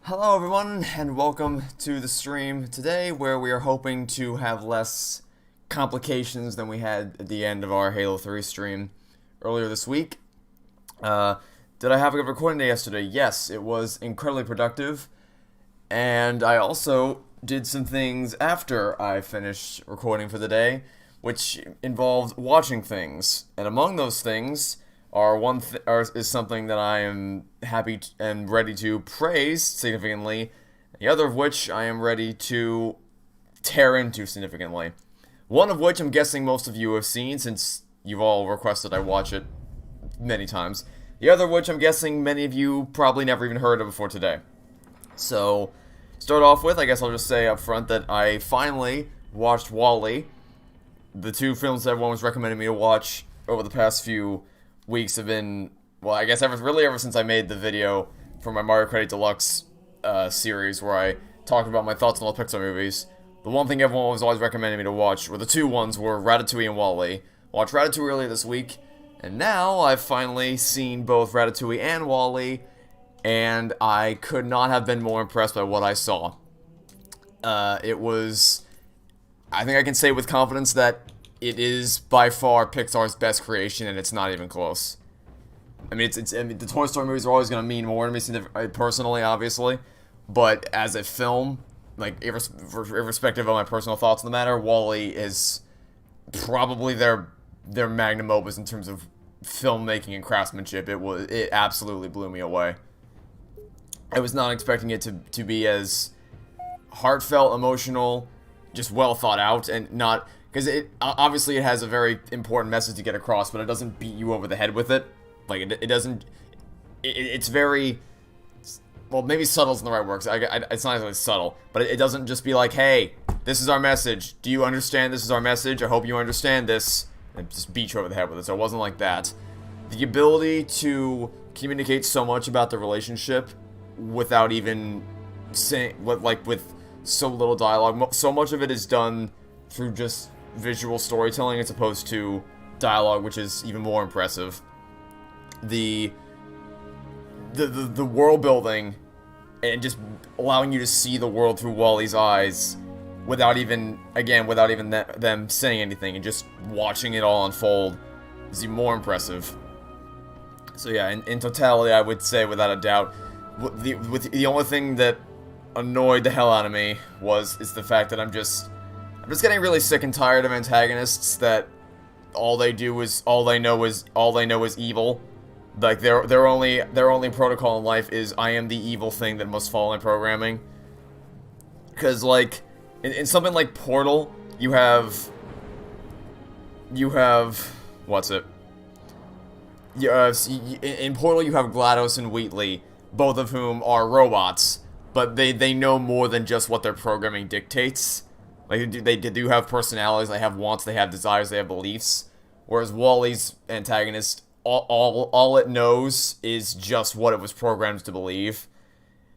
Hello everyone, and welcome to the stream today, where we are hoping to have less complications than we had at the end of our Halo 3 stream earlier this week. Did I have a good recording day yesterday? Yes, it was incredibly productive, and I also did some things after I finished recording for the day, which involved watching things, and among those things is something that I am happy and ready to praise significantly, the other of which I am ready to tear into significantly. One of which I'm guessing most of you have seen, since you've all requested I watch it many times. The other of which I'm guessing many of you probably never even heard of before today. So, start off with, I guess I'll just say up front that I finally watched WALL-E. The two films that everyone was recommending me to watch over the past few weeks have been, well, I guess ever since I made the video for my Mario Kart 8 Deluxe series, where I talked about my thoughts on all Pixar movies. The one thing everyone was always recommending me to watch, or the two ones, were Ratatouille and WALL-E. Watched Ratatouille earlier this week, and now I've finally seen both Ratatouille and WALL-E, and I could not have been more impressed by what I saw. It was, I think I can say with confidence that it is by far Pixar's best creation, and it's not even close. I mean, the Toy Story movies are always going to mean more to me personally, obviously, but as a film, like, irrespective of my personal thoughts on the matter, WALL-E is probably their magnum opus in terms of filmmaking and craftsmanship. It absolutely blew me away. I was not expecting it to be as heartfelt, emotional, just well thought out, and not because it obviously it has a very important message to get across, but it doesn't beat you over the head with it. Like it doesn't. It's very, well, maybe subtle's the right word. It's not exactly subtle, but it doesn't just be like, hey, this is our message. Do you understand? This is our message. I hope you understand this. And just beat you over the head with it. So it wasn't like that. The ability to communicate so much about the relationship without even saying, like, with so little dialogue. So much of it is done through just visual storytelling as opposed to dialogue, which is even more impressive. The world building and just allowing you to see the world through Wally's eyes without even them saying anything, and just watching it all unfold is even more impressive. So yeah, in totality, I would say without a doubt, the only thing that annoyed the hell out of me is the fact that I'm just getting really sick and tired of antagonists that all they know is evil. Like their only protocol in life is I am the evil thing that must follow my programming. Because like in something like Portal, you have what's it? In Portal you have GLaDOS and Wheatley, both of whom are robots, but they know more than just what their programming dictates. Like they do have personalities, they have wants, they have desires, they have beliefs. Whereas Wally's antagonist, all it knows is just what it was programmed to believe.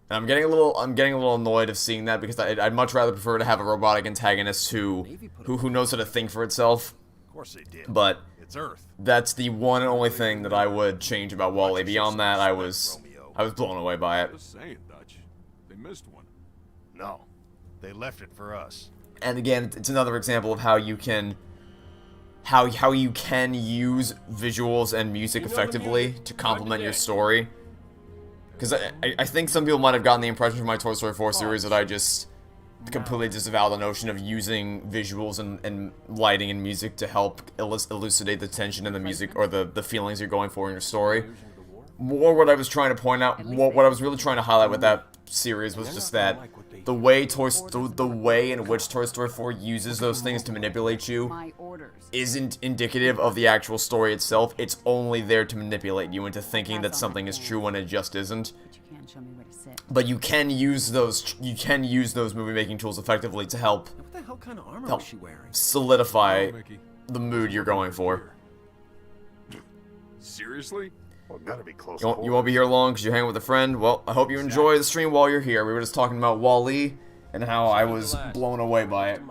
And I'm getting a little annoyed of seeing that, because I'd much rather prefer to have a robotic antagonist who knows how to think for itself. Of course they did. But it's Earth. That's the one and only thing that I would change about Wally. Beyond that, I was blown away by it. Just saying, Dutch. They missed one. No, they left it for us. And again, it's another example of how you can use visuals and music effectively to complement your story. Because I think some people might have gotten the impression from my Toy Story 4 series that I just completely disavow the notion of using visuals and lighting and music to help elucidate the tension in the music or the feelings you're going for in your story. More what I was trying to point out, what I was really trying to highlight with that series was just that the way in which Toy Story 4 uses those things to manipulate you isn't indicative of the actual story itself. It's only there to manipulate you into thinking that something is true when it just isn't. But you can use those movie-making tools effectively to help What the hell kind of armor is she wearing? solidify the mood you're going for. Seriously? Well, gotta be close. You won't be here long because you're hanging with a friend. Well, I hope you enjoy the stream while you're here. We were just talking about Wall-E and how I was blown away by it.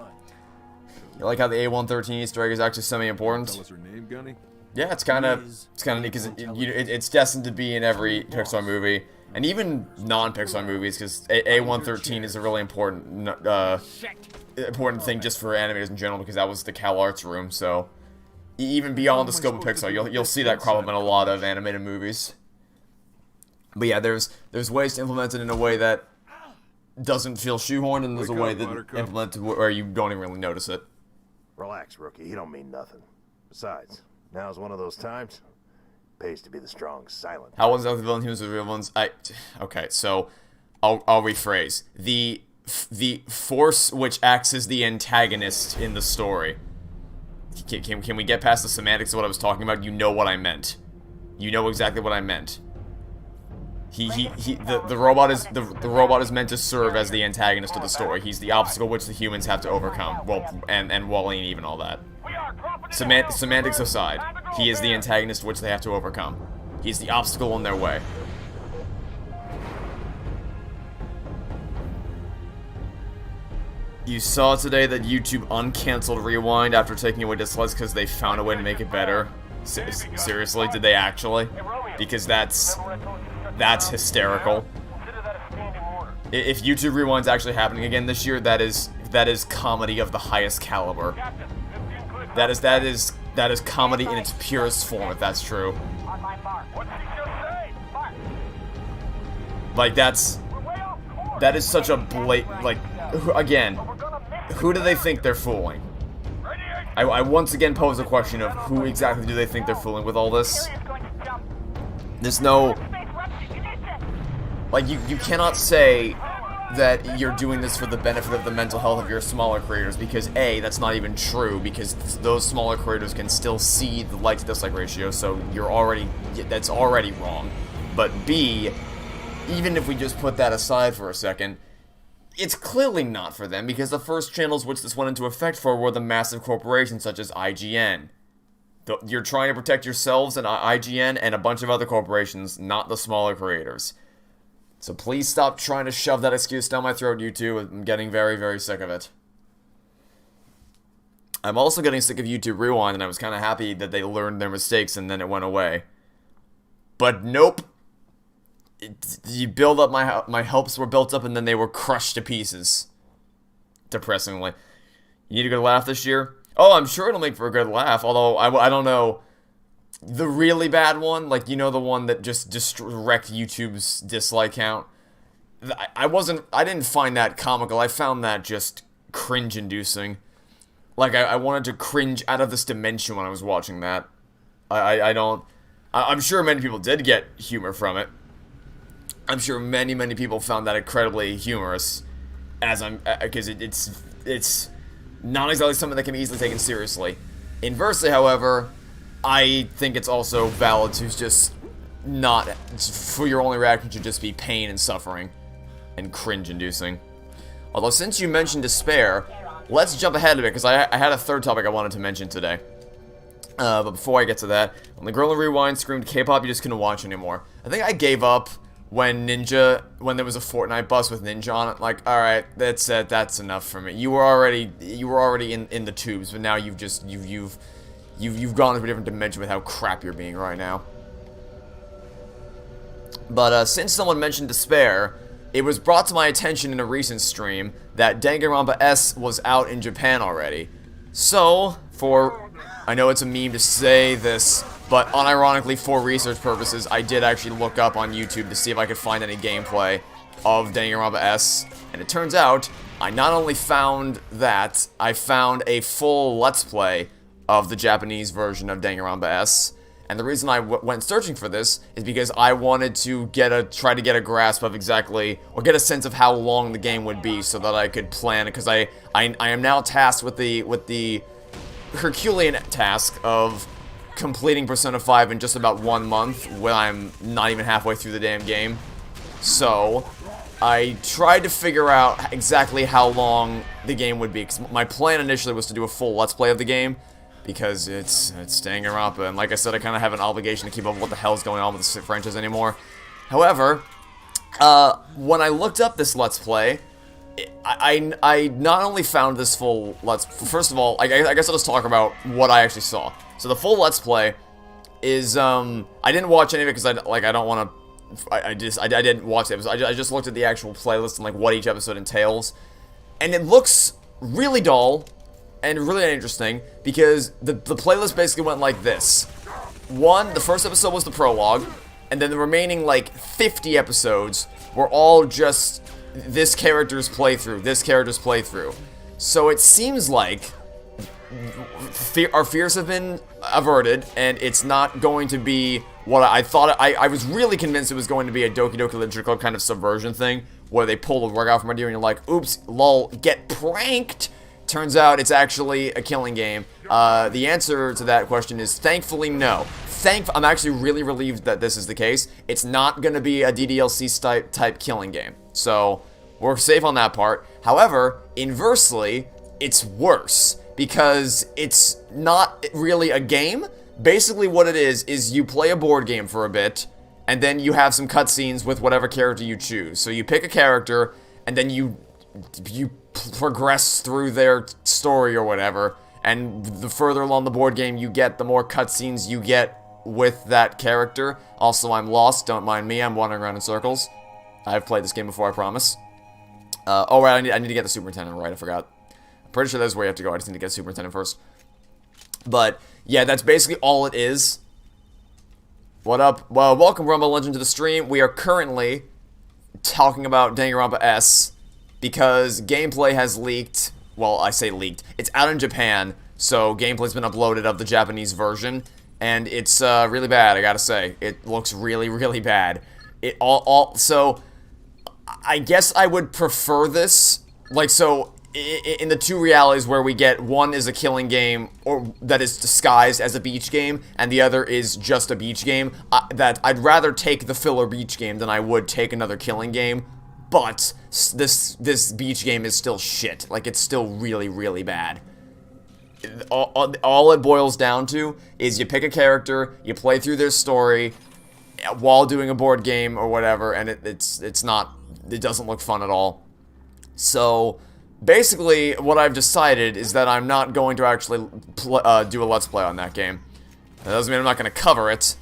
You like how the A113 Easter egg is actually semi-important? Tell us her name, Gunny? Yeah, it's kind of neat because it's destined to be in every Pixar movie, and even non-Pixar movies, because A113 is a really important thing just for animators in general, because that was the Cal Arts room. So even beyond the scope of Pixar, you'll see that crop up in a lot of animated movies. But yeah, there's ways to implement it in a way that doesn't feel shoehorned, and there's a way that implement it where you don't even really notice it. Relax, rookie. He don't mean nothing. Besides, now's one of those times. Pays to be the strong, silent. How one's the villain, who's the real ones? Okay, so I'll rephrase. The force which acts as the antagonist in the story. Can we get past the semantics of what I was talking about? You know what I meant. You know exactly what I meant. The robot is meant to serve as the antagonist of the story. He's the obstacle which the humans have to overcome. Well, and Wall-E and even all that. Semantics aside, he is the antagonist which they have to overcome. He's the obstacle in their way. You saw today that YouTube uncancelled Rewind after taking away dislikes because they found a way to make it better. Seriously, did they actually? Because that's hysterical. If YouTube Rewind's actually happening again this year, that is comedy of the highest caliber. That is comedy in its purest form, if that's true. Like that is such a blatant, like, again, who do they think they're fooling? I once again pose a question of who exactly do they think they're fooling with all this? There's no... Like, you cannot say that you're doing this for the benefit of the mental health of your smaller creators, because A, that's not even true, because those smaller creators can still see the like to dislike ratio, so that's already wrong. But B, even if we just put that aside for a second, it's clearly not for them, because the first channels which this went into effect for were the massive corporations such as IGN. You're trying to protect yourselves and IGN and a bunch of other corporations, not the smaller creators. So please stop trying to shove that excuse down my throat, YouTube. I'm getting very, very sick of it. I'm also getting sick of YouTube Rewind, and I was kind of happy that they learned their mistakes and then it went away. But nope. You build up my hopes were built up and then they were crushed to pieces. Depressingly. You need a good laugh this year? Oh, I'm sure it'll make for a good laugh, although I don't know. The really bad one, like, you know, the one that just wrecked YouTube's dislike count. I didn't find that comical. I found that just cringe-inducing. Like, I wanted to cringe out of this dimension when I was watching that. I'm sure many people did get humor from it. I'm sure many, many people found that incredibly humorous, because it's not exactly something that can be easily taken seriously. Inversely, however, I think it's also valid to just not, for your only reaction to just be pain and suffering and cringe-inducing. Although, since you mentioned despair, let's jump ahead a bit, because I had a third topic I wanted to mention today. But before I get to that, when the girl in Rewind screamed K-pop, you just couldn't watch anymore. I think I gave up when there was a Fortnite bus with Ninja on it. Like, alright, that's it, that's enough for me. You were already in the tubes, but now you've gone into a different dimension with how crap you're being right now. But since someone mentioned despair, it was brought to my attention in a recent stream that Danganronpa S was out in Japan already. So, I know it's a meme to say this, but unironically, for research purposes, I did actually look up on YouTube to see if I could find any gameplay of Danganronpa S, and it turns out, I not only found that, I found a full Let's Play of the Japanese version of Danganronpa S, and the reason I went searching for this is because I wanted to try to get a grasp of exactly, or get a sense of how long the game would be so that I could plan, because I am now tasked with the Herculean task of completing Persona 5 in just about 1 month when I'm not even halfway through the damn game. So, I tried to figure out exactly how long the game would be, because my plan initially was to do a full Let's Play of the game, because it's Danganronpa, and like I said, I kind of have an obligation to keep up with what the hell's going on with this franchise anymore. However, when I looked up this Let's Play, I not only found this full first of all, I guess I'll just talk about what I actually saw. So the full Let's Play is, I didn't watch any of it because I don't want to, I didn't watch the episode. I just looked at the actual playlist and like what each episode entails, and it looks really dull and really uninteresting because the playlist basically went like this. The first episode was the prologue, and then the remaining like 50 episodes were all just this character's playthrough, So it seems like our fears have been averted, and it's not going to be what I thought. I was really convinced it was going to be a Doki Doki Literature Club kind of subversion thing, where they pull the rug out from under you and you're like, oops, lol, get pranked. Turns out it's actually a killing game. The answer to that question is thankfully no. I'm actually really relieved that this is the case. It's not going to be a DDLC type killing game. So, we're safe on that part. However, inversely, it's worse, because it's not really a game. Basically what it is you play a board game for a bit, and then you have some cutscenes with whatever character you choose. So you pick a character, and then you progress through their story or whatever, and the further along the board game you get, the more cutscenes you get with that character. Also, I'm lost, don't mind me, I'm wandering around in circles. I've played this game before, I promise. Oh right, I need to get the superintendent right, I forgot. I'm pretty sure that's where you have to go, I just need to get superintendent first. But, yeah, that's basically all it is. What up? Well, welcome Rumble Legend to the stream. We are currently talking about Danganronpa S, because gameplay has leaked. Well, I say leaked. It's out in Japan, so gameplay's been uploaded of the Japanese version, and it's really bad, I gotta say. It looks really, really bad. So I guess I would prefer this. Like, so, in the two realities where we get, one is a killing game, or that is disguised as a beach game, and the other is just a beach game, that I'd rather take the filler beach game than I would take another killing game, but this beach game is still shit. Like, it's still really, really bad. All it boils down to is you pick a character, you play through their story while doing a board game or whatever, and it doesn't look fun at all. So basically what I've decided is that I'm not going to actually do a let's play on that game. That doesn't mean I'm not going to cover it,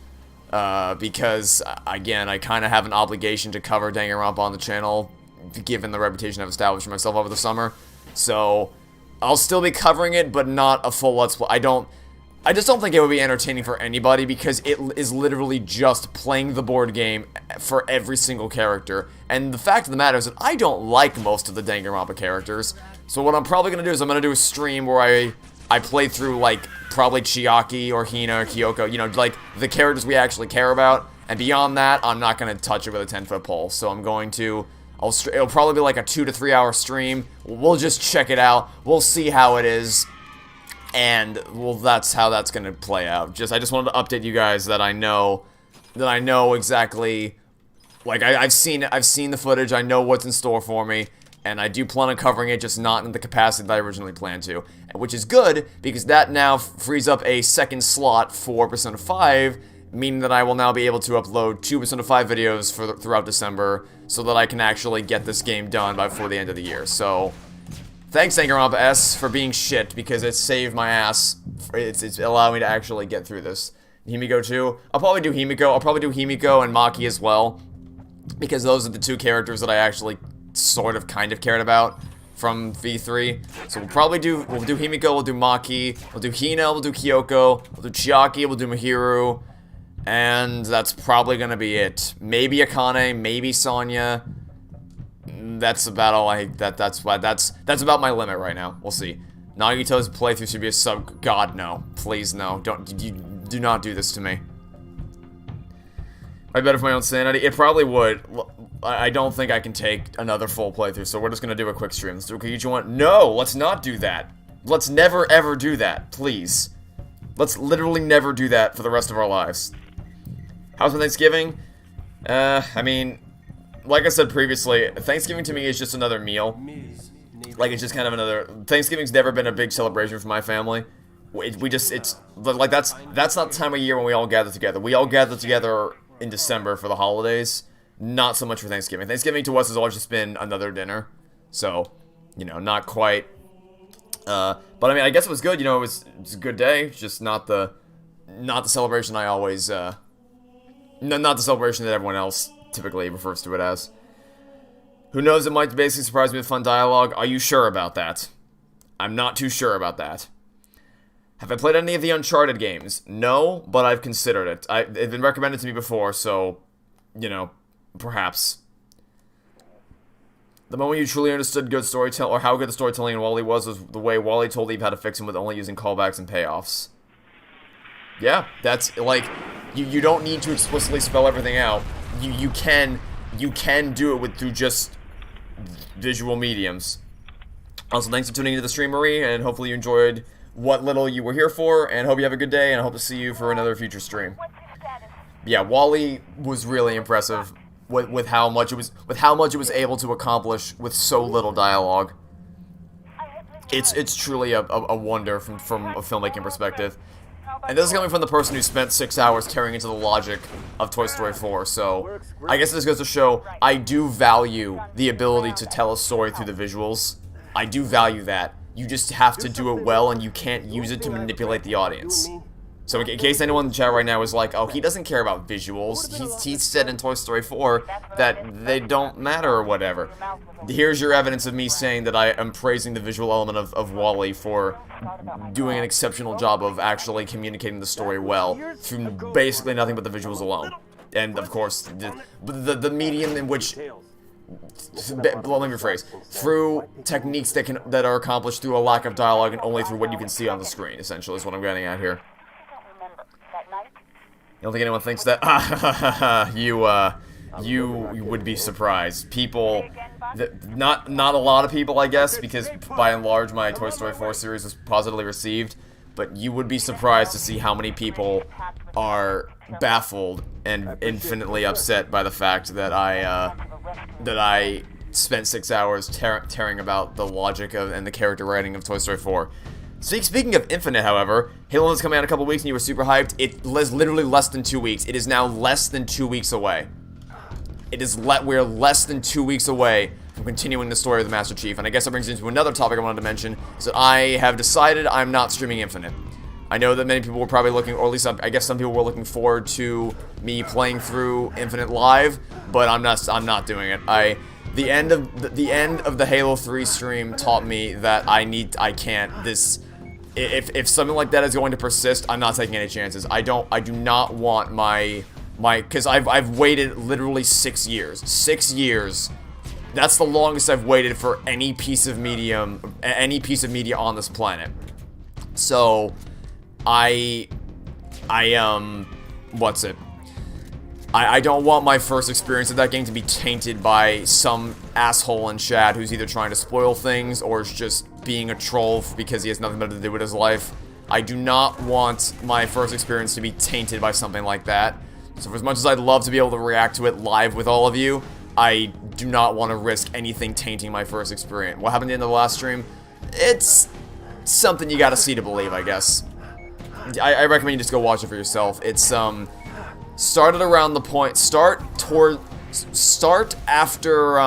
because again, I kind of have an obligation to cover Danganronpa on the channel given the reputation I've established for myself over the summer. So I'll still be covering it, but not a full let's play. I just don't think it would be entertaining for anybody, because it is literally just playing the board game for every single character. And the fact of the matter is that I don't like most of the Danganronpa characters. So what I'm probably going to do is I'm going to do a stream where I play through, like, probably Chiaki or Hina or Kyoko, you know, like, the characters we actually care about. And beyond that, I'm not going to touch it with a 10-foot pole. So I'm going to... it'll probably be like a 2 to 3 hour stream. We'll just check it out. We'll see how it is. And, well, that's how that's gonna play out. I just wanted to update you guys that I know exactly, like, I've seen the footage, I know what's in store for me, and I do plan on covering it, just not in the capacity that I originally planned to. Which is good, because that now frees up a second slot for Persona 5, meaning that I will now be able to upload 2 Persona 5 videos throughout December, so that I can actually get this game done before the end of the year. So, thanks, Danganronpa S, for being shit, because it saved my ass. It's allowed me to actually get through this. Himiko too. I'll probably do Himiko. I'll probably do Himiko and Maki as well, because those are the two characters that I actually sort of kind of cared about from V3. So we'll do Himiko, we'll do Maki, we'll do Hina, we'll do Kyoko, we'll do Chiaki, we'll do Mahiru, and that's probably gonna be it. Maybe Akane, maybe Sonya. That's about all that's about my limit right now. We'll see. Nagito's playthrough should be a sub. God, no. Please, no. Do not do this to me. I better for my own sanity. It probably would. I don't think I can take another full playthrough, so we're just gonna do a quick stream. Let's do a quick one. No, let's not do that. Let's never ever do that, please. Let's literally never do that for the rest of our lives. How's my Thanksgiving? I mean, like I said previously, Thanksgiving to me is just another meal. Like, it's just kind of another... Thanksgiving's never been a big celebration for my family. It's... Like, that's not the time of year when we all gather together. We all gather together in December for the holidays. Not so much for Thanksgiving. Thanksgiving to us has always just been another dinner. So, you know, not quite... but, I mean, I guess it was good. You know, it was a good day. It's just not the celebration I always... not the celebration that everyone else typically refers to it as. Who knows, it might basically surprise me with fun dialogue. Are you sure about that? I'm not too sure about that. Have I played any of the Uncharted games? No, but I've considered it. It's been recommended to me before, so, you know, perhaps. The moment you truly understood good storytelling, or how good the storytelling in Wall-E was the way Wall-E told Eve how to fix him with only using callbacks and payoffs. Yeah, that's, like, you don't need to explicitly spell everything out. You can do it through just visual mediums. Also, thanks for tuning into the stream, Marie, and hopefully you enjoyed what little you were here for, and hope you have a good day, and I hope to see you for another future stream. Yeah, Wall-E was really impressive with how much it was able to accomplish with so little dialogue. It's truly a wonder from a filmmaking perspective. And this is coming from the person who spent 6 hours tearing into the logic of Toy Story 4, so I guess this goes to show I do value the ability to tell a story through the visuals. I do value that. You just have to do it well, and you can't use it to manipulate the audience. So in case anyone in the chat right now is like, oh, he doesn't care about visuals, he said in Toy Story 4 that they don't matter or whatever. Here's your evidence of me saying that I am praising the visual element of Wall-E for doing an exceptional job of actually communicating the story well through basically nothing but the visuals alone. And of course, the medium in which... Let me rephrase. Through techniques that are accomplished through a lack of dialogue and only through what you can see on the screen, essentially, is what I'm getting at here. You don't think anyone thinks that? you would be surprised. People, not a lot of people, I guess, because by and large my Toy Story 4 series was positively received, but you would be surprised to see how many people are baffled and infinitely upset by the fact that I spent 6 hours tearing about the logic of and the character writing of Toy Story 4. Speaking of Infinite, however, Halo is coming out in a couple weeks and you were super hyped. It was literally less than 2 weeks. It is now less than 2 weeks away. We're less than 2 weeks away from continuing the story of the Master Chief. And I guess that brings me into another topic I wanted to mention, is that I have decided I'm not streaming Infinite. I know that many people were probably looking, or at least I guess some people were looking forward to me playing through Infinite live, but I'm not doing it. The end of the Halo 3 stream taught me that I can't. If something like that is going to persist, I'm not taking any chances. I do not want because I've waited literally 6 years. 6 years. That's the longest I've waited for any piece of media on this planet. So, I don't want my first experience of that game to be tainted by some asshole in chat who's either trying to spoil things or is just being a troll because he has nothing better to do with his life. I do not want my first experience to be tainted by something like that. So for as much as I'd love to be able to react to it live with all of you, I do not want to risk anything tainting my first experience. What happened in the last stream? It's something you gotta see to believe, I guess. I recommend you just go watch it for yourself. It's, started around the point, start after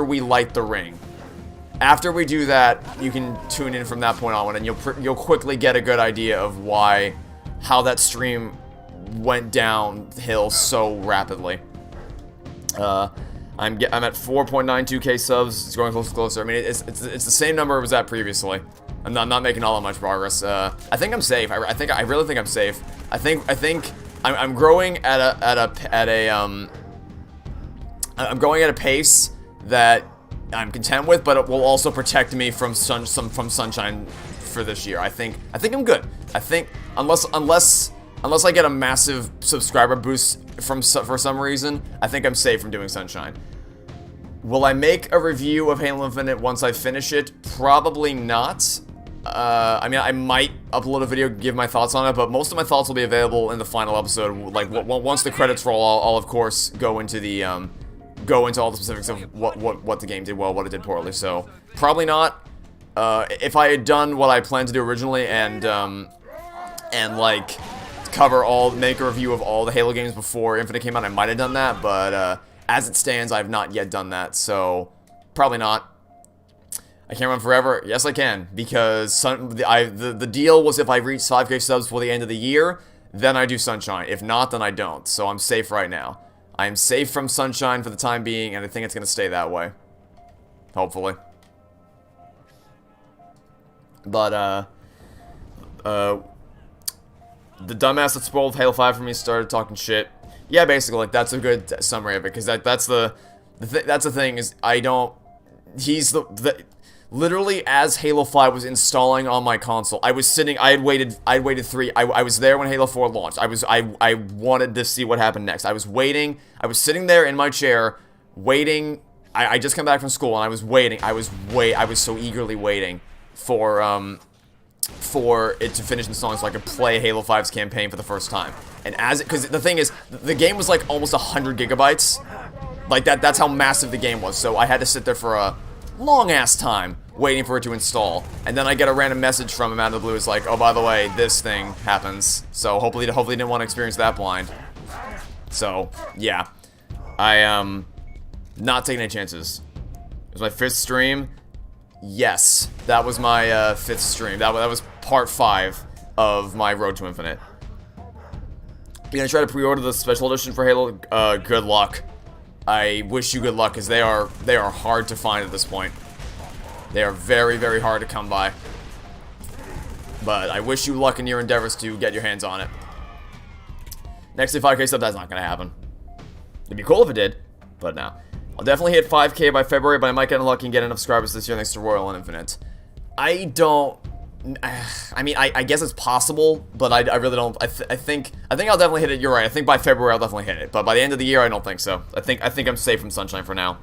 we light the ring. After we do that, you can tune in from that point on, and you'll quickly get a good idea of how that stream went downhill so rapidly. I'm at 4.92k subs. It's going closer. I mean, it's the same number it was at previously. I'm not making all that much progress. I think I'm safe. I really think I'm safe. I think I'm growing I'm going at a pace that I'm content with, but it will also protect me from sunshine for this year. I think I'm good. I think unless I get a massive subscriber boost for some reason, I think I'm safe from doing sunshine. Will I make a review of Halo Infinite once I finish it? Probably not. I mean, I might upload a video, give my thoughts on it, but most of my thoughts will be available in the final episode. Like, once the credits roll, I'll of course go into all the specifics of what the game did well, what it did poorly. So probably not. If I had done what I planned to do originally and like make a review of all the Halo games before Infinite came out, I might have done that. But as it stands, I have not yet done that. So probably not. I can't run forever. Yes, I can, because the deal was if I reach 5k subs before the end of the year, then I do Sunshine. If not, then I don't. So I'm safe right now. I am safe from Sunshine for the time being, and I think it's going to stay that way. Hopefully. But, the dumbass that spoiled Halo 5 for me started talking shit. Yeah, basically, like, that's a good summary of it, because that's the thing, is literally, as Halo 5 was installing on my console, I was waited I was there when Halo 4 launched. I wanted to see what happened next. I was sitting there in my chair, waiting. I just come back from school, and I was waiting. I was so eagerly waiting for it to finish installing so I could play Halo 5's campaign for the first time. And because the thing is, the game was like almost 100 gigabytes. Like, that's how massive the game was. So I had to sit there for a long-ass time waiting for it to install, and then I get a random message from him out of the blue. It's like, oh, by the way, this thing happens. So hopefully didn't want to experience that blind. So yeah, I am not taking any chances. It was my 5th stream. Yes, that was my 5th stream. That was part 5 of my Road to Infinite. You're gonna try to pre-order the special edition for Halo? Good luck. I wish you good luck, because they are hard to find at this point. They are very, very hard to come by. But I wish you luck in your endeavors to get your hands on it. Next to 5k sub, that's not gonna happen. It'd be cool if it did, but no. I'll definitely hit 5k by February, but I might get unlucky and get enough subscribers this year thanks to Royal and Infinite. I don't I mean, I guess it's possible, but I really don't. I think I'll definitely hit it. You're right. I think by February I'll definitely hit it, but by the end of the year I don't think so. I think I'm safe from Sunshine for now.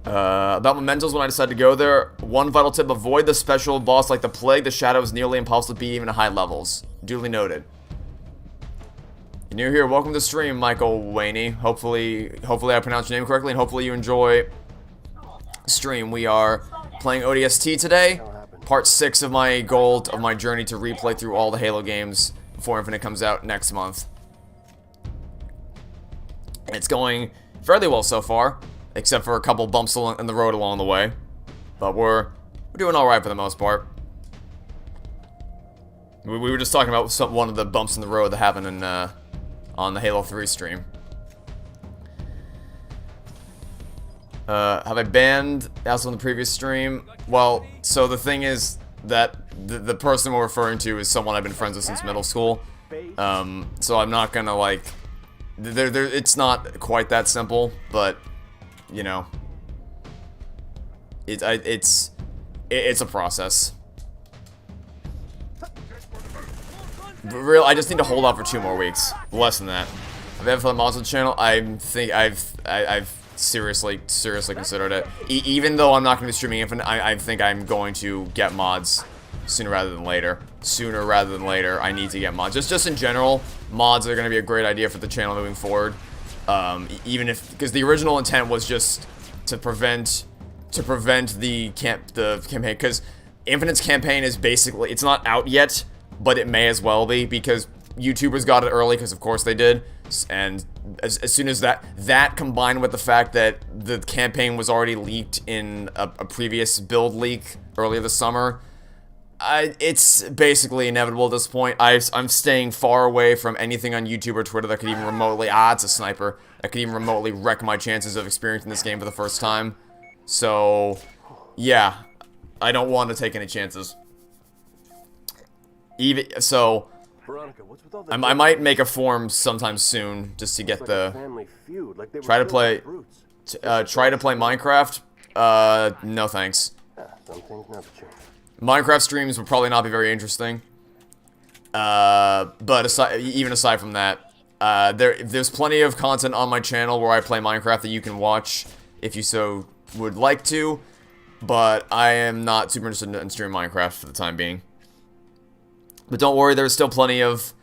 About mementos, when I decided to go there, one vital tip: avoid the special boss like the plague. The shadow is nearly impossible to beat even at high levels. Duly noted. You're new here. Welcome to the stream, Michael Waney. Hopefully I pronounced your name correctly, and hopefully you enjoy the stream. We are playing ODST today. Part 6 of my goal of my journey to replay through all the Halo games before Infinite comes out next month. It's going fairly well so far, except for a couple bumps in the road along the way. But we're doing alright for the most part. We were just talking about one of the bumps in the road that happened in, on the Halo 3 stream. Have I banned also in the previous stream? Well, so the thing is that the person we're referring to is someone I've been friends with since middle school. So I'm not gonna, like... it's not quite that simple, but... You know, it's a process. But I just need to hold off for 2 more weeks, less than that. I've ever for the Mods channel. I've seriously considered it. Even though I'm not going to be streaming Infinite, I think I'm going to get mods sooner rather than later. Sooner rather than later, I need to get mods. Just in general, mods are going to be a great idea for the channel moving forward. Even if, because the original intent was just to prevent the campaign, because Infinite's campaign is basically, it's not out yet, but it may as well be, because YouTubers got it early, because of course they did, and as soon as that combined with the fact that the campaign was already leaked in a previous build leak earlier this summer, it's basically inevitable at this point. I'm staying far away from anything on YouTube or Twitter that could even remotely, it's a sniper, that could even remotely wreck my chances of experiencing this game for the first time. So, yeah, I don't want to take any chances. So, I might make a forum sometime soon just to get the, try to play Minecraft. No thanks. Minecraft streams would probably not be very interesting. But even aside from that, there's plenty of content on my channel where I play Minecraft that you can watch if you so would like to. But I am not super interested in streaming Minecraft for the time being. But don't worry, there's still plenty of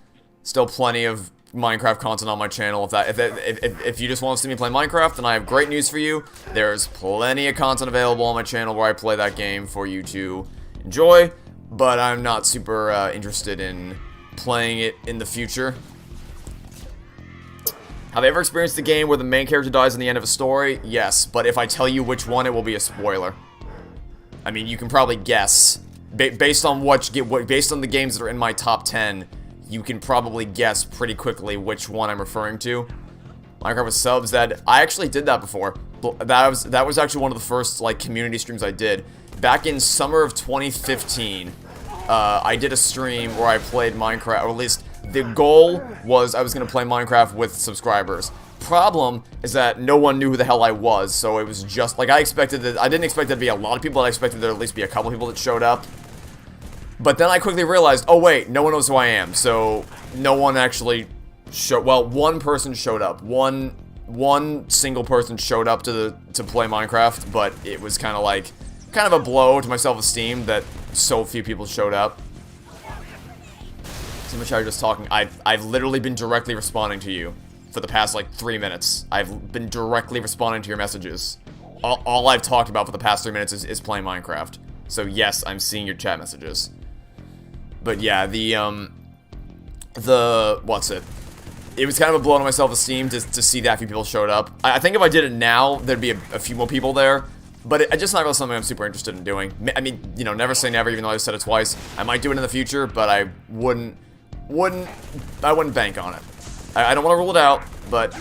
Minecraft content on my channel. If you just want to see me play Minecraft, then I have great news for you. There's plenty of content available on my channel where I play that game for you to enjoy, but I'm not super interested in playing it in the future. Have I ever experienced a game where the main character dies in the end of a story? Yes, but if I tell you which one, it will be a spoiler. I mean, you can probably guess. Based on based on the games that are in my top 10, you can probably guess pretty quickly which one I'm referring to. Minecraft with subs, that I actually did that before. That was actually one of the first like community streams I did. Back in summer of 2015, I did a stream where I played Minecraft, or at least the goal was I was going to play Minecraft with subscribers. Problem is that no one knew who the hell I was, so it was just, like, I didn't expect there to be a lot of people, I expected there to at least be a couple people that showed up. But then I quickly realized, oh wait, no one knows who I am, so no one actually well, one person showed up. One single person showed up to play Minecraft, but it was kind of a blow to my self-esteem that so few people showed up. So much I was just talking. I've literally been directly responding to you for the past like 3 minutes. I've been directly responding to your messages. All I've talked about for the past 3 minutes is playing Minecraft. So yes, I'm seeing your chat messages. But yeah, what's it? It was kind of a blow to my self-esteem to see that few people showed up. I think if I did it now, there'd be a few more people there. But it's just not really something I'm super interested in doing. I mean, you know, never say never, even though I said it twice. I might do it in the future, but I wouldn't bank on it. I don't want to rule it out, but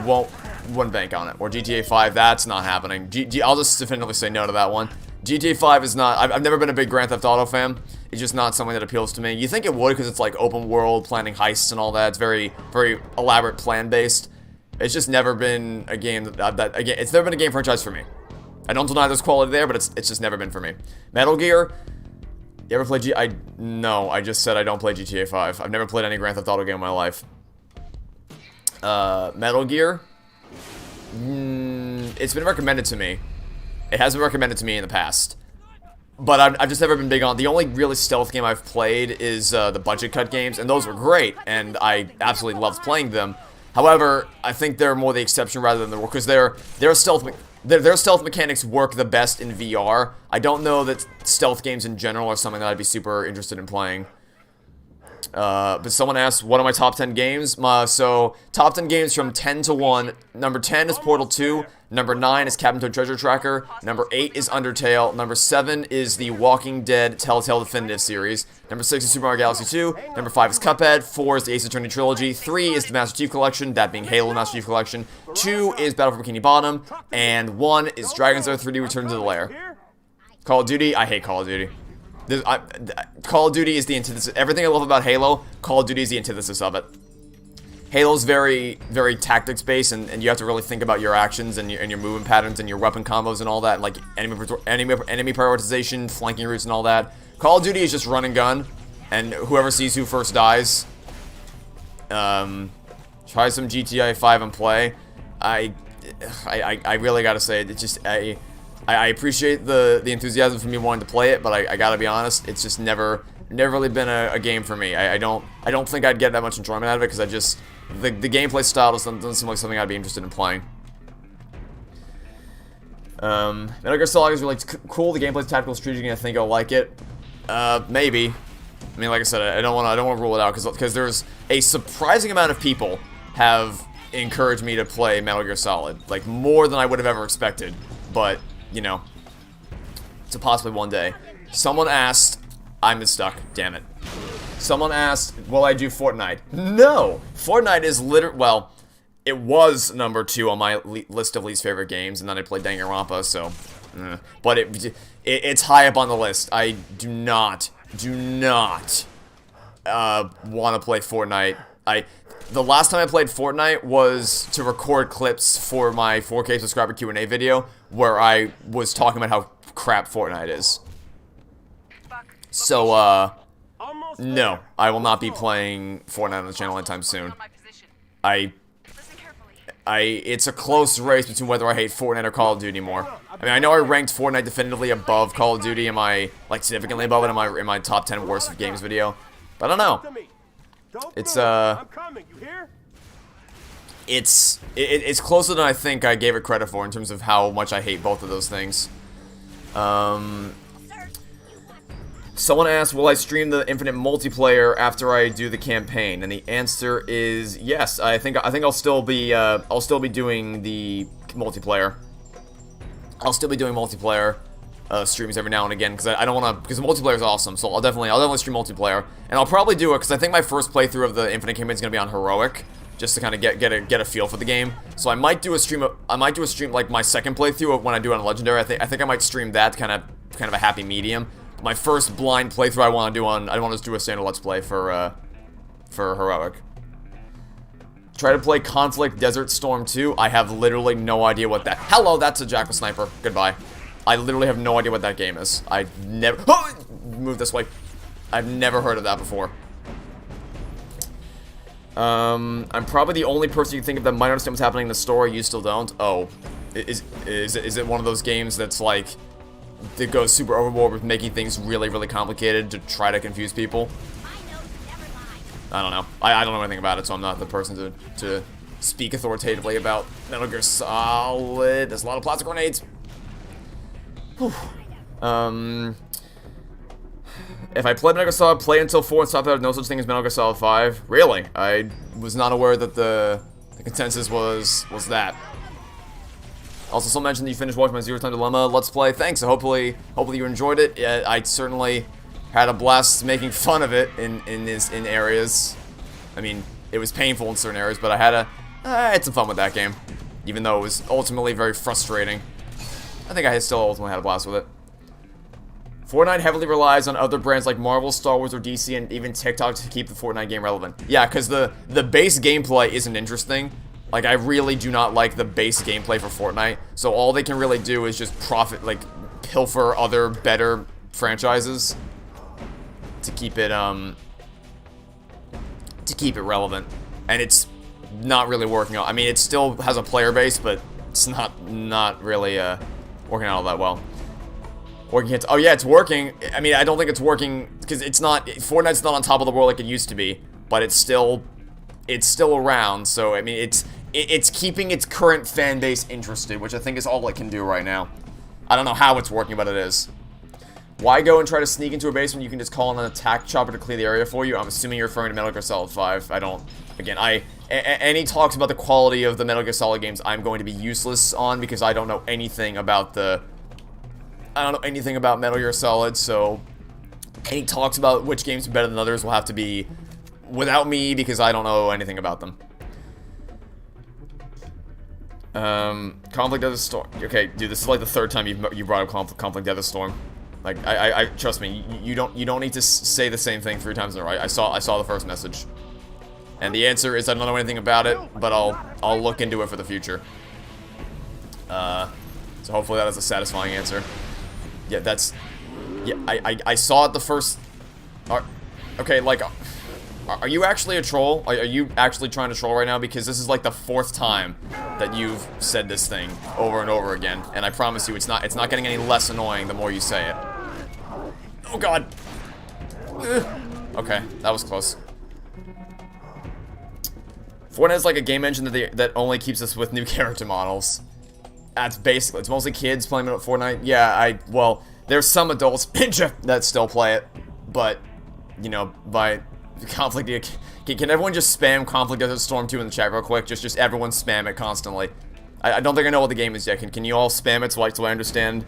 wouldn't bank on it. Or GTA 5, that's not happening. I'll just definitively say no to that one. GTA 5 is not, I've never been a big Grand Theft Auto fan. It's just not something that appeals to me. You think it would because it's like open world, planning heists and all that. It's very, very elaborate plan based. It's just never been a game again, it's never been a game franchise for me. I don't deny there's quality there, but it's just never been for me. Metal Gear, you ever play No, I just said I don't play GTA 5. I've never played any Grand Theft Auto game in my life. Metal Gear, it's been recommended to me. It has been recommended to me in the past. But I've just never been big on... The only really stealth game I've played is the budget cut games, and those were great, and I absolutely loved playing them. However, I think they're more the exception rather than the rule, because their stealth mechanics work the best in VR. I don't know that stealth games in general are something that I'd be super interested in playing. But someone asked, what are my top 10 games? So, top 10 games from 10 to 1. Number 10 is Portal 2. Number 9 is Captain Toad Treasure Tracker. Number 8 is Undertale. Number 7 is the Walking Dead Telltale Definitive Series. Number 6 is Super Mario Galaxy 2. Number 5 is Cuphead. 4 is the Ace Attorney Trilogy. 3 is the Master Chief Collection, that being Halo Master Chief Collection. 2 is Battle for Bikini Bottom. And 1 is Dragon's Lair 3D Return to the Lair. Call of Duty, I hate Call of Duty. Call of Duty is the antithesis. Everything I love about Halo, Call of Duty is the antithesis of it. Halo's very, very tactics-based, and you have to really think about your actions and your movement patterns and your weapon combos and all that, and like enemy prioritization, flanking routes and all that. Call of Duty is just run and gun, and whoever sees who first dies. Try some GTA 5 and play. I really gotta say, it's just I appreciate the enthusiasm for me wanting to play it, but I gotta be honest, it's just never really been a game for me. I don't think I'd get that much enjoyment out of it, because I just the gameplay style doesn't seem like something I'd be interested in playing. Metal Gear Solid is really cool. The gameplay's tactical strategic, and I think I'll like it. Maybe. I mean, like I said, I don't want to rule it out, because there's a surprising amount of people have encouraged me to play Metal Gear Solid, like more than I would have ever expected. But you know, to possibly one day. Someone asked, I'm stuck, damn it. Someone asked, will I do Fortnite? No! Fortnite is well, it was number 2 on my list of least favorite games, and then I played Danganronpa, so, but it's high up on the list. I do not want to play Fortnite. The last time I played Fortnite was to record clips for my 4K subscriber Q&A video, where I was talking about how crap Fortnite is. So, no, I will not be playing Fortnite on the channel anytime soon. It's a close race between whether I hate Fortnite or Call of Duty more. I mean, I know I ranked Fortnite definitively above Call of Duty in my, like, significantly above it in my top 10 worst of games video, but I don't know. It's closer than I think I gave it credit for in terms of how much I hate both of those things. Someone asked, will I stream the Infinite multiplayer after I do the campaign? And the answer is yes. I think I'll still be doing the multiplayer. I'll still be doing multiplayer streams every now and again, because I don't want to, because the multiplayer is awesome. So I'll definitely stream multiplayer, and I'll probably do it because I think my first playthrough of the Infinite campaign is gonna be on heroic, just to kind of get a feel for the game. So I might do a stream like my second playthrough when I do it on legendary. I think I might stream that kind of a happy medium. My first blind playthrough I want to do a standard let's play for heroic. Try to play Conflict Desert Storm 2. I have literally no idea what that. Hello, that's a Jackal Sniper. Goodbye. I literally have no idea what that game is. I've never move this way. I've never heard of that before. I'm probably the only person you think of that might understand what's happening in the story. You still don't. Oh, is it one of those games that's like that goes super overboard with making things really, really complicated to try to confuse people? I don't know. I don't know anything about it, so I'm not the person to speak authoritatively about Metal Gear Solid. There's a lot of plastic grenades. Whew. If I played Metal Gear Solid, play until 4 and stop there, no such thing as Metal Gear Solid 5. Really? I was not aware that the consensus was that. Also, someone mentioned that you finished watching my Zero Time Dilemma Let's Play. Thanks. So hopefully you enjoyed it. I certainly had a blast making fun of it in areas. I mean, it was painful in certain areas, but I had some fun with that game, even though it was ultimately very frustrating. I think I still ultimately had a blast with it. Fortnite heavily relies on other brands like Marvel, Star Wars, or DC, and even TikTok to keep the Fortnite game relevant. Yeah, because the base gameplay isn't interesting, Like, I really do not like the base gameplay for Fortnite. So all they can really do is just pilfer other better franchises to keep it relevant. And it's not really working out. I mean, it still has a player base, but it's not really working out all that well. Oh yeah, it's working. I mean, I don't think it's working because Fortnite's not on top of the world like it used to be, but it's still around. So I mean, it's keeping its current fan base interested, which I think is all it can do right now. I don't know how it's working, but it is. Why go and try to sneak into a base when you can just call on an attack chopper to clear the area for you? I'm assuming you're referring to Metal Gear Solid 5. I don't... Again, any talks about the quality of the Metal Gear Solid games I'm going to be useless on because I don't know anything about Metal Gear Solid, so... Any talks about which games are better than others will have to be without me because I don't know anything about them. Conflict Desert Storm. Okay, dude, this is like the third time you brought up Conflict Desert Storm. Like, I trust me, you don't need to say the same thing 3 times in a row. I saw the first message. And the answer is I don't know anything about it, but I'll look into it for the future. So hopefully that is a satisfying answer. Yeah, that's... Yeah, I saw it the first... Okay, like... Are you actually a troll? Are you actually trying to troll right now? Because this is like the 4th time that you've said this thing over and over again. And I promise you, it's not getting any less annoying the more you say it. Oh god! Okay, that was close. Fortnite is like a game engine that only keeps us with new character models. That's basically, it's mostly kids playing Fortnite. Yeah, well, there's some adults that still play it, but, you know, by conflict, can everyone just spam Conflict Desert Storm 2 in the chat real quick? Just everyone spam it constantly. I don't think I know what the game is yet. Can you all spam it so I understand?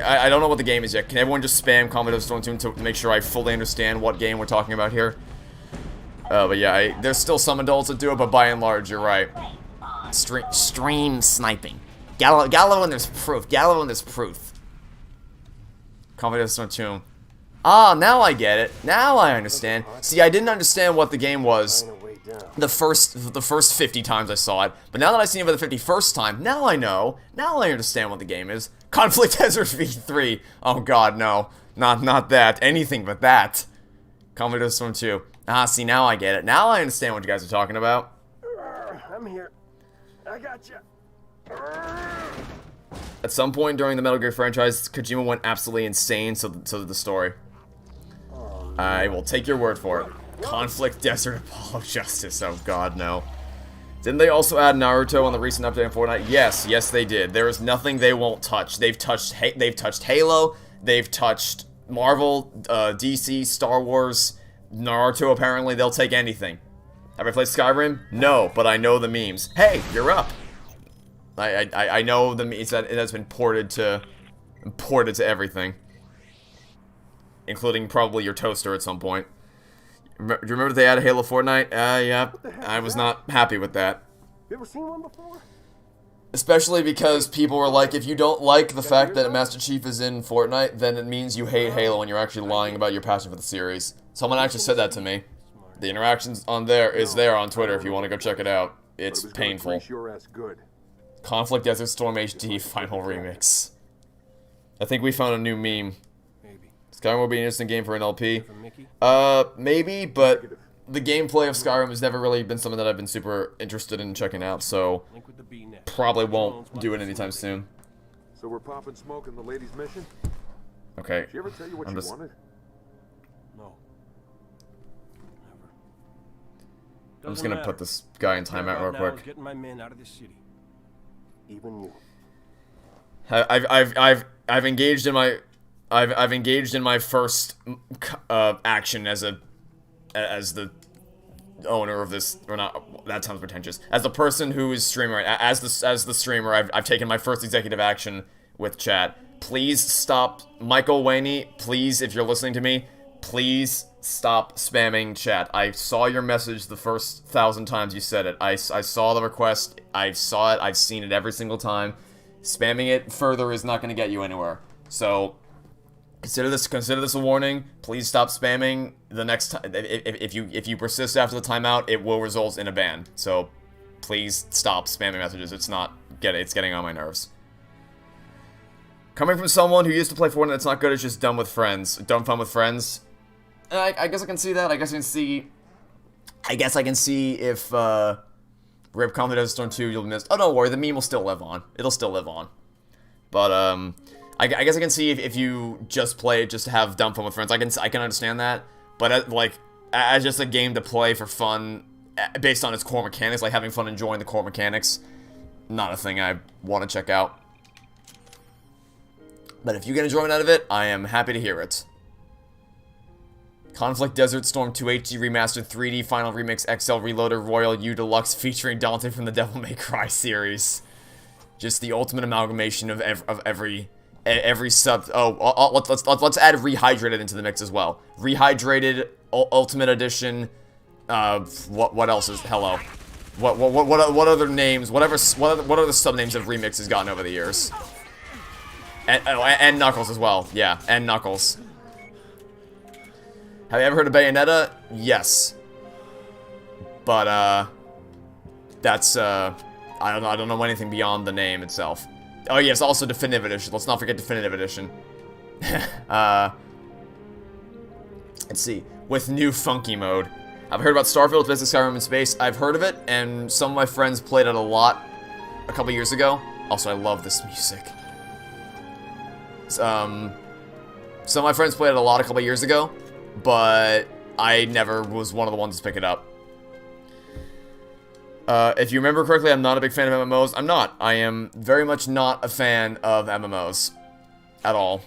I don't know what the game is yet. Can everyone just spam Conflict Desert Storm 2 to make sure I fully understand what game we're talking about here? But yeah, there's still some adults that do it, but by and large, you're right. Stream sniping. Gallo and there's proof. Gallo and there's proof. Conflict Desert Storm 2. Ah, now I get it. Now I understand. See, I didn't understand what the game was the first 50 times I saw it, but now that I've seen it for the 51st time, now I know. Now I understand what the game is. Conflict Desert V3. Oh god, no. Not that. Anything but that. Conflict Desert Storm 2. Ah, see, now I get it. Now I understand what you guys are talking about. I'm here. I got you. At some point during the Metal Gear franchise, Kojima went absolutely insane, so did the story. I will take your word for it. Conflict Desert Apollo Justice. Oh god, no. Didn't they also add Naruto on the recent update on Fortnite? Yes, they did. There is nothing they won't touch. They've touched Halo, they've touched Marvel, DC, Star Wars, Naruto. Apparently, they'll take anything. Have I played Skyrim? No, but I know the memes. Hey, you're up. I know the memes that it has been ported to everything, including probably your toaster at some point. Do you remember they added Halo Fortnite? Yeah. I was not happy with that. You ever seen one before? Especially because people were like, if you don't like the fact that Master Chief is in Fortnite, then it means you hate Halo and you're actually lying about your passion for the series. Someone actually said that to me. The interactions on there is there on Twitter if you want to go check it out. It's painful. Conflict Desert Storm HD Final Remix. I think we found a new meme. Skyrim will be an interesting game for an LP. Maybe, but the gameplay of Skyrim has never really been something that I've been super interested in checking out, so probably won't do it anytime soon. So we're popping smoke in the ladies' mission? Okay. Did she ever tell you what you wanted? No. Never. I'm just gonna put this guy in timeout real quick. Getting my men out of this city. Even you. I've engaged in my I've engaged in my first action as the owner of this, or not, that sounds pretentious. As the person who is streaming, as the streamer, I've taken my first executive action with chat. Please stop, Michael Waney, please, if you're listening to me, please stop spamming chat. I saw your message the first 1,000 times you said it. I saw the request, I saw it, I've seen it every single time. Spamming it further is not going to get you anywhere. So, consider this a warning. Please stop spamming. The next time, if you persist after the timeout, it will result in a ban. So, please stop spamming messages. It's getting on my nerves. Coming from someone who used to play Fortnite that's not good, it's just dumb with friends. Dumb fun with friends. I guess I can see that. I guess I can see if, Rip Comedy Desert Storm 2, you'll miss. Oh, don't worry, the meme will still live on. It'll still live on. But, I guess I can see if you just play it just to have dumb fun with friends. I can understand that. But, as just a game to play for fun, based on its core mechanics, like having fun enjoying the core mechanics, not a thing I want to check out. But if you get enjoyment out of it, I am happy to hear it. Conflict Desert Storm 2 HD Remastered 3D Final Remix XL Reloaded Royal U Deluxe featuring Dante from the Devil May Cry series. Just the ultimate amalgamation of every sub. Oh, let's add Rehydrated into the mix as well. Rehydrated Ultimate Edition. What else is hello? What other names? What other sub-names have remixes gotten over the years? And Knuckles as well. Yeah, and Knuckles. Have you ever heard of Bayonetta? Yes. But, that's, I don't know anything beyond the name itself. Oh, yes, also Definitive Edition. Let's not forget Definitive Edition. Let's see. With new funky mode. I've heard about Starfield, it's basically Skyrim in space. I've heard of it, and some of my friends played it a lot a couple years ago. Also, I love this music. Some of my friends played it a lot a couple years ago, but I never was one of the ones to pick it up. If you remember correctly, I'm not a big fan of MMOs. I'm not. I am very much not a fan of MMOs. At all.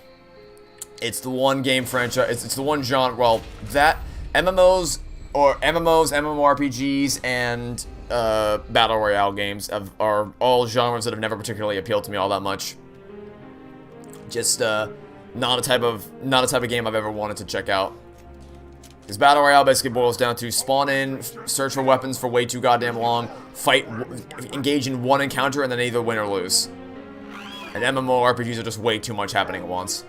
It's the one game franchise, it's the one genre, well, that, MMOs, MMORPGs, and, Battle Royale games are all genres that have never particularly appealed to me all that much. Just, not a type of game I've ever wanted to check out. Because Battle Royale basically boils down to spawn in, search for weapons for way too goddamn long, engage in one encounter, and then either win or lose. And MMORPGs are just way too much happening at once.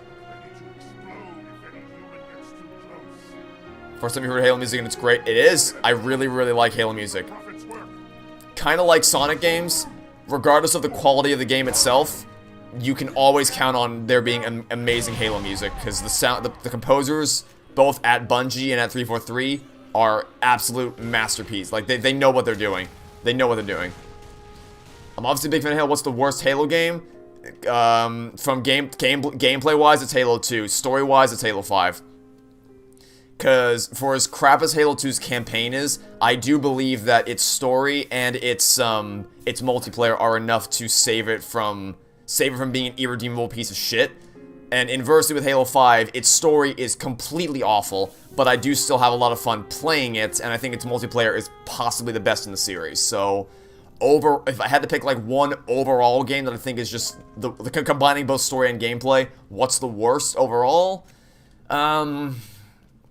First time you heard Halo music and it's great. It is. I really, really like Halo music. Kind of like Sonic games. Regardless of the quality of the game itself, you can always count on there being amazing Halo music. Because the composers, both at Bungie and at 343, are absolute masterpieces. Like, they know what they're doing. They know what they're doing. I'm obviously a big fan of Halo. What's the worst Halo game? From gameplay-wise, it's Halo 2. Story-wise, it's Halo 5. Because for as crap as Halo 2's campaign is, I do believe that its story and its multiplayer are enough to save it from being an irredeemable piece of shit. And inversely with Halo 5, its story is completely awful, but I do still have a lot of fun playing it, and I think its multiplayer is possibly the best in the series. So, if I had to pick like one overall game that I think is just combining both story and gameplay, what's the worst overall?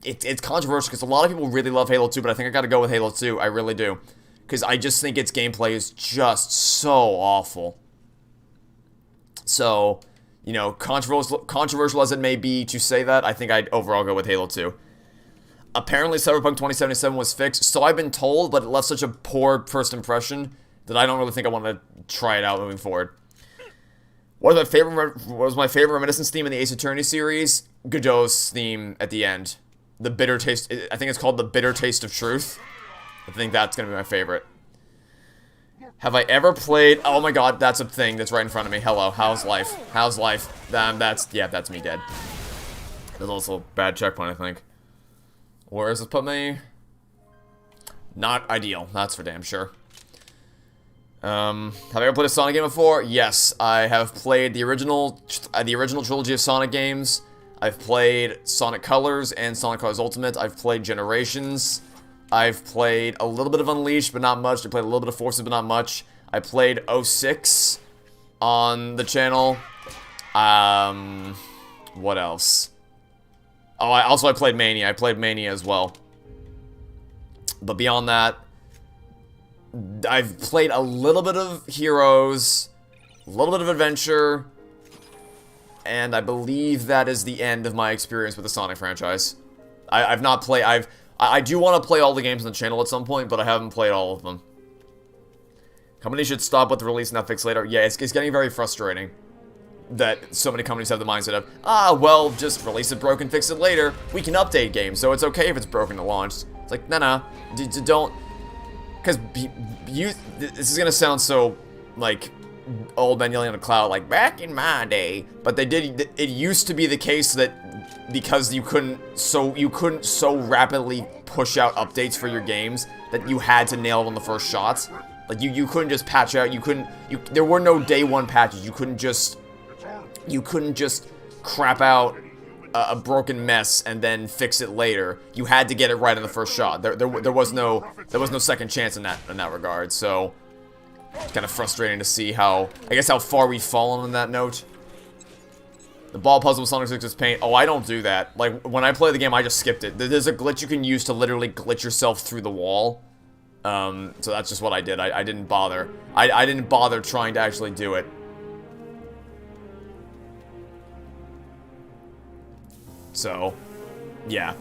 It's controversial because a lot of people really love Halo 2, but I think I gotta go with Halo 2. I really do. Because I just think its gameplay is just so awful. So, you know, controversial as it may be to say that, I think I'd overall go with Halo 2. Apparently, Cyberpunk 2077 was fixed, so I've been told, but it left such a poor first impression that I don't really think I want to try it out moving forward. What was my favorite Reminiscence theme in the Ace Attorney series? Godot's theme at the end. The bitter taste, I think it's called The Bitter Taste of Truth. I think that's going to be my favorite. Have I ever played, oh my god, that's a thing that's right in front of me. Hello, how's life? How's life? That's me dead. There's also a bad checkpoint, I think. Where does this put me? Not ideal, that's for damn sure. Have I ever played a Sonic game before? Yes, I have played the original trilogy of Sonic games. I've played Sonic Colors and Sonic Colors Ultimate. I've played Generations. I've played a little bit of Unleashed, but not much. I played a little bit of Forces, but not much. I played 06 on the channel. What else? Oh, I played Mania. I played Mania as well. But beyond that, I've played a little bit of Heroes, a little bit of Adventure, and I believe that is the end of my experience with the Sonic franchise. I've not played, I do want to play all the games on the channel at some point, but I haven't played all of them. Companies should stop with the release and not fix later. Yeah, it's getting very frustrating that so many companies have the mindset of, well, just release it broken, fix it later. We can update games, so it's okay if it's broken to launch. It's like, nah, don't... Because this is going to sound so, like, old man yelling on the cloud, like, back in my day. But it used to be the case that because you couldn't so rapidly push out updates for your games that you had to nail it on the first shots. Like, you couldn't just patch out, there were no day one patches. You couldn't just crap out a broken mess and then fix it later. You had to get it right on the first shot. There was no second chance in that regard. So it's kind of frustrating to see how far we've fallen on that note. The ball puzzle with Sonic 6's paint. Oh, I don't do that. Like, when I play the game, I just skipped it. There's a glitch you can use to literally glitch yourself through the wall. So that's just what I did. I didn't bother. I didn't bother trying to actually do it. So, yeah.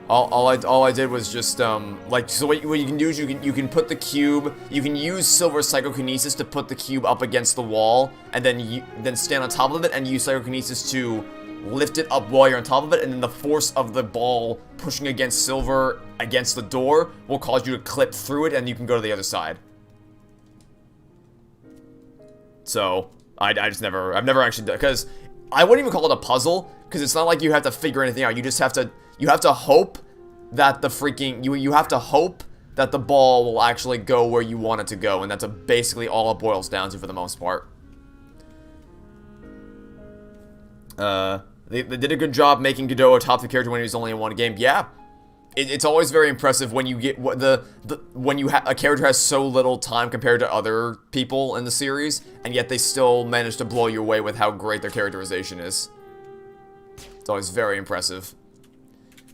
All I did was just, so what you can do is you can put the cube, you can use Silver's Psychokinesis to put the cube up against the wall, and then stand on top of it and use Psychokinesis to lift it up while you're on top of it, and then the force of the ball pushing against Silver against the door will cause you to clip through it, and you can go to the other side. So, I've never actually done, because I wouldn't even call it a puzzle, because it's not like you have to figure anything out. You just have to hope that you have to hope that the ball will actually go where you want it to go, and that's basically all it boils down to for the most part. They did a good job making Godot a top 3 character when he was only in one game. Yeah. It's always very impressive when you get a character has so little time compared to other people in the series, and yet they still manage to blow you away with how great their characterization is. It's always very impressive.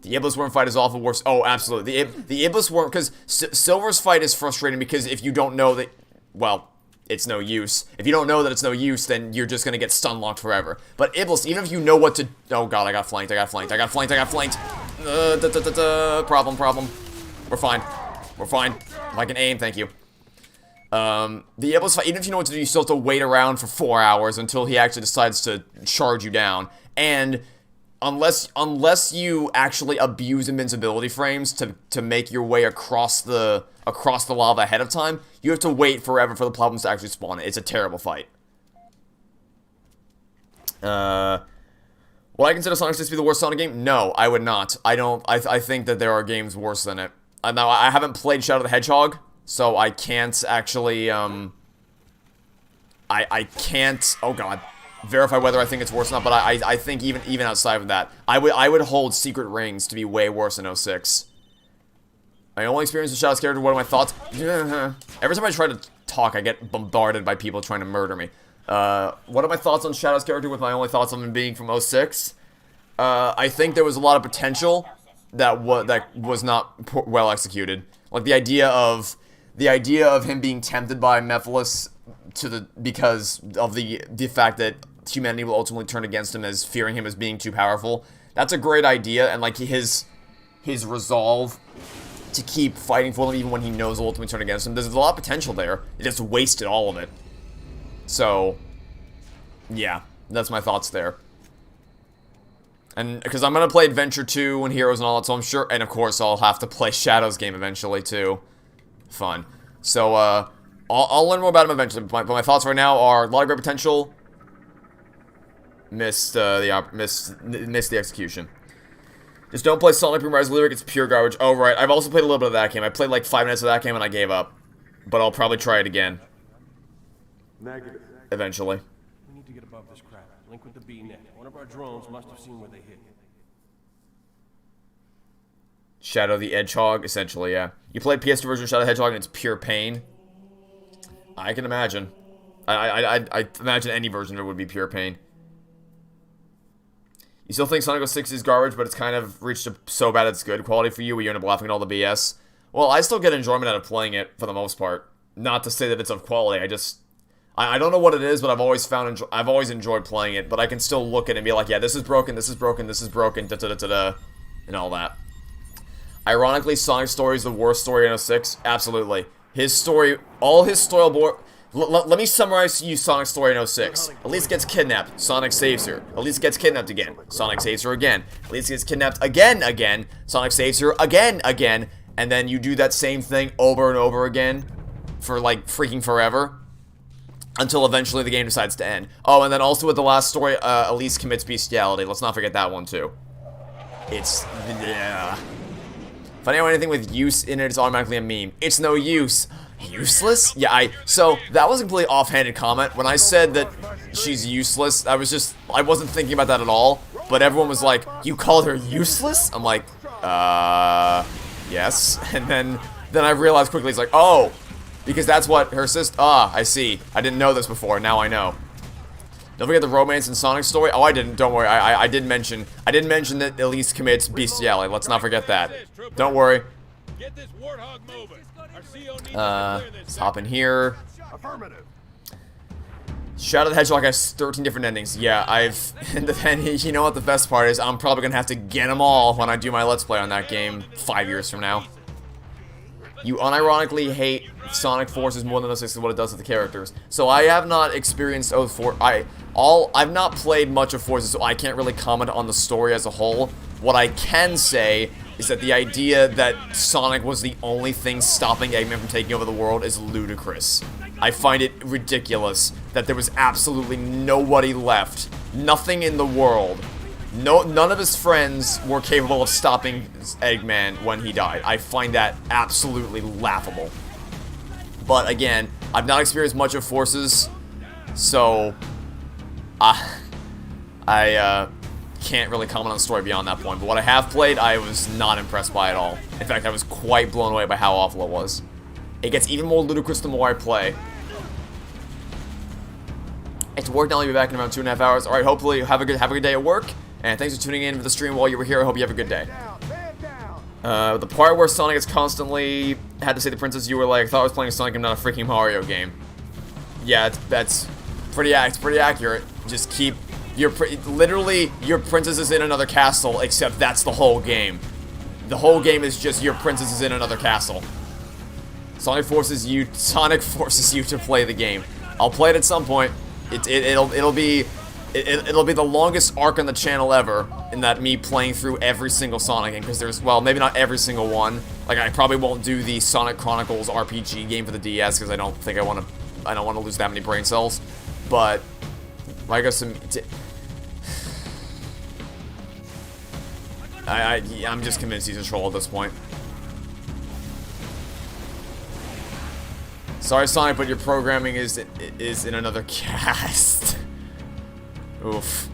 The Iblis Worm fight is awful worse. Oh, absolutely. The Iblis Worm, because Silver's fight is frustrating because if you don't know that, well, it's no use. If you don't know that it's no use, then you're just gonna get stun locked forever. But Iblis, even if you know what to... Oh god, I got flanked. Problem. We're fine. If I can aim, thank you. The Iblis fight, even if you know what to do, you still have to wait around for 4 hours until he actually decides to charge you down. And unless you actually abuse invincibility frames to make your way across the lava ahead of time, you have to wait forever for the problems to actually spawn. It's a terrible fight. Would I consider Sonic 6 to be the worst Sonic game? No, I would not. I think that there are games worse than it. Now, I haven't played Shadow the Hedgehog, so I can't actually, I can't, oh god, verify whether I think it's worse or not, but I think even outside of that, I would hold Secret Rings to be way worse than 06. My only experience with Shadow's character, what are my thoughts? Every time I try to talk, I get bombarded by people trying to murder me. What are my thoughts on Shadow's character with my only thoughts on him being from 06? I think there was a lot of potential that was not well executed. Like the idea of him being tempted by Mephiles because of the fact that humanity will ultimately turn against him as fearing him as being too powerful. That's a great idea, and like his resolve to keep fighting for them even when he knows will ultimately turn against him. There's a lot of potential there. It just wasted all of it. So, yeah, that's my thoughts there. And because I'm going to play Adventure 2 and Heroes and all that, so I'm sure, and of course I'll have to play Shadow's game eventually too. Fun. So, I'll learn more about him eventually, but my thoughts right now are a lot of great potential. Missed the execution. Just don't play Sonic Boom Rise Lyric, it's pure garbage. Oh, right, I've also played a little bit of that game. I played like 5 minutes of that game and I gave up. But I'll probably try it again. Negative. Eventually. We need to get above this crap. Link with the B-net. One of our drones must have seen where they hit. Shadow the Hedgehog, essentially, yeah. You played PS2 version of Shadow the Hedgehog and it's pure pain. I can imagine. I imagine any version of it would be pure pain. You still think Sonic 06 is garbage, but it's kind of reached so bad it's good quality for you where you end up laughing at all the BS? Well, I still get enjoyment out of playing it, for the most part. Not to say that it's of quality, I don't know what it is, but I've always enjoyed playing it, but I can still look at it and be like, yeah, this is broken, and all that. Ironically, Sonic's story is the worst story in 06. Absolutely. His story, all his storyboard... Let me summarize to you Sonic's story in 06. Elise gets kidnapped. Sonic saves her. Elise gets kidnapped again. Sonic saves her again. Elise gets kidnapped again. Sonic saves her again. And then you do that same thing over and over again for, like, freaking forever. Until eventually the game decides to end. Oh, and then also with the last story, Elise commits bestiality. Let's not forget that one, too. It's... yeah. If I know anything with use in it, it's automatically a meme. It's no use. Useless? Yeah, so, that was a completely offhanded comment. When I said that she's useless, I wasn't thinking about that at all. But everyone was like, you called her useless? I'm like, yes. And then I realized quickly, it's like, oh, because that's what her sister, I see. I didn't know this before, now I know. Don't forget the romance and Sonic story. Oh, I didn't, don't worry, I did mention that Elise commits bestiality. Let's not forget that. Don't worry. Get this warthog moving. Let's hop in here. Affirmative. Shadow the Hedgehog has 13 different endings. Yeah, and then, you know what the best part is? I'm probably gonna have to get them all when I do my Let's Play on that game 5 years from now. You unironically hate Sonic Forces more than 06 is what it does to the characters. So I have not experienced I've not played much of Forces, so I can't really comment on the story as a whole. What I can say is that the idea that Sonic was the only thing stopping Eggman from taking over the world is ludicrous. I find it ridiculous that there was absolutely nobody left, nothing in the world. None of his friends were capable of stopping Eggman when he died. I find that absolutely laughable. But again, I've not experienced much of Forces, so I can't really comment on the story beyond that point. But what I have played, I was not impressed by at all. In fact, I was quite blown away by how awful it was. It gets even more ludicrous the more I play. It's work now. I'll be back in around 2.5 hours. All right, hopefully have a good day at work. And thanks for tuning in for the stream while you were here. I hope you have a good day. The part where Sonic has constantly had to say the princess, you were like, I thought I was playing Sonic, I'm not a freaking Mario game. Yeah, that's pretty accurate. Just keep literally your princess is in another castle, except that's the whole game. The whole game is just your princess is in another castle. Sonic forces you to play the game. I'll play it at some point. It'll be the longest arc on the channel ever, in that me playing through every single Sonic game, because there's, well, maybe not every single one. Like, I probably won't do the Sonic Chronicles RPG game for the DS, because I don't want to lose that many brain cells. But I got some... I'm just convinced he's a troll at this point. Sorry, Sonic, but your programming is in another cast. Oof.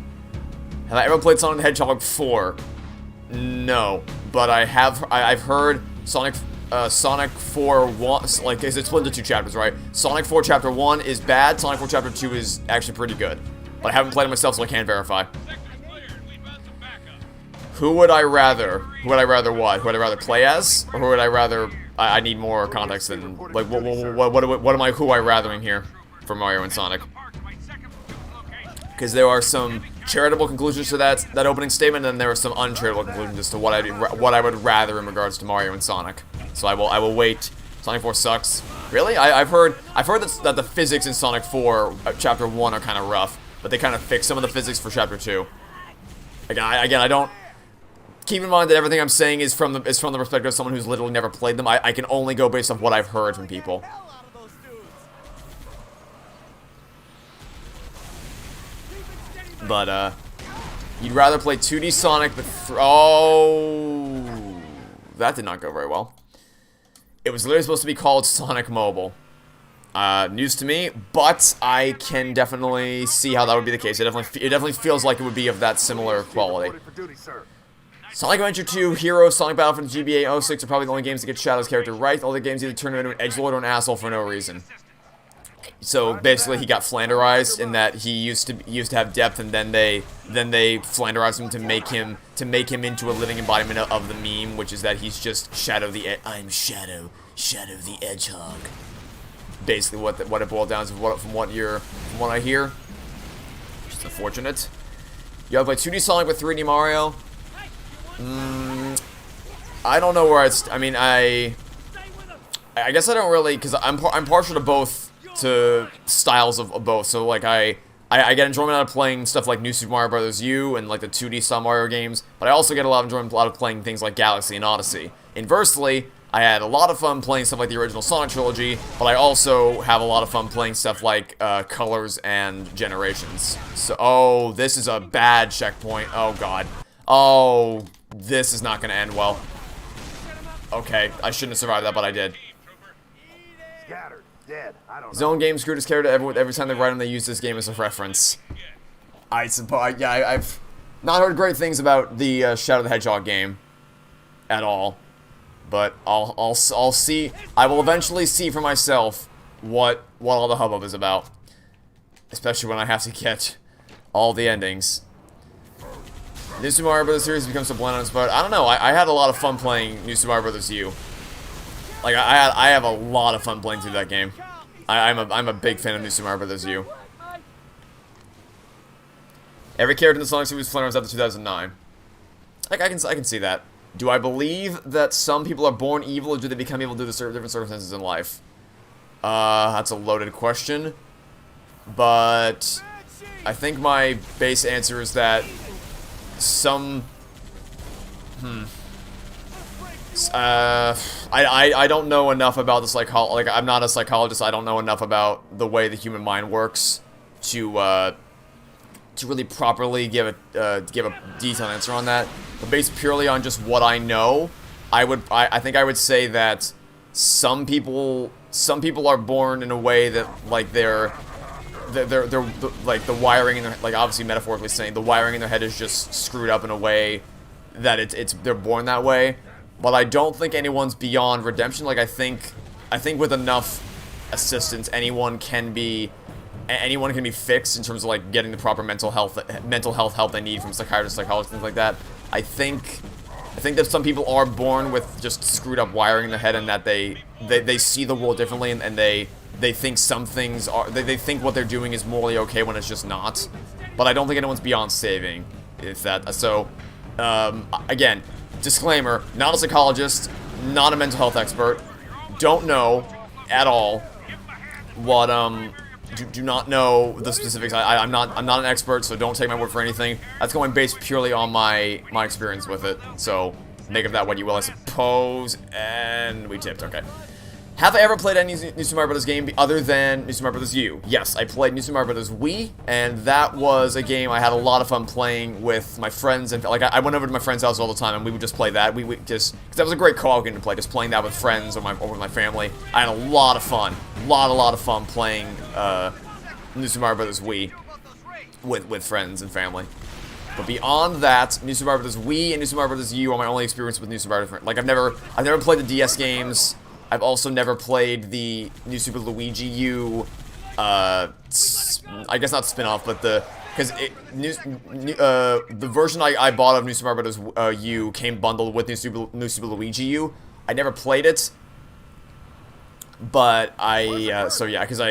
Have I ever played Sonic the Hedgehog 4? No, but I've heard Sonic 4 1, like, is it split into 2 chapters, right? Sonic 4 Chapter 1 is bad, Sonic 4 Chapter 2 is actually pretty good. But I haven't played it myself, so I can't verify. Who would I rather? Who would I rather what? Who would I rather play as? Or who would I rather... I need more context than... Like, what am I... Who am I rathering here for Mario and Sonic? Because there are some charitable conclusions to that opening statement, and there are some uncharitable conclusions as to what I would rather in regards to Mario and Sonic. So I will wait. Sonic 4 sucks. Really? I've heard that the physics in Sonic 4 Chapter 1 are kind of rough, but they kind of fix some of the physics for Chapter 2. Again, I don't... Keep in mind that everything I'm saying is from the perspective of someone who's literally never played them. I can only go based off what I've heard from people. But, you'd rather play 2D Sonic, but oh, that did not go very well. It was literally supposed to be called Sonic Mobile. News to me, but I can definitely see how that would be the case. It definitely feels like it would be of that similar quality. Sonic Adventure 2, Heroes, Sonic Battle for the GBA 06 are probably the only games that get Shadow's character right. All the games either turn him into an edgelord or an asshole for no reason. So basically, he got flanderized in that he used to have depth, and then they flanderized him to make him into a living embodiment of the meme, which is that he's just I'm Shadow the Hedgehog. Basically, what it boiled down to, from what I hear, just unfortunate. You have like 2D Sonic with 3D Mario. I don't know where I mean, I guess I don't really, because I'm partial to both, to styles of both. So like I get enjoyment out of playing stuff like New Super Mario Bros. U and like the 2D style Mario games, but I also get a lot of enjoyment out of playing things like Galaxy and Odyssey. Inversely, I had a lot of fun playing stuff like the original Sonic trilogy, but I also have a lot of fun playing stuff like Colors and Generations. So, oh, this is a bad checkpoint. Oh god. Oh, this is not going to end well. Okay, I shouldn't have survived that, but I did. Scattered, dead. I don't know. Zone Game screwed his character every time they write him, they use this game as a reference. I suppose, yeah, I've not heard great things about the Shadow the Hedgehog game at all, but I'll see. I will eventually see for myself what all the hubbub is about, especially when I have to get all the endings. New Super Mario Bros. Series becomes so bland uninspired. I don't know. I had a lot of fun playing New Super Mario Bros. U. Like I have a lot of fun playing through that game. I'm a big fan of New Super Mario Bros. U. Every character in the Sonic series was playing after 2009. Like I can see that. Do I believe that some people are born evil, or do they become evil due to different circumstances in life? That's a loaded question. But I think my base answer is that some... I don't know enough about the psychology. Like, I'm not a psychologist. I don't know enough about the way the human mind works to really properly give a detailed answer on that. But based purely on just what I know, I think I would say that some people are born in a way that like they're like the wiring in their, like obviously metaphorically saying, the wiring in their head is just screwed up in a way that they're born that way. But I don't think anyone's beyond redemption. Like I think with enough assistance, anyone can be fixed in terms of like getting the proper mental health help they need from psychiatrists, psychologists, things like that. I think that some people are born with just screwed up wiring in their head, and that they see the world differently, and they think some things are, they think what they're doing is morally okay when it's just not. But I don't think anyone's beyond saving, if that. So, again, disclaimer, not a psychologist, not a mental health expert, don't know at all what, do not know the specifics. I'm not an expert, so don't take my word for anything. That's going based purely on my experience with it. So, make of that what you will, I suppose. And we tipped, okay. Have I ever played any New Super Mario Bros. Game other than New Super Mario Bros. U? Yes, I played New Super Mario Bros. Wii, and that was a game I had a lot of fun playing with my friends. And like I went over to my friend's house all the time, and we would just play that. We would just, because that was a great co-op game to play, just playing that with friends or with my family. I had a lot of fun, a lot of fun playing New Super Mario Bros. Wii with friends and family. But beyond that, New Super Mario Bros. Wii and New Super Mario Bros. U are my only experience with New Super Mario. Like I've never played the DS games. I've also never played the New Super Luigi U, I guess not spin-off, but the version I bought of New Super Mario Bros. U came bundled with New Super Luigi U. I never played it, but so yeah, because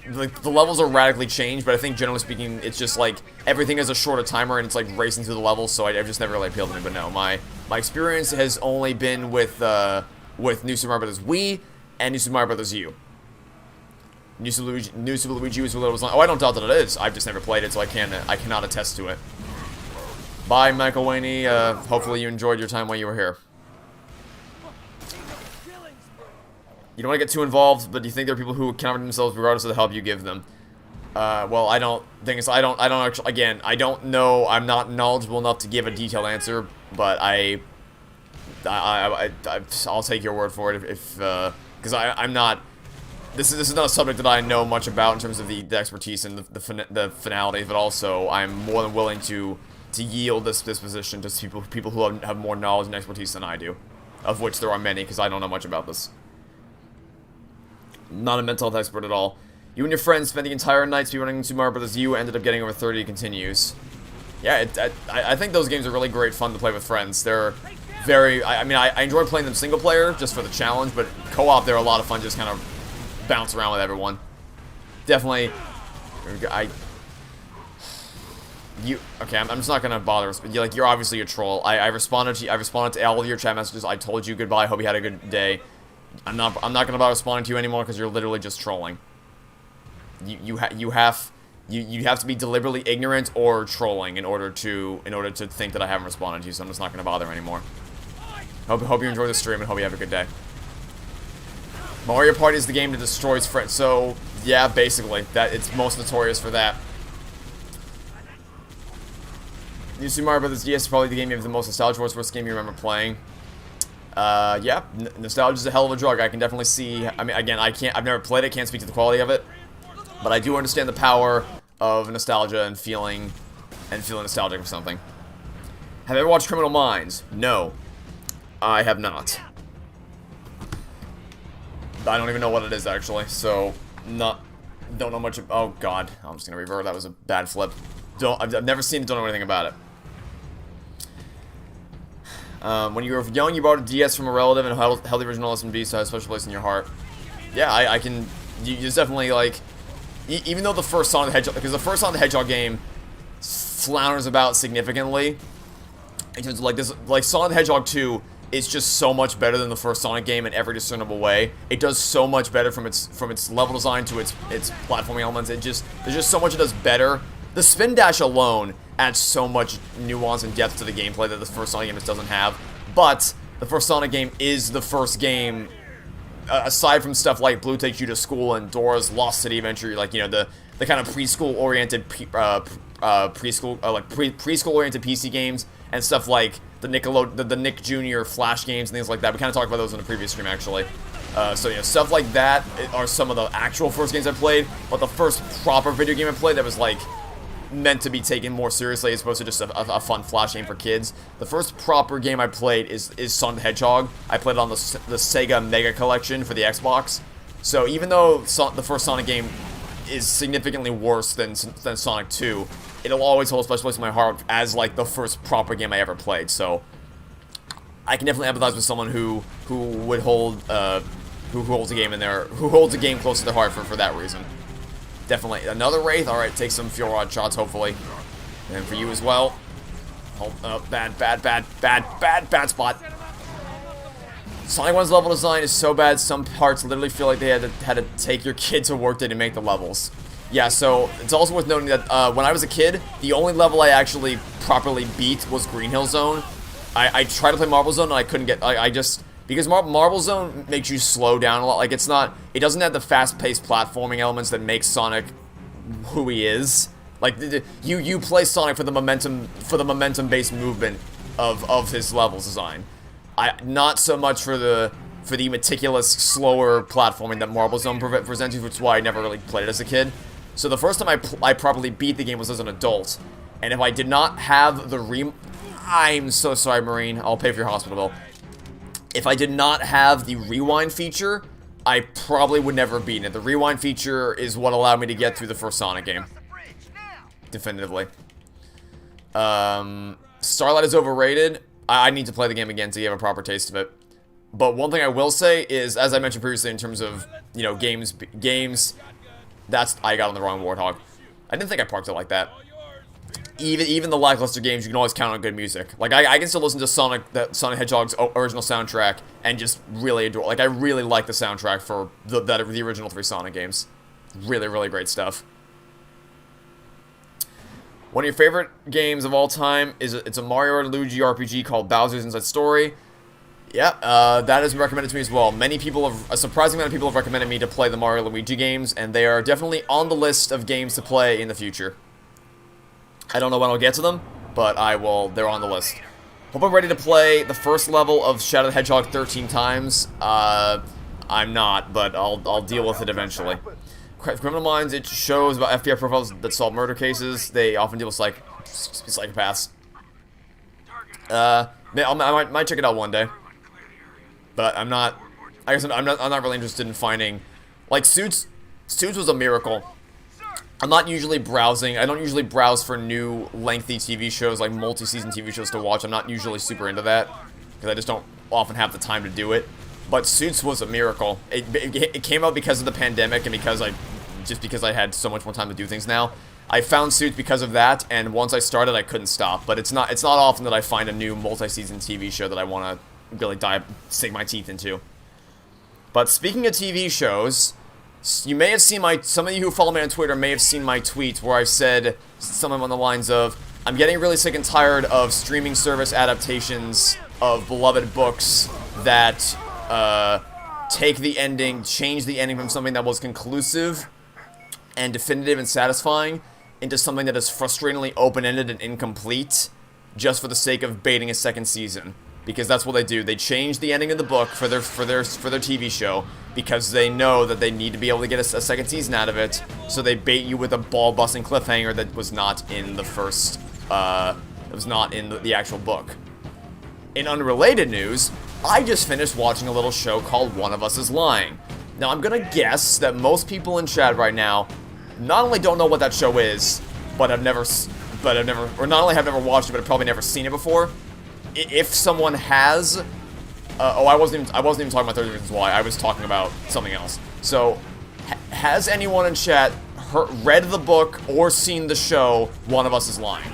like the levels are radically changed, but I think generally speaking, it's just like everything is a shorter timer and it's like racing through the levels, so I've just never really appealed to me. But no, my experience has only been with New Super Mario Bros. Wii and New Super Mario Bros. U. New Super Luigi was what it was like. Oh, I don't doubt that it is. I've just never played it, so I cannot attest to it. Bye, Michael Waney. Hopefully you enjoyed your time while you were here. You don't want to get too involved, but do you think there are people who cannot redeem themselves regardless of the help you give them? Well, I don't think it's. I don't actually. Again, I don't know. I'm not knowledgeable enough to give a detailed answer, but I'll take your word for it if because I'm not. This is not a subject that I know much about in terms of the expertise and the finality, but also I'm more than willing to yield this position to people who have more knowledge and expertise than I do, of which there are many, because I don't know much about this. Not a mental health expert at all. You and your friends spent the entire night speedrunning Super Mario Bros. U, ended up getting over 30, continues. Yeah, I think those games are really great fun to play with friends. They're very, I mean, I enjoy playing them single player, just for the challenge, but co-op, they're a lot of fun, just kind of bounce around with everyone. Definitely, Okay, I'm just not gonna bother. You're obviously a troll. I responded to all of your chat messages. I told you goodbye. Hope you had a good day. I'm not gonna bother responding to you anymore because you're literally just trolling. You have to be deliberately ignorant or trolling in order to think that I haven't responded to you. So I'm just not gonna bother anymore. Hope you enjoy the stream and hope you have a good day. Mario Party is the game that destroys friends. So yeah, basically it's most notorious for that. New Super Mario Bros. DS is probably the game you have the most nostalgia for. It's the first game you remember playing. Yeah, nostalgia is a hell of a drug. I can definitely see. I mean, again, I've never played it. Can't speak to the quality of it, but I do understand the power of nostalgia and feeling nostalgic for something. Have you ever watched Criminal Minds? No, I have not. I don't even know what it is actually. So, don't know much. Oh God, I'm just gonna revert. That was a bad flip. I've never seen it. Don't know anything about it. When you were young, you borrowed a DS from a relative and held the original SMB, so it has a special place in your heart. Yeah, I can. It's definitely like, even though the first Sonic the Hedgehog, because the first Sonic the Hedgehog game flounders about significantly in terms of like this, like Sonic the Hedgehog 2 is just so much better than the first Sonic game in every discernible way. It does so much better from its level design to its platforming elements. There's just so much it does better. The spin dash alone adds so much nuance and depth to the gameplay that the first Sonic game just doesn't have. But the first Sonic game is the first game, aside from stuff like Blue Takes You to School and Dora's Lost City Adventure, like, you know, the kind of preschool-oriented preschool-oriented PC games and stuff like the Nick Jr. Flash games and things like that. We kind of talked about those in the previous stream, actually. So, you know, stuff like that are some of the actual first games I played, but the first proper video game I played that was, like, meant to be taken more seriously as opposed to just a fun flash game for kids. The first proper game I played is Sonic the Hedgehog. I played it on the Sega Mega Collection for the Xbox. So even though the first Sonic game is significantly worse than Sonic 2, it'll always hold a special place in my heart as like the first proper game I ever played. So I can definitely empathize with someone who would hold who holds a game close to their heart for that reason. Definitely. Another Wraith. Alright, take some fuel rod shots, hopefully. And for you as well. Hold up. Bad spot. Sonic 1's level design is so bad, some parts literally feel like they had to take your kid to work day to make the levels. Yeah, so it's also worth noting that when I was a kid, the only level I actually properly beat was Green Hill Zone. I tried to play Marble Zone and I couldn't get... Because Marble Zone makes you slow down a lot. Like, it doesn't have the fast-paced platforming elements that make Sonic who he is. Like, you play Sonic for the momentum-based movement of his levels design. Not so much for the meticulous, slower platforming that Marble Zone presents you, which is why I never really played it as a kid. So the first time I properly beat the game was as an adult. And if I did not have the I'm so sorry, Marine. I'll pay for your hospital bill. If I did not have the rewind feature, I probably would never have beaten it. The rewind feature is what allowed me to get through the first Sonic game. Definitively. Starlight is overrated. I need to play the game again to get a proper taste of it. But one thing I will say is, as I mentioned previously in terms of, you know, games, I got on the wrong Warthog. I didn't think I parked it like that. Even the lackluster games, you can always count on good music. Like, I can still listen to Sonic Hedgehog's original soundtrack and just really adore. Like, I really like the soundtrack for the original 3 Sonic games. Really, really great stuff. One of your favorite games of all time is it's a Mario or Luigi RPG called Bowser's Inside Story. Yeah, that is recommended to me as well. A surprising amount of people have recommended me to play the Mario Luigi games, and they are definitely on the list of games to play in the future. I don't know when I'll get to them, but I will. They're on the list. Hope I'm ready to play the first level of Shadow the Hedgehog 13 times. I'm not, but I'll deal with it eventually. Criminal Minds, it shows about FBI profiles that solve murder cases. They often deal with psychopaths. I might check it out one day, but I'm not. I guess I'm not really interested in finding, like, Suits. Suits was a miracle. I'm not usually browsing. I don't usually browse for new lengthy TV shows, like multi-season TV shows to watch. I'm not usually super into that because I just don't often have the time to do it. But Suits was a miracle. It came out because of the pandemic and because I had so much more time to do things now. I found Suits because of that, and once I started, I couldn't stop. But it's not often that I find a new multi-season TV show that I want to really sink my teeth into. But speaking of TV shows, you may have seen some of you who follow me on Twitter may have seen my tweet where I said something on the lines of, I'm getting really sick and tired of streaming service adaptations of beloved books that change the ending from something that was conclusive and definitive and satisfying into something that is frustratingly open-ended and incomplete just for the sake of baiting a second season. Because that's what they do. They change the ending of the book for their TV show because they know that they need to be able to get a second season out of it, so they bait you with a ball-busting cliffhanger that was not in the first, the actual book. In unrelated news, I just finished watching a little show called One of Us is Lying. Now, I'm gonna guess that most people in chat right now not only don't know what that show is, or not only have never watched it, but have probably never seen it before. If someone has, I wasn't even talking about 30 Reasons Why. I was talking about something else. So, has anyone in chat read the book or seen the show One of Us is Lying?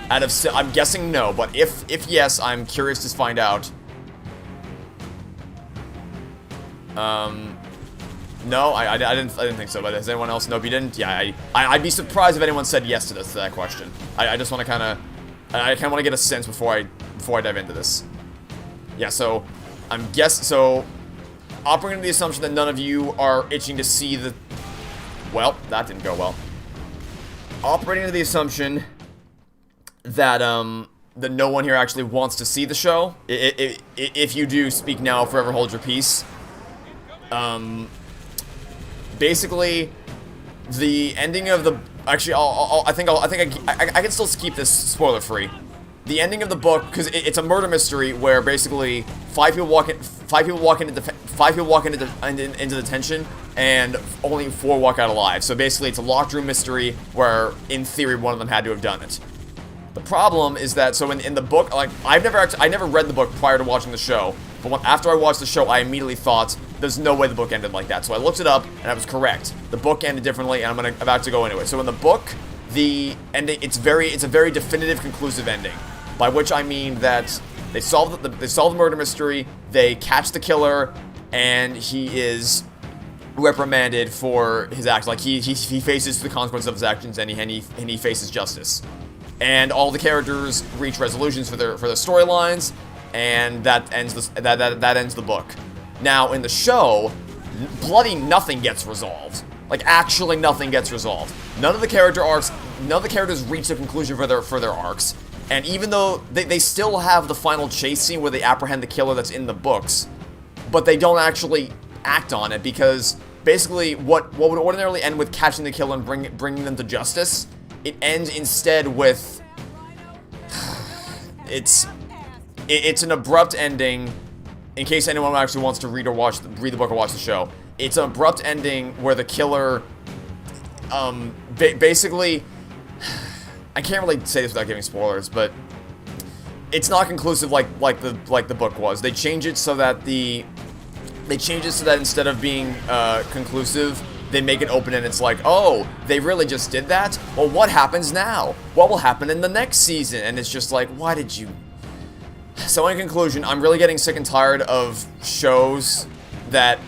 I'm guessing no, but if yes, I'm curious to find out. No, I didn't think so. But does anyone else know? If you didn't, yeah, I'd be surprised if anyone said yes to that question. I just want to kind of want to get a sense before I dive into this. Yeah, so operating under the assumption that none of you are itching to see the. Well, that didn't go well. Operating under the assumption that that no one here actually wants to see the show. If you do, speak now, forever hold your peace. Basically, the ending of the actually, I think I can still keep this spoiler free. The ending of the book, because it's a murder mystery where basically five people walk into detention, and only 4 walk out alive. So basically, it's a locked room mystery where, in theory, one of them had to have done it. The problem is that, so in the book, like, I never read the book prior to watching the show, but after I watched the show, I immediately thought, there's no way the book ended like that. So I looked it up, and I was correct. The book ended differently, and I'm about to go into it. So in the book, the ending, it's a very definitive, conclusive ending. By which I mean that they solve the murder mystery, they catch the killer, and he is reprimanded for his actions. Like, he faces the consequences of his actions, and he faces justice. And all the characters reach resolutions for their storylines, and that ends the book. Now, in the show, bloody nothing gets resolved. Like, actually nothing gets resolved. None of the characters reach a conclusion for their arcs. And even though they still have the final chase scene where they apprehend the killer that's in the books, but they don't actually act on it, because basically what would ordinarily end with catching the killer and bringing them to justice, it ends instead with it's an abrupt ending. In case anyone actually wants to read the book or watch the show, it's an abrupt ending where the killer, basically, I can't really say this without giving spoilers, but it's not conclusive like the book was. They change it so that instead of being conclusive, they make it open and it's like, oh, they really just did that? Well, what happens now? What will happen in the next season? And it's just like, why did you? So in conclusion, I'm really getting sick and tired of shows that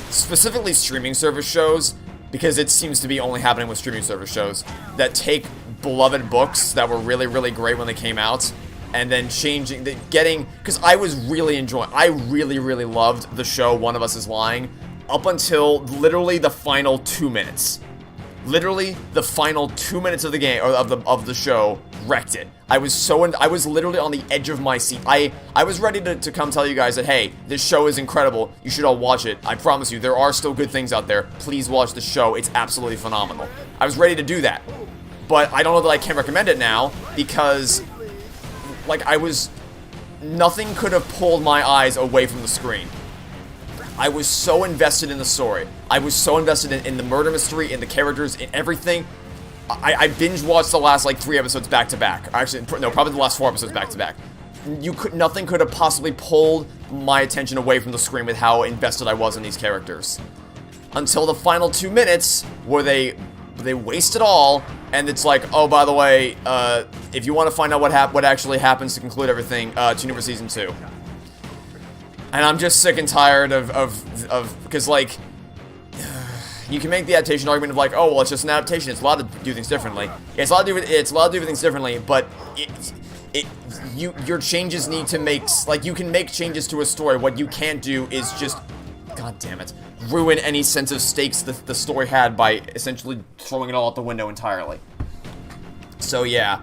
specifically streaming service shows, because it seems to be only happening with streaming service shows, that take beloved books that were really, really great when they came out, and then because I really, really loved the show One of Us is Lying, up until literally the final 2 minutes. Literally, the final 2 minutes of the game, or of the show, wrecked it. I was literally on the edge of my seat. I was ready to come tell you guys that, hey, this show is incredible. You should all watch it. I promise you, there are still good things out there. Please watch the show. It's absolutely phenomenal. I was ready to do that. But I don't know that I can recommend it now, because, like, nothing could have pulled my eyes away from the screen. I was so invested in the story. I was so invested in the murder mystery, in the characters, in everything. I binge-watched the last, 3 episodes back-to-back. Actually, no, probably the last 4 episodes back-to-back. Nothing could have possibly pulled my attention away from the screen with how invested I was in these characters. Until the final 2 minutes, where they they waste it all, and it's like, oh, by the way, if you want to find out what actually happens to conclude everything, tune in for Season 2. And I'm just sick and tired of because, like, you can make the adaptation argument of like, oh, well, it's just an adaptation. It's allowed to do things differently. Yeah, it's allowed to do things differently, but your changes need to make, like, you can make changes to a story. What you can't do is just, god damn it, ruin any sense of stakes the story had by essentially throwing it all out the window entirely. So yeah,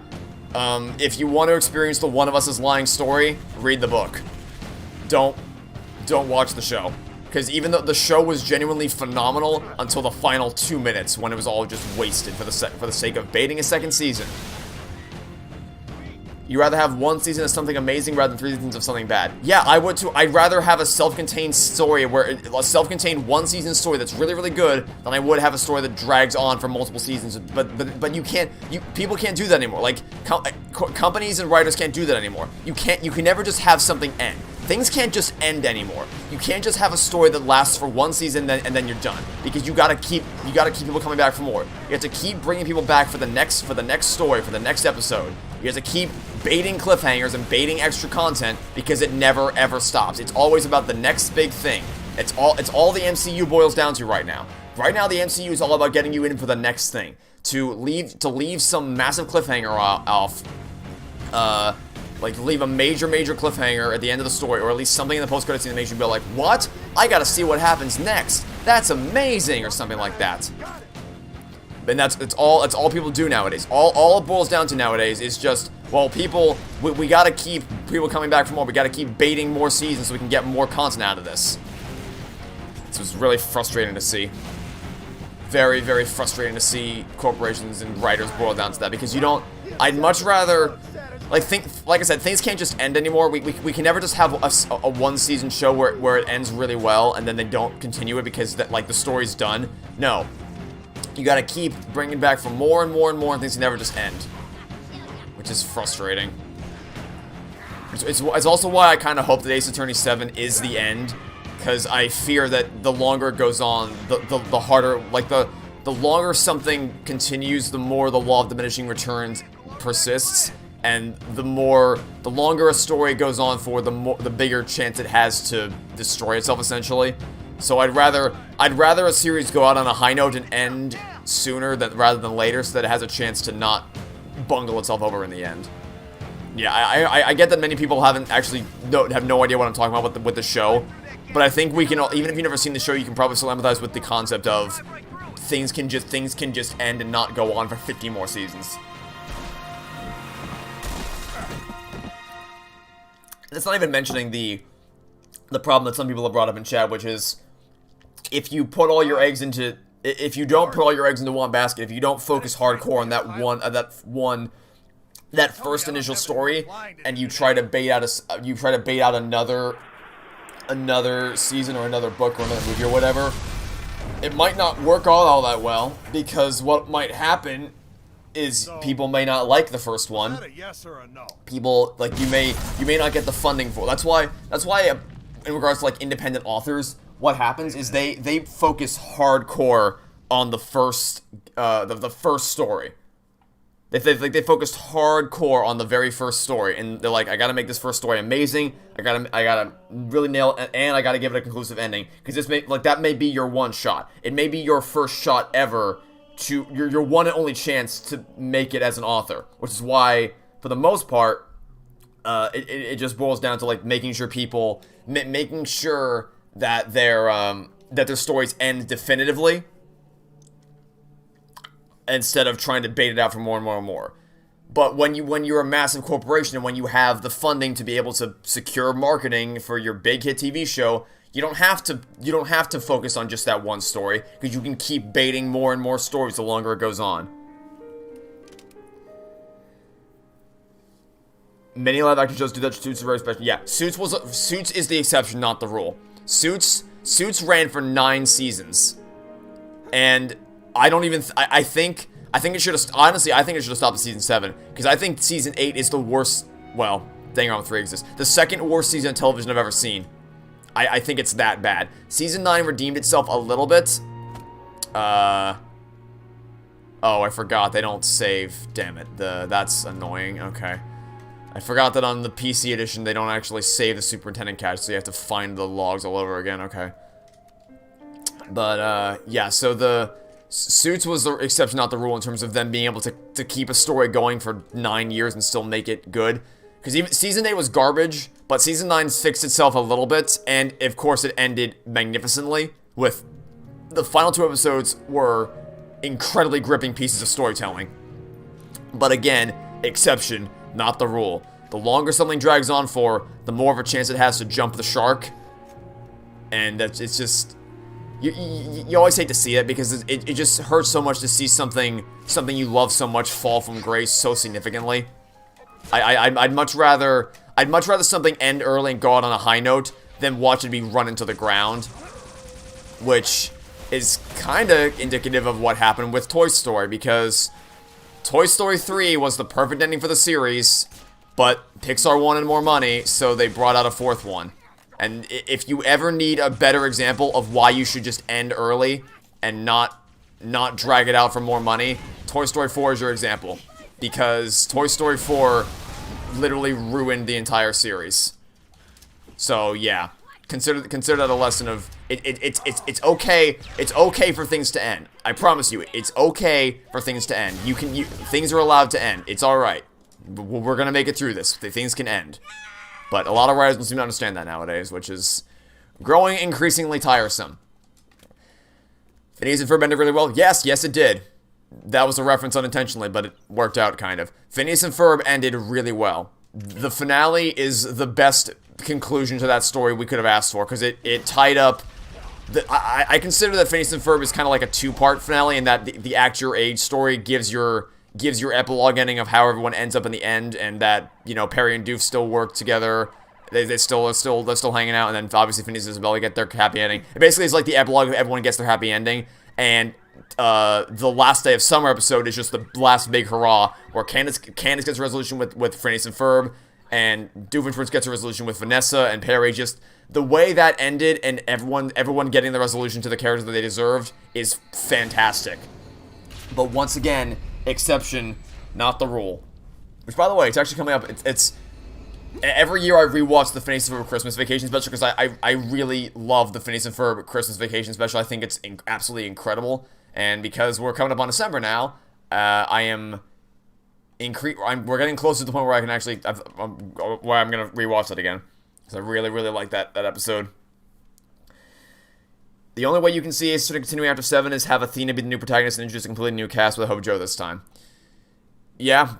if you want to experience the One of Us is Lying story, read the book. Don't watch the show. Because even though the show was genuinely phenomenal until the final 2 minutes, when it was all just wasted for the sake of baiting a second season. You rather have one season of something amazing rather than 3 seasons of something bad. Yeah, I would too. I'd rather have a self-contained story a self-contained one-season story that's really, really good than I would have a story that drags on for multiple seasons. But you can't. People can't do that anymore. Like companies and writers can't do that anymore. You can never just have something end. Things can't just end anymore. You can't just have a story that lasts for one season and then you're done, because you gotta keep people coming back for more. You have to keep bringing people back for the next story, for the next episode. You have to keep baiting cliffhangers and baiting extra content, because it never ever stops. It's always about the next big thing. It's all the MCU boils down to right now. Right now the MCU is all about getting you in for the next thing. To leave some massive cliffhanger off. Like, leave a major cliffhanger at the end of the story, or at least something in the post-credits scene that makes you go like, what? I gotta see what happens next. That's amazing, or something like that. And it's all people do nowadays. All it boils down to nowadays is just, well, we gotta keep people coming back for more. We gotta keep baiting more seasons so we can get more content out of this. This was really frustrating to see. Very, very frustrating to see corporations and writers boil down to that, because I'd much rather, like I said, things can't just end anymore. We can never just have a one-season show where it ends really well and then they don't continue it because the story's done. No. You gotta keep bringing back for more and more and more, and things can never just end. Which is frustrating. It's also why I kind of hope that Ace Attorney 7 is the end, because I fear that the longer it goes on, the harder, like, the longer something continues, the more the law of diminishing returns persists, and the longer a story goes on for, the bigger chance it has to destroy itself, essentially. So I'd rather a series go out on a high note and end sooner rather than later, so that it has a chance to not bungle itself over in the end. Yeah, I get that many people have no idea what I'm talking about with the show, but I think we can, even if you've never seen the show, you can probably still empathize with the concept of things can just end and not go on for 50 more seasons. It's not even mentioning the problem that some people have brought up in chat, which is, if you don't put all your eggs into one basket, if you don't focus hardcore on that first initial story, and you try to bait out another season or another book or another movie or whatever, it might not work all that well, because what might happen is people may not like the first one. People, like, you may not get the funding for it. That's why in regards to, like, independent authors, what happens is they focus hardcore on the first story. They focused hardcore on the very first story, and they're like, I gotta make this first story amazing. I gotta really nail it, and I gotta give it a conclusive ending, because that may be your one shot. It may be your first shot ever to your one and only chance to make it as an author, which is why, for the most part, it just boils down to, like, making sure that their stories end definitively, instead of trying to bait it out for more and more and more. But when you're a massive corporation, and when you have the funding to be able to secure marketing for your big hit TV show, you don't have to focus on just that one story, because you can keep baiting more and more stories the longer it goes on. Many live action shows do that. Suits is very special. Yeah, Suits is the exception, not the rule. Suits ran for 9 seasons, and I think it should have, honestly, I think it should have stopped at season 7, because I think season 8 is the worst, well, Danganronpa 3 exists, the second worst season of television I've ever seen. I think it's that bad. Season 9 redeemed itself a little bit. Oh, I forgot. They don't save. Damn it. That's annoying. Okay. I forgot that on the PC edition, they don't actually save the superintendent cache, so you have to find the logs all over again. Okay. But, yeah, so the Suits was the exception, not the rule, in terms of them being able to keep a story going for 9 years and still make it good. Because even Season 8 was garbage, but Season 9 fixed itself a little bit, and, of course, it ended magnificently with... The final 2 episodes were incredibly gripping pieces of storytelling. But again, exception, not the rule. The longer something drags on for, the more of a chance it has to jump the shark. And it's just... You always hate to see it, because it just hurts so much to see something you love so much fall from grace so significantly. I'd much rather something end early and go out on a high note than watch it be run into the ground. Which is kind of indicative of what happened with Toy Story, because Toy Story 3 was the perfect ending for the series, but Pixar wanted more money, so they brought out a 4th one. And if you ever need a better example of why you should just end early and not drag it out for more money, Toy Story 4 is your example. Because Toy Story 4 literally ruined the entire series. So, yeah. Consider that a lesson of it's okay for things to end. I promise you, it's okay for things to end. Things are allowed to end. It's all right. We're gonna make it through this. Things can end. But a lot of writers don't seem to understand that nowadays, which is growing increasingly tiresome. Phineas and Ferb ended really well. Yes, it did. That was a reference unintentionally, but it worked out kind of. Phineas and Ferb ended really well. The finale is the best conclusion to that story we could have asked for, because it tied up... I consider that Phineas and Ferb is kind of like a 2-part finale, and that the Act Your Age story gives your epilogue ending of how everyone ends up in the end, and that, you know, Perry and Doof still work together. They're still hanging out, and then obviously Phineas and Isabella get their happy ending. It basically is like the epilogue of everyone gets their happy ending, and the last day of summer episode is just the last big hurrah, where Candace gets a resolution with Phineas and Ferb, and Doofenshmirtz gets a resolution with Vanessa and Perry. Just the way that ended, and everyone getting the resolution to the characters that they deserved, is fantastic. But once again, exception, not the rule. Which, by the way, it's actually coming up. It's every year I rewatch the Phineas and Ferb Christmas Vacation special, because I really love the Phineas and Ferb Christmas Vacation special. I think it's absolutely incredible. And because we're coming up on December now, we're getting closer to the point where I can actually, where I'm gonna rewatch it again, because I really like that episode. The only way you can see Ace sort of continuing after 7 is have Athena be the new protagonist and introduce a completely new cast with Hope Joe this time. Yeah,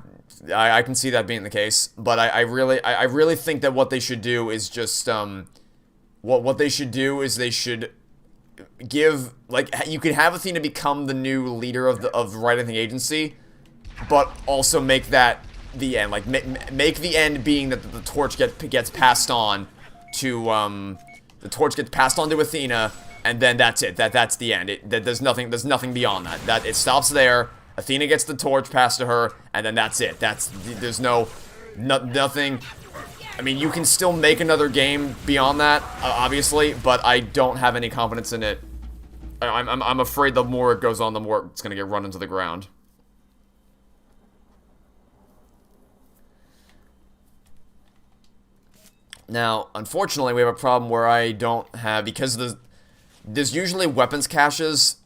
I can see that being the case, but I really think that what they should do is just what they should do is they should give, like, you could have Athena become the new leader of the writing agency, but also make that the end. Like, make the end being that the torch gets passed on to Athena, and then that's it. That's the end. There's nothing beyond that. That it stops there. Athena gets the torch passed to her, and then that's it. There's nothing. I mean, you can still make another game beyond that, obviously, but I don't have any confidence in it. I'm afraid the more it goes on, the more it's gonna get run into the ground. Now, unfortunately, we have a problem where I don't have, because there's usually weapons caches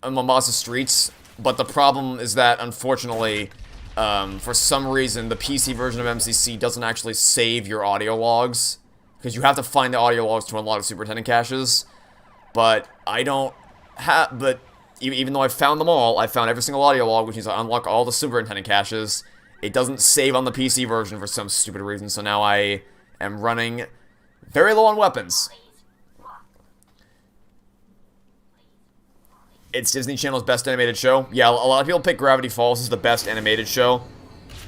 on Mombasa streets, but the problem is that, unfortunately, for some reason, the PC version of MCC doesn't actually save your audio logs, because you have to find the audio logs to unlock superintendent caches. But I don't have, but even though I've found them all, I found every single audio log, which means I unlock all the superintendent caches. It doesn't save on the PC version for some stupid reason, so now I am running very low on weapons. It's Disney Channel's best animated show. Yeah, a lot of people pick Gravity Falls as the best animated show.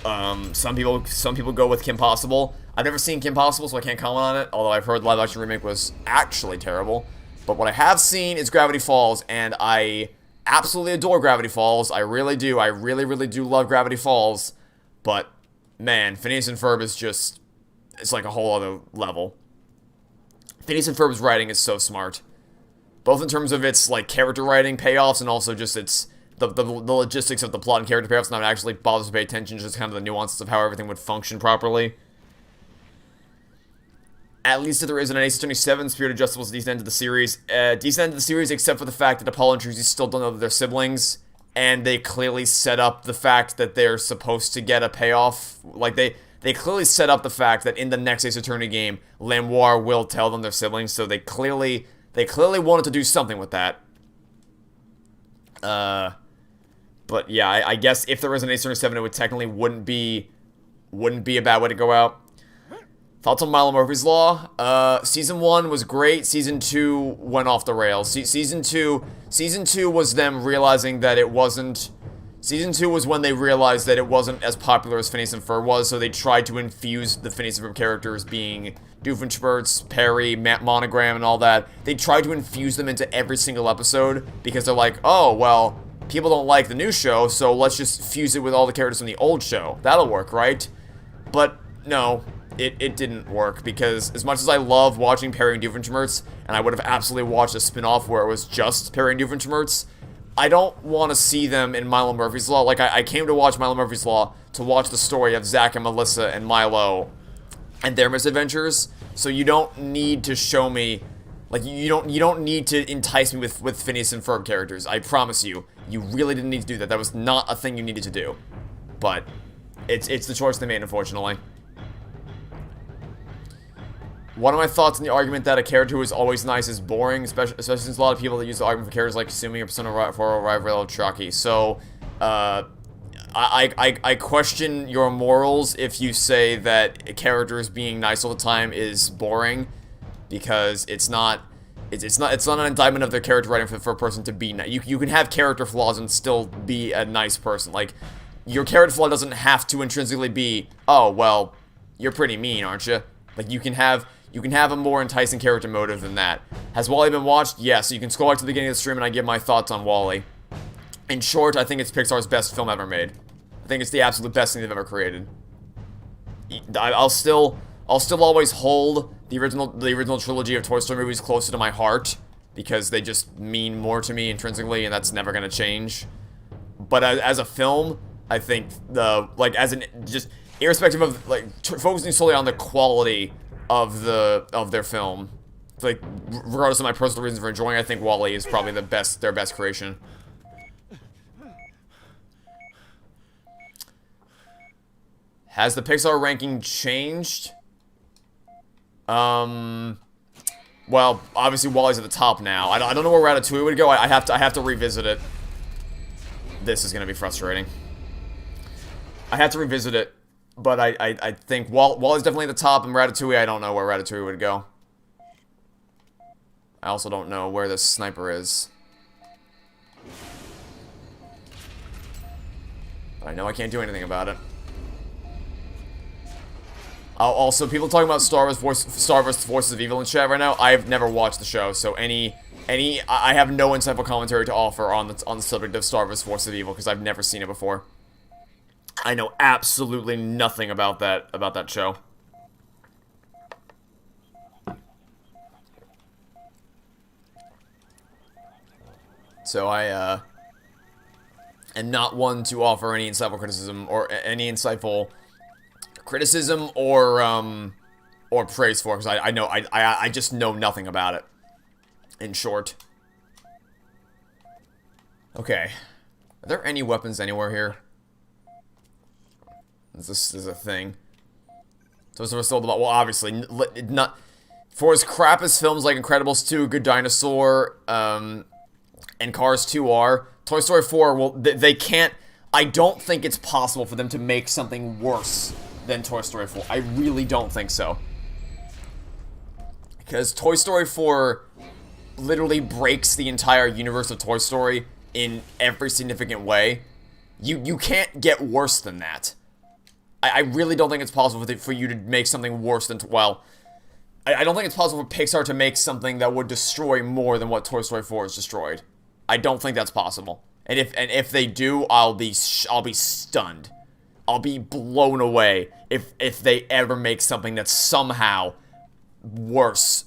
Some people go with Kim Possible. I've never seen Kim Possible, so I can't comment on it, although I've heard the live-action remake was actually terrible. But what I have seen is Gravity Falls, and I absolutely adore Gravity Falls. I really do. I really do love Gravity Falls. But, man, Phineas and Ferb is just... it's like a whole other level. Phineas and Ferb's writing is so smart. Both in terms of its, like, character writing payoffs and also just its the logistics of the plot and character payoffs, not actually bothers to pay attention, just kind of the nuances of how everything would function properly. At least if there is an Ace Attorney 7, Spirited Justice was a decent end to the series. Decent end to the series, except for the fact that Apollo and Tracy still don't know that they're siblings, and they clearly set up the fact that they're supposed to get a payoff. Like, they clearly set up the fact that in the next Ace Attorney game, Lamoire will tell them they're siblings, so they clearly wanted to do something with that. But yeah, I guess if there was an Ace Attorney 7, it would technically wouldn't be a bad way to go out. Thoughts on Milo Murphy's Law? Season 1 was great. Season 2 went off the rails. Season 2 was them realizing that it wasn't... Season 2 was when they realized that it wasn't as popular as Phineas and Ferb was, so they tried to infuse the Phineas and Ferb characters being Doofenshmirtz, Perry, Monogram, and all that. They tried to infuse them into every single episode, because they're like, oh, well, people don't like the new show, so let's just fuse it with all the characters from the old show. That'll work, right? But, no. It didn't work, because as much as I love watching Perry and Doofenshmirtz, and I would have absolutely watched a spin-off where it was just Perry and Doofenshmirtz, I don't want to see them in Milo Murphy's Law. Like, I came to watch Milo Murphy's Law to watch the story of Zach and Melissa and Milo and their misadventures, so you don't need to show me, like, you don't need to entice me with Phineas and Ferb characters. I promise you. You really didn't need to do that. That was not a thing you needed to do. But it's the choice they made, unfortunately. One of my thoughts on the argument that a character who is always nice is boring, especially since a lot of people that use the argument for characters like Kasumi or Persona 4 Rival Chucky. So, I question your morals if you say that a character is being nice all the time is boring, because it's not an indictment of their character writing for a person to be nice. You can have character flaws and still be a nice person. Like, your character flaw doesn't have to intrinsically be, oh, well, you're pretty mean, aren't you? Like, you can have a more enticing character motive than that. Has WALL-E been watched? Yes. So you can scroll back to the beginning of the stream and I give my thoughts on WALL-E. In short, I think it's Pixar's best film ever made. I think it's the absolute best thing they've ever created. I'll still always hold the original trilogy of Toy Story movies closer to my heart, because they just mean more to me intrinsically, and that's never gonna change. But as a film, I think just irrespective of, like, focusing solely on the quality of their film, like, regardless of my personal reasons for enjoying, I think WALL-E is probably their best creation. Has the Pixar ranking changed? Well, obviously WALL-E's at the top now. I don't know where Ratatouille would go. I have to revisit it. This is gonna be frustrating. I have to revisit it. But I think WALL-E's definitely at the top, and Ratatouille, I don't know where Ratatouille would go. I also don't know where this sniper is. But I know I can't do anything about it. Also, people talking about Star vs. Forces of Evil in chat right now. I've never watched the show, so I have no insightful commentary to offer on the subject of Star vs. Forces of Evil, because I've never seen it before. I know absolutely nothing about that show. So I am not one to offer any insightful criticism or praise for, because I just know nothing about it. In short. Okay. Are there any weapons anywhere here? This is a thing. So we're still about, well, obviously, not for as crap as films like Incredibles 2, Good Dinosaur, and Cars 2 are. Toy Story 4, well, they can't. I don't think it's possible for them to make something worse than Toy Story 4. I really don't think so. Because Toy Story 4 literally breaks the entire universe of Toy Story in every significant way. You can't get worse than that. I really don't think it's possible for you to make something worse than, well, I don't think it's possible for Pixar to make something that would destroy more than what Toy Story 4 has destroyed. I don't think that's possible. And if they do, I'll be stunned. I'll be blown away if they ever make something that's somehow worse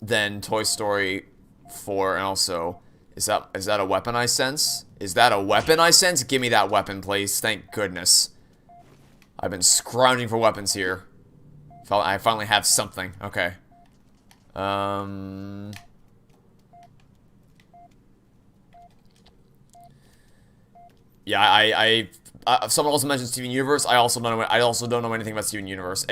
than Toy Story 4. And also, is that a weapon I sense? Is that a weapon I sense? Give me that weapon, please. Thank goodness. I've been scrounging for weapons here. I finally have something. Okay. Yeah, someone also mentioned Steven Universe. I also don't know anything about Steven Universe.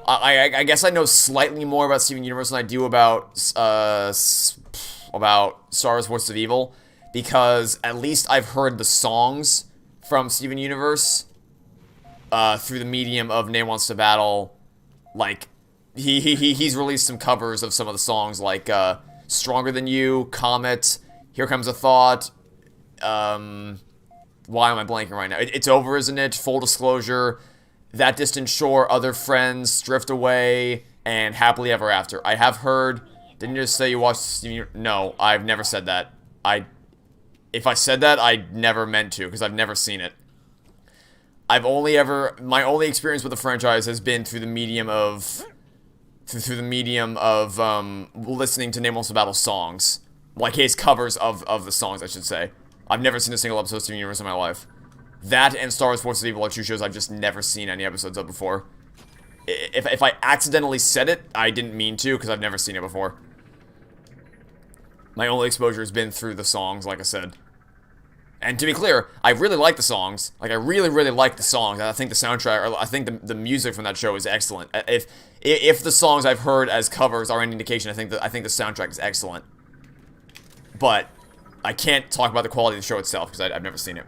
I guess I know slightly more about Steven Universe than I do about Star Wars Forces of Evil, because at least I've heard the songs from Steven Universe through the medium of Name Wants to Battle. Like, he's released some covers of some of the songs, like Stronger Than You, Comet, Here Comes a Thought, why am I blanking right now? It's Over, Isn't It? Full Disclosure, That Distant Shore, Other Friends, Drift Away, and Happily Ever After. I have heard... Didn't you just say you watched Steven... No, I've never said that. If I said that, I never meant to, because I've never seen it. My only experience with the franchise has been through the medium of... listening to Name Wants to Battle songs. Like his covers of the songs, I should say. I've never seen a single episode of Steven Universe in my life. That and Star Wars Forces of Evil are two shows I've just never seen any episodes of before. If I accidentally said it, I didn't mean to, because I've never seen it before. My only exposure has been through the songs, like I said. And to be clear, I really like the songs. Like, I really, really like the songs. I think the soundtrack, or I think the music from that show is excellent. If the songs I've heard as covers are any indication, I think the soundtrack is excellent. But I can't talk about the quality of the show itself, because I've never seen it.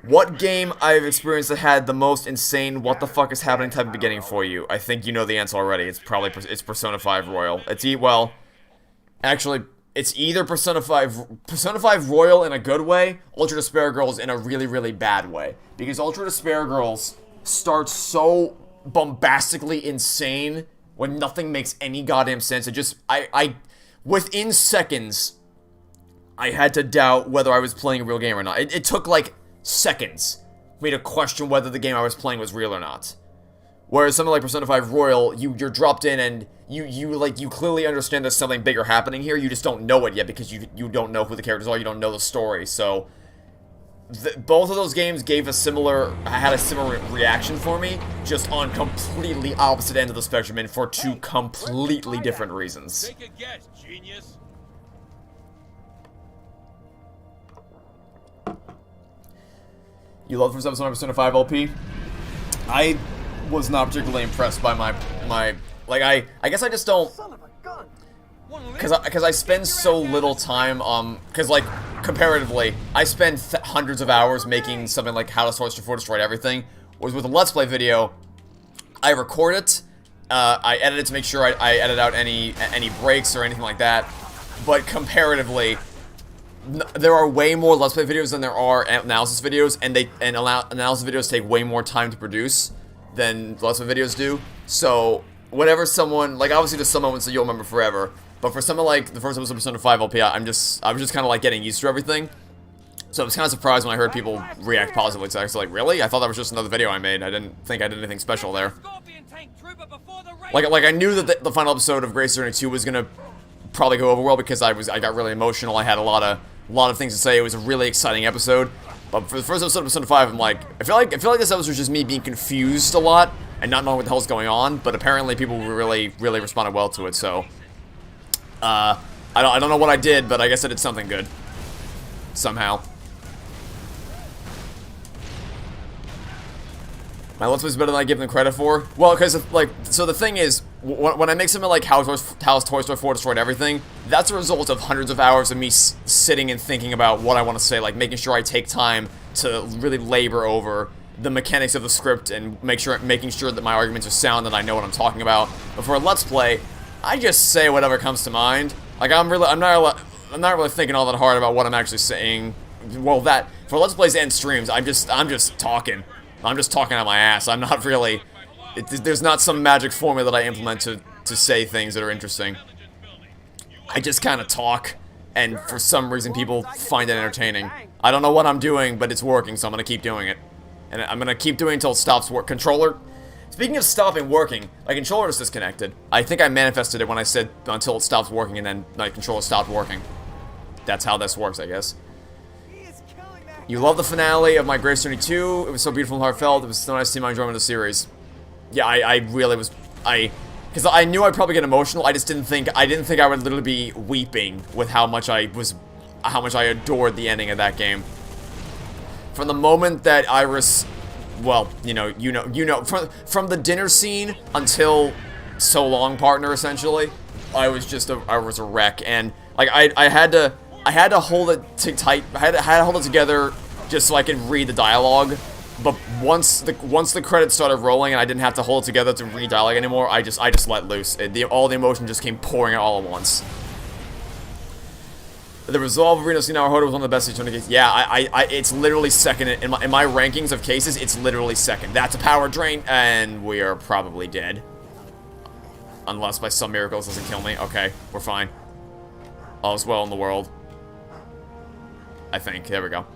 What game I've experienced that had the most insane what the fuck is happening type of beginning for you? I think you know the answer already. It's Persona 5 Royal. Actually, it's either Persona 5 Royal in a good way, Ultra Despair Girls in a really, really bad way. Because Ultra Despair Girls starts so bombastically insane when nothing makes any goddamn sense. It just, within seconds, I had to doubt whether I was playing a real game or not. It took, like, seconds for me to question whether the game I was playing was real or not. Whereas something like Persona 5 Royal, you're dropped in and you clearly understand there's something bigger happening here, you just don't know it yet because you don't know who the characters are, you don't know the story, so... both of those games had a similar reaction for me, just on completely opposite ends of the spectrum and for two completely different reasons. Take a guess, genius. You love the first episode of Persona 5 LP? I was not particularly impressed by my I guess I just don't, because I spend so little time because like comparatively I spend hundreds of hours making something like How to Source Before Destroyed Everything, whereas with a Let's Play video I record it, I edit it to make sure I edit out any breaks or anything like that, but comparatively there are way more Let's Play videos than there are analysis videos, and analysis videos take way more time to produce than Let's Play videos do. So whenever someone, like obviously there's some moments that you'll remember forever, but for someone like the first episode of Persona 5 LP, I was just kind of like getting used to everything. So I was kind of surprised when I heard people react positively. So I was like, really? I thought that was just another video I made. I didn't think I did anything special there. Like I knew that the final episode of Grace Journey 2 was gonna probably go over well because I got really emotional. I had a lot of things to say. It was a really exciting episode. But for the first episode of Persona 5, I'm like, I feel like this episode was just me being confused a lot and not knowing what the hell's going on. But apparently people really responded well to it. So I don't know what I did, but I guess I did something good somehow. My Let's Play is better than I give them credit for. Well, because like, so the thing is, when I make something like How Toy Story 4 Destroyed Everything, that's a result of hundreds of hours of me sitting and thinking about what I want to say, like making sure I take time to really labor over the mechanics of the script and making sure that my arguments are sound and I know what I'm talking about. But for a Let's Play, I just say whatever comes to mind. Like I'm not really thinking all that hard about what I'm actually saying. Well, that for Let's Plays and streams, I'm just talking. I'm just talking out my ass. I'm not really... there's not some magic formula that I implement to say things that are interesting. I just kind of talk, and for some reason people find it entertaining. I don't know what I'm doing, but it's working, so I'm going to keep doing it. And I'm going to keep doing it until it stops working. Controller... Speaking of stopping working, my controller is disconnected. I think I manifested it when I said until it stops working, and then my controller stopped working. that's how this works, I guess. You love the finale of my Grace Journey 2. It was so beautiful and heartfelt. It was so nice to see my enjoyment of the series. Yeah, I really was, because I knew I'd probably get emotional. I didn't think I would literally be weeping with how much I adored the ending of that game. From the moment that Iris, well, you know, from the dinner scene until So Long Partner, essentially, I was a wreck, and like I had to hold it tight. I had to hold it together just so I could read the dialogue. But once the credits started rolling and I didn't have to hold it together to read dialogue anymore, I just let loose. All the emotion just came pouring out all at once. The resolve of Reno Sinara Hoda was one of the best Eternity cases. Yeah, it's literally second in my rankings of cases. It's literally second. That's a power drain, and we are probably dead. Unless by some miracle this doesn't kill me. Okay, we're fine. All's well in the world. I think. There we go.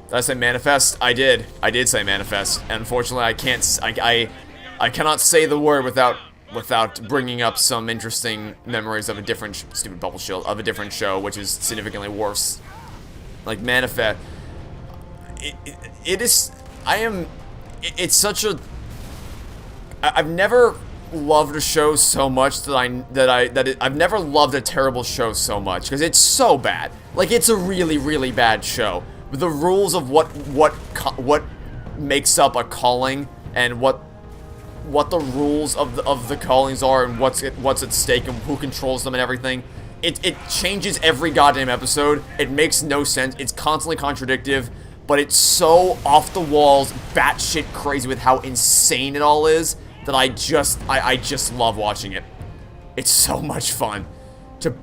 Did I say manifest? I did. I did say manifest. And unfortunately, I can't. I cannot say the word without bringing up some interesting memories of a different stupid bubble shield of a different show, which is significantly worse. Like manifest. It is. It's such a. I've never loved a show so much I've never loved a terrible show so much, because it's so bad. Like, it's a really, really bad show. The rules of what makes up a calling and what the rules of the callings are and what's at stake and who controls them and everything. It changes every goddamn episode. It makes no sense. It's constantly contradictive, but it's so off the walls, batshit crazy with how insane it all is that I just love watching it. It's so much fun to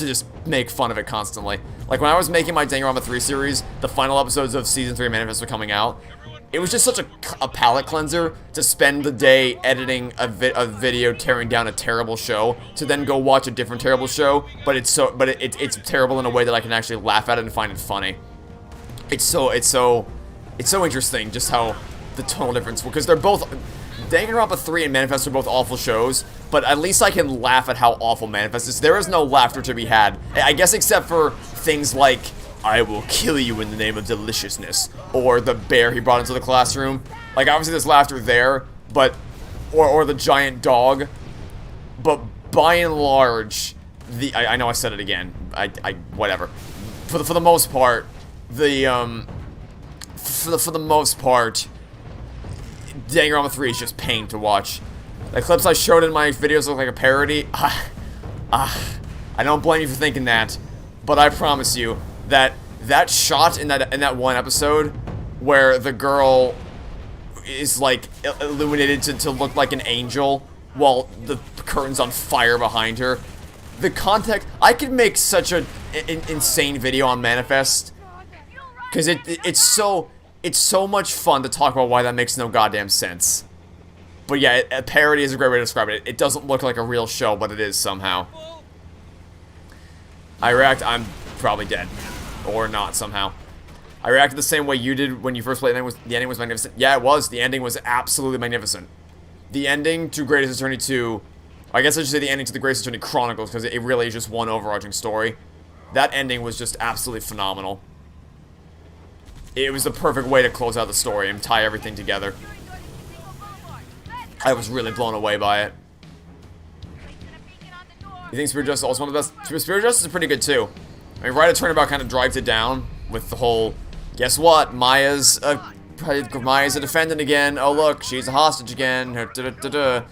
just make fun of it constantly. Like, when I was making my Danganronpa 3 series, the final episodes of Season 3 of Manifest were coming out. It was just such a palate cleanser to spend the day editing a video tearing down a terrible show, to then go watch a different terrible show, but it's terrible in a way that I can actually laugh at it and find it funny. It's so interesting just how the tonal difference, because they're both, Danganronpa 3 and Manifest are both awful shows, but at least I can laugh at how awful Manifest is. There is no laughter to be had, I guess, except for things like, I will kill you in the name of deliciousness, or the bear he brought into the classroom. Like, obviously there's laughter there, but, or the giant dog, but by and large, I know I said it again, whatever. For the most part, for the most part, Danganronpa 3 is just pain to watch. The clips I showed in my videos look like a parody. I don't blame you for thinking that, but I promise you that shot in that one episode where the girl is like illuminated to look like an angel while the curtain's on fire behind her. The context, I could make such an insane video on Manifest, because it's so much fun to talk about why that makes no goddamn sense. But yeah, a parody is a great way to describe it. It doesn't look like a real show, but it is somehow. I'm probably dead. Or not, somehow. I reacted the same way you did when you first played. The ending was magnificent. Yeah, it was. The ending was absolutely magnificent. The ending to Greatest Attorney 2... I guess I should say the ending to the Greatest Attorney Chronicles, because it really is just one overarching story. That ending was just absolutely phenomenal. It was the perfect way to close out the story and tie everything together. I was really blown away by it. You think Spirit Justice is also one of the best? Spirit Justice is pretty good too. I mean, Right of Turnabout kind of drives it down with the whole, guess what, Maya's a defendant again. Oh look, she's a hostage again. The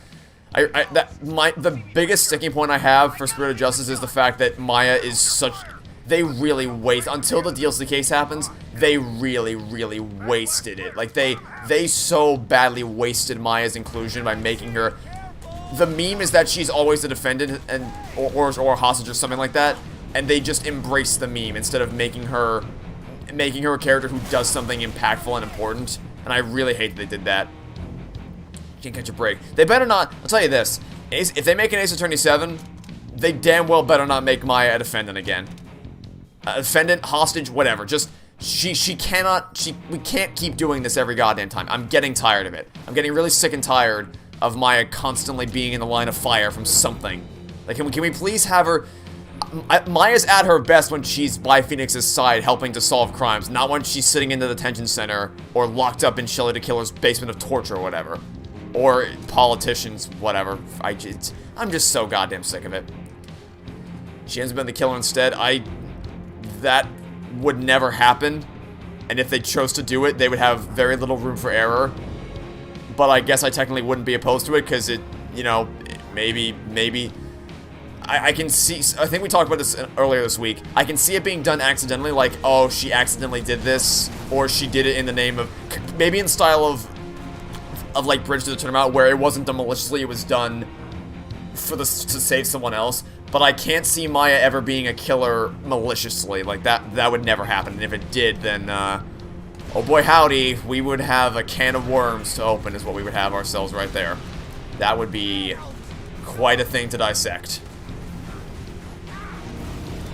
biggest sticking point I have for Spirit of Justice is the fact that Maya is such. They really waste until the DLC case happens. They really, really wasted it. Like they so badly wasted Maya's inclusion by making her. The meme is that she's always the defendant or a hostage or something like that, and they just embrace the meme instead of making her a character who does something impactful and important. And I really hate that they did that. Can't catch a break. They better not. I'll tell you this: if they make an Ace Attorney 7, they damn well better not make Maya a defendant again. A defendant, hostage, whatever. Just we can't keep doing this every goddamn time. I'm getting tired of it. I'm getting really sick and tired of Maya constantly being in the line of fire from something. Like, can we please have her? Maya's at her best when she's by Phoenix's side helping to solve crimes, not when she's sitting in the detention center or locked up in Shelly the Killer's basement of torture or whatever. Or politicians, whatever. I'm just so goddamn sick of it. She ends up being the killer instead. That would never happen. And if they chose to do it, they would have very little room for error. But I guess I technically wouldn't be opposed to it, because it, you know, maybe... I can see... I think we talked about this earlier this week. I can see it being done accidentally, like, oh, she accidentally did this, or she did it in the name of... Maybe in style of like, Bridge to the Turnabout, where it wasn't done maliciously, it was done to save someone else. But I can't see Maya ever being a killer maliciously. Like, that would never happen. And if it did, then, oh boy howdy, we would have a can of worms to open, is what we would have ourselves right there. That would be quite a thing to dissect.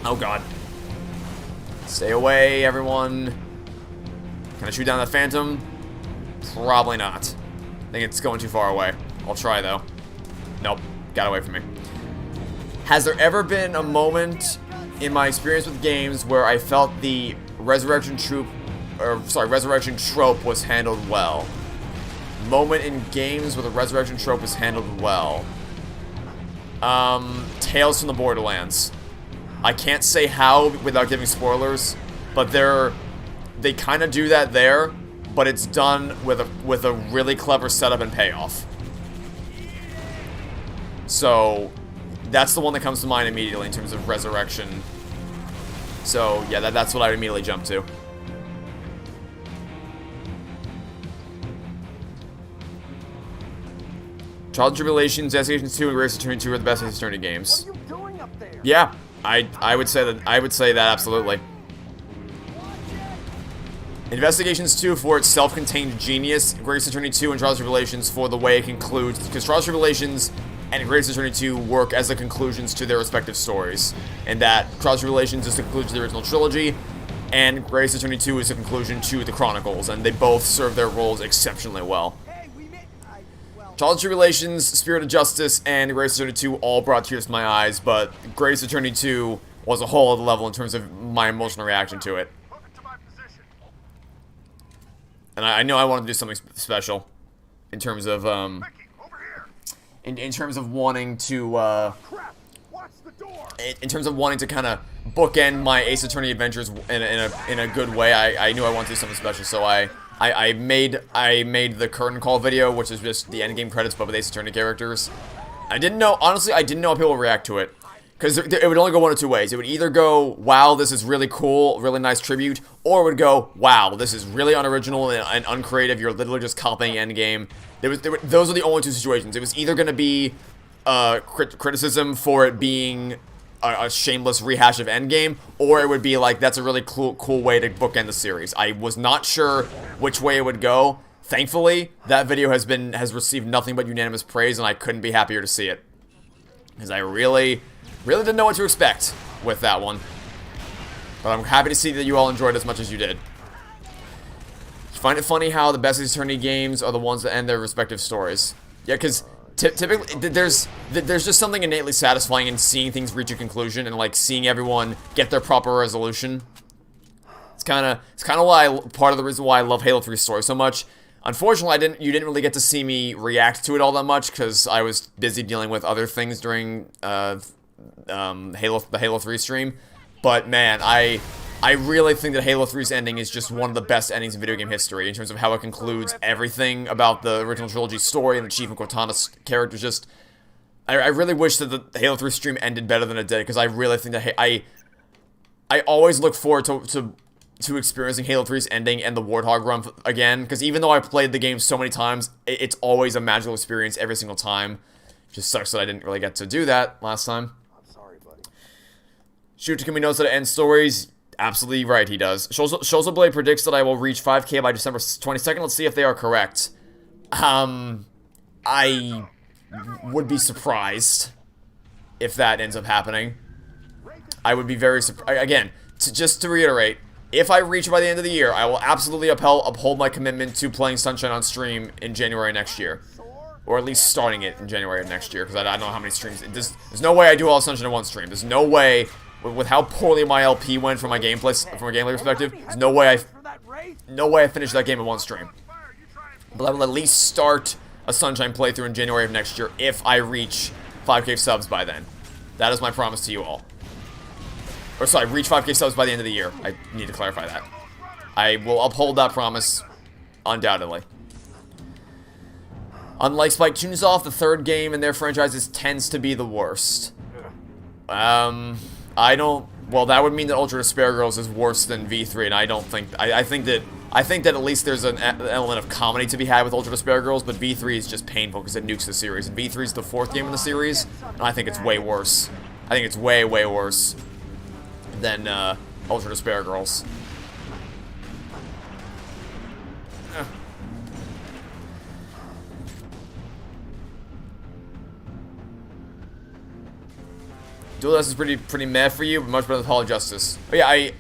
Oh god. Stay away, everyone. Can I shoot down that phantom? Probably not. I think it's going too far away. I'll try, though. Nope. Got away from me. Has there ever been a moment in my experience with games where I felt the resurrection trope was handled well? Moment in games where the resurrection trope was handled well. Tales from the Borderlands. I can't say how without giving spoilers, but they kind of do that there, but it's done with a really clever setup and payoff. So that's the one that comes to mind immediately in terms of resurrection. So yeah, that's what I would immediately jump to. Trials and Tribulations, Destination 2, and Grace Attorney 2 are the best Ace Attorney games. What are you doing up there? Yeah, I would say that absolutely. Investigations 2 for its self-contained genius, Grace Attorney 2 and Trials and Tribulations for the way it concludes, because Trials and Tribulations and Grace Attorney 2 work as the conclusions to their respective stories, and that Trials and Tribulations is the conclusion to the original trilogy, and Grace Attorney 2 is the conclusion to the Chronicles, and they both serve their roles exceptionally well. Trials and Tribulations, Spirit of Justice, and Grace Attorney 2 all brought tears to my eyes, but Grace Attorney 2 was a whole other level in terms of my emotional reaction to it. And I know I wanted to do something special in terms of, in terms of wanting to, in terms of wanting to kind of bookend my Ace Attorney adventures in a good way. I knew I wanted to do something special, so I made the curtain call video, which is just the endgame credits but with Ace Attorney characters. Honestly, I didn't know how people would react to it. Because it would only go one of two ways. It would either go, wow, this is really cool, really nice tribute, or it would go, wow, this is really unoriginal and uncreative, you're literally just copying Endgame. Those are the only two situations. It was either going to be criticism for it being a shameless rehash of Endgame, or it would be like, that's a really cool way to bookend the series. I was not sure which way it would go. Thankfully, that video has received nothing but unanimous praise, and I couldn't be happier to see it. Because I really didn't know what to expect with that one. But I'm happy to see that you all enjoyed it as much as you did. You find it funny how the best Ace Attorney games are the ones that end their respective stories. Yeah, because typically there's just something innately satisfying in seeing things reach a conclusion and like seeing everyone get their proper resolution. It's kind of why part of the reason why I love Halo 3's story so much. Unfortunately, you didn't really get to see me react to it all that much because I was busy dealing with other things during the Halo 3 stream. But man, I really think that Halo 3's ending is just one of the best endings in video game history in terms of how it concludes everything about the original trilogy story and the Chief and Cortana's characters. Just, I really wish that the Halo 3 stream ended better than it did because I really think that I always look forward to experiencing Halo 3's ending and the Warthog run again, because even though I played the game so many times, it's always a magical experience every single time. It just sucks that I didn't really get to do that last time. I'm sorry, buddy. Shoot Takumi knows how to end stories. Absolutely right, he does. Shozo Blade predicts that I will reach 5K by December 22nd. Let's see if they are correct. I would be surprised if that ends up happening. I would be very surprised. Again, just to reiterate, if I reach it by the end of the year, I will absolutely uphold my commitment to playing Sunshine on stream in January next year. Or at least starting it in January of next year, because I don't know how many streams. There's no way I do all Sunshine in one stream. There's no way with how poorly my LP went from a gameplay perspective, there's no way I finished that game in one stream. But I will at least start a Sunshine playthrough in January of next year if I reach 5k subs by then. That is my promise to you all. Or sorry, reach 5k subs by the end of the year. I need to clarify that. I will uphold that promise, undoubtedly. Unlike Spike Chunsoft, the third game in their franchises tends to be the worst. I don't... Well, that would mean that Ultra Despair Girls is worse than V3, and I don't think... I think that at least there's an element of comedy to be had with Ultra Despair Girls, but V3 is just painful because it nukes the series. And V3 is the fourth game in the series, and I think it's way worse. I think it's way, way worse than Ultra Despair Girls. Dual Destiny is pretty meh for you, but much better than Hall of Justice. But yeah, I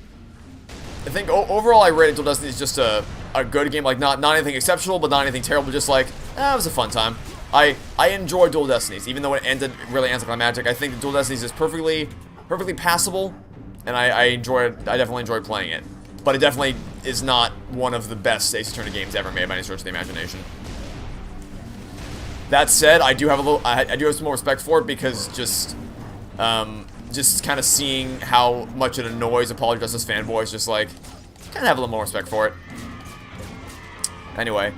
think overall I rated Dual Destiny as just a good game, like not anything exceptional, but not anything terrible, just like, it was a fun time. I enjoy Dual Destinies, even though it ended really anticlimactic. I think that Dual Destinies is perfectly passable, and I definitely enjoy playing it. But it definitely is not one of the best Ace Attorney games ever made by any stretch of the imagination. That said, I do have some more respect for it because just kind of seeing how much it annoys Apollo Justice fanboys, just like, kind of have a little more respect for it. Anyway,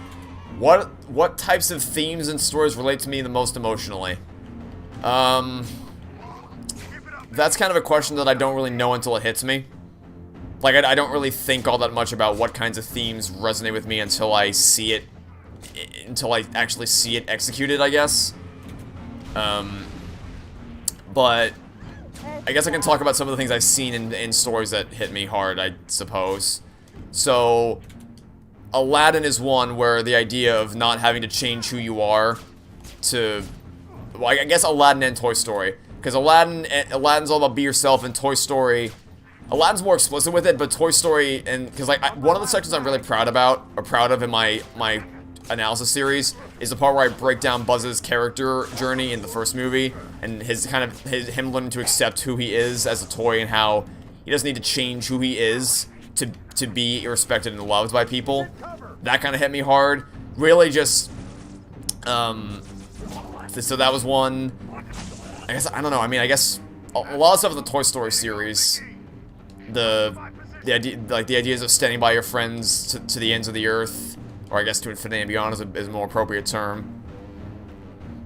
what types of themes and stories relate to me the most emotionally? That's kind of a question that I don't really know until it hits me. Like, I don't really think all that much about what kinds of themes resonate with me until I see it, until I actually see it executed, I guess. But I guess I can talk about some of the things I've seen in stories that hit me hard, I suppose. So, Aladdin is one where the idea of not having to change who you are to... Well, I guess Aladdin and Toy Story. Because Aladdin's all about be yourself, and Toy Story... Aladdin's more explicit with it, but Toy Story... and because like one of the sections I'm really proud of in my analysis series is the part where I break down Buzz's character journey in the first movie and him learning to accept who he is as a toy and how he doesn't need to change who he is to be respected and loved by people. That kind of hit me hard. Really just so that was one. I guess I don't know. I mean, I guess a lot of stuff in the Toy Story series, the ideas of standing by your friends to the ends of the earth, or I guess to infinity and beyond is a more appropriate term.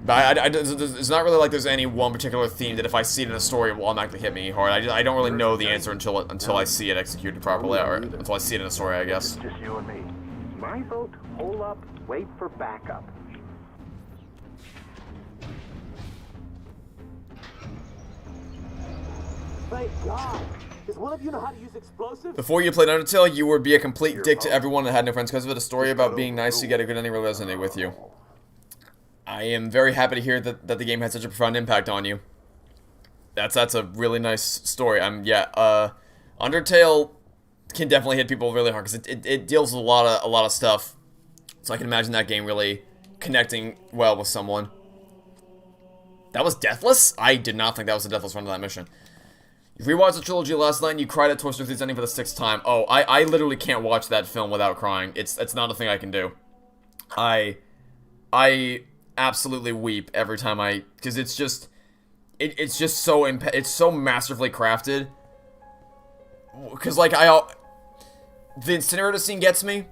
But it's not really like there's any one particular theme that if I see it in a story it will automatically hit me hard. I don't really know the answer until I see it executed properly, or until I see it in a story, I guess. Just you and me. My vote, hold up, wait for backup. Thank God. Does one of you know how to use explosives? Before you played Undertale, you would be a complete dick to everyone that had no friends because of it. A story about being nice to get a good ending will resonate with you. I am very happy to hear that the game had such a profound impact on you. That's a really nice story. Undertale can definitely hit people really hard because it deals with a lot of stuff. So I can imagine that game really connecting well with someone. That was Deathless? I did not think that was a Deathless run to that mission. You rewatched the trilogy last night and you cried at Toy Story 3's ending for the 6th time. Oh, I literally can't watch that film without crying. It's not a thing I can do. I absolutely weep every time because it's just so it's so masterfully crafted. Because like the incinerator scene gets me.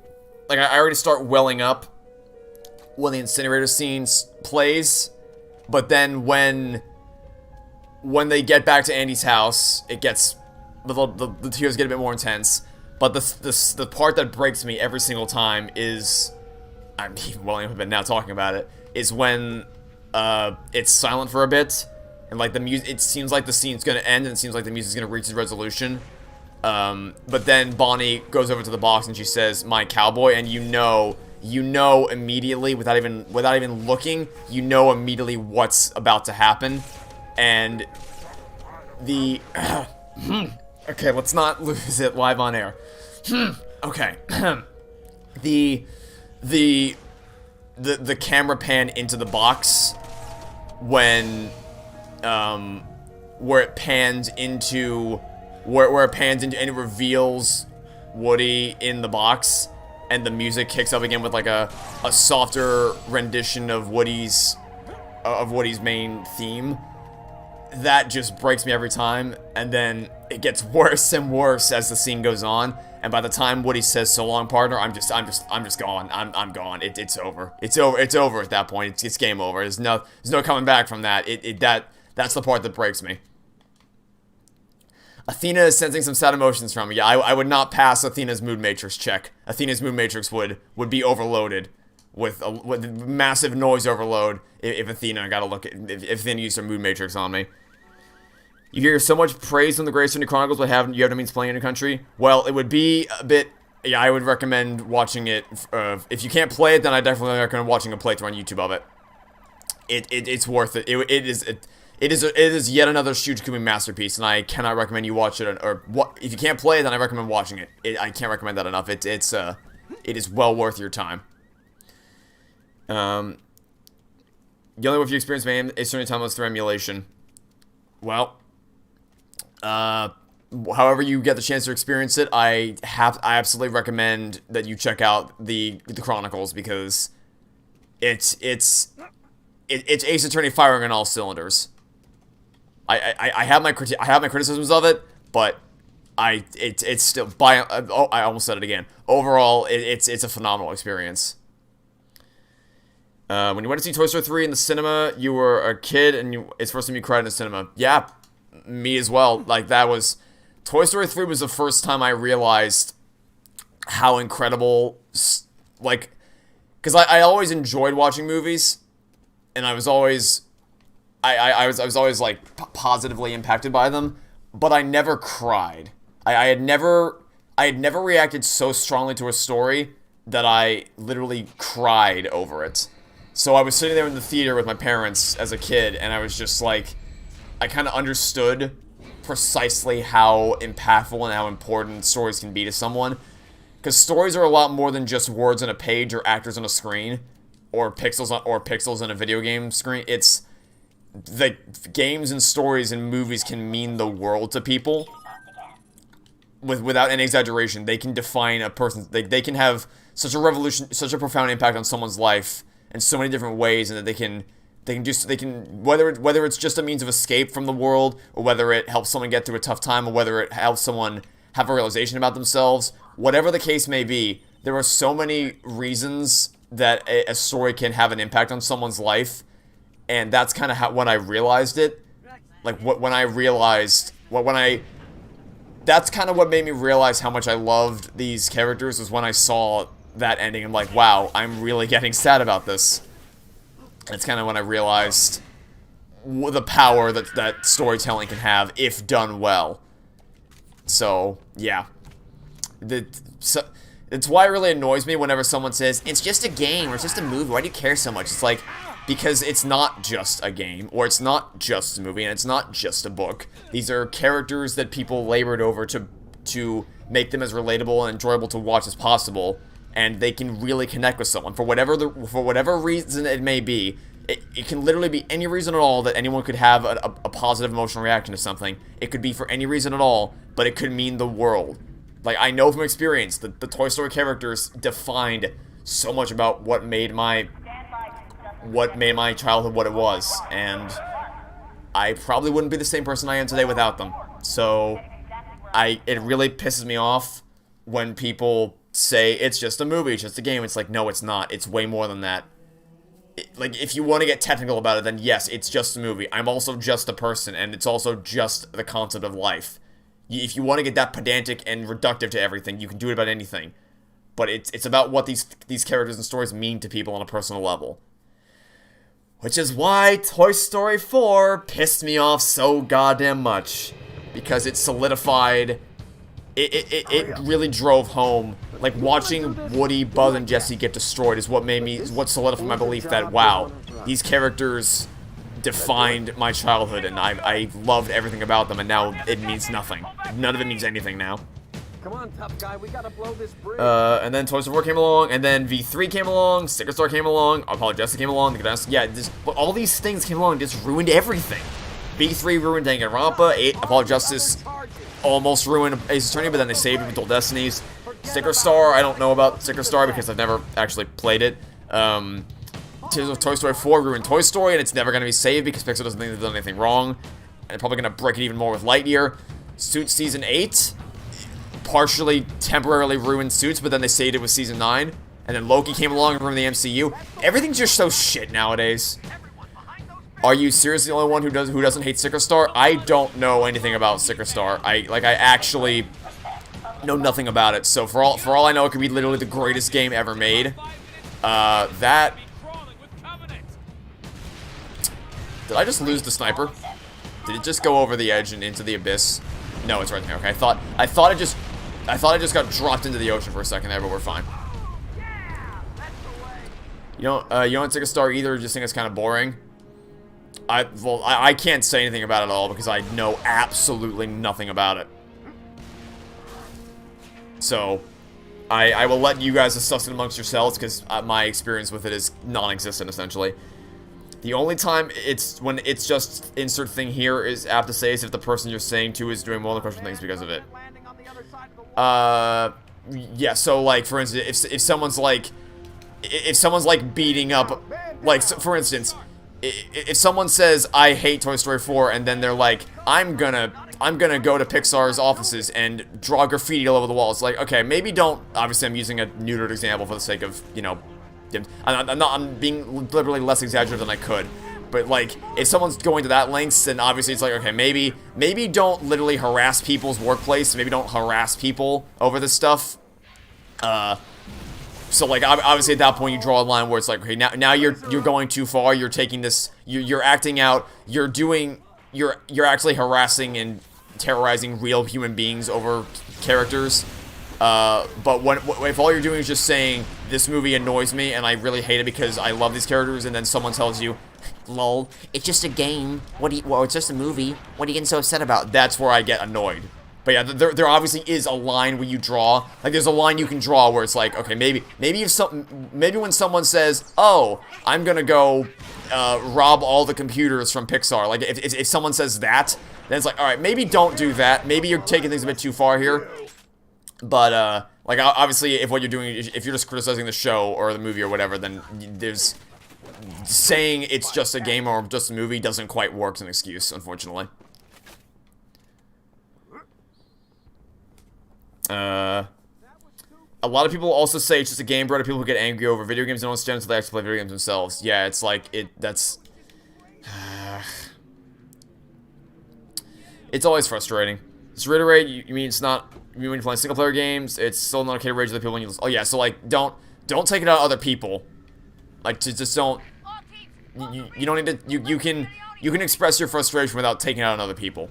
Like I already start welling up when the incinerator scene plays, but then when they get back to Andy's house, it gets the tears get a bit more intense. But the part that breaks me every single time is, I'm even welling up a bit now talking about it, is when it's silent for a bit and like the music. It seems like the scene's gonna end and it seems like the music's gonna reach its resolution. But then Bonnie goes over to the box and she says, "My cowboy," and you know immediately without even looking, you know immediately what's about to happen. And the okay, let's not lose it live on air. Okay. the camera pan into the box when where it pans into where it pans into and it reveals Woody in the box, and the music kicks up again with like a softer rendition of Woody's main theme. That just breaks me every time, and then it gets worse and worse as the scene goes on. And by the time Woody says "so long, partner," I'm just gone. I'm gone. It's over. It's over at that point. It's game over. There's no coming back from that. That's the part that breaks me. Athena is sensing some sad emotions from me. Yeah, I would not pass Athena's mood matrix check. Athena's mood matrix would be overloaded with massive noise overload if Athena got to look at if Athena used her mood matrix on me. You hear so much praise from the Great City Chronicles, but you have no means playing in your country. Well, it would be a bit. Yeah, I would recommend watching it. If you can't play it, then I definitely recommend watching a playthrough on YouTube of it. It's worth it. It is yet another Shuji Kumi masterpiece, and I cannot recommend you watch it. If you can't play it, then I recommend watching it. I can't recommend that enough. It is well worth your time. The only way if you experience game is certainly time was through emulation. Well, however you get the chance to experience it, I absolutely recommend that you check out the Chronicles, because it's Ace Attorney firing on all cylinders. I have my criticisms of it, but it's still I almost said it again. Overall, it's a phenomenal experience. When you went to see Toy Story 3 in the cinema, you were a kid, and it's the first time you cried in the cinema. Yeah, me as well. Like, that was... Toy Story 3 was the first time I realized how incredible... Like, because I always enjoyed watching movies, and I was always... I was always, like, positively impacted by them, but I never cried. I had never reacted so strongly to a story that I literally cried over it. So I was sitting there in the theater with my parents as a kid, and I was just like, I kind of understood precisely how impactful and how important stories can be to someone. Because stories are a lot more than just words on a page or actors on a screen, or pixels on a video game screen. It's the games and stories and movies can mean the world to people. Without any exaggeration, they can define a person. They can have such a profound impact on someone's life in so many different ways, and that they can whether it's just a means of escape from the world, or whether it helps someone get through a tough time, or whether it helps someone have a realization about themselves. Whatever the case may be, there are so many reasons that a story can have an impact on someone's life, and that's kind of when I realized it. Like that's kind of what made me realize how much I loved these characters, was when I saw that ending. I'm like, wow, I'm really getting sad about this. It's kind of when I realized the power that storytelling can have if done well. So, yeah. It's why it really annoys me whenever someone says, it's just a game, or it's just a movie, why do you care so much? It's like, because it's not just a game, or it's not just a movie, and it's not just a book. These are characters that people labored over to make them as relatable and enjoyable to watch as possible, and they can really connect with someone. For whatever reason it may be, it can literally be any reason at all that anyone could have a positive emotional reaction to something. It could be for any reason at all, but it could mean the world. Like, I know from experience that the Toy Story characters defined so much about what made my childhood what it was, and I probably wouldn't be the same person I am today without them. So, it really pisses me off when people say, it's just a movie, it's just a game. It's like, no, it's not. It's way more than that. Like, if you want to get technical about it, then yes, it's just a movie. I'm also just a person, and it's also just the concept of life. If you want to get that pedantic and reductive to everything, you can do it about anything. But it's about what these characters and stories mean to people on a personal level. Which is why Toy Story 4 pissed me off so goddamn much. Because it solidified... It really drove home. Like, watching Woody, Buzz, and Jessie get destroyed is what solidified my belief that, wow, these characters defined my childhood, and I loved everything about them, and now it means nothing. None of it means anything now. Come on, tough guy, we gotta blow this bridge. And then Toy Story 4 came along, and then V3 came along, Sticker Star came along, Apollo Jessie came along, yeah, all these things came along and just ruined everything. B3 ruined Danganronpa, 8 Apollo Justice almost ruined Ace Attorney, but then they saved it with Dual Destinies. Sticker Star, I don't know about Sticker Star because I've never actually played it. Toy Story 4 ruined Toy Story, and it's never going to be saved because Pixar doesn't think they've done anything wrong. And probably going to break it even more with Lightyear. Suits Season 8 partially, temporarily ruined Suits, but then they saved it with Season 9. And then Loki came along and ruined the MCU. Everything's just so shit nowadays. Are you seriously the only one who doesn't hate Sticker Star? I don't know anything about Sticker Star. I actually know nothing about it. So for all I know, it could be literally the greatest game ever made. Did I just lose the sniper? Did it just go over the edge and into the abyss? No, it's right there. Okay, I thought it just got dropped into the ocean for a second there, but we're fine. You don't take a star either. Just think it's kind of boring. I can't say anything about it at all because I know absolutely nothing about it. So, I will let you guys discuss it amongst yourselves because my experience with it is non-existent essentially. The only time when it's just insert thing here is I have to say is if the person you're saying to is doing more than questionable things because of it. Yeah. So like for instance, if someone's like beating up, like so, for instance, if someone says I hate Toy Story 4 and then they're like I'm gonna go to Pixar's offices and draw graffiti all over the walls. Like okay, maybe don't. Obviously, I'm using a neutered example for the sake of I'm being literally less exaggerative than I could, but like if someone's going to that lengths, then obviously it's like okay, maybe don't literally harass people's workplace. Maybe don't harass people over this stuff. So like obviously at that point you draw a line where it's like okay, now you're going too far. You're taking this. You're acting out. You're actually harassing and terrorizing real human beings over characters. But if all you're doing is just saying, this movie annoys me and I really hate it because I love these characters, and then someone tells you, lol, it's just a game, well, it's just a movie, what are you getting so upset about? That's where I get annoyed. But yeah, there obviously is a line where you draw, like there's a line you can draw where it's like, okay, maybe when someone says, oh, I'm gonna go, rob all the computers from Pixar, like if someone says that, then it's like, alright, maybe don't do that, maybe you're taking things a bit too far here. But, like, obviously, if what you're doing, if you're just criticizing the show or the movie or whatever, then there's saying it's just a game or just a movie doesn't quite work as an excuse, unfortunately. A lot of people also say it's just a game, but other people who get angry over video games don't understand until they actually play video games themselves. Yeah, it's like, that's... it's always frustrating. Just reiterate, you mean it's not... when you're playing single player games, it's still not okay to rage at the people when you listen. Oh yeah, so like don't take it out on other people. Like just don't you don't need to you can express your frustration without taking it out on other people.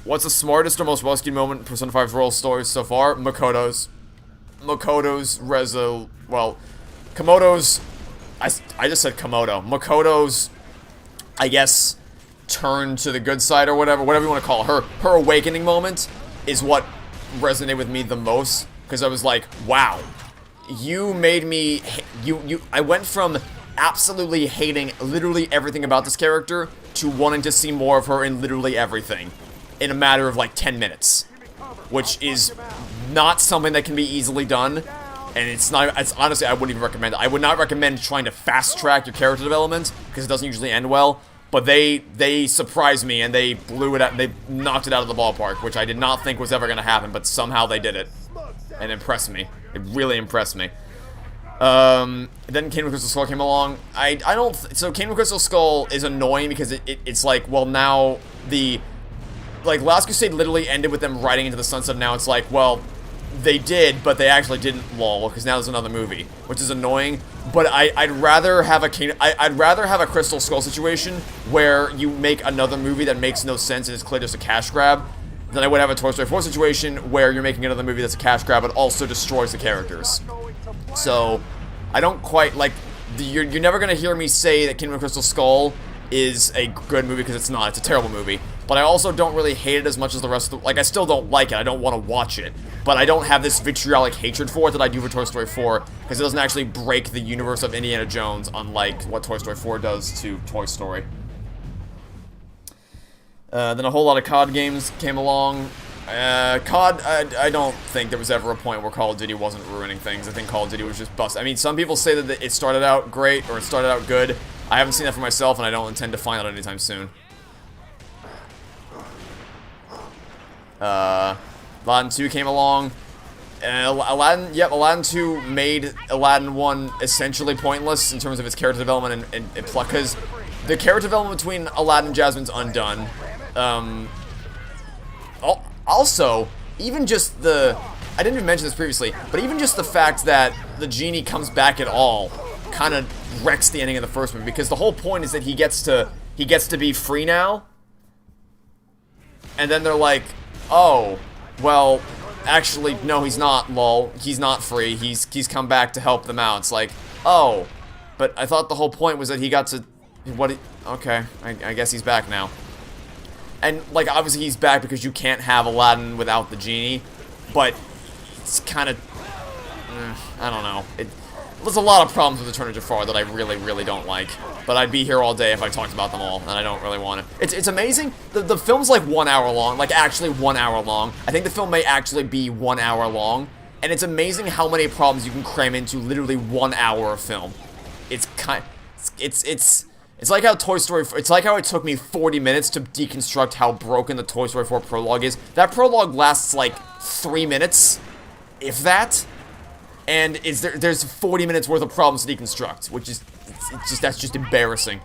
What's the smartest or most well-executed moment in Persona 5's role stories so far? Makoto's Rezo, well, Komodo's, I just said Komodo. Makoto's, I guess, turn to the good side or whatever you want to call it. Her awakening moment is what resonated with me the most, because I was like, wow, you made me, I went from absolutely hating literally everything about this character to wanting to see more of her in literally everything in a matter of like 10 minutes, which is not something that can be easily done, and it's honestly, I wouldn't even recommend it. I would not recommend trying to fast track your character development, because it doesn't usually end well. But they surprised me and they blew it out. They knocked it out of the ballpark, which I did not think was ever going to happen, but somehow they did it, and impressed me. It really impressed me. Then Kingdom Crystal Skull came along. So Kingdom Crystal Skull is annoying because it's like, well, now like Last Crusade literally ended with them riding into the sunset. Now it's like, well, they did, but they actually didn't, lol, because now there's another movie, which is annoying. But I'd rather have a Crystal Skull situation where you make another movie that makes no sense and is clearly just a cash grab, than I would have a Toy Story 4 situation where you're making another movie that's a cash grab but also destroys the characters. So I don't quite like. You're never gonna hear me say that Kingdom of Crystal Skull is a good movie, because it's not. It's a terrible movie. But I also don't really hate it as much as the rest of the... Like, I still don't like it. I don't want to watch it. But I don't have this vitriolic hatred for it that I do for Toy Story 4, because it doesn't actually break the universe of Indiana Jones, unlike what Toy Story 4 does to Toy Story. Then a whole lot of COD games came along. COD, I don't think there was ever a point where Call of Duty wasn't ruining things. I think Call of Duty was just bust. I mean, some people say that it started out great, or it started out good. I haven't seen that for myself, and I don't intend to find out anytime soon. Aladdin 2 came along. Aladdin 2 made Aladdin 1 essentially pointless in terms of its character development and plot, because the character development between Aladdin and Jasmine's undone. Also, even just the... I didn't even mention this previously, but even just the fact that the genie comes back at all kind of wrecks the ending of the first movie, because the whole point is that he gets to be free now, and then they're like, oh, well, actually, no, he's not, lol. He's not free. He's come back to help them out. It's like, oh, but I thought the whole point was that he got to... Okay, I guess he's back now. And, like, obviously he's back because you can't have Aladdin without the genie, but it's kind of... I don't know. There's a lot of problems with Return of Jafar that I really, really don't like. But I'd be here all day if I talked about them all, and I don't really want to. It's amazing. The film's like 1 hour long, like actually 1 hour long. I think the film may actually be 1 hour long, and it's amazing how many problems you can cram into literally 1 hour of film. It's like how Toy Story... It's like how it took me 40 minutes to deconstruct how broken the Toy Story 4 prologue is. That prologue lasts like 3 minutes, if that. And there's 40 minutes worth of problems to deconstruct, which is... that's just embarrassing.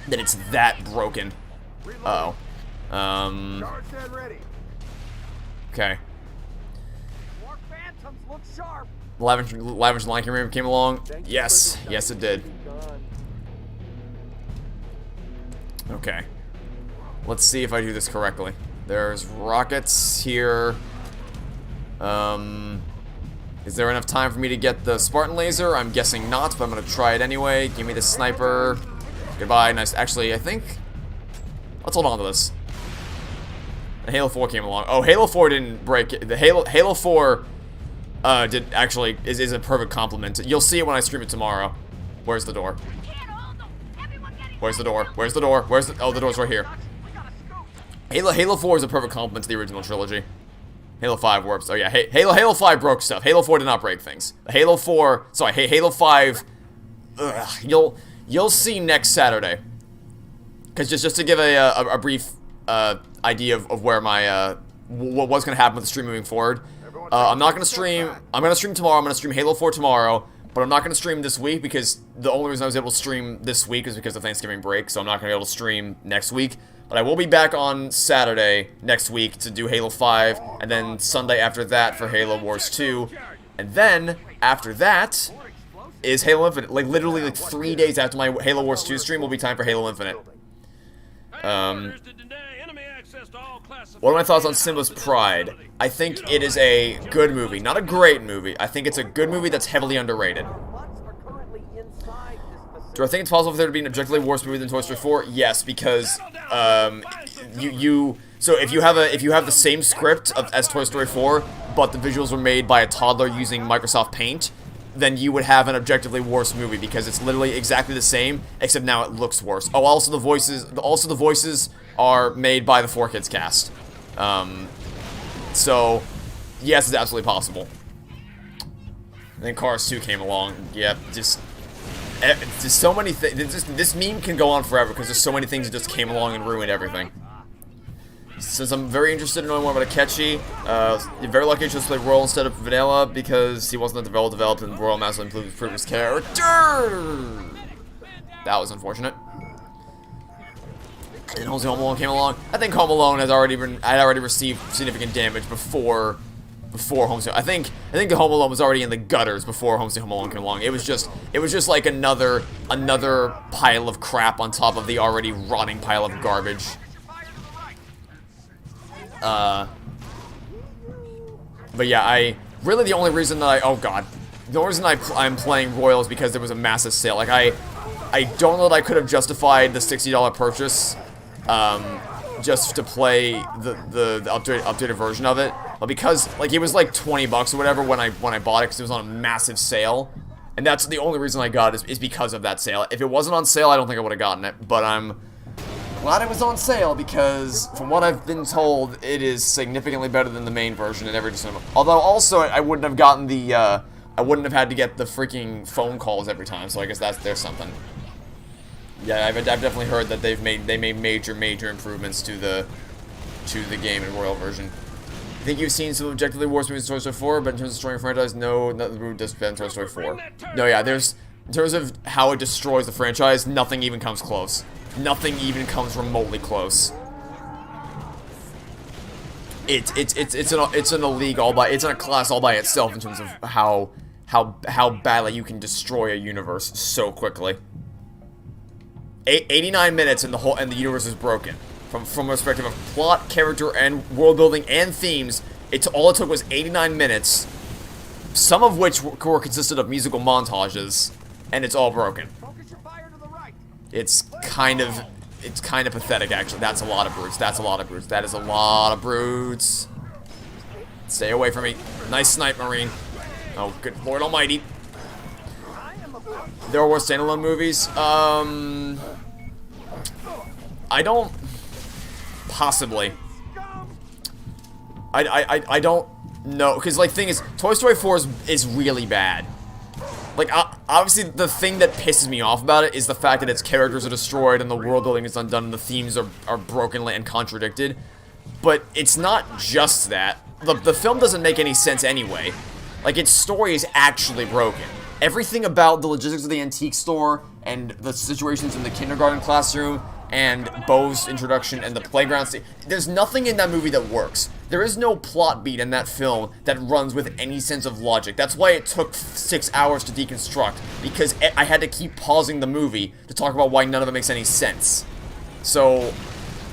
That it's that broken. Uh-oh. Okay. Lavish Lion King came along. Yes. Yes, it did. Okay. Let's see if I do this correctly. There's rockets here. Is there enough time for me to get the Spartan laser? I'm guessing not, but I'm gonna try it anyway. Give me the sniper. Goodbye. Nice. Actually, I think... Let's hold on to this. The Halo 4 came along. Oh, Halo 4 didn't break... The Halo 4... did actually... is a perfect compliment. You'll see it when I stream it tomorrow. Where's the door? Where's the door? Where's the door? Where's the... Oh, the door's right here. Halo 4 is a perfect compliment to the original trilogy. Halo 5 warps. Oh yeah, Halo 5 broke stuff. Halo 4 did not break things. Halo 4... Sorry, Halo 5... Ugh, you'll see next Saturday. Because just to give a brief idea of where my... what's going to happen with the stream moving forward. I'm not going to stream... I'm going to stream tomorrow. I'm going to stream Halo 4 tomorrow. But I'm not going to stream this week because the only reason I was able to stream this week is because of Thanksgiving break. So I'm not going to be able to stream next week. But I will be back on Saturday next week to do Halo 5. And then Sunday after that for Halo Wars 2. And then, after that, is Halo Infinite. Like, literally, like 3 days after my Halo Wars 2 stream will be time for Halo Infinite. What are my thoughts on Simba's Pride? I think it is a good movie. Not a great movie. I think it's a good movie that's heavily underrated. Do I think it's possible for there to be an objectively worse movie than Toy Story 4? Yes, because so if you have the same script as Toy Story 4, but the visuals were made by a toddler using Microsoft Paint, then you would have an objectively worse movie because it's literally exactly the same, except now it looks worse. Oh, also the voices are made by the 4Kids cast. So yes, it's absolutely possible. And then Cars 2 came along. Yep, just so many things. This meme can go on forever because there's so many things that just came along and ruined everything. Since I'm very interested in knowing more about Akechi, you're very lucky to just play Royal instead of Vanilla because he wasn't that developed and Royal massively improved his character. That was unfortunate. And Home Alone came along. I think Home Alone had already received significant damage before Home Sweet. I think the Home Alone was already in the gutters before Home Alone came along. It was just like another pile of crap on top of the already rotting pile of garbage. But yeah, the only reason I'm playing Royal is because there was a massive sale. Like I don't know that I could have justified the $60 purchase just to play the updated version of it, but because like it was like $20 or whatever when I bought it because it was on a massive sale, and that's the only reason I got it is because of that sale. If it wasn't on sale, I don't think I would have gotten it, but I'm glad it was on sale because from what I've been told, it is significantly better than the main version in every cinema. Although also I wouldn't have gotten the I wouldn't have had to get the freaking phone calls every time, so I guess there's something. Yeah, I've definitely heard that they made major improvements to the game in Royal version. I think you've seen some objectively worse movies than Toy Story 4, but in terms of destroying a franchise, no, nothing does better than Toy Story 4. No, yeah, there's in terms of how it destroys the franchise, nothing even comes close. Nothing even comes remotely close. It's in a league all by it's in a class all by itself in terms of how badly you can destroy a universe so quickly. 89 minutes and the universe is broken. From a perspective of plot, character, and world building and themes, all it took was 89 minutes, some of which were consisted of musical montages, and it's all broken. It's kind of pathetic, actually. That's a lot of brutes. That is a lot of brutes. Stay away from me. Nice snipe, Marine. Oh, good Lord Almighty. There are worse standalone movies. I don't... Possibly. I don't know. Because, like, thing is, Toy Story 4 is really bad. Like, obviously, the thing that pisses me off about it is the fact that its characters are destroyed and the world building is undone and the themes are broken and contradicted. But it's not just that. The film doesn't make any sense anyway. Like, its story is actually broken. Everything about the logistics of the antique store and the situations in the kindergarten classroom and Bo's introduction and the playground scene, there's nothing in that movie that works. There is no plot beat in that film that runs with any sense of logic. That's why it took 6 hours to deconstruct, because I had to keep pausing the movie to talk about why none of it makes any sense. So,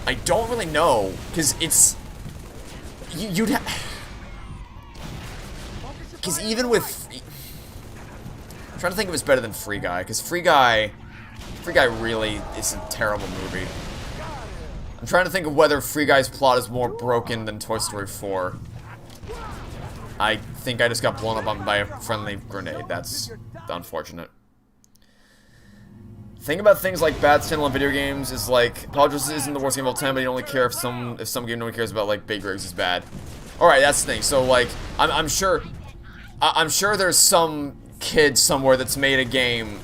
I don't really know, because it's... You'd have... Because even with... I'm trying to think if it's better than Free Guy, because Free Guy really is a terrible movie. I'm trying to think of whether Free Guy's plot is more broken than Toy Story 4. I think I just got blown up by a friendly grenade. That's unfortunate. Thing about things like bad standalone video games is like, Apologist isn't the worst game of all time, but you only care if some game no one cares about, like Big Rigs, is bad. Alright, that's the thing. So like, I'm sure there's some kid somewhere that's made a game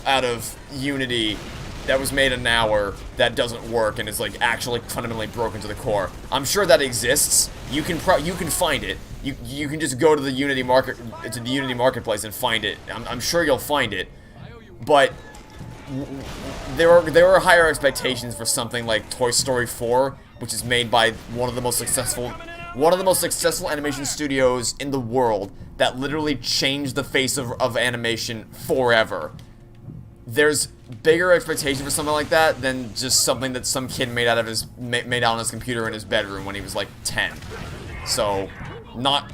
out of Unity that was made an hour that doesn't work and is like actually fundamentally broken to the core. I'm sure that exists. You can find it. You can just go to the Unity marketplace and find it. I'm sure you'll find it. But there are higher expectations for something like Toy Story 4, which is made by one of the most successful animation studios in the world that literally changed the face of animation forever. There's bigger expectation for something like that than just something that some kid made on his computer in his bedroom when he was like 10. So,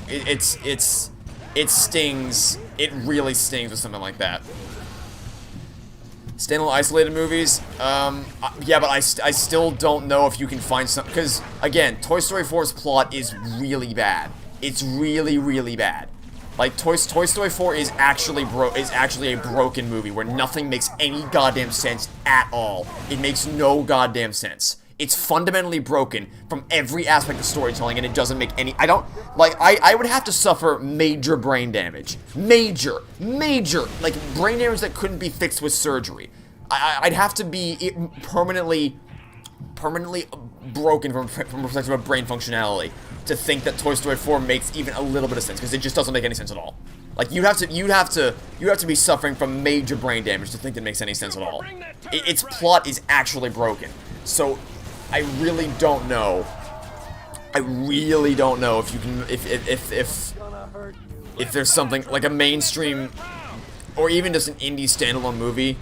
it stings. It really stings with something like that. Standalone isolated movies, yeah, but I still don't know if you can find some, because again, Toy Story 4's plot is really bad. It's really bad. Like, Toy Story 4 is actually a broken movie where nothing makes any goddamn sense at all. It makes no goddamn sense. It's fundamentally broken from every aspect of storytelling, and it doesn't make any... I would have to suffer major brain damage. Major, like, brain damage that couldn't be fixed with surgery. I'd have to be permanently broken from a perspective of brain functionality to think that Toy Story 4 makes even a little bit of sense, because it just doesn't make any sense at all. Like, you'd have to be suffering from major brain damage to think that it makes any sense at all. Its plot is actually broken. So, I really don't know. If you can, if there's something like a mainstream or even just an indie standalone movie,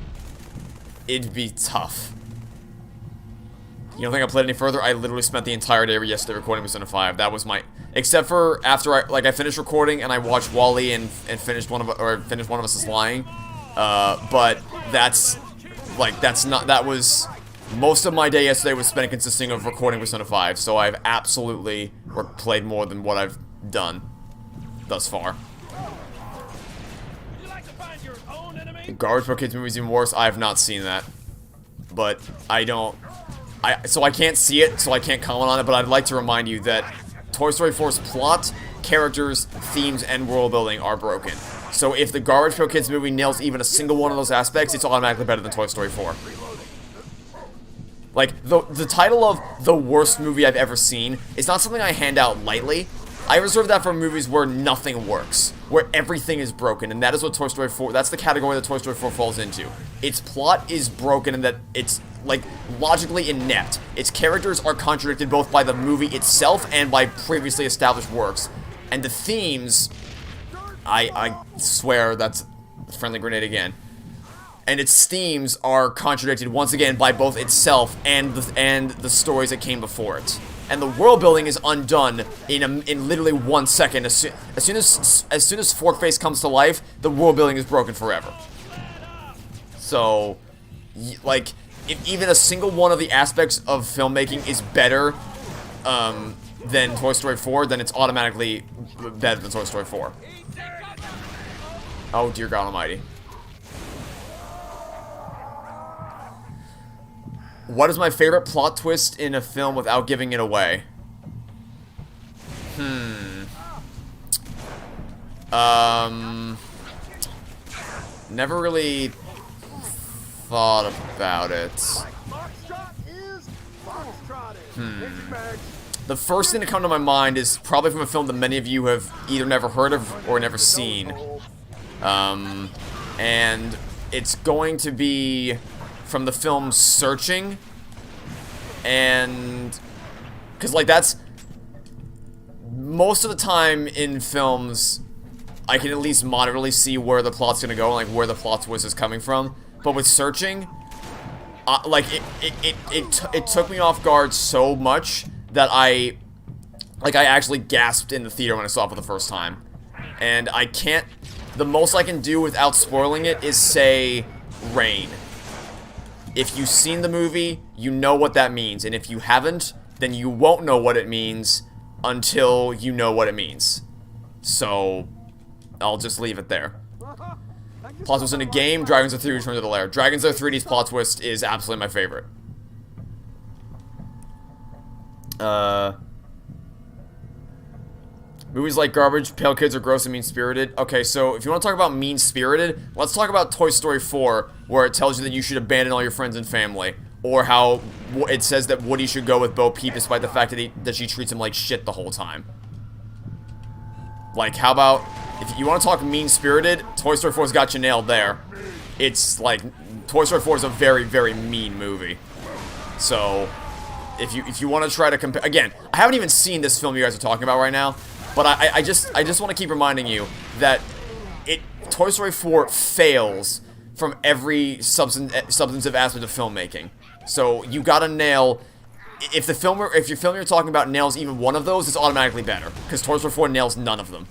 it'd be tough. You don't think I played any further? I literally spent the entire day yesterday recording Persona 5. That was my... Except for after I finished recording and I watched Wall-E and finished One of Us Is Lying. But that's like, that was, most of my day yesterday was spent consisting of recording Persona 5, so I've absolutely played more than what I've done thus far. Garbage Pail Kids movies even worse. I have not seen that, but so I can't see it, so I can't comment on it, but I'd like to remind you that Toy Story 4's plot, characters, themes, and world building are broken. So if the Garbage Pail Kids movie nails even a single one of those aspects, it's automatically better than Toy Story 4. Like, the title of the worst movie I've ever seen is not something I hand out lightly. I reserve that for movies where nothing works, where everything is broken, and that is what Toy Story 4, that's the category that Toy Story 4 falls into. Its plot is broken and that it's, like, logically inept. Its characters are contradicted both by the movie itself and by previously established works. And the themes, I swear that's a friendly grenade again. And its themes are contradicted once again by both itself and the stories that came before it. And the world building is undone in literally 1 second. As soon as Fork-Face comes to life, the world building is broken forever. So, like, if even a single one of the aspects of filmmaking is better than Toy Story 4, then it's automatically better than Toy Story 4. Oh dear God Almighty. What is my favorite plot twist in a film without giving it away? Never really thought about it. The first thing to come to my mind is probably from a film that many of you have either never heard of or never seen. And it's going to be from the film Searching, and because, like, that's most of the time in films I can at least moderately see where the plot's gonna go and, like, where the plot twist is coming from. But with Searching, like, it took me off guard so much that I actually gasped in the theater when I saw it for the first time. And I can't, the most I can do without spoiling it is say rain. If you've seen the movie, you know what that means. And if you haven't, then you won't know what it means until you know what it means. So, I'll just leave it there. Plot twist in a game, Dragons of 3D Return to the Lair. Dragons of 3D's plot twist is absolutely my favorite. Movies like Garbage Pail Kids are gross and mean-spirited. Okay, so if you want to talk about mean-spirited, let's talk about Toy Story 4, where it tells you that you should abandon all your friends and family. Or how it says that Woody should go with Bo Peep despite the fact that she treats him like shit the whole time. Like, how about, if you want to talk mean-spirited, Toy Story 4's got you nailed there. It's, like, Toy Story 4 is a very, very mean movie. So, if you want to try to compare, again, I haven't even seen this film you guys are talking about right now, but I just want to keep reminding you that Toy Story 4 fails from every substantive aspect of filmmaking. So you gotta nail, if your film you're talking about nails even one of those, it's automatically better, because Toy Story 4 nails none of them.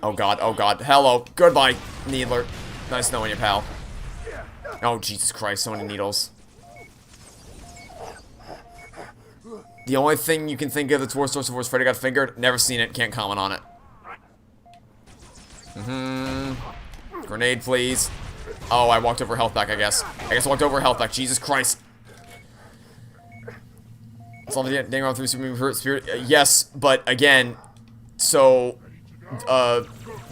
Oh god, hello, goodbye, Needler. Nice knowing you, pal. Oh Jesus Christ, so many needles. The only thing you can think of that's worse Toy Story 4 is Freddy Got Fingered. Never seen it, can't comment on it. Grenade, please. Oh, I walked over health back, I guess. I walked over health back. Jesus Christ. Solve the Danganronpa 3 Super Spirit. Yes, but again, so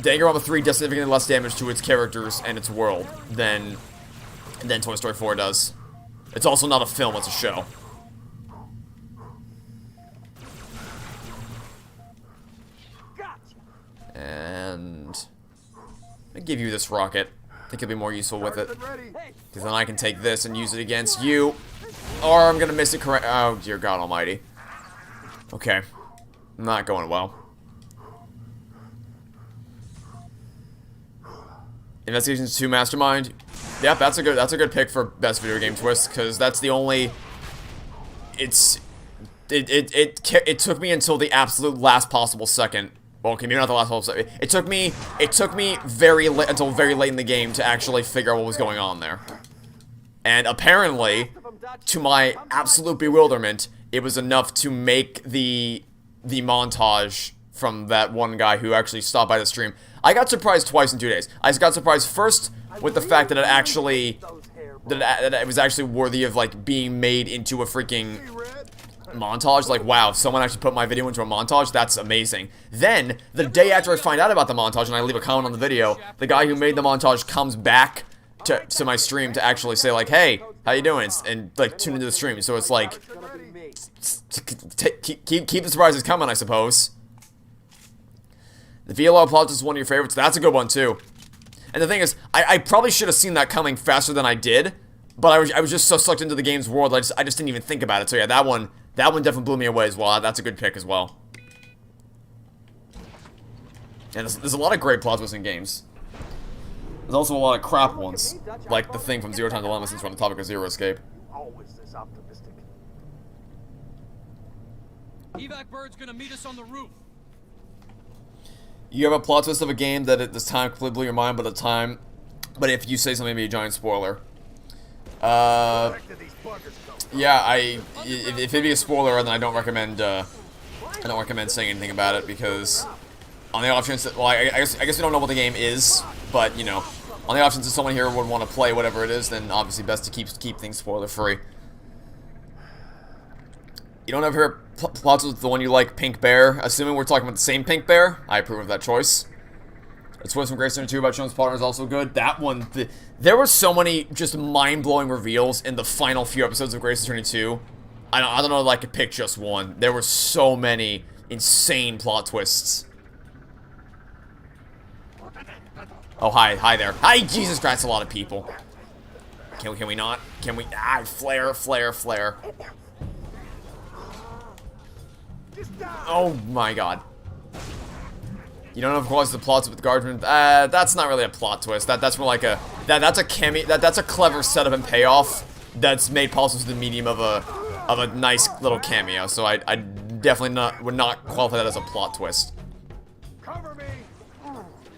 Danganronpa 3 does significantly less damage to its characters and its world than Toy Story 4 does. It's also not a film, it's a show. And I give you this rocket. I think you'll be more useful with it. Because then I can take this and use it against you. Or I'm gonna miss it correct. Oh, dear God almighty. Okay. Not going well. Investigations 2 Mastermind. Yep, that's a good pick for best video game twist, because that's the only. It took me until the absolute last possible second Well, okay, maybe not the last episode. It took me very late, until very late in the game to actually figure out what was going on there. And apparently, to my absolute bewilderment, it was enough to make the montage from that one guy who actually stopped by the stream. I got surprised twice in 2 days. I got surprised first with the fact that it was actually worthy of, like, being made into a freaking montage. Like, wow, someone actually put my video into a montage. That's amazing. Then, the day after I find out about the montage and I leave a comment on the video, the guy who made the montage comes back to my stream to actually say, like, hey, how you doing? And, like, tune into the stream. So it's like, keep the surprises coming, I suppose. The VLR plot is one of your favorites. That's a good one, too. And the thing is, I probably should have seen that coming faster than I did, but I was just so sucked into the game's world, I just didn't even think about it. So yeah, that one definitely blew me away as well. That's a good pick as well. And there's a lot of great plot twists in games. There's also a lot of crap ones, like the thing from Zero Time Dilemma, since we're on the topic of Zero Escape. Always this optimistic. Evac bird's gonna meet us on the roof. You have a plot twist of a game that at this time completely blew your mind, but if you say something, it'd be a giant spoiler. Yeah, if it'd be a spoiler, then I don't recommend saying anything about it, because on the off chance that, well, I guess we don't know what the game is, but, you know, on the off chance that someone here would want to play whatever it is, then obviously best to keep things spoiler free. You don't ever hear plots with the one you like, Pink Bear. Assuming we're talking about the same Pink Bear, I approve of that choice. The twist from Grace 2 about Jones' partner is also good. That one, there were so many just mind-blowing reveals in the final few episodes of Grace 2. I don't know if I could pick just one. There were so many insane plot twists. Oh, hi there. Hi, Jesus Christ, a lot of people. Can we not? Can we? Ah, flare. Oh my god. You don't know if it causes the plots with the guardsmen. That's not really a plot twist. That's more like that's a cameo. That's a clever setup and payoff that's made possible through the medium of a nice little cameo. So I definitely would not qualify that as a plot twist. Cover me.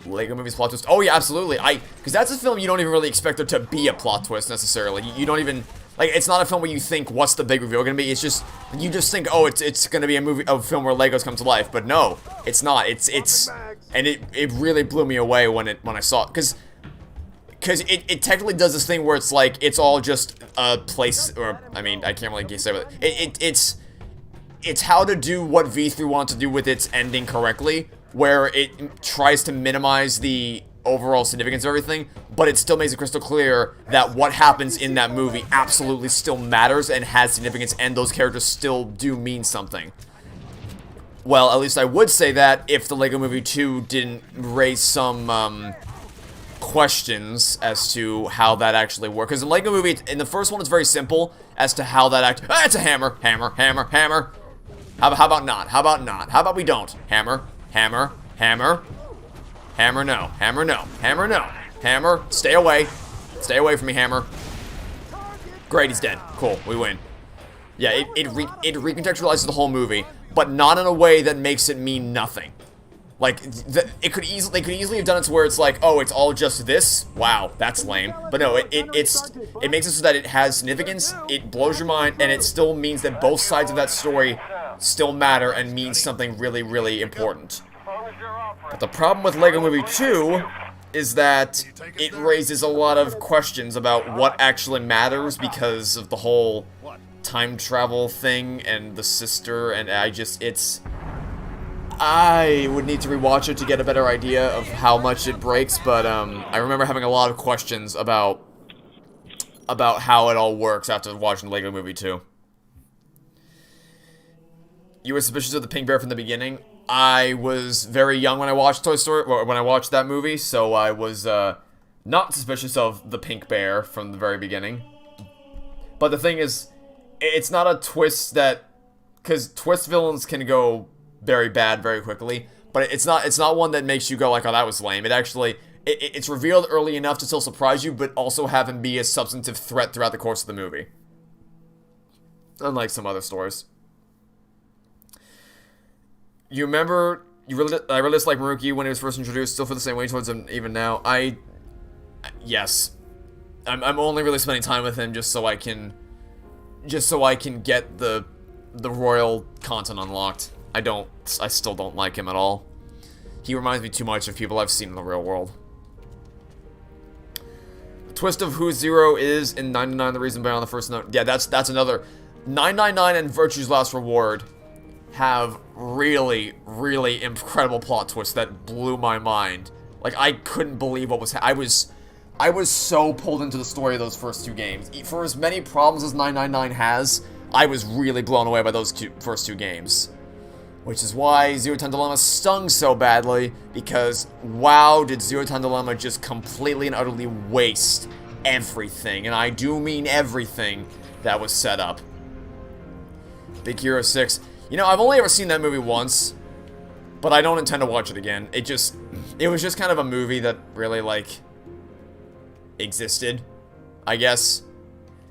Lego Movie's plot twist. Oh yeah, absolutely. Because that's a film you don't even really expect there to be a plot twist necessarily. You don't even. Like, it's not a film where you think, what's the big reveal gonna be? It's just, you just think, oh, it's gonna be a film where Legos come to life. But no, it's not. And it really blew me away when I saw it. Because it technically does this thing where it's like, it's all just a place, or, I mean, I can't really say it. It's how to do what V3 wanted to do with its ending correctly, where it tries to minimize the overall significance of everything, but it still makes it crystal clear that what happens in that movie absolutely still matters and has significance, and those characters still do mean something. Well, at least I would say that if the Lego Movie 2 didn't raise some questions as to how that actually works. Because in Lego Movie, in the first one, it's very simple as to how that it's a hammer. How about not? How about we don't? Hammer. Hammer, no. Hammer, stay away. Stay away from me, Hammer. Great, he's dead. Cool, we win. Yeah, it recontextualizes the whole movie, but not in a way that makes it mean nothing. Like, they could easily have done it to where it's like, oh, it's all just this? Wow, that's lame. But no, it makes it so that it has significance, it blows your mind, and it still means that both sides of that story still matter and mean something really, really important. But the problem with Lego Movie 2 is that it raises a lot of questions about what actually matters because of the whole time travel thing and the sister, and I would need to rewatch it to get a better idea of how much it breaks, but I remember having a lot of questions about how it all works after watching Lego Movie 2. You were suspicious of the Pink Bear from the beginning? I was very young when I watched Toy Story, or when I watched that movie, so I was not suspicious of the Pink Bear from the very beginning. But the thing is, it's not a twist that, because twist villains can go very bad very quickly, but it's not one that makes you go like, oh, that was lame. It actually, it's revealed early enough to still surprise you, but also have him be a substantive threat throughout the course of the movie. Unlike some other stories. You remember I really dislike Maruki when he was first introduced. Still feel the same way towards him even now. Yes, I'm only really spending time with him just so I can get the royal content unlocked. I still don't like him at all. He reminds me too much of people I've seen in the real world. Twist of who Zero is in 99 the reason behind the first note. Yeah, that's another. 999 and Virtue's Last Reward have really, really incredible plot twists that blew my mind. Like, I couldn't believe what was I was so pulled into the story of those first 2 games. For as many problems as 999 has, I was really blown away by those first 2 games. Which is why Zero Time Dilemma stung so badly, because wow, did Zero Time Dilemma just completely and utterly waste everything, and I do mean everything, that was set up. Big Hero 6. You know, I've only ever seen that movie once, but I don't intend to watch it again. It was just kind of a movie that really, like, existed, I guess.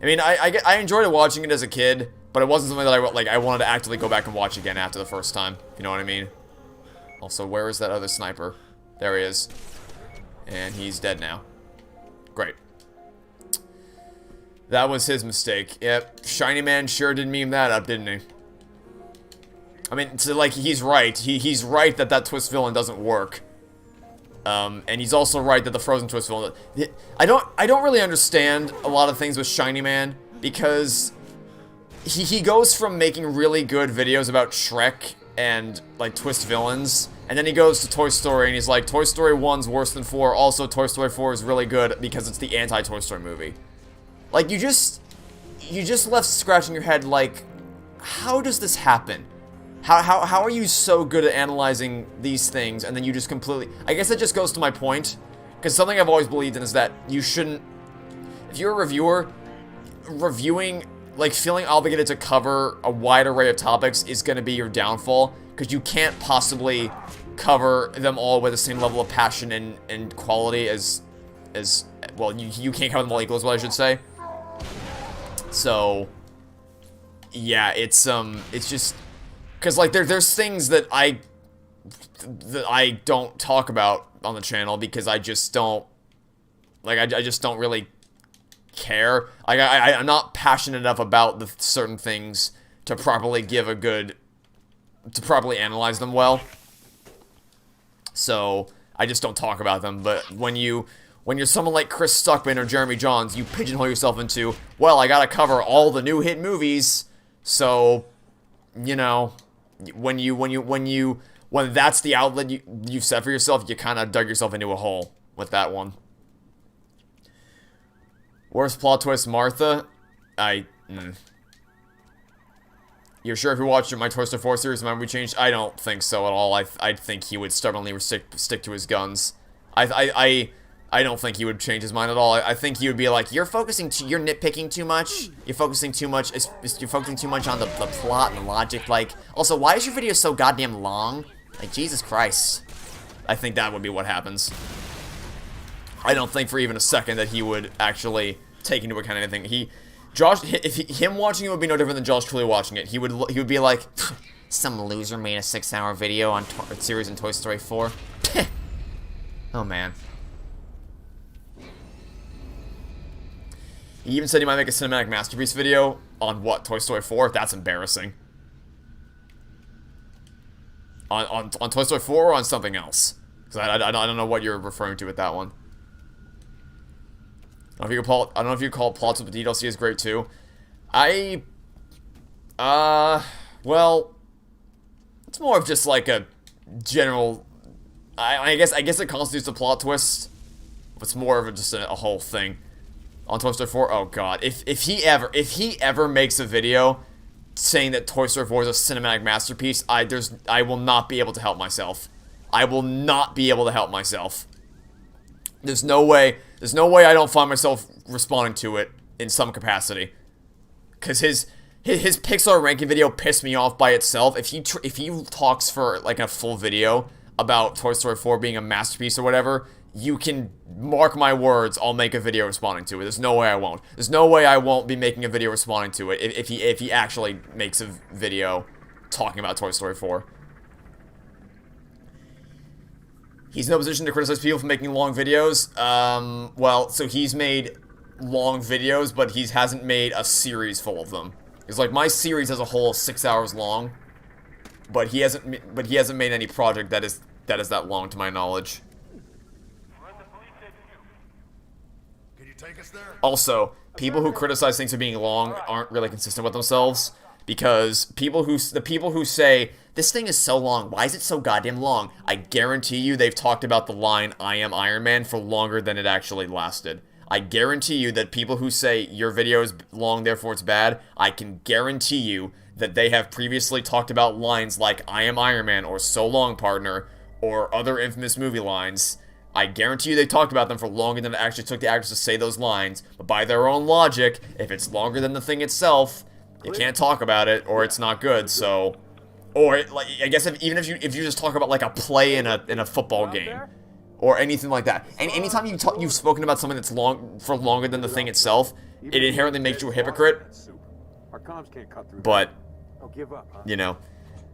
I mean, I enjoyed watching it as a kid, but it wasn't something that I wanted to actively go back and watch again after the first time, if you know what I mean. Also, where is that other sniper? There he is. And he's dead now. Great. That was his mistake. Yep, Shiny Man sure did meme that up, didn't he? I mean, so, like, he's right. He's right that twist villain doesn't work. And he's also right that the frozen twist villain... I don't really understand a lot of things with Shiny Man, because he goes from making really good videos about Shrek and, like, twist villains, and then he goes to Toy Story and he's like, Toy Story 1's worse than 4, also Toy Story 4 is really good because it's the anti-Toy Story movie. Like, you just left scratching your head like, how does this happen? How are you so good at analyzing these things, and then you just completely... I guess that just goes to my point, because something I've always believed in is that you shouldn't... If you're a reviewer, reviewing, like, feeling obligated to cover a wide array of topics is going to be your downfall, because you can't possibly cover them all with the same level of passion and quality as well, you can't cover them all equal, is what I should say. So, yeah, it's just... Because, like, there's things that I don't talk about on the channel because I just don't... Like, I just don't really care. Like, I'm not passionate enough about the certain things to properly give a good... To properly analyze them well. So, I just don't talk about them. But when you're someone like Chris Stuckman or Jeremy Johns, you pigeonhole yourself into, well, I gotta cover all the new hit movies, so, you know... When that's the outlet you've set for yourself, you kind of dug yourself into a hole with that one. Worst plot twist, Martha? You're sure if you watched my Toy Story 4 series, remember we changed? I don't think so at all. I think he would stubbornly stick to his guns. I don't think he would change his mind at all. I think he would be like, you're nitpicking too much. You're focusing too much on the plot and the logic. Like, also, why is your video so goddamn long? Like, Jesus Christ. I think that would be what happens. I don't think for even a second that he would actually take into account anything. Him watching it would be no different than Josh truly watching it. He would be like, some loser made a 6-hour video on a series in Toy Story 4. Oh, man. He even said he might make a cinematic masterpiece video on what, Toy Story 4? That's embarrassing. On Toy Story 4 or on something else? Because I don't know what you're referring to with that one. I don't know if you call plots with the DLC is great too. Well, it's more of just like a general. I guess it constitutes a plot twist. It's more of just a whole thing. On Toy Story 4, oh god, if he ever makes a video saying that Toy Story 4 is a cinematic masterpiece, I will not be able to help myself. I will not be able to help myself. There's no way I don't find myself responding to it in some capacity. Cause his Pixar ranking video pissed me off by itself. If he talks for like a full video about Toy Story 4 being a masterpiece or whatever, you can mark my words, I'll make a video responding to it. There's no way I won't. There's no way I won't be making a video responding to it if he actually makes a video talking about Toy Story 4. He's in no position to criticize people for making long videos. Well, so he's made long videos, but he hasn't made a series full of them. It's like my series as a whole is 6 hours long, but he hasn't made any project that is that long to my knowledge. Can you take us there? Also, people who criticize things for being long aren't really consistent with themselves, because the people who say this thing is so long, why is it so goddamn long? I guarantee you they've talked about the line "I am Iron Man" for longer than it actually lasted. I guarantee you that people who say your video is long, therefore it's bad, I can guarantee you that they have previously talked about lines like "I am Iron Man" or "So long, partner," or other infamous movie lines. I guarantee you they talked about them for longer than it actually took the actors to say those lines. But by their own logic, if it's longer than the thing itself, you can't talk about it, or it's not good. So, or like, I guess even if you just talk about like a play in a football game, or anything like that, and anytime you've spoken about something that's longer than the thing itself, it inherently makes you a hypocrite. Our comms can't cut through. But Oh, give up, huh? you know.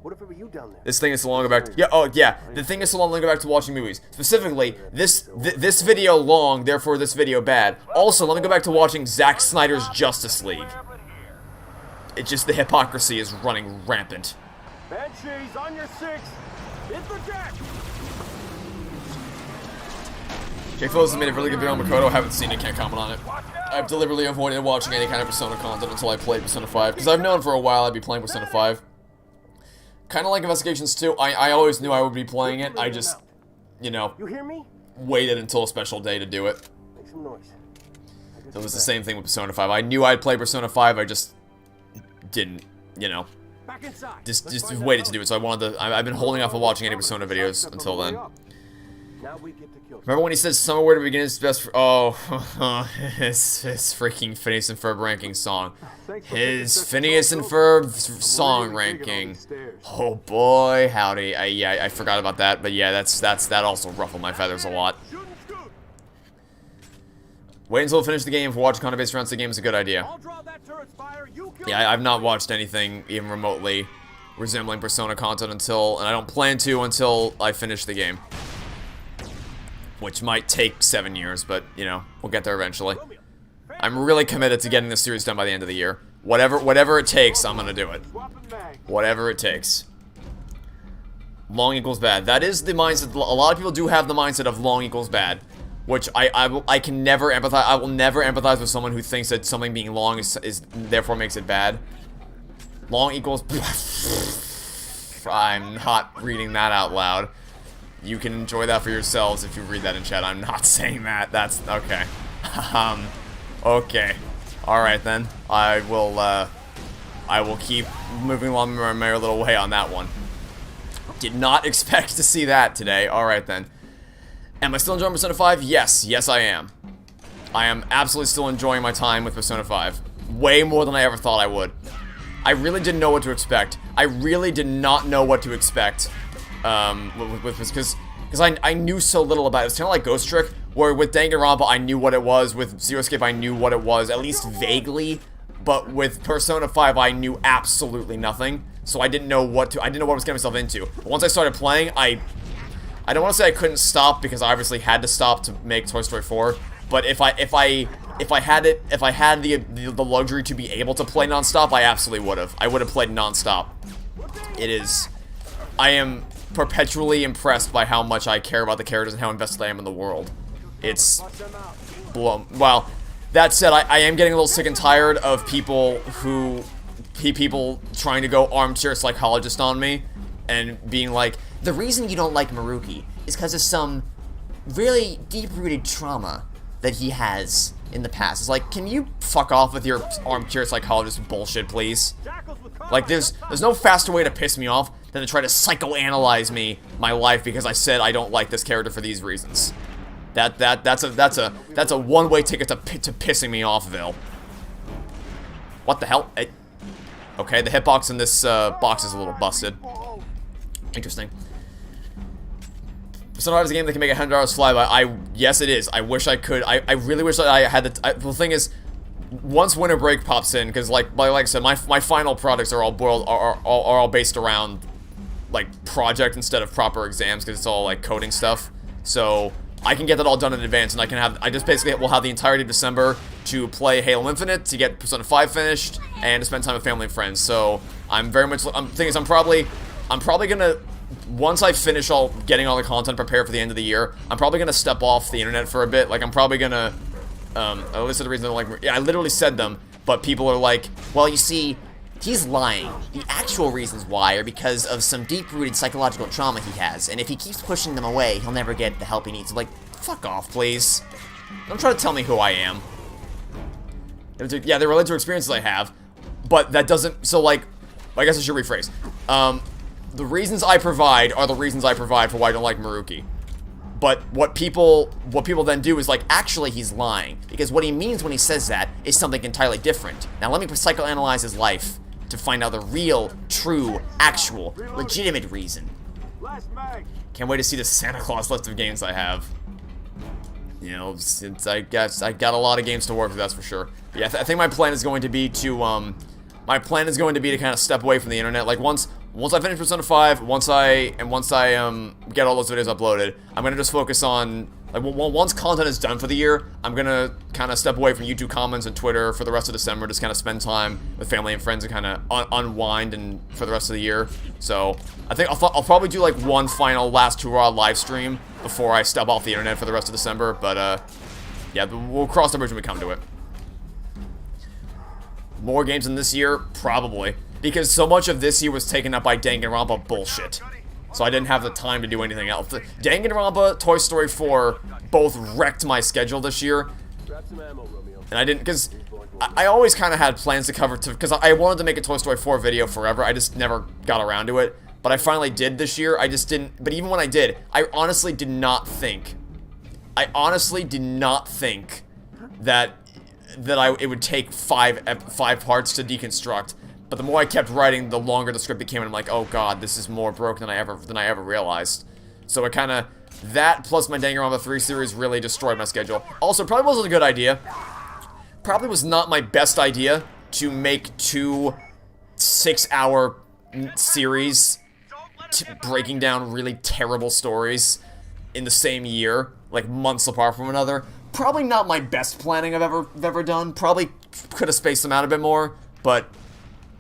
What if it were you down there? This thing is so long back to, the thing is so long to go back to watching movies. Specifically, this video long, therefore this video bad. Also, let me go back to watching Zack Snyder's Justice League. It's just the hypocrisy is running rampant. Banshees on your 6. Hit the jack. Jake Phillips has made a really good video on Makoto. Haven't seen it, can't comment on it. I've deliberately avoided watching any kind of Persona content until I played Persona 5, because I've known for a while I'd be playing Persona 5. Kind of like Investigations 2, I always knew I would be playing it, I just, you know, You hear me? waited until a special day to do it. Make some noise. It was the same thing with Persona 5. I knew I'd play Persona 5, I just didn't, you know, Back inside. just waited to do it, so I wanted to, I've been holding off on watching any Persona videos until then. Now we get to kill. Remember when he said somewhere to begin his best oh, his freaking Phineas and Ferb ranking song. His Phineas and Ferb song ranking. Oh boy, howdy. Yeah, I forgot about that, but yeah, that also ruffled my feathers a lot. Wait until I finish the game for watching content-based rounds. The game is a good idea. Yeah, I've not watched anything even remotely resembling Persona content and I don't plan to until I finish the game. Which might take 7 years, but, you know, we'll get there eventually. I'm really committed to getting this series done by the end of the year. Whatever it takes, I'm gonna do it. Whatever it takes. Long equals bad. That is the mindset. A lot of people do have the mindset of long equals bad. Which I can never empathize. I will never empathize with someone who thinks that something being long is therefore makes it bad. Long equals... I'm not reading that out loud. You can enjoy that for yourselves if you read that in chat. I'm not saying that. That's okay. Okay. Alright then. I will keep moving along my merry little way on that one. Did not expect to see that today. Alright then. Am I still enjoying Persona 5? Yes. Yes, I am. I am absolutely still enjoying my time with Persona 5. Way more than I ever thought I would. I really didn't know what to expect. I really did not know what to expect. Because I knew so little about it. It was kind of like Ghost Trick, where with Danganronpa I knew what it was, with Zero Escape I knew what it was, at least vaguely, but with Persona 5 I knew absolutely nothing, so I didn't know what I didn't know what I was getting myself into. But once I started playing, I don't want to say I couldn't stop, because I obviously had to stop to make Toy Story 4, but if I had the luxury to be able to play non-stop, I absolutely would have. I would have played non-stop. I am perpetually impressed by how much I care about the characters and how invested I am in the world. It's blown. Well, that said, I am getting a little sick and tired of people trying to go armchair psychologist on me and being like, the reason you don't like Maruki is because of some really deep-rooted trauma that he has in the past. It's like, can you fuck off with your armchair psychologist bullshit, please? Like, there's no faster way to piss me off than to try to psychoanalyze my life because I said I don't like this character for these reasons. That's a one-way ticket to pissing me off, Vil. What the hell? Okay, the hitbox in this box is a little busted. Interesting. Persona 5 is a game that can make $100 fly by. Yes, it is. I wish I could. I really wish that I had the. The thing is, once winter break pops in, because like I said, my final products are all based around like project instead of proper exams, because it's all like coding stuff. So I can get that all done in advance, and I just basically will have the entirety of December to play Halo Infinite, to get Persona 5 finished, and to spend time with family and friends. So I'm probably gonna, once I finish getting all the content prepared for the end of the year, I'm probably gonna step off the internet for a bit. Like, I'm probably gonna, at least the reason I don't like, yeah, I literally said them, but people are like, well, you see, he's lying. The actual reasons why are because of some deep-rooted psychological trauma he has, and if he keeps pushing them away, he'll never get the help he needs. I'm like, fuck off, please. Don't try to tell me who I am. Yeah, they're related to experiences I have, but that doesn't, so like, I guess I should rephrase. The reasons I provide are the reasons I provide for why I don't like Maruki. But what people then do is like, actually he's lying, because what he means when he says that is something entirely different. Now let me psychoanalyze his life to find out the real, true, actual, legitimate reason. Can't wait to see the Santa Claus list of games I have. You know, since I guess I got a lot of games to work with, that's for sure. But yeah, I think my plan is going to be to kind of step away from the internet. Like once I finish Persona 5, once I get all those videos uploaded, I'm gonna just focus on, like, once content is done for the year, I'm gonna kind of step away from YouTube comments and Twitter for the rest of December, just kind of spend time with family and friends and kind of unwind and for the rest of the year. So I think I'll probably do like one final last hurrah live stream before I step off the internet for the rest of December. But yeah, we'll cross the bridge when we come to it. More games in this year? Probably. Because so much of this year was taken up by Danganronpa bullshit. So I didn't have the time to do anything else. Danganronpa, Toy Story 4 both wrecked my schedule this year. And I didn't, because I always kind of had plans to cover, because I wanted to make a Toy Story 4 video forever. I just never got around to it. But I finally did this year. I just didn't, but even when I did, I honestly did not think that it would take five parts to deconstruct. But the more I kept writing, the longer the script became, and I'm like, oh god, this is more broken than I ever realized. So it kind of, that plus my Danganronpa 3 series really destroyed my schedule. Also, probably wasn't a good idea. Probably was not my best idea to make 2 6-hour series breaking down really terrible stories in the same year, like months apart from another. Probably not my best planning I've ever done. Probably could have spaced them out a bit more, but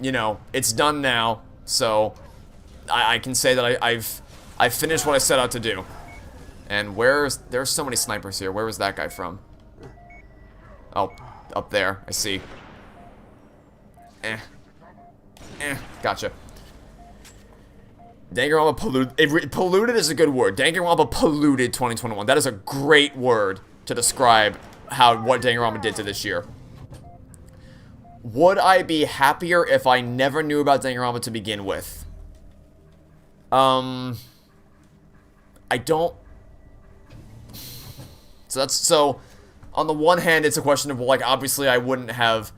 you know, it's done now, so I can say that I've finished what I set out to do. And there's so many snipers here. Where was that guy from? Oh, up there. I see. Gotcha. Danganronpa polluted. Polluted is a good word. Danganronpa polluted 2021. That is a great word to describe what Danganronpa did to this year. Would I be happier if I never knew about Danganronpa to begin with? I don't. So on the one hand, it's a question of, well, like, obviously I wouldn't have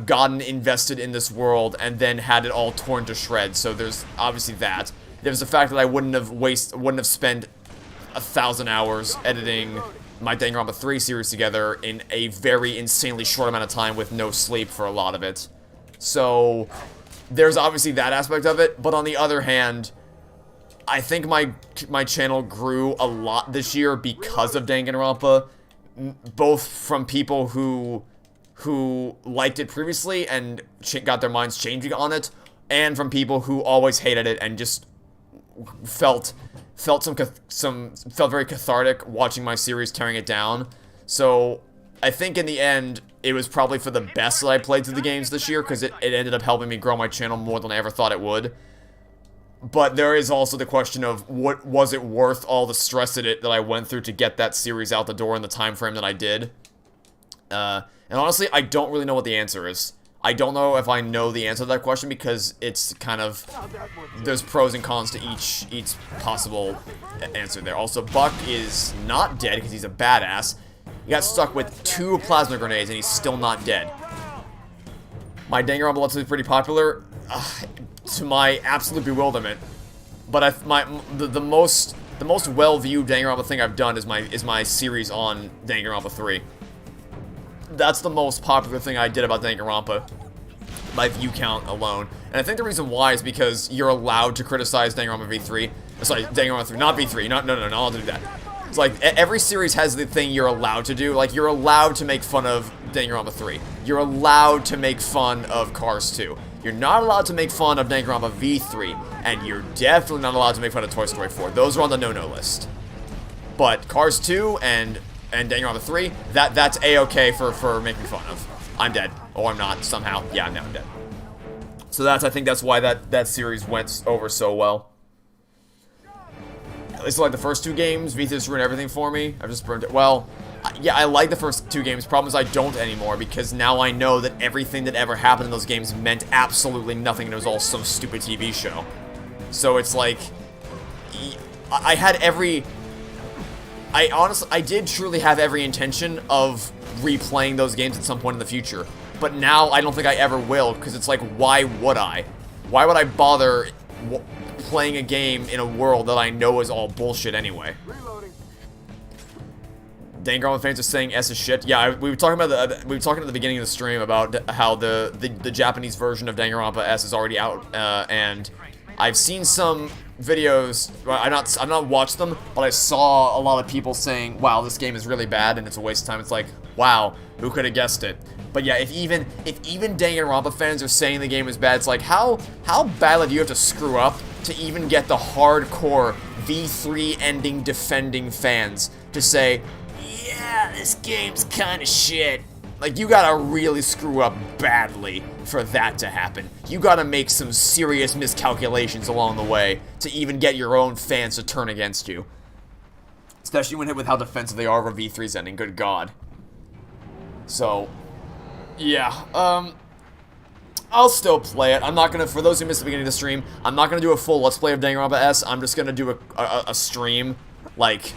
gotten invested in this world and then had it all torn to shreds. So there's obviously that. There's the fact that I wouldn't have spent 1,000 hours editing my Danganronpa 3 series together in a very insanely short amount of time with no sleep for a lot of it. So there's obviously that aspect of it, but on the other hand, I think my channel grew a lot this year because of Danganronpa, both from people who liked it previously and got their minds changing on it, and from people who always hated it and just felt very cathartic watching my series tearing it down. So I think in the end, it was probably for the best that I played through the games this year, because it ended up helping me grow my channel more than I ever thought it would. But there is also the question of, what was it worth all the stress that I went through to get that series out the door in the time frame that I did? And honestly, I don't really know what the answer is. I don't know if I know the answer to that question, because it's kind of, there's pros and cons to each possible answer there. Also, Buck is not dead because he's a badass. He got stuck with 2 plasma grenades and he's still not dead. My Danganronpa Let's Play is pretty popular, to my absolute bewilderment. But the most well-viewed Danganronpa thing I've done is my series on Danganronpa 3. That's the most popular thing I did about Danganronpa, by view count alone. And I think the reason why is because you're allowed to criticize Danganronpa V3. Sorry, Danganronpa 3, not V3. No, not allowed to do that. It's like, every series has the thing you're allowed to do. Like, you're allowed to make fun of Danganronpa 3. You're allowed to make fun of Cars 2. You're not allowed to make fun of Danganronpa V3. And you're definitely not allowed to make fun of Toy Story 4. Those are on the no-no list. But Cars 2 and Danganronpa 3, that's A-okay for making fun of. I'm dead. Or I'm not, somehow. Yeah, I'm dead. So I think that's why that series went over so well. At least like the first 2 games, V3 just ruined everything for me. I've just burned it. Well, yeah, I like the first 2 games. Problem is I don't anymore, because now I know that everything that ever happened in those games meant absolutely nothing, and it was all some stupid TV show. So it's like, I had every... I did truly have every intention of replaying those games at some point in the future. But now I don't think I ever will, because it's like, why would I? Why would I bother playing a game in a world that I know is all bullshit anyway? Danganronpa fans are saying S is shit. Yeah, we were talking about we were talking at the beginning of the stream about how the Japanese version of Danganronpa S is already out, and I've seen some videos. Well, I've not watched them, but I saw a lot of people saying, "Wow, this game is really bad and it's a waste of time." It's like, wow, who could have guessed it? But yeah, if even Danganronpa fans are saying the game is bad, it's like, how badly do you have to screw up to even get the hardcore V3 ending defending fans to say, yeah, this game's kind of shit? Like, you gotta really screw up badly for that to happen. You gotta make some serious miscalculations along the way to even get your own fans to turn against you. Especially when hit with how defensive they are of V3's ending, good god. So, yeah, I'll still play it. I'm not gonna, for those who missed the beginning of the stream, I'm not gonna do a full Let's Play of Danganronpa S. I'm just gonna do a stream, like,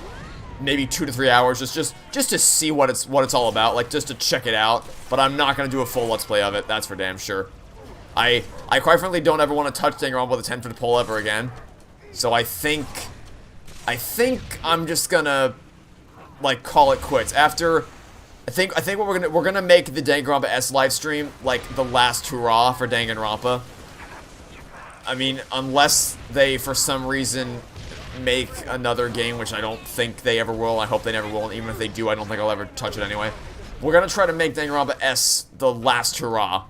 maybe 2 to 3 hours, just to see what it's all about, like, just to check it out. But I'm not gonna do a full Let's Play of it, that's for damn sure. I quite frankly don't ever want to touch Danganronpa with a 10-foot pole ever again. So I think I'm just gonna, like, call it quits. After, I think what we're gonna make the Danganronpa S live stream like the last hurrah for Danganronpa. I mean, unless they for some reason make another game, which I don't think they ever will. I hope they never will. And even if they do, I don't think I'll ever touch it anyway. We're gonna try to make Danganronpa S the last hurrah.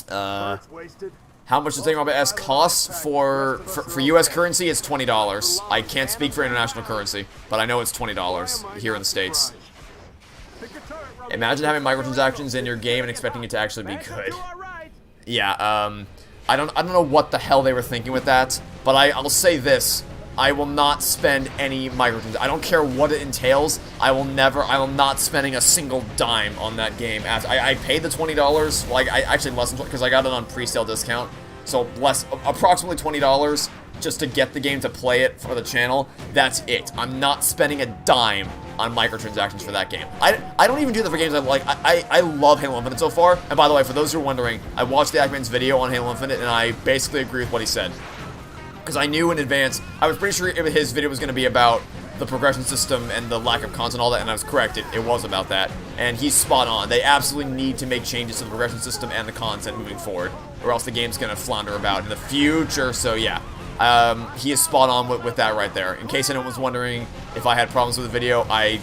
How much does Danganronpa S cost for US currency? It's $20. I can't speak for international currency, but I know it's $20 here in the States. Imagine having microtransactions in your game and expecting it to actually be good. Yeah, I don't know what the hell they were thinking with that, but I'll say this. I will not spend any microtransactions. I don't care what it entails. I will not spending a single dime on that game. I paid the $20, like, actually less than, because I got it on pre-sale discount, so approximately $20 just to get the game to play it for the channel. That's it. I'm not spending a dime on microtransactions for that game. I don't even do that for games I like. I love Halo Infinite so far. And by the way, for those who are wondering, I watched the Ackman's video on Halo Infinite, and I basically agree with what he said. Because I knew in advance, I was pretty sure his video was going to be about the progression system and the lack of content and all that, and I was correct. It was about that. And he's spot on. They absolutely need to make changes to the progression system and the content moving forward, or else the game's going to flounder about in the future. So yeah. He is spot on with that right there. In case anyone was wondering if I had problems with the video, I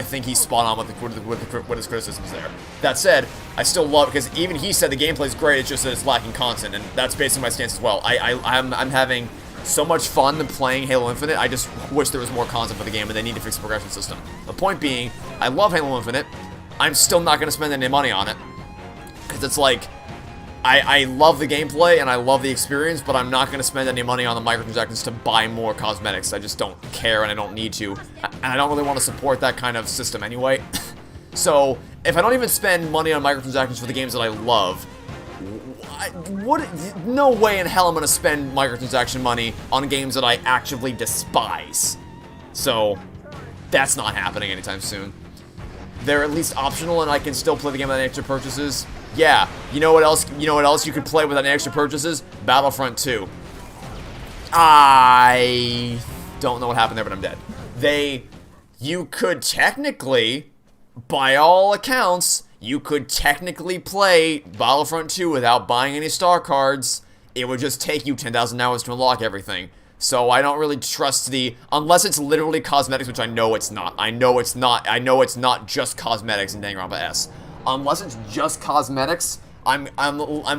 think he's spot on with his criticisms there. That said, I still love, because even he said the gameplay's great, it's just that it's lacking content, and that's basically my stance as well. I'm having so much fun playing Halo Infinite. I just wish there was more content for the game, and they need to fix the progression system. The point being, I love Halo Infinite. I'm still not going to spend any money on it, because it's like, I love the gameplay and I love the experience, but I'm not going to spend any money on the microtransactions to buy more cosmetics. I just don't care and I don't need to. And I don't really want to support that kind of system anyway. So, if I don't even spend money on microtransactions for the games that I love, no way in hell I'm going to spend microtransaction money on games that I actively despise. So, that's not happening anytime soon. They're at least optional and I can still play the game without any extra purchases. Yeah, you know what else you could play without any extra purchases? Battlefront 2. I don't know what happened there, but I'm dead. You could technically, by all accounts, you could technically play Battlefront 2 without buying any star cards. It would just take you 10,000 hours to unlock everything. So I don't really trust unless it's literally cosmetics, which I know it's not. I know it's not just cosmetics in Danganronpa S. Unless it's just cosmetics, I'm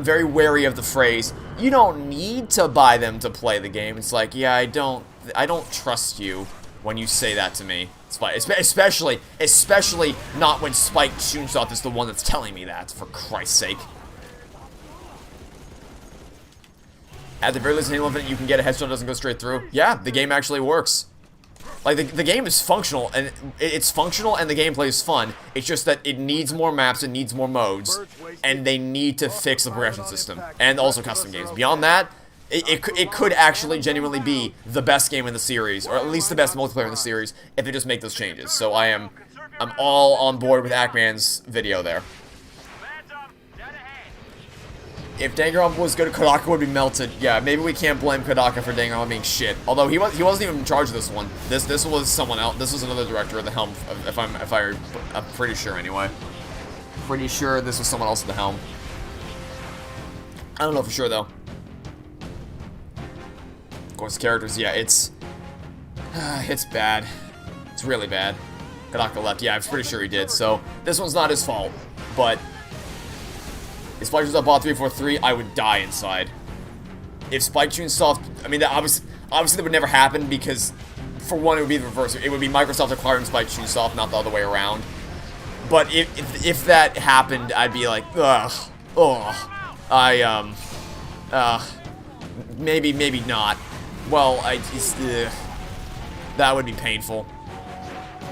very wary of the phrase, you don't need to buy them to play the game. It's like, yeah, I don't trust you when you say that to me. Especially not when Spike Chunsoft is the one that's telling me that, for Christ's sake. At the very least, in Halo Infinite, you can get a headshot that doesn't go straight through. Yeah, the game actually works. Like, the game is functional, and it's functional, and the gameplay is fun. It's just that it needs more maps, it needs more modes, and they need to fix the progression system, and also custom games. Beyond that, it could actually genuinely be the best game in the series, or at least the best multiplayer in the series, if they just make those changes. So I'm all on board with Ackman's video there. If Danganronpa was good, Kodaka would be melted. Yeah, maybe we can't blame Kodaka for Danganronpa being shit. Although he wasn't even in charge of this one. This was someone else. This was another director at the helm. I'm pretty sure anyway. Pretty sure this was someone else at the helm. I don't know for sure though. Of course, characters. Yeah, it's bad. It's really bad. Kodaka left. Yeah, I'm pretty sure he did. So this one's not his fault, but. If Spike Chunsoft bought 343, I would die inside. If Spike Chunsoft, I mean, that obviously that would never happen because, for one, it would be the reverse. It would be Microsoft acquiring Spike Chunsoft, not the other way around. But if that happened, I'd be like, maybe not. Well, that would be painful.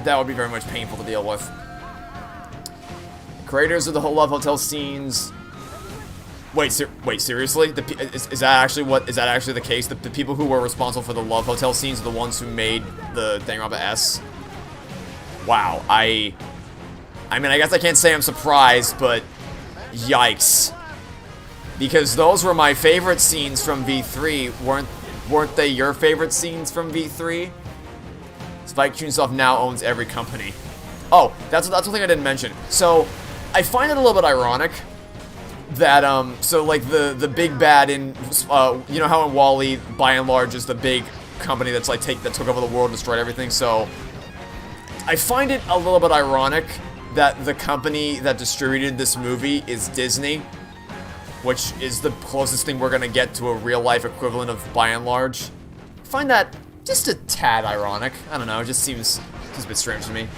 That would be very much painful to deal with. Creators of the whole Love Hotel scenes. Wait, seriously? Is that actually the case? The people who were responsible for the Love Hotel scenes are the ones who made the Danganronpa S? Wow, I mean, I guess I can't say I'm surprised, but yikes. Because those were my favorite scenes from V3. Weren't they your favorite scenes from V3? Spike Chunsoft now owns every company. Oh, that's one thing I didn't mention. So, I find it a little bit ironic that, so like the big bad in, you know how in WALL-E, by and large, is the big company that's like that took over the world and destroyed everything, so I find it a little bit ironic that the company that distributed this movie is Disney, which is the closest thing we're gonna get to a real-life equivalent of by and large. I find that just a tad ironic. I don't know, it just seems a bit strange to me.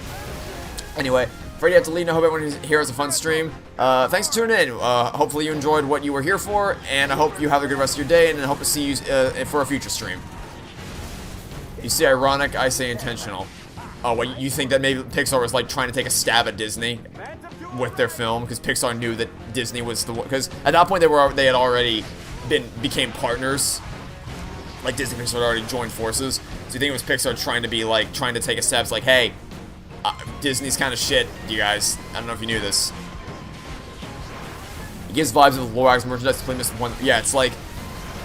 Anyway, Freddy, I have to leave. I hope everyone here has a fun stream. Thanks for tuning in. Hopefully you enjoyed what you were here for, and I hope you have a good rest of your day, and I hope to see you for a future stream. You say ironic, I say intentional. Oh, well, you think that maybe Pixar was like trying to take a stab at Disney with their film, because Pixar knew that Disney was the one, because at that point they had already became partners. Like Disney and Pixar had already joined forces. So you think it was Pixar trying to take a stab? It's like, hey, Disney's kind of shit, you guys. I don't know if you knew this. It gives vibes of Lorax merchandise to play Mr. One. Yeah, it's like,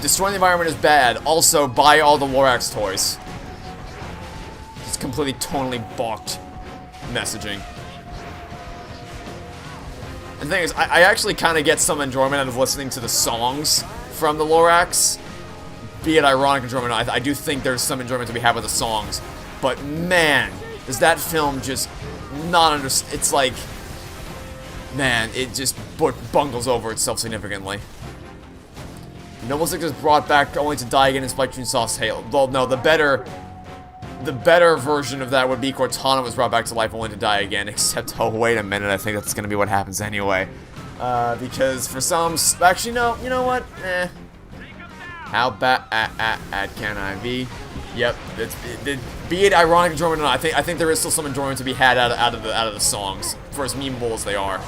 destroying the environment is bad. Also, buy all the Lorax toys. It's completely tonally balked messaging. And the thing is, I actually kind of get some enjoyment out of listening to the songs from the Lorax. Be it ironic enjoyment, I do think there's some enjoyment to be had with the songs. But man, does that film just not understand? It's like, man, it just bungles over itself significantly. Noble Six is brought back only to die again in Spike Chunsoft's Halo. Well, no, the better version of that would be Cortana was brought back to life only to die again. Except, oh wait a minute, I think that's gonna be what happens anyway. Because for some, actually no, you know what? How bad can I be? Yep, be it ironic enjoyment or not, I think there is still some enjoyment to be had out of the songs, for as memeable as they are.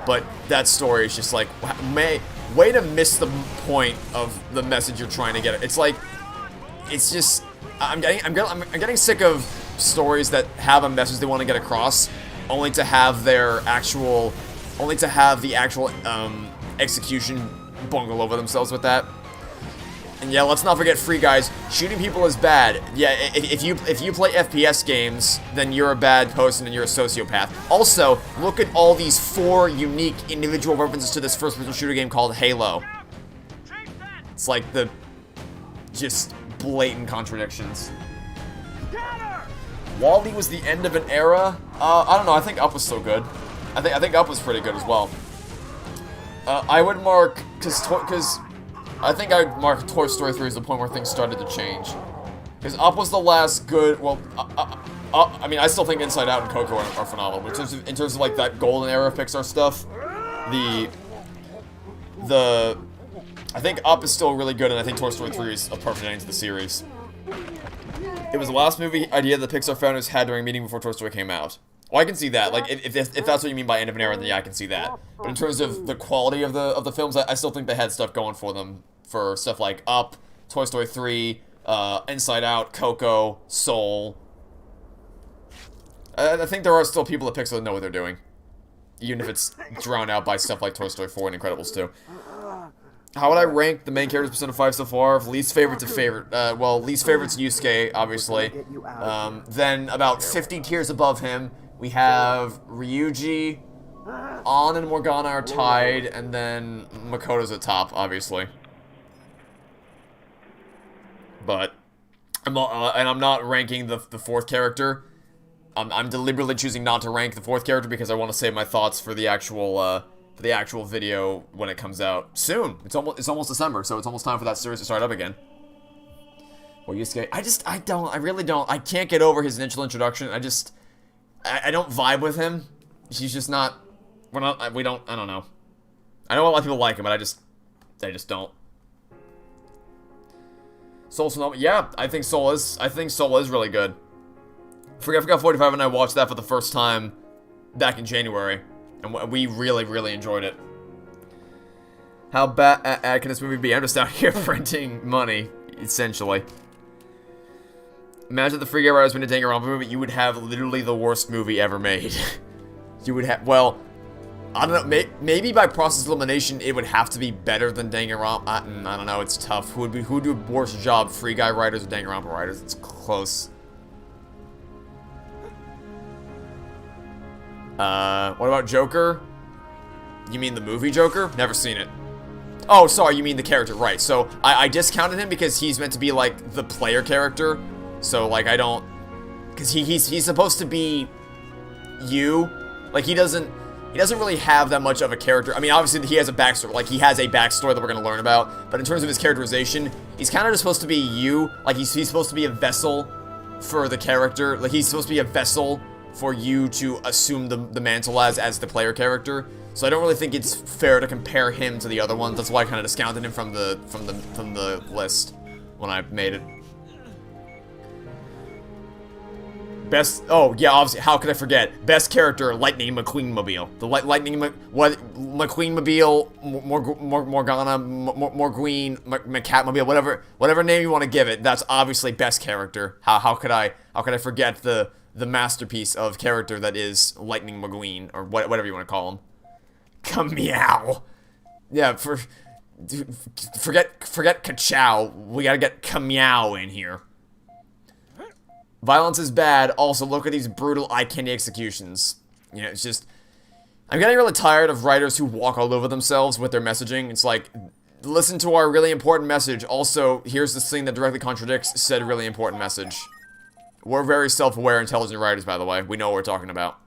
But that story is just like, way to miss the point of the message you're trying to get. It's like, it's just, I'm getting sick of stories that have a message they want to get across, only to have the actual execution bungle over themselves with that. And yeah, let's not forget Free Guys. Shooting people is bad. Yeah, if you play FPS games, then you're a bad person and you're a sociopath. Also, look at all these 4 unique individual references to this first-person shooter game called Halo. It's like just blatant contradictions. WALL-E was the end of an era. I don't know. I think Up was still good. I think Up was pretty good as well. I would mark because I think I'd mark Toy Story 3 as the point where things started to change. Because Up was the last good. Well, I mean, I still think Inside Out and Coco are phenomenal. But in terms of like that golden era of Pixar stuff, I think Up is still really good, and I think Toy Story 3 is a perfect ending to the series. It was the last movie idea the Pixar founders had during a meeting before Toy Story came out. Well, I can see that. Like, if that's what you mean by end of an era, then yeah, I can see that. But in terms of the quality of the films, I still think they had stuff going for them. For stuff like Up, Toy Story 3, Inside Out, Coco, Soul. I think there are still people at Pixar that know what they're doing. Even if it's drowned out by stuff like Toy Story 4 and Incredibles 2. How would I rank the main characters Persona 5 so far? Least favorite to favorite. Well, least favorite's Yusuke, obviously. Then about 50 tiers above him, we have Ryuji, Ann and Morgana are tied, and then Makoto's at top, obviously. But, I'm not ranking the fourth character. I'm deliberately choosing not to rank the fourth character because I want to save my thoughts for the actual video when it comes out soon. It's almost December, so it's almost time for that series to start up again. Well, Yusuke, I really don't. I can't get over his initial introduction. I don't vibe with him. He's just not. I don't know. I know a lot of people like him, but I just don't. Soul Sonoma, yeah, I think Soul is really good. Forgot 45 and I watched that for the first time back in January, and we really, really enjoyed it. How bad can this movie be? I'm just out here printing money, essentially. Imagine the Free Guy Riders been a Danganronpa movie, you would have literally the worst movie ever made. You would have, well, I don't know, maybe by process of elimination it would have to be better than Danganronpa. I don't know, it's tough. Who would do a worse job, Free Guy Riders or Danganronpa Riders? It's close. What about Joker? You mean the movie Joker? Never seen it. Oh, sorry, you mean the character, right. So, I discounted him because he's meant to be, like, the player character. So, like, I don't... Because he's supposed to be... you. Like, he doesn't really have that much of a character. I mean, obviously, he has a backstory. Like, he has a backstory that we're gonna learn about. But in terms of his characterization, he's kind of just supposed to be you. Like, he's supposed to be a vessel for the character. Like, he's supposed to be a vessel for you to assume the mantle as the player character. So I don't really think it's fair to compare him to the other ones. That's why I kind of discounted him from the list when I made it. Best, oh yeah, obviously, how could I forget? Best character, Lightning McQueen Mobile. The McQueen Mobile, Morgana, Morgreen, McCat Mobile, whatever name you want to give it. That's obviously best character. How could I forget the masterpiece of character that is Lightning McQueen, or whatever you want to call him. Kameow. Yeah, forget Kachow. We gotta get Kameow in here. Violence is bad. Also, look at these brutal eye candy executions. You know, it's just... I'm getting really tired of writers who walk all over themselves with their messaging. It's like, listen to our really important message. Also, here's this thing that directly contradicts said really important message. We're very self-aware, intelligent writers, by the way. We know what we're talking about.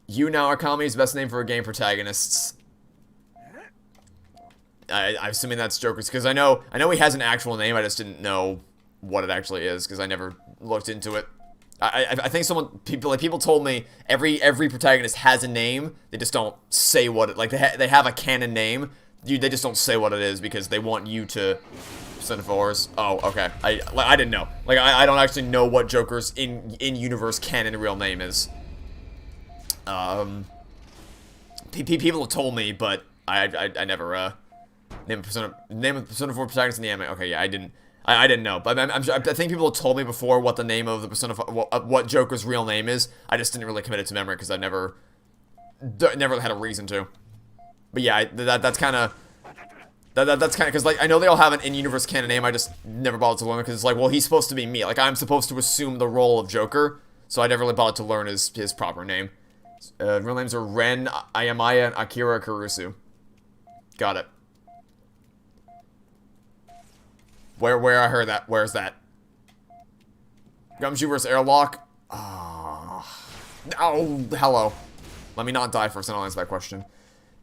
You Now Are Kami's best name for a game protagonists. I'm assuming that's Joker's, because I know he has an actual name, I just didn't know what it actually is, because I never looked into it. I think people told me every protagonist has a name, they just don't say what it, like, they have a canon name, they just don't say what it is, because they want you to... Percent Oh, okay. I didn't know. Like, I don't actually know what Joker's in-universe canon real name is. People have told me, but I never, name of Persona 4 protagonist in the anime. Okay, yeah, I didn't know. But I think people have told me before what the name of the Persona 4, what Joker's real name is. I just didn't really commit it to memory because I never had a reason to. But yeah, that's kind of because, like, I know they all have an in-universe canon name. I just never bothered to learn it because it's like, well, he's supposed to be me. Like, I'm supposed to assume the role of Joker, so I never really bothered to learn his proper name. Real names are Ren, Ayamaya, and Akira Kurusu. Got it. Where I heard that? Where's that? Gumshoe versus Airlock? Oh, hello. Let me not die first and I'll answer that question.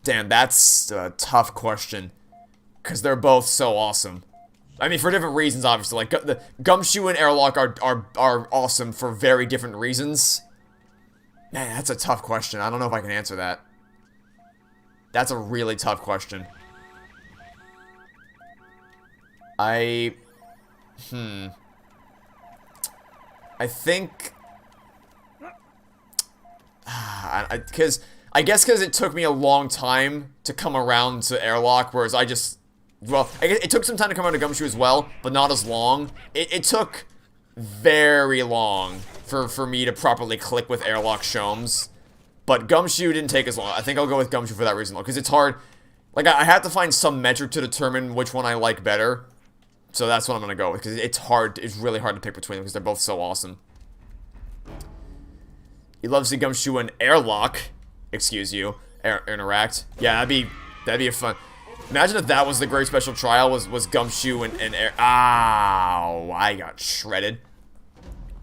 Damn, that's a tough question. Because they're both so awesome. I mean, for different reasons, obviously. Like, the Gumshoe and Airlock are awesome for very different reasons. Man, that's a tough question. I don't know if I can answer that. That's a really tough question. I think... Because... I guess because it took me a long time to come around to Airlock, whereas I just... Well, I guess it took some time to come around to Gumshoe as well, but not as long. It took very long for me to properly click with Airlock Shomes. But Gumshoe didn't take as long. I think I'll go with Gumshoe for that reason, though, because it's hard. Like, I have to find some metric to determine which one I like better. So that's what I'm going to go with, because it's hard. It's really hard to pick between them, because they're both so awesome. You love to see Gumshoe and Airlock... Excuse you. Interact. Yeah, that'd be a fun... Imagine if that was the great special trial, was Gumshoe and Air... Ow! I got shredded.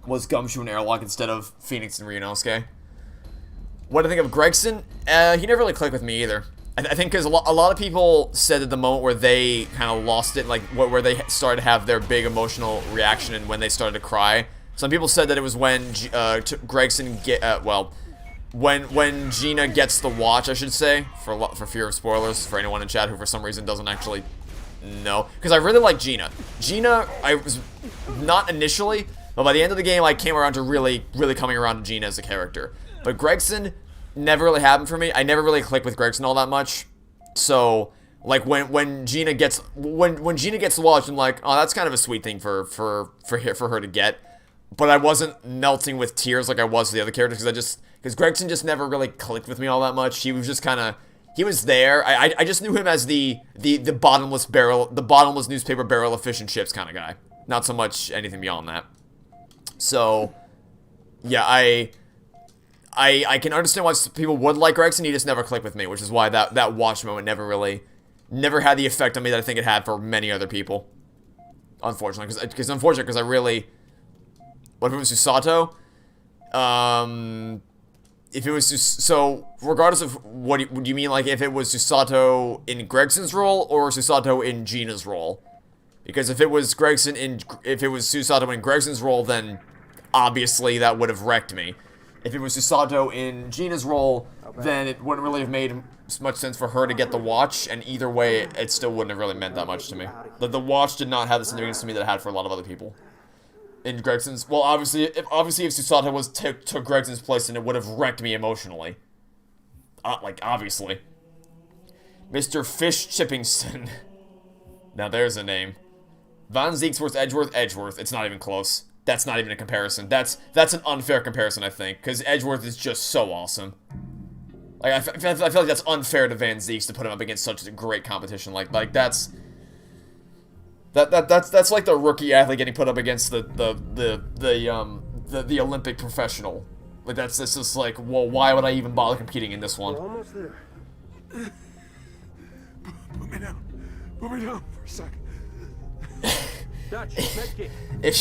Was Gumshoe and Airlock instead of Phoenix and Ryunosuke. What do I think of Gregson? He never really clicked with me either. I think because a lot of people said at the moment where they kind of lost it, like where they started to have their big emotional reaction and when they started to cry. Some people said that it was when Gregson when Gina gets the watch, I should say, for fear of spoilers for anyone in chat who for some reason doesn't actually know. Because I really like Gina. Gina, I was not initially, but by the end of the game, I came around to really coming around to Gina as a character. But Gregson never really happened for me. I never really clicked with Gregson all that much. So, like when Gina gets the watch, I'm like, oh, that's kind of a sweet thing for her to get. But I wasn't melting with tears like I was with the other characters because Gregson just never really clicked with me all that much. He was just kind of, he was there. I just knew him as the bottomless newspaper barrel of fish and chips kind of guy. Not so much anything beyond that. So, yeah, I can understand why people would like Gregson. He just never clicked with me, which is why that watch moment never had the effect on me that I think it had for many other people. Unfortunately, because I really. What if it was Susato? If it was so, regardless of what do you mean, like if it was Susato in Gregson's role or Susato in Gina's role? Because if it was Susato in Gregson's role, then obviously that would have wrecked me. If it was Susato in Gina's role, then it wouldn't really have made much sense for her to get the watch, and either way, it still wouldn't have really meant that much to me. The watch did not have the significance to me that it had for a lot of other people. In Gregson's, well, obviously if Susato took Gregson's place, then it would have wrecked me emotionally. Like, obviously. Mr. Fish Chippington. Now there's a name. Van Zieks versus Edgeworth. It's not even close. That's not even a comparison. That's an unfair comparison, I think, because Edgeworth is just so awesome. Like, I feel like that's unfair to Van Zieks to put him up against such a great competition. Like that's like the rookie athlete getting put up against the Olympic professional. Like that's just like, well, why would I even bother competing in this one? We're almost there. Put me down for a second. If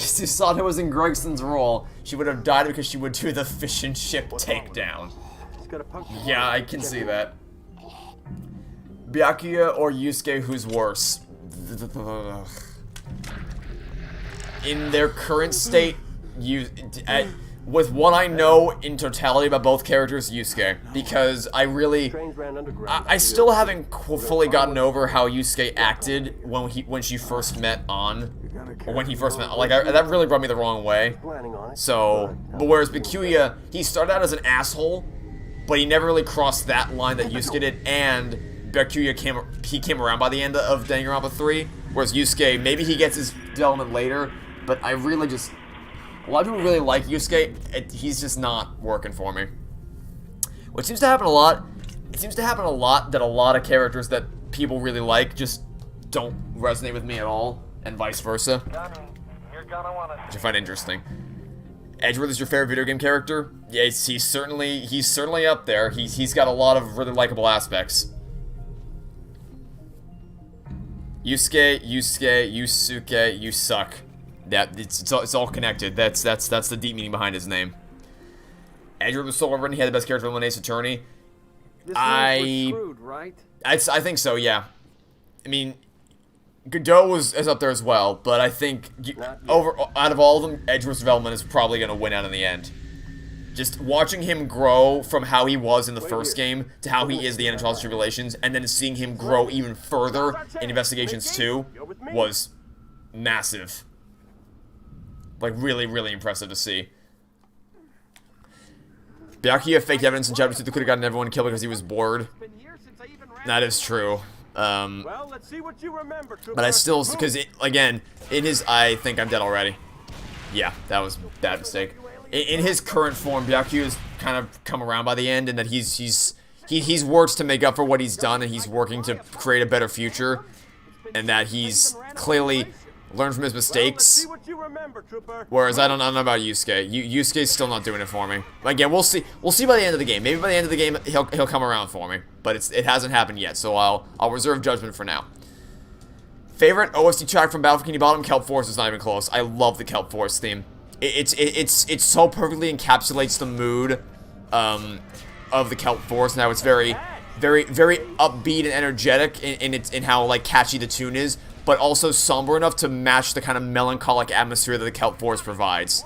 Susato was in Gregson's role, she would have died because she would do the fish and chip takedown. Yeah, I can see that. Byakuya or Yusuke, who's worse? In their current state, with what I know in totality about both characters, Yusuke, because I still haven't fully gotten over how Yusuke acted when she first met that really rubbed me the wrong way. So, but whereas Byakuya, he started out as an asshole, but he never really crossed that line that Yusuke did, and Byakuya came around by the end of Danganronpa 3, whereas Yusuke, maybe he gets his development later, but I really just... A lot of people really like Yusuke, he's just not working for me. What seems to happen a lot, that a lot of characters that people really like just don't resonate with me at all, and vice versa. Which I find interesting. Edgeworth is your favorite video game character? Yes, he's certainly up there. He's got a lot of really likable aspects. Yusuke, you suck. That it's all connected. That's the deep meaning behind his name. Edward was so overrun. He had the best character villain, Ace Attorney. This means we're screwed, right? I think so. Yeah. I mean, Godot is up there as well, but I think out of all of them, Edgeworth's development is probably going to win out in the end. Just watching him grow from how he was in the first game to how he is the end of Trials and Tribulations, and then seeing him grow even further in Investigations 2 was massive. Like, really, really impressive to see. Byakuya faked evidence in Chapter 2 that could have gotten everyone killed because he was bored. That is true. Well, let's see what you remember, But I still, because, again, in his, I think I'm dead already. Yeah, that was a bad mistake. In his current form, Byakuya's kind of come around by the end, and that he's worked to make up for what he's done, and he's working to create a better future, and that he's clearly learned from his mistakes. Whereas I don't know about Yusuke. Yusuke's still not doing it for me. Again, we'll see. We'll see by the end of the game. Maybe by the end of the game he'll come around for me, but it hasn't happened yet. So I'll reserve judgment for now. Favorite OST track from Battle for Bikini Bottom? Kelp Forest is not even close. I love the Kelp Forest theme. It so perfectly encapsulates the mood of the Kelp Forest. Now it's very, very, very upbeat and energetic in how like catchy the tune is, but also somber enough to match the kind of melancholic atmosphere that the Kelp Forest provides.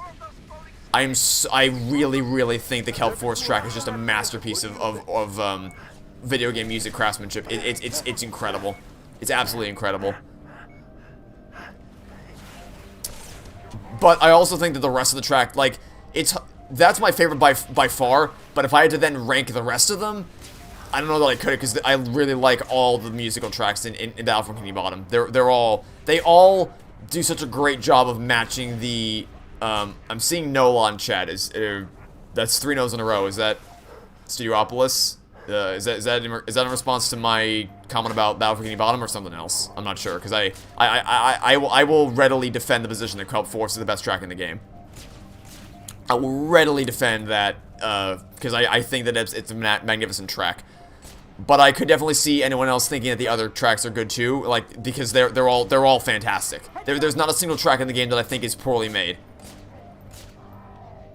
I really, really think the Kelp Forest track is just a masterpiece of video game music craftsmanship. It's incredible. It's absolutely incredible. But I also think that the rest of the track, like, that's my favorite by far, but if I had to then rank the rest of them, I don't know that I could, because I really like all the musical tracks in Battle for Bikini Bottom. They all do such a great job of matching the, I'm seeing Nola in chat, that's 3 no's in a row, is that Studiopolis? Is that in response to my comment about Battle for Bikini Bottom or something else? I'm not sure, because I will readily defend the position that Kelp Forest is the best track in the game. I will readily defend that, because I think that it's a magnificent track. But I could definitely see anyone else thinking that the other tracks are good too, like, because they're all fantastic. There's not a single track in the game that I think is poorly made.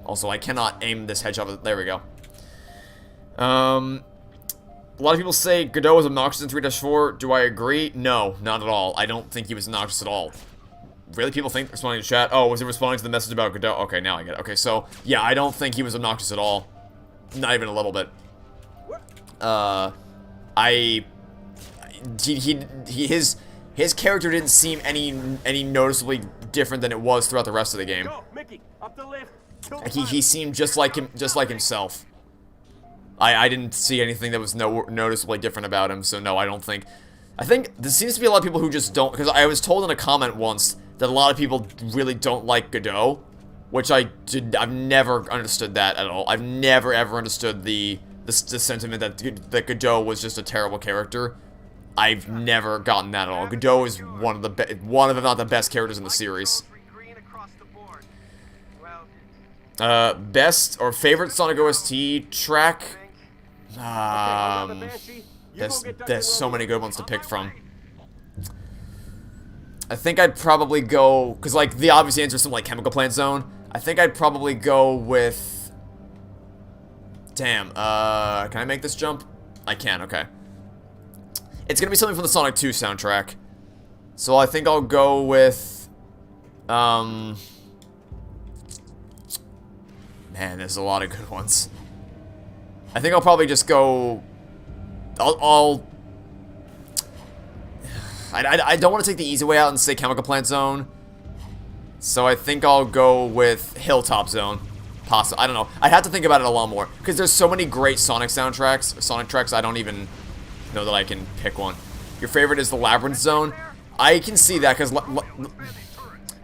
Also, I cannot aim this hedgehog. There we go. A lot of people say Godot was obnoxious in 3-4. Do I agree? No, not at all. I don't think he was obnoxious at all. Really? People think responding to chat? Oh, was he responding to the message about Godot? Okay, now I get it. Okay, so, yeah, I don't think he was obnoxious at all. Not even a little bit. His character didn't seem any noticeably different than it was throughout the rest of the game. Like, he seemed just like himself. I didn't see anything that was noticeably different about him, so no, I don't think. I think there seems to be a lot of people who just don't, because I was told in a comment once that a lot of people really don't like Godot, which I've never understood that at all. I've never ever understood the sentiment that Godot was just a terrible character. I've never gotten that at all. Godot is one of if not the best characters in the series. Best or favorite Sonic OST track? There's so many good ones to pick from. I think I'd probably go, because like the obvious answer is something like Chemical Plant Zone. I think I'd probably go with, damn, can I make this jump? I can, okay. It's gonna be something from the Sonic 2 soundtrack. So I think I'll go with, man, there's a lot of good ones. I think I'll probably just go, I don't want to take the easy way out and say Chemical Plant Zone. So I think I'll go with Hilltop Zone. I don't know. I'd have to think about it a lot more, because there's so many great Sonic soundtracks, Sonic tracks, I don't even know that I can pick one. Your favorite is the Labyrinth Zone? I can see that, because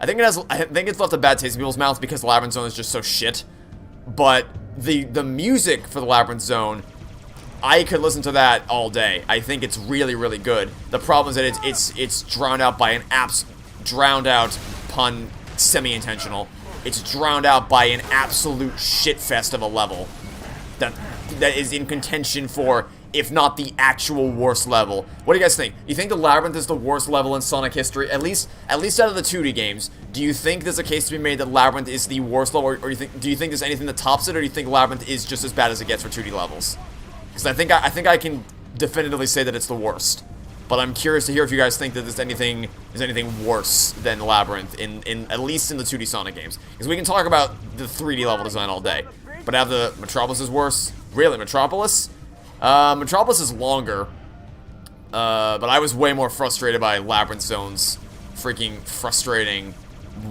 I think it's left a bad taste in people's mouths because Labyrinth Zone is just so shit. But the music for the Labyrinth Zone, I could listen to that all day. I think it's really, really good. The problem is that it's drowned out by drowned out pun, semi-intentional. It's drowned out by an absolute shitfest of a level that is in contention for if not the actual worst level. What do you guys think? You think the Labyrinth is the worst level in Sonic history? At least out of the 2D games. Do you think there's a case to be made that Labyrinth is the worst level, or do you think there's anything that tops it, or do you think Labyrinth is just as bad as it gets for 2D levels? Because I think I can definitively say that it's the worst. But I'm curious to hear if you guys think that there's anything worse than Labyrinth in at least in the 2D Sonic games. Because we can talk about the 3D level design all day, but have the Metropolis is worse. Really, Metropolis? Metropolis is longer, but I was way more frustrated by Labyrinth Zone's freaking frustrating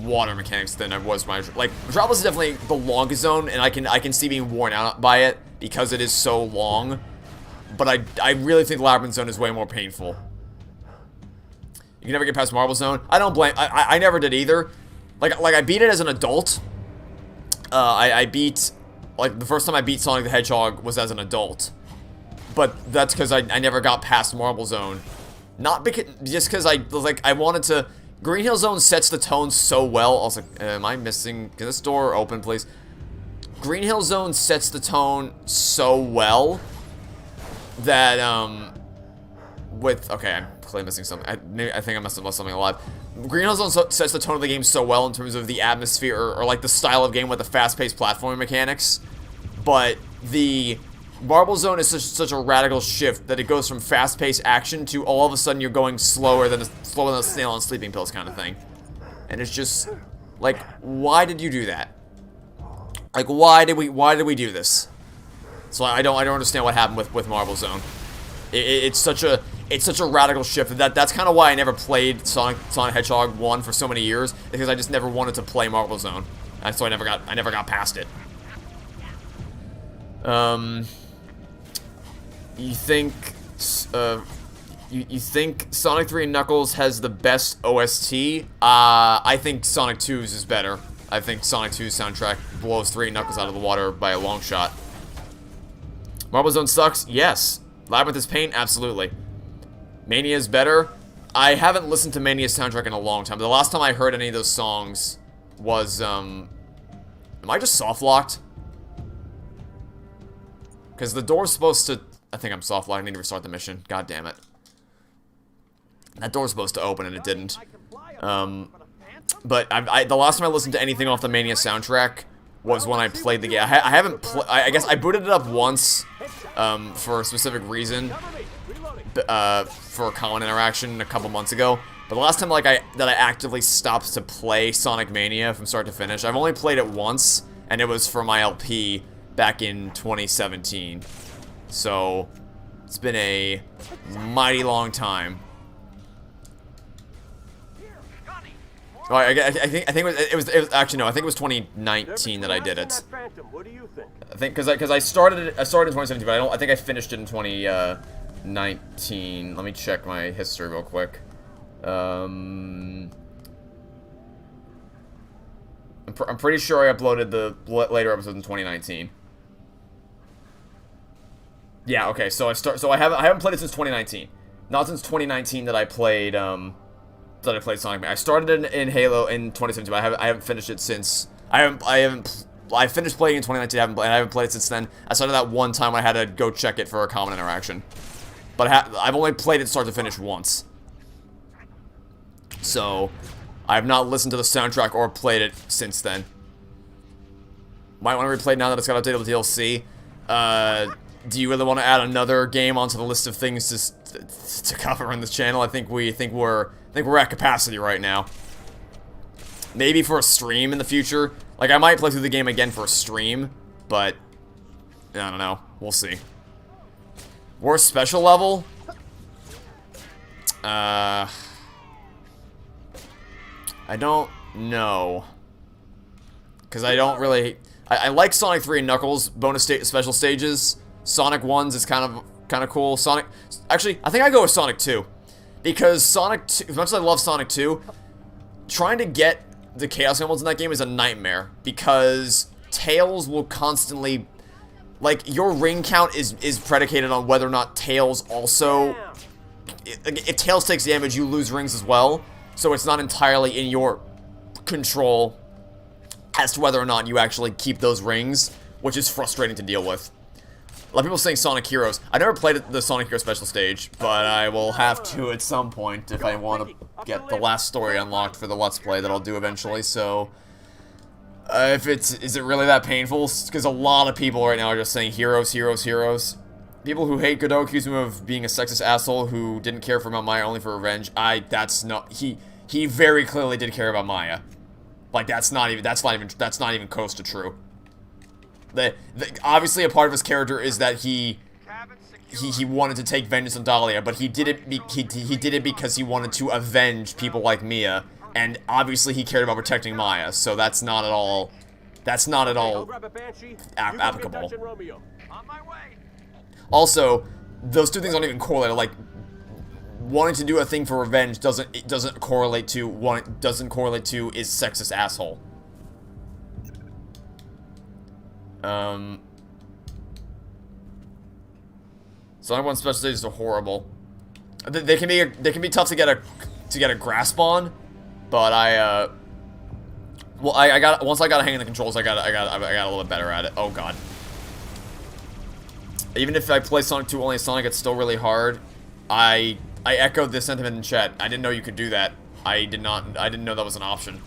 water mechanics than I was by, like, Metropolis is definitely the longest zone, and I can see being worn out by it because it is so long. But I really think Labyrinth Zone is way more painful. You can never get past Marble Zone. I don't blame. I never did either. Like I beat it as an adult. I beat, like, the first time I beat Sonic the Hedgehog was as an adult. But that's because I never got past Marble Zone. Not because, just because I was like, I wanted to. Green Hill Zone sets the tone so well. I was like, am I missing? Can this door open, please? Green Hill Zone sets the tone so well that, okay, I'm clearly missing something. I think I must have lost something alive. Green Hill Zone sets the tone of the game so well in terms of the atmosphere, or like the style of game with the fast-paced platforming mechanics. But the Marble Zone is such a radical shift that it goes from fast-paced action to all of a sudden you're going slower than a snail on sleeping pills kind of thing. And it's just, like, why did you do that? Like, why did we do this? So I don't understand what happened with Marble Zone. It's such a radical shift that's kind of why I never played Sonic Hedgehog 1 for so many years, because I just never wanted to play Marble Zone, and so I never got past it. You think you think Sonic 3 and Knuckles has the best OST? I think Sonic 2's is better. I think Sonic 2's soundtrack blows 3 and Knuckles out of the water by a long shot. Marble Zone sucks? Yes. Labyrinth is pain? Absolutely. Mania is better? I haven't listened to Mania's soundtrack in a long time. The last time I heard any of those songs was, am I just soft-locked? Because the door's supposed to... I think I'm soft-locked. I need to restart the mission. God damn it. That door's supposed to open and it didn't. But the last time I listened to anything off the Mania soundtrack was when I played the game. I guess I booted it up once, for a specific reason, for a common interaction a couple months ago. But the last time, like, that I actively stopped to play Sonic Mania from start to finish, I've only played it once, and it was for my LP back in 2017. So, it's been a mighty long time. Oh, I think it was actually, no, I think it was 2019 that I did it. I think because I started in 2017, but I think I finished it in 2019. Let me check my history real quick. I'm pretty sure I uploaded the later episodes in 2019. Yeah, okay. So I haven't played it since 2019. Not since 2019 that I played Sonic Mania. I started in Halo in 2017, but I haven't finished it since. I finished playing in 2019. I haven't played it since then. I started that one time when I had to go check it for a common interaction. But I've only played it start to finish once. So I have not listened to the soundtrack or played it since then. Might want to replay now that it's got updated with DLC. Do you really want to add another game onto the list of things to cover on this channel? I think we're at capacity right now. Maybe for a stream in the future. Like, I might play through the game again for a stream, but I don't know. We'll see. Worst special level? I don't know. Because I don't really... I like Sonic 3 and Knuckles bonus special stages. Sonic 1's is kind of cool. Actually, I think I go with Sonic 2. Because Sonic 2, as much as I love Sonic 2, trying to get the Chaos Emeralds in that game is a nightmare. Because Tails will constantly... Like, your ring count is predicated on whether or not Tails also... If Tails takes damage, you lose rings as well. So it's not entirely in your control as to whether or not you actually keep those rings, which is frustrating to deal with. lot of people saying Sonic Heroes. I never played the Sonic Hero Special Stage, but I will have to at some point if I want to get the last story unlocked for the Let's Play that I'll do eventually, so... is it really that painful? Because a lot of people right now are just saying heroes, heroes, heroes. People who hate Godot accuse him of being a sexist asshole who didn't care for Mount Maya only for revenge. That's not, he very clearly did care about Maya. Like, that's not even close to true. Obviously a part of his character is that he wanted to take vengeance on Dahlia, but he did it because he wanted to avenge people like Mia. And obviously he cared about protecting Maya, so that's not at all applicable. Also, those two things don't even correlate. Like, wanting to do a thing for revenge doesn't correlate to is sexist asshole. Sonic 1 special stages are horrible. They can be tough to get a grasp on. But once I got a hang of the controls, I got a little bit better at it. Oh god. Even if I play Sonic 2 only as Sonic, it's still really hard. I echoed this sentiment in chat. I didn't know you could do that. I didn't know that was an option.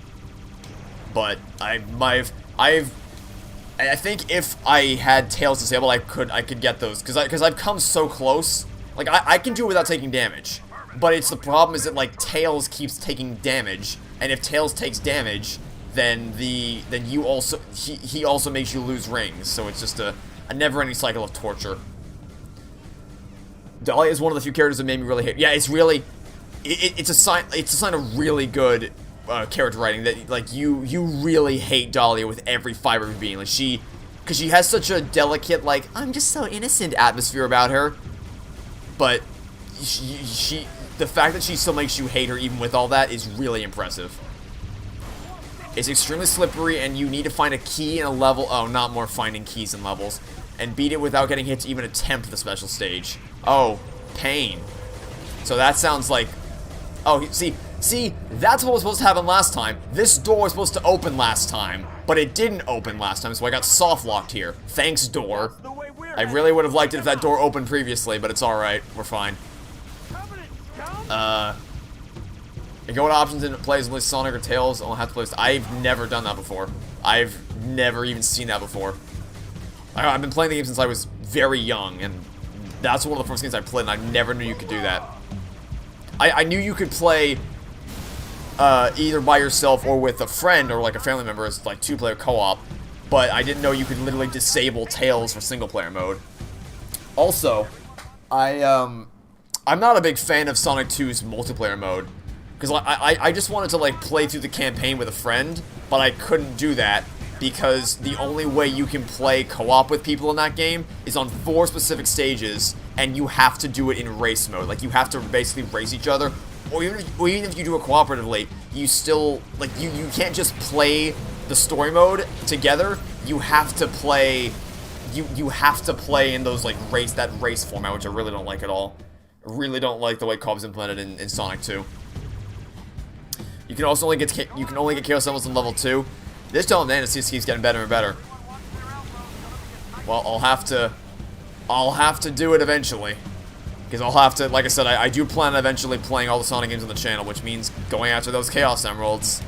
But I think if I had Tails disabled, I could get those because I've come so close. Like I can do it without taking damage. But the problem is that, like, Tails keeps taking damage, and if Tails takes damage, then he also makes you lose rings, so it's just a never-ending cycle of torture. Dahlia is one of the few characters that made me really hate. Yeah, it's really, it's a sign of really good character writing that, like, you really hate Dahlia with every fiber of your being. Like, because she has such a delicate, like, I'm just so innocent atmosphere about her, but the fact that she still makes you hate her even with all that is really impressive. It's extremely slippery, and you need to find a key in a level. Oh, not more finding keys in levels. And beat it without getting hit to even attempt the special stage. Oh, pain. So that sounds like... Oh, see, that's what was supposed to happen last time. This door was supposed to open last time, but it didn't open last time, so I got soft-locked here. Thanks, door. I really would have liked it if that door opened previously, but it's alright. We're fine. And go to options and plays only Sonic or Tails. I'll have to play this. I've never done that before. I've never even seen that before. I've been playing the game since I was very young, and that's one of the first games I played, and I never knew you could do that. I knew you could play either by yourself or with a friend or like a family member as like two-player co-op, but I didn't know you could literally disable Tails for single-player mode. Also, I'm not a big fan of Sonic 2's multiplayer mode, because I just wanted to like play through the campaign with a friend, but I couldn't do that because the only way you can play co-op with people in that game is on 4 specific stages, and you have to do it in race mode. Like, you have to basically race each other, or even if you do it cooperatively, you still, like, you can't just play the story mode together. You have to play, you have to play in those, like, that race format, which I really don't like at all. I really don't like the way co-op's implemented in Sonic 2. You can only get Chaos Levels in level 2. This telling man, it just keeps getting better and better. Well, I'll have to do it eventually. Because I'll have to, like I said, I do plan on eventually playing all the Sonic games on the channel, which means going after those Chaos Emeralds.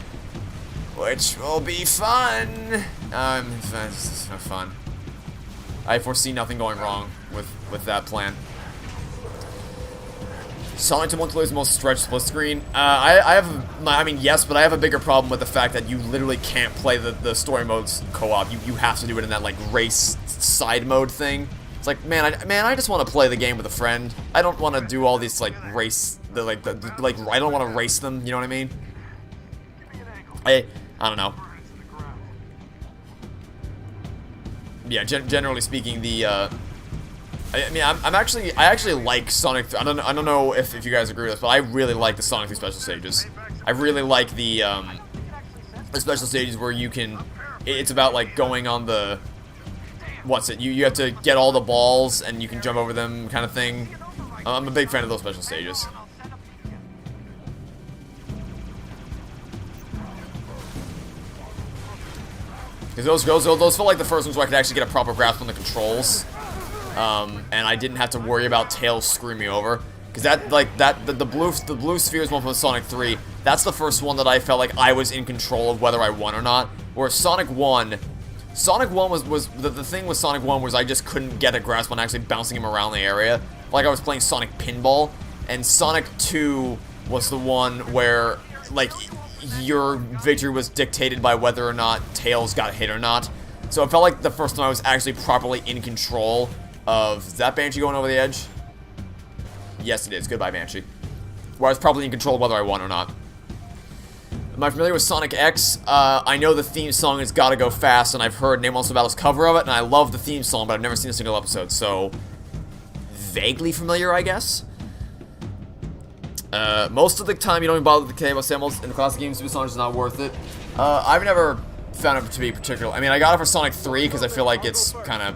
Which will be fun. It's fun. I foresee nothing going wrong with that plan. Sonic 2 multiplayer is the most stretched split screen. I mean, yes, but I have a bigger problem with the fact that you literally can't play the story modes co-op. You have to do it in that, like, race side mode thing. It's like, man, I just want to play the game with a friend. I don't want to do all these, like, race, I don't want to race them, you know what I mean? I don't know. Yeah, generally speaking, I actually like Sonic 3. I don't know if you guys agree with this, but I really like the Sonic 3 special stages. I really like the special stages where you can, it's about like going on the, you have to get all the balls and you can jump over them kind of thing. I'm a big fan of those special stages. Because those felt like the first ones where I could actually get a proper grasp on the controls. and I didn't have to worry about Tails screwing me over. Because the blue spheres one from Sonic 3, that's the first one that I felt like I was in control of whether I won or not. Whereas Sonic 1 was the thing with Sonic 1 was I just couldn't get a grasp on actually bouncing him around the area. Like I was playing Sonic Pinball. And Sonic 2 was the one where, like, your victory was dictated by whether or not Tails got hit or not. So it felt like the first time I was actually properly in control of... Is that Banshee going over the edge? Yes, it is. Goodbye, Banshee. Where I was probably in control of whether I won or not. Am I familiar with Sonic X? I know the theme song is Gotta Go Fast, and I've heard Name Also Battle's cover of it, and I love the theme song, but I've never seen a single episode, so... Vaguely familiar, I guess? Most of the time you don't even bother with the KO samples in the classic games. Super Sonic is not worth it. I've never found it to be particular. I mean, I got it for Sonic 3 because I feel like it's kind of,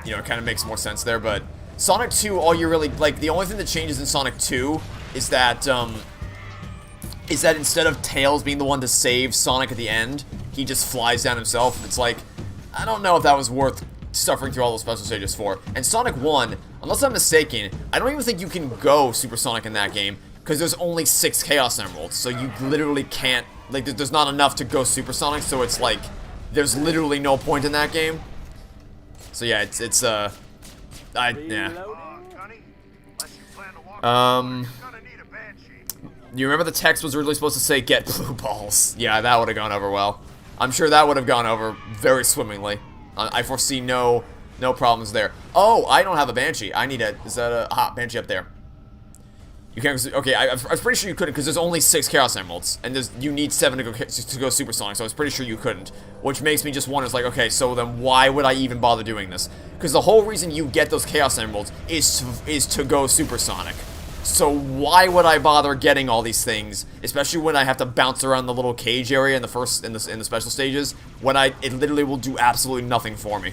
you know, it kind of makes more sense there. But Sonic 2, all you really like, the only thing that changes in Sonic 2 is that instead of Tails being the one to save Sonic at the end, he just flies down himself. It's like, I don't know if that was worth suffering through all those special stages for. And Sonic 1, unless I'm mistaken, I don't even think you can go Super Sonic in that game. Because there's only 6 Chaos Emeralds, so you literally can't, like, there's not enough to go Super Sonic, so it's like, there's literally no point in that game. So yeah, you remember the text was originally supposed to say, get blue balls. Yeah, that would have gone over well. I'm sure that would have gone over very swimmingly. I foresee no problems there. Oh, I don't have a Banshee. I need is that a, Banshee up there. You can't, okay, I was pretty sure you couldn't, because there's only 6 Chaos Emeralds, and you need 7 to go Super Sonic, so I was pretty sure you couldn't. Which makes me just wonder, it's like, okay, so then why would I even bother doing this? Because the whole reason you get those Chaos Emeralds is to go Super Sonic. So why would I bother getting all these things, especially when I have to bounce around the little cage area in the special stages, when it literally will do absolutely nothing for me.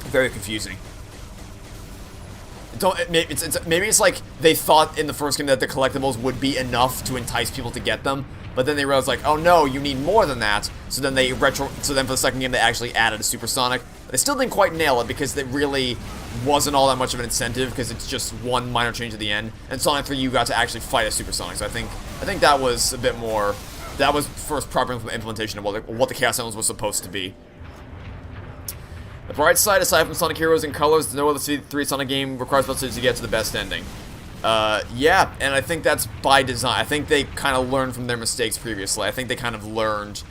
Very confusing. Maybe it's like they thought in the first game that the collectibles would be enough to entice people to get them, but then they realized like, oh no, you need more than that. So then for the second game they actually added a Super Sonic. But they still didn't quite nail it because it really wasn't all that much of an incentive because it's just one minor change at the end. And Sonic 3 you got to actually fight a Super Sonic. So I think that was a bit more. That was first proper implementation of what the Chaos Emeralds was supposed to be. The bright side, aside from Sonic Heroes and Colors, no other 3 Sonic game requires both stages to get to the best ending. Yeah, and I think that's by design. I think they kind of learned from their mistakes previously. I think they kind of learned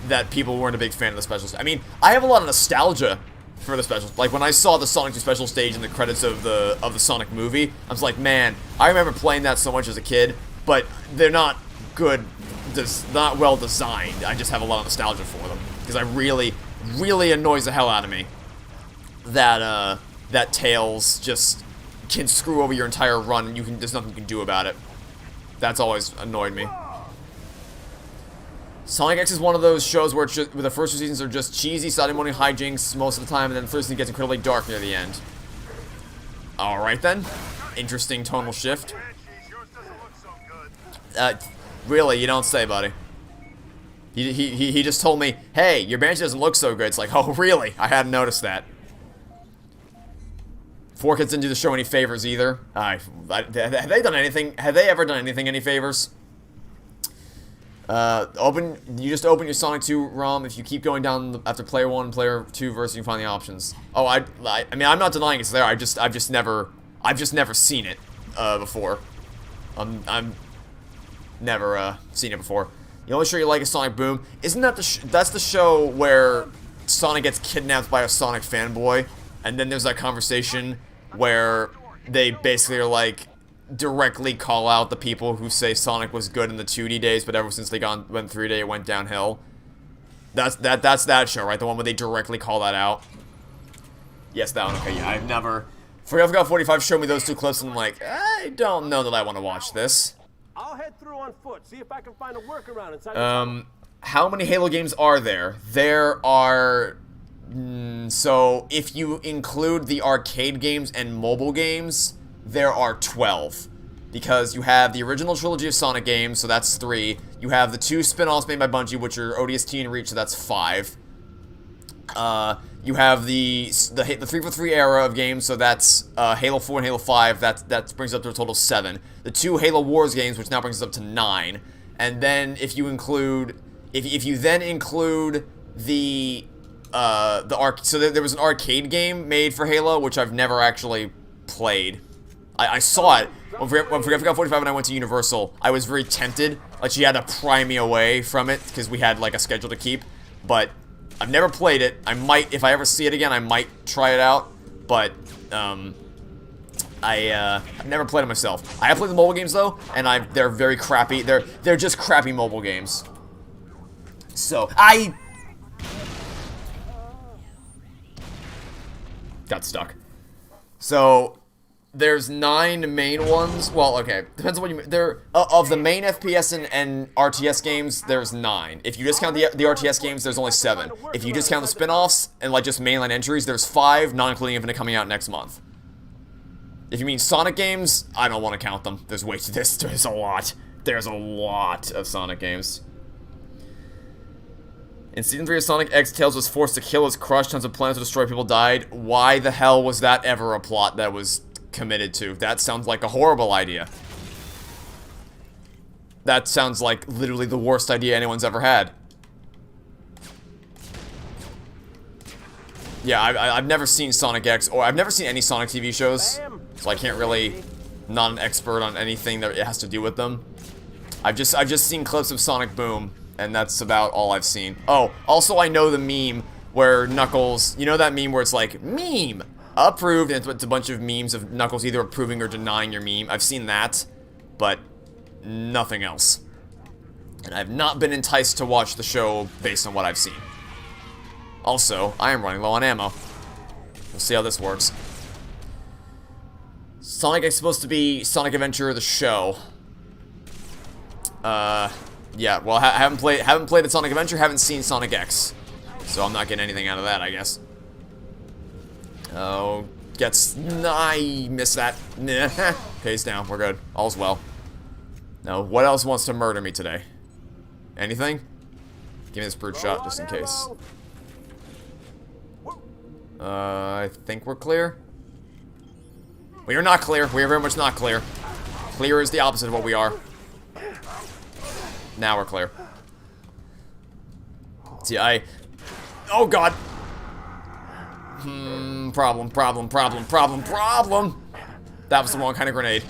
that people weren't a big fan of the specials. I mean, I have a lot of nostalgia for the specials. Like, when I saw the Sonic 2 special stage in the credits of the Sonic movie, I was like, man, I remember playing that so much as a kid, but they're not good, not well designed. I just have a lot of nostalgia for them. Because I really annoys the hell out of me that Tails just can screw over your entire run and there's nothing you can do about it. That's always annoyed me. Sonic X is one of those shows where where the first 2 seasons are just cheesy Saturday morning hijinks most of the time, and then the third season gets incredibly dark near the end. Alright then. Interesting tonal shift. Really, you don't say, buddy. He just told me, hey, your Banshee doesn't look so good. It's like, oh, really? I hadn't noticed that. 4Kids didn't do the show any favors either. Have they done anything? Have they ever done anything any favors? You just open your Sonic 2 ROM. If you keep going down after player 1 and player 2 verse, you can find the options. Oh, I mean, I'm not denying it's there. I've just never seen it before. I'm never seen it before. The only show you like is Sonic Boom. Isn't that that's the show where Sonic gets kidnapped by a Sonic fanboy, and then there's that conversation where they basically are like directly call out the people who say Sonic was good in the 2D days, but ever since they went 3D, it went downhill. That's that show, right? The one where they directly call that out. Yes, that one. Okay, yeah, I've never. Forgot 45 showed me those 2 clips, and I'm like, I don't know that I want to watch this. I'll head through on foot, see if I can find a workaround inside. How many Halo games are there? There are. So if you include the arcade games and mobile games, there are 12. Because you have the original trilogy of Sonic games, so that's 3. You have the 2 spin-offs made by Bungie, which are ODST and Reach, so that's 5. You have the 343 era of games, so that's Halo 4 and Halo 5. That brings up to a total of 7. The 2 Halo Wars games, which now brings us up to 9. And then if you include, if you then include the so there was an arcade game made for Halo, which I've never actually played. I saw it when Forgot 45 and I went to Universal. I was very tempted. Like, she had to pry me away from it because we had like a schedule to keep. But I've never played it. I might, if I ever see it again, I might try it out. But I've never played it myself. I have played the mobile games though, and they're very crappy. They're just crappy mobile games. So I got stuck. So there's 9 main ones. Well, okay, depends on what you mean. Of the main FPS and RTS games, there's 9. If you just count the RTS games, there's only 7. If you just count the spin-offs and like just mainline entries, there's 5, not including Infinite coming out next month. If you mean Sonic games, I don't want to count them. There's there's a lot. There's a lot of Sonic games. In Season 3 of Sonic X, Tails was forced to kill his crush. Tons of plans to destroy people died. Why the hell was that ever a plot that was committed to? That sounds like a horrible idea. That sounds like literally the worst idea anyone's ever had. Yeah, I've never seen Sonic X, or I've never seen any Sonic TV shows, so I can't really, not an expert on anything that it has to do with them. I've just seen clips of Sonic Boom, and that's about all I've seen. Oh, also I know the meme where Knuckles, you know that meme where it's like, meme, approved, and it's a bunch of memes of Knuckles either approving or denying your meme. I've seen that, but nothing else. And I've not been enticed to watch the show based on what I've seen. Also, I am running low on ammo. We'll see how this works. Sonic is supposed to be Sonic Adventure the show. Yeah, well, I haven't played the Sonic Adventure, haven't seen Sonic X. So I'm not getting anything out of that, I guess. Oh, I missed that. Okay, he's down, we're good. All's well. Now, what else wants to murder me today? Anything? Give me this brute shot, just in case. I think we're clear. We are not clear. We are very much not clear. Clear is the opposite of what we are. Now we're clear. See, oh god! Problem. That was the wrong kind of grenade.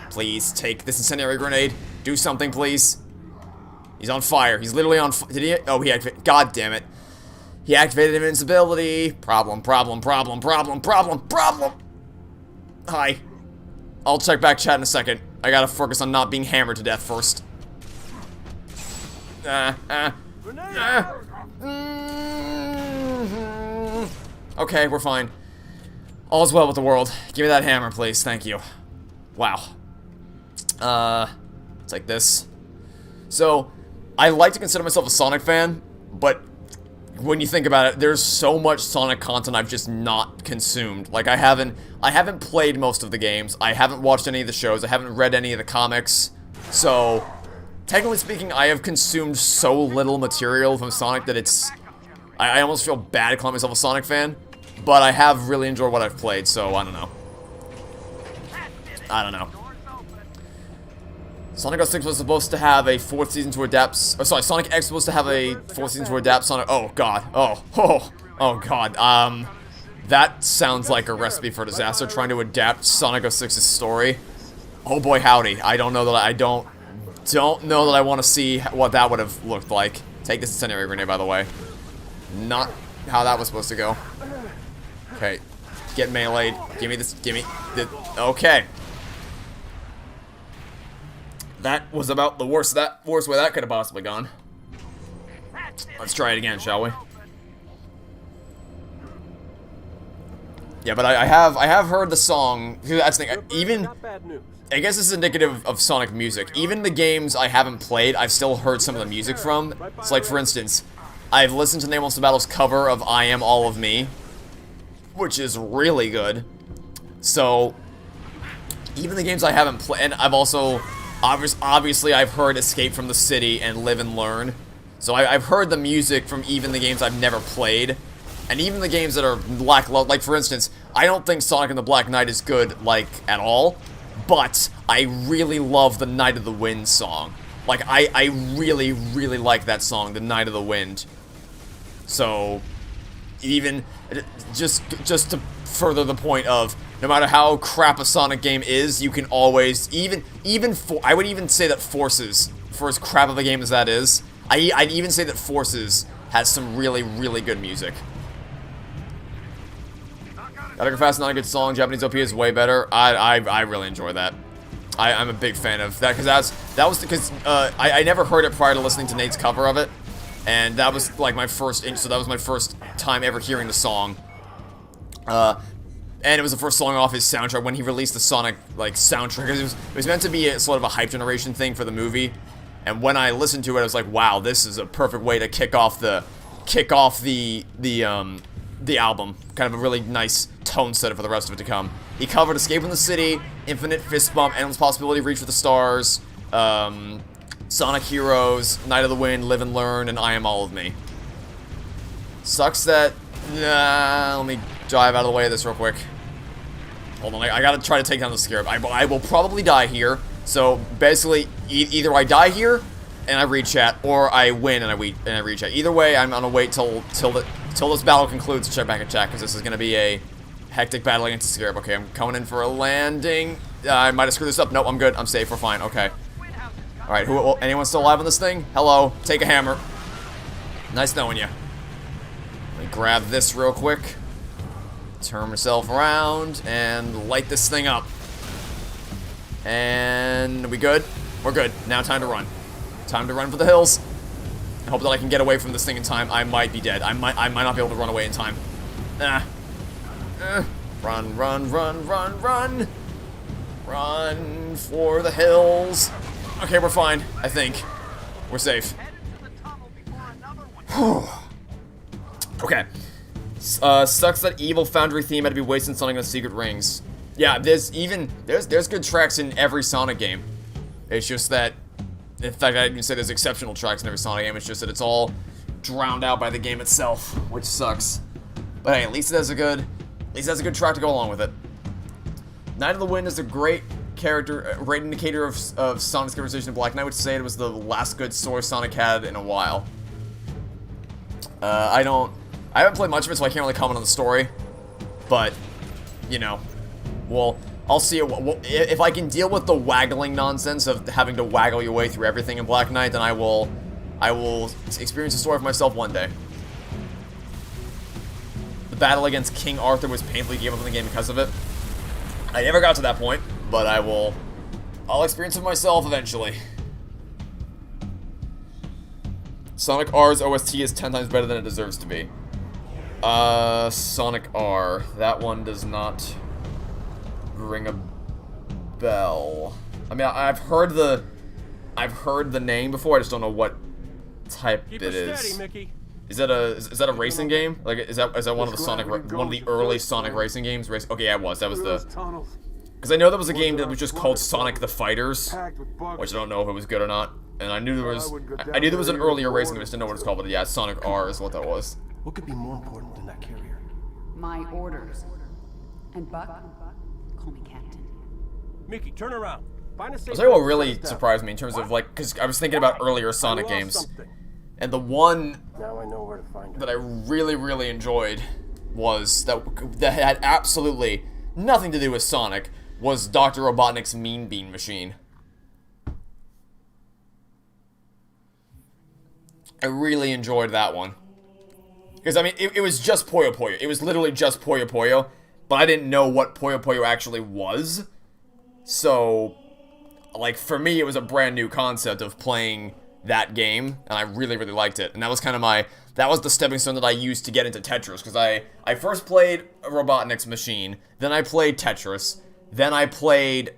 Please, take this incendiary grenade. Do something, please. He's on fire. He's literally on fire. Did he? Oh, he activated. God damn it. He activated invincibility. Problem. Hi. I'll check back chat in a second. I gotta focus on not being hammered to death first. Okay, we're fine. All's well with the world. Give me that hammer, please. Thank you. Wow. It's like this. So, I like to consider myself a Sonic fan, but when you think about it, there's so much Sonic content I've just not consumed. Like, I haven't played most of the games, I haven't watched any of the shows, I haven't read any of the comics, so technically speaking, I have consumed so little material from Sonic that I almost feel bad calling myself a Sonic fan, but I have really enjoyed what I've played, so I don't know. Sonic 06 was supposed to have a 4th season to adapt. Oh, sorry, Sonic X was supposed to have a 4th season to adapt Sonic. Oh god. Oh god. That sounds like a recipe for disaster. Trying to adapt Sonic 06's story. Oh boy, howdy. I don't know that I don't know that I want to see what that would have looked like. Take this incendiary grenade, by the way. Not how that was supposed to go. Okay, get meleeed. Give me this. Okay. That was about the worst way that could have possibly gone. Let's try it again, shall we? Yeah, but I have heard the song. That's the thing. Even I guess this is indicative of Sonic music. Even the games I haven't played, I've still heard some of the music from. It's like, for instance, I've listened to Nameless Battle's cover of I Am All of Me, which is really good. So, even the games I haven't played, and I've also, obviously I've heard Escape from the City and Live and Learn. So I've heard the music from even the games I've never played, And even the games that are like for instance, I don't think Sonic and the Black Knight is good, like, at all, but I really love the Night of the Wind song. Like, I really, really like that song, the Night of the Wind. So, even, just to further the point of, no matter how crap a Sonic game is, you can always, I would even say that Forces, for as crap of a game as that is, I'd even say that Forces has some really, really good music. Gotta Go Fast is not a good song. Japanese OP is way better. I really enjoy that. I'm a big fan of that, because I never heard it prior to listening to Nate's cover of it, and that was like my first, so that was my first time ever hearing the song. And it was the first song off his soundtrack when he released the Sonic like soundtrack. It was meant to be a sort of a hype generation thing for the movie, and when I listened to it, I was like, wow, this is a perfect way to kick off the album. Kind of a really nice tone setter for the rest of it to come. He covered Escape from the City, Infinite Fist Bump, Endless Possibility, Reach for the Stars, Sonic Heroes, Night of the Wind, Live and Learn, and I Am All of Me. Sucks that... let me dive out of the way of this real quick. Hold on, I gotta try to take down the Scarab. I will probably die here, so basically, either I die here, and I read chat, or I win and I read chat. Either way, I'm gonna wait till this battle concludes to check back in chat, because this is gonna be a hectic battle against the Scarab. Okay, I'm coming in for a landing. I might have screwed this up. Nope, I'm good. I'm safe. We're fine. Okay. Alright, anyone still alive on this thing? Hello. Take a hammer. Nice knowing you. Let me grab this real quick. Turn myself around and light this thing up. And are we good? We're good. Now time to run. Time to run for the hills. I hope that I can get away from this thing in time. I might be dead. I might not be able to run away in time. Run, run, run, run, run. Run for the hills. Okay, we're fine, I think. We're safe. Okay. Sucks that evil Foundry theme had to be wasting Sonic on Secret Rings. Yeah, there's good tracks in every Sonic game. It's just that, in fact, I'd even say there's exceptional tracks in every Sonic game. It's just that it's all drowned out by the game itself, which sucks. But hey, at least it has a good track to go along with it. Night of the Wind is a great great indicator of Sonic's conversation to Black Knight, which say it was the last good story Sonic had in a while. I haven't played much of it, so I can't really comment on the story. But, you know, well, I'll see if I can deal with the waggling nonsense of having to waggle your way through everything in Black Knight, then I will experience the story for myself one day. The battle against King Arthur was painfully gave up in the game because of it. I never got to that point, but I'll experience it myself eventually. Sonic R's OST is 10 times better than it deserves to be. Sonic R. That one does not ring a bell. I mean, I've heard the name before. I just don't know what type it is. Steady, Mickey. Is that a racing game? Like, is that one of the early Sonic racing games? Okay, yeah, it was. That was the. Because I know there was a game that was just called Sonic the Fighters, which I don't know if it was good or not. And I knew there was an earlier racing game. I just didn't know what it's called, but yeah, Sonic R is what that was. What could be more important than that carrier? My orders. And Buck, call me Captain. Mickey, turn around. Find a safe. I'll tell you what really surprised me in terms of, like, because I was thinking about earlier Sonic games, and the one Now I know where to find that I really, really enjoyed was that had absolutely nothing to do with Sonic was Dr. Robotnik's Mean Bean Machine. I really enjoyed that one. Because, I mean, it was just Puyo Puyo. It was literally just Puyo Puyo, but I didn't know what Puyo Puyo actually was. So, like, for me, it was a brand new concept of playing that game, and I really, really liked it. And that was kind of that was the stepping stone that I used to get into Tetris, because I first played Robotnik's Machine, then I played Tetris, then I played,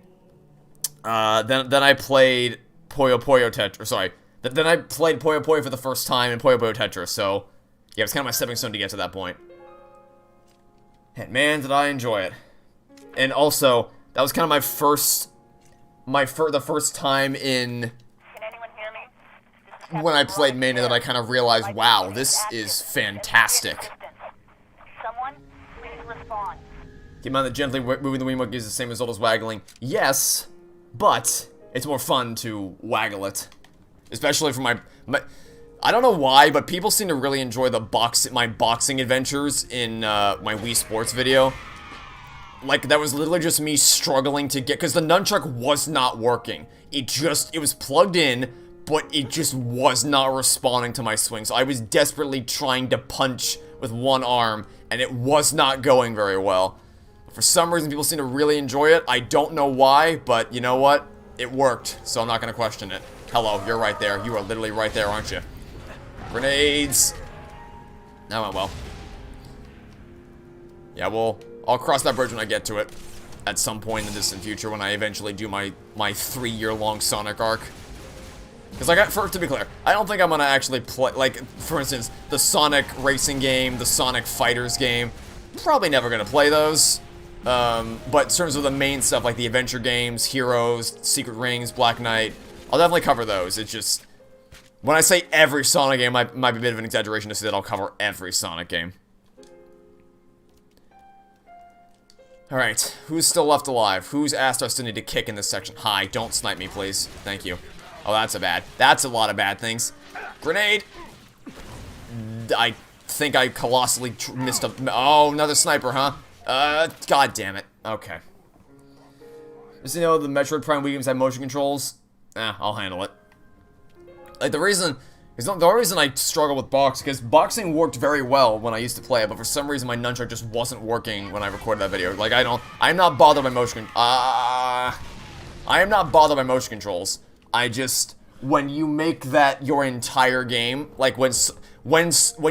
then I played Puyo Puyo Tetris, sorry. Then I played Puyo Puyo for the first time in Puyo Puyo Tetris, so yeah, it was kind of my stepping stone to get to that point. And man, did I enjoy it. And also, that was kind of the first time in... when I played Mania that I kind of realized, wow, this is fantastic. response. Keep in mind that gently moving the Wiimote gives the same result as waggling. Yes, but it's more fun to waggle it. Especially for my I don't know why, but people seem to really enjoy my boxing adventures in my Wii Sports video. Like, that was literally just me struggling to get, because the nunchuck was not working. It was plugged in, but it just was not responding to my swing. So I was desperately trying to punch with one arm, and it was not going very well. For some reason, people seem to really enjoy it. I don't know why, but you know what? It worked, so I'm not going to question it. Hello, you're right there. You are literally right there, aren't you? Grenades! That went well. Yeah, I'll cross that bridge when I get to it. At some point in the distant future when I eventually do my 3-year-long Sonic arc. Because, to be clear, I don't think I'm gonna actually play, like, for instance, the Sonic racing game, the Sonic Fighters game. Probably never gonna play those. But in terms of the main stuff, like the adventure games, Heroes, Secret Rings, Black Knight, I'll definitely cover those. It's just, when I say every Sonic game, might be a bit of an exaggeration to say that I'll cover every Sonic game. Alright, who's still left alive? Whose ass do I still need to kick in this section? Hi, don't snipe me, please. Thank you. Oh, that's a lot of bad things. Grenade! I think I colossally missed a... Oh, another sniper, huh? God damn it. Okay. Just, you know, the Metroid Prime Wii games have motion controls. I'll handle it. Like, the only reason I struggle with boxing, because boxing worked very well when I used to play it, but for some reason my nunchuck just wasn't working when I recorded that video. Like, I'm not bothered by motion, I am not bothered by motion controls. I just, when you make that your entire game, like when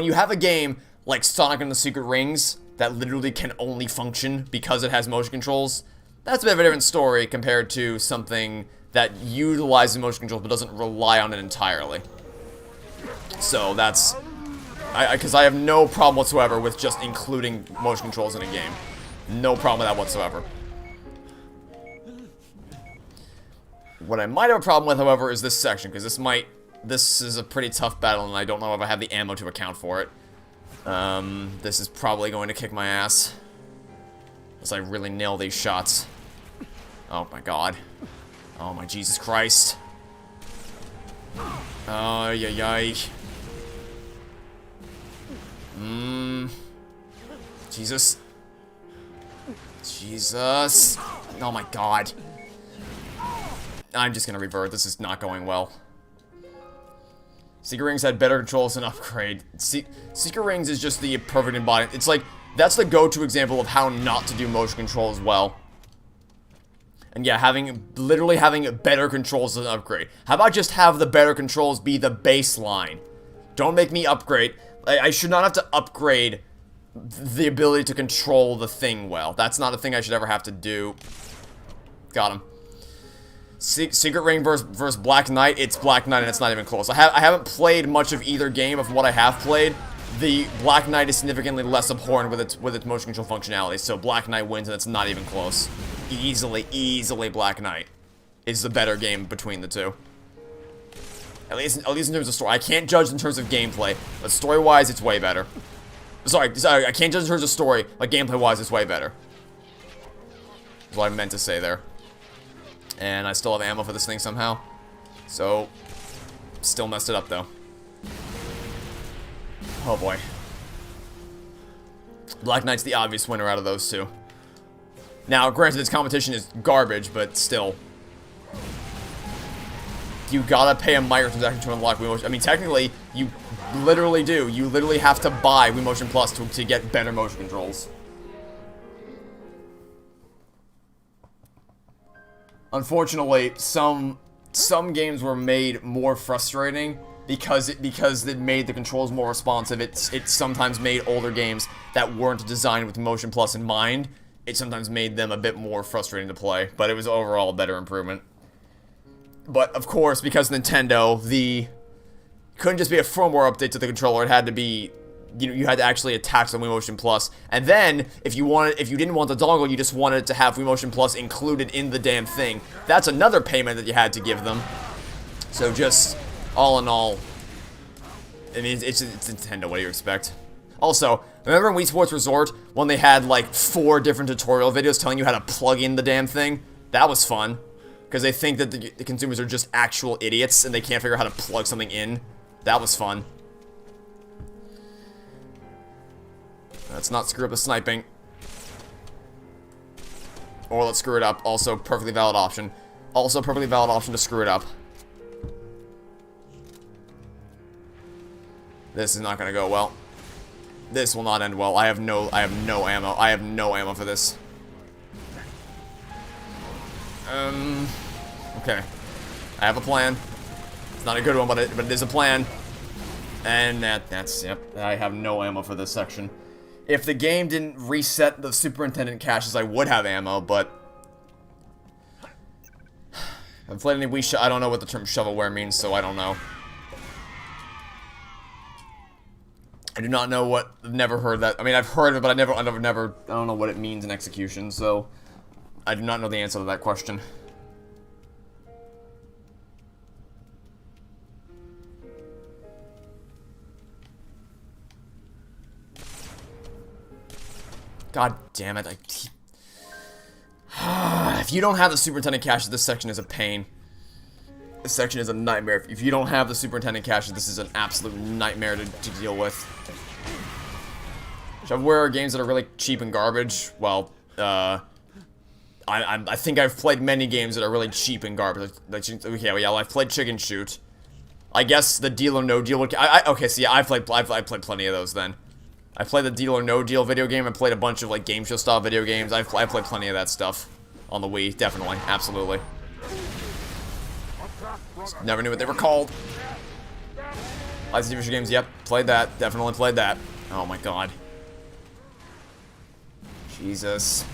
you have a game like Sonic and the Secret Rings that literally can only function because it has motion controls, that's a bit of a different story compared to something that utilizes motion controls but doesn't rely on it entirely. So that's, because I have no problem whatsoever with just including motion controls in a game. No problem with that whatsoever. What I might have a problem with, however, is this section, because this is a pretty tough battle, and I don't know if I have the ammo to account for it. This is probably going to kick my ass. Unless I really nail these shots. Oh my god. Oh my Jesus Christ. Ay, ay, ay. Jesus. Jesus. Oh my god. I'm just gonna revert. This is not going well. Secret Rings had better controls and upgrade. Secret Rings is just the perfect embodiment. It's like, that's the go-to example of how not to do motion controls well. And yeah, literally having better controls as an upgrade. How about just have the better controls be the baseline? Don't make me upgrade. I should not have to upgrade the ability to control the thing well. That's not a thing I should ever have to do. Got him. Secret Ring versus Black Knight. It's Black Knight and it's not even close. I haven't played much of either game. Of what I have played, the Black Knight is significantly less abhorrent with its motion control functionality. So Black Knight wins and it's not even close. Easily Black Knight is the better game between the two. At least in terms of story. I can't judge in terms of gameplay, but story-wise, it's way better. Sorry, I can't judge in terms of story, but gameplay-wise, it's way better. That's what I meant to say there. And I still have ammo for this thing somehow. So, still messed it up, though. Oh, boy. Black Knight's the obvious winner out of those two. Now, granted, this competition is garbage, but still. You gotta pay a microtransaction to unlock Wii Motion. I mean, technically, you literally do. You literally have to buy Wii Motion Plus to get better motion controls. Unfortunately, some games were made more frustrating because it made the controls more responsive. It sometimes made older games that weren't designed with Motion Plus in mind. It sometimes made them a bit more frustrating to play, but it was overall a better improvement. But, of course, because Nintendo, couldn't just be a firmware update to the controller, it had to be, you had to actually attach the Wii Motion Plus. And then, if you didn't want the dongle, you just wanted to have Wii Motion Plus included in the damn thing. That's another payment that you had to give them. So just, all in all, I mean, it's Nintendo, what do you expect? Also, Remember in Wii Sports Resort when they had like 4 different tutorial videos telling you how to plug in the damn thing? That was fun. Because they think that the consumers are just actual idiots and they can't figure out how to plug something in. That was fun. Let's not screw up the sniping. Or let's screw it up. Also, perfectly valid option. Also, perfectly valid option to screw it up. This is not gonna go well. This will not end well. I have no ammo. I have no ammo for this. Okay. I have a plan. It's not a good one, but it is a plan. And that's, yep. I have no ammo for this section. If the game didn't reset the superintendent caches, I would have ammo, but I've played any Wii I don't know what the term shovelware means, so I don't know. I do not know what. I've never heard that. I mean, I've heard of it, but I don't know what it means in execution, so I do not know the answer to that question. God damn it, if you don't have the superintendent caches, this section is a pain. This section is a nightmare. If you don't have the superintendent caches, this is an absolute nightmare to deal with. Shovelware are games that are really cheap and garbage. Well, I think I've played many games that are really cheap and garbage. Okay, well, yeah, I've played Chicken Shoot. I guess the Deal or No Deal. Okay, so yeah, I've played plenty of those then. I played the Deal or No Deal video game. I played a bunch of like game show style video games. I've played plenty of that stuff on the Wii. Definitely, absolutely. Just never knew what they were called. License TV games. Yep, played that. Definitely played that. Oh my god. Jesus.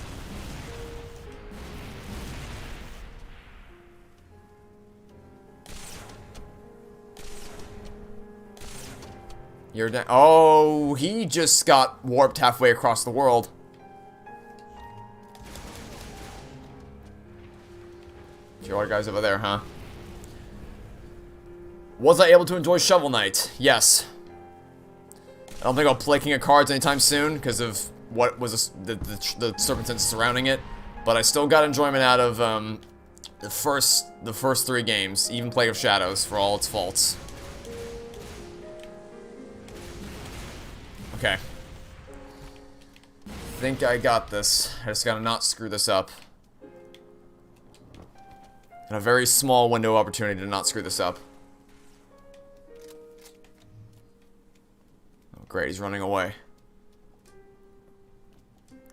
You're down. Oh, he just got warped halfway across the world. You are guys over there, huh? Was I able to enjoy Shovel Knight? Yes. I don't think I'll play King of Cards anytime soon because of what was the circumstances surrounding it. But I still got enjoyment out of the first 3 games, even Plague of Shadows, for all its faults. Okay. I think I got this. I just gotta not screw this up. And a very small window of opportunity to not screw this up. Oh, great, he's running away.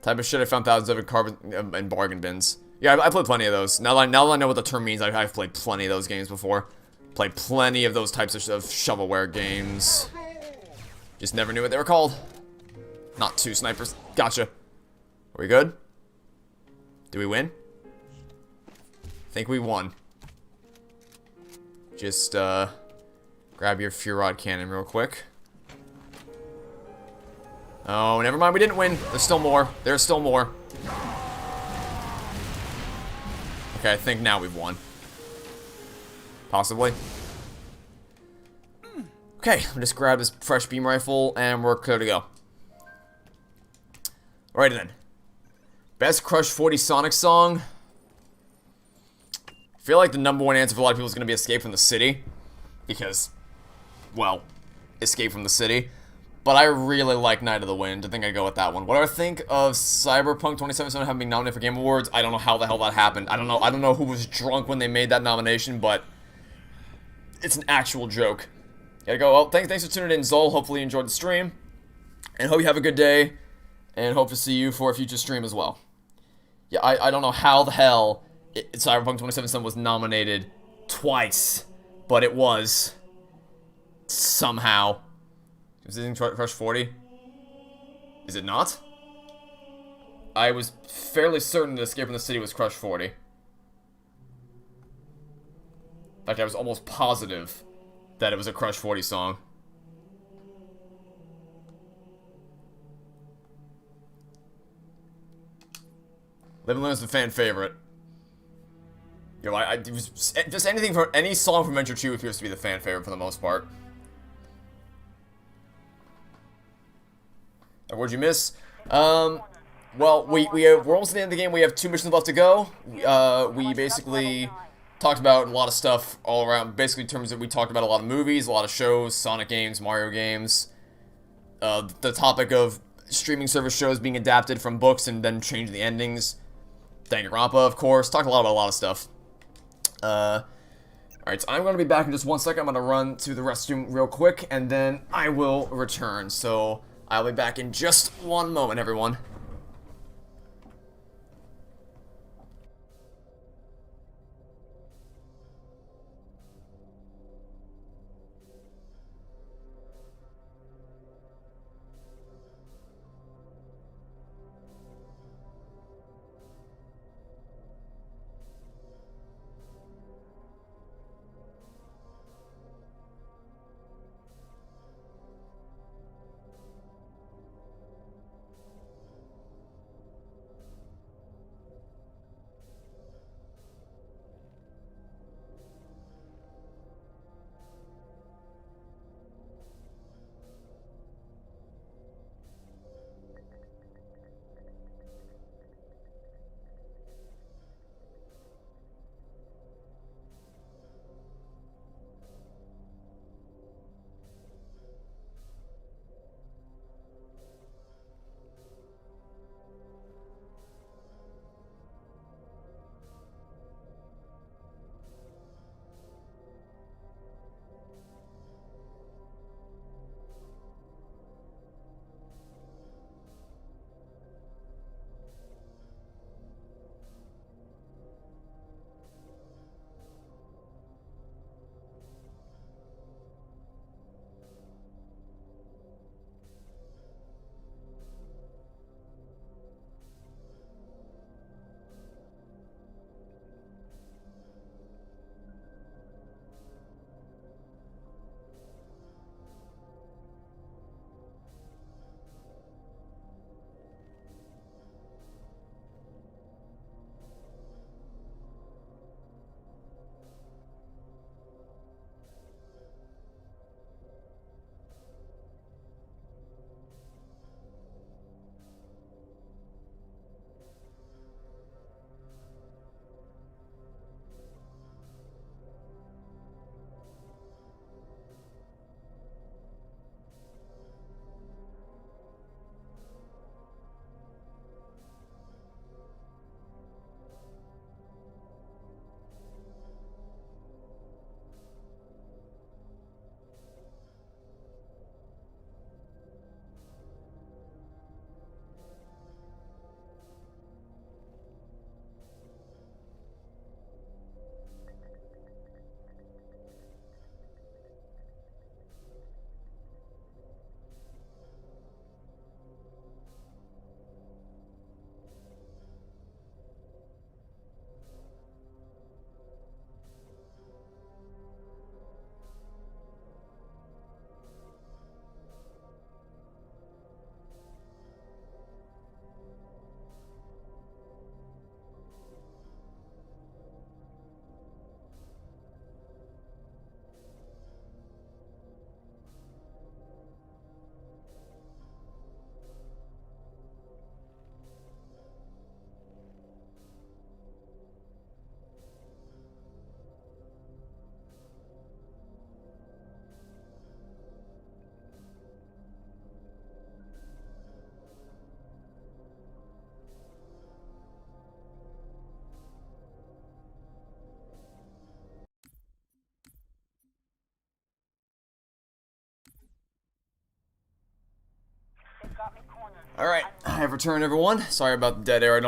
Type of shit I found thousands of in bargain bins. Yeah, I played plenty of those. Now that I know what the term means, I've played plenty of those games before. Played plenty of those types of shovelware games. Just never knew what they were called. Not 2 snipers. Gotcha. Are we good? Did we win? I think we won. Just, grab your Fury Rod cannon real quick. Oh, never mind, we didn't win. There's still more. There's still more. Okay, I think now we've won. Possibly. Okay, I'll just grab this fresh beam rifle, and we're clear to go. Alrighty then. Best Crush 40 Sonic song? I feel like the #1 answer for a lot of people is going to be Escape from the City. Because, well, Escape from the City. But I really like Night of the Wind. I think I'd go with that one. What do I think of Cyberpunk 2077 having been nominated for Game Awards? I don't know how the hell that happened. I don't know who was drunk when they made that nomination, but it's an actual joke. Gotta go. Well, thanks for tuning in, Zol. Hopefully you enjoyed the stream. And hope you have a good day. And hope to see you for a future stream as well. Yeah, I don't know how the hell Cyberpunk 2077 was nominated twice. But it was. Somehow. Is it in Crush 40? Is it not? I was fairly certain that Escape from the City was Crush 40. In fact, I was almost positive that it was a Crush 40 song. Live and Learn is the fan favorite. You know, it was just anything for any song from Venture 2 appears to be the fan favorite for the most part. What'd you miss? Well, we're almost at the end of the game. We have 2 missions left to go. We basically talked about a lot of stuff all around. Basically, in terms of we talked about a lot of movies, a lot of shows, Sonic games, Mario games. The topic of streaming service shows being adapted from books and then changing the endings. Danganronpa, of course. Talked a lot about a lot of stuff. Alright, so I'm going to be back in just 1 second. I'm going to run to the restroom real quick, and then I will return. So, I'll be back in just 1 moment, everyone. Alright, I have returned, everyone. Sorry about the dead air.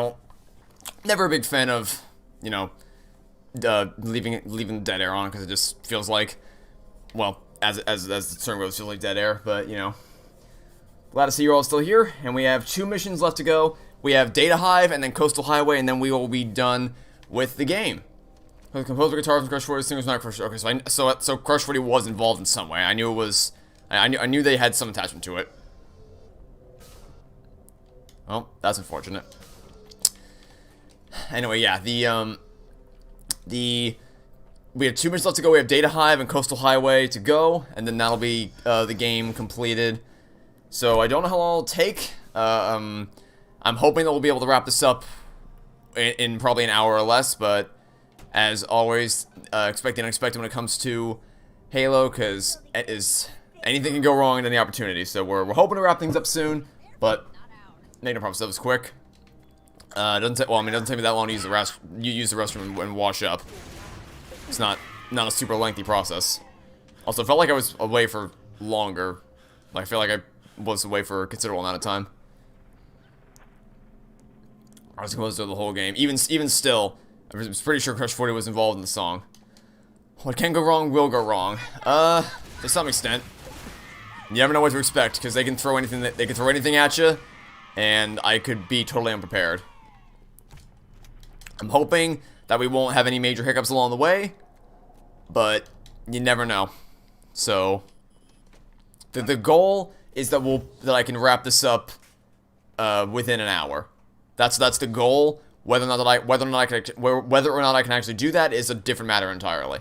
Never a big fan of, you know, leaving the dead air on, because it just feels like, well, as the term goes, it feels like dead air, but, you know. Glad to see you're all still here, and we have 2 missions left to go. We have Data Hive and then Coastal Highway, and then we will be done with the game. Composer guitar from Crush 40 singers, not Crush. Okay, so Crush 40 was involved in some way. I knew it was. I knew they had some attachment to it. Well, that's unfortunate. Anyway, yeah, we have 2 missions left to go. We have Data Hive and Coastal Highway to go, and then that'll be the game completed. So I don't know how long it'll take. I'm hoping that we'll be able to wrap this up in probably an hour or less, but as always, expect the unexpected when it comes to Halo, because anything can go wrong in any opportunity. So we're hoping to wrap things up soon, but make no promise that was quick. It doesn't take me that long to use the restroom and wash up. It's not a super lengthy process. Also, it felt like I was away for longer. Like, I feel like I was away for a considerable amount of time. I was supposed to do the whole game. Even still, I was pretty sure Crush 40 was involved in the song. What can go wrong will go wrong. To some extent. You never know what to expect, because they can throw anything at you, and I could be totally unprepared. I'm hoping that we won't have any major hiccups along the way, but you never know. So the goal is that I can wrap this up within an hour. That's the goal. Whether or not I can actually do that is a different matter entirely.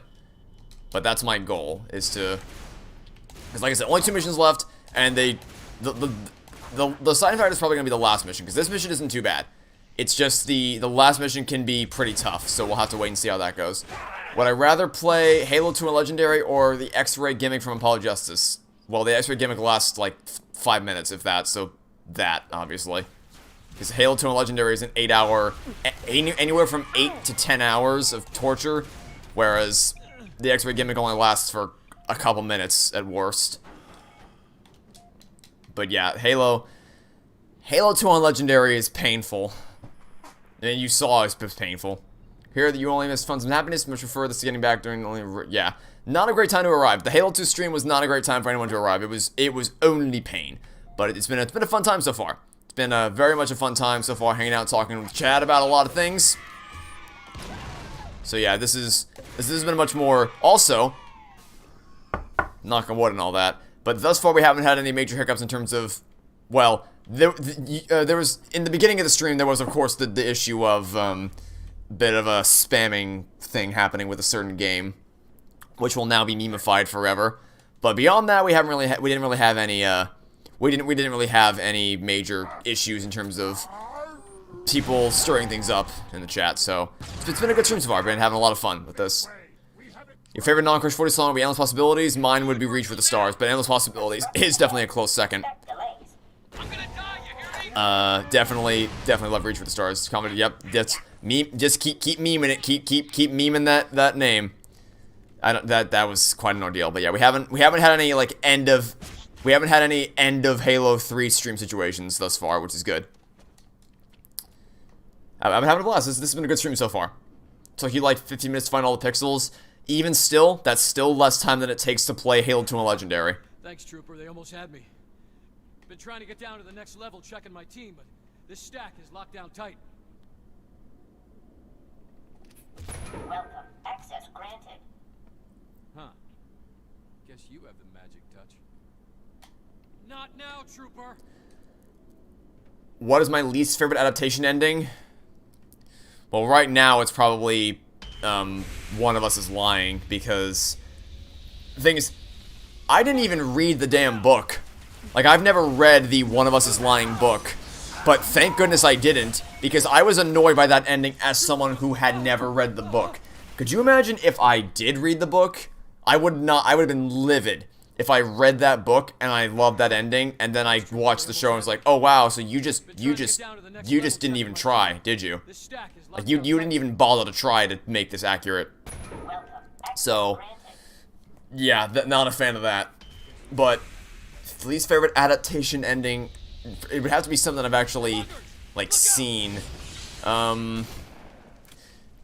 But that's my goal, is to, because like I said, only 2 missions left, and the side fight is probably gonna be the last mission, because this mission isn't too bad. It's just the last mission can be pretty tough, so we'll have to wait and see how that goes. Would I rather play Halo 2 and Legendary or the X-Ray gimmick from Apollo Justice? Well, the X-Ray gimmick lasts like 5 minutes, if that, so that, obviously. Because Halo 2 and Legendary is an 8-hour, anywhere from 8 to 10 hours of torture, whereas the X-Ray gimmick only lasts for a couple minutes at worst. But yeah, Halo 2 on Legendary is painful. And you saw it's painful. Here, you only miss fun and happiness. Much prefer this to getting back during only. Yeah, not a great time to arrive. The Halo 2 stream was not a great time for anyone to arrive. It was only pain. But it's been a fun time so far. It's been very much a fun time so far, hanging out, talking with Chad about a lot of things. So yeah, this has been much more. Also, knock on wood and all that. But thus far, we haven't had any major hiccups in terms of, well, there was, in the beginning of the stream, there was, of course, the issue of, bit of a spamming thing happening with a certain game, which will now be memeified forever. But beyond that, we didn't really have any major issues in terms of people stirring things up in the chat. So it's been a good stream so far. I've been having a lot of fun with this. Your favorite non-Crush 40 song would be Endless Possibilities. Mine would be Reach for the Stars, but Endless Possibilities is definitely a close second. Definitely love Reach for the Stars. Commented, yep, that's me. Just keep memeing it. Keep memeing that name. That was quite an ordeal. But yeah, we haven't had any end of Halo 3 stream situations thus far, which is good. I've been having a blast. This has been a good stream so far. It took you like 15 minutes to find all the pixels. Even still, that's still less time than it takes to play Halo 2 and Legendary. Thanks, Trooper. They almost had me. Been trying to get down to the next level checking my team, but this stack is locked down tight. Welcome. Access granted. Huh. Guess you have the magic touch. Not now, Trooper! What is my least favorite adaptation ending? Well, right now it's probably One of Us is Lying, because the thing is, I didn't even read the damn book. Like, I've never read the One of Us is Lying book, but thank goodness I didn't, because I was annoyed by that ending as someone who had never read the book. Could you imagine if I did read the book? I would have been livid if I read that book and I loved that ending, and then I watched the show and was like, oh wow, so you just didn't even try, did you? Like, you didn't even bother to try to make this accurate. So, yeah, not a fan of that. But least favorite adaptation ending, it would have to be something I've actually, like, seen.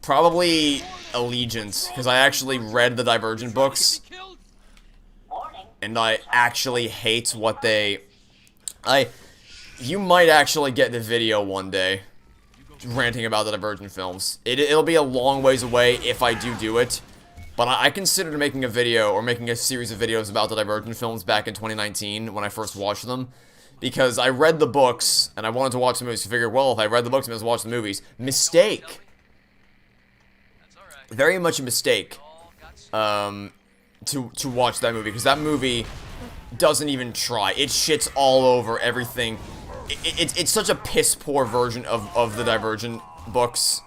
Probably Allegiance, because I actually read the Divergent books, and I actually hate what they... You might actually get the video one day, ranting about the Divergent films. It'll be a long ways away if I do it, but I considered making a video, or making a series of videos about the Divergent films back in 2019, when I first watched them, because I read the books, and I wanted to watch the movies, so I figured, well, if I read the books, I might as well watch the movies. Mistake! Very much a mistake, to watch that movie, because that movie doesn't even try. It shits all over everything. It's such a piss poor version of the Divergent books.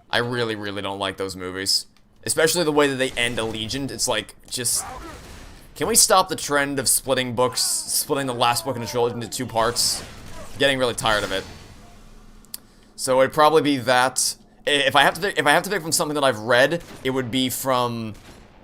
I really, really don't like those movies. Especially the way that they end Allegiant. It's like, just... Can we stop the trend of splitting the last book in a trilogy into 2 parts? Getting really tired of it. So it'd probably be that. If I have to pick from something that I've read, it would be from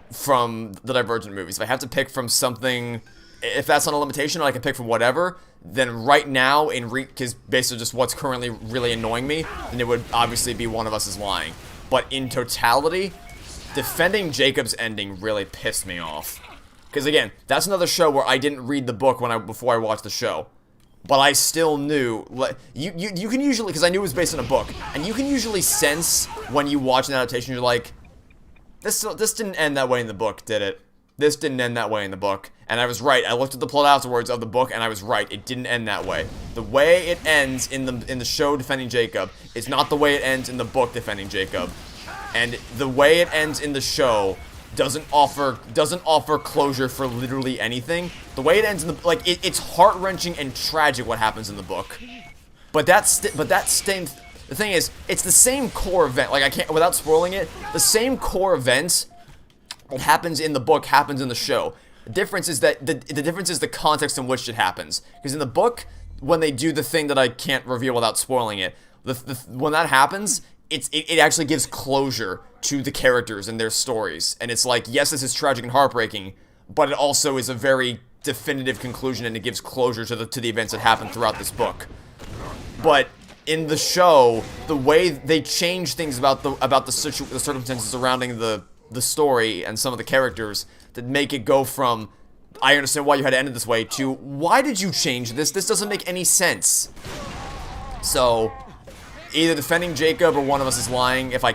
the Divergent movies. If I have to pick from something, if that's not a limitation, or I can pick from whatever, then right now, because based on just what's currently really annoying me, then it would obviously be One of Us is Lying. But in totality, defending Jacob's ending really pissed me off. Because again, that's another show where I didn't read the book before I watched the show. But I still knew, you can usually, because I knew it was based on a book, and you can usually sense when you watch an adaptation, you're like, this didn't end that way in the book, did it? This didn't end that way in the book. And I was right. I looked at the plot afterwards of the book, and I was right. It didn't end that way. The way it ends in the show Defending Jacob is not the way it ends in the book Defending Jacob. And the way it ends in the show doesn't offer closure for literally anything. The way it ends in the it's heart-wrenching and tragic what happens in the book. But the thing is, it's the same core event. Like, I can't, without spoiling it, the same core event that happens in the book happens in the show. The difference is that the difference is the context in which it happens. Because in the book, when they do the thing that I can't reveal without spoiling it, when that happens, it actually gives closure to the characters and their stories. And it's like, yes, this is tragic and heartbreaking, but it also is a very definitive conclusion, and it gives closure to the events that happen throughout this book. But in the show, the way they change things about the circumstances surrounding the story and some of the characters that make it go from, I understand why you had to end it this way, to, why did you change this? This doesn't make any sense. So either Defending Jacob or One of Us is Lying. If I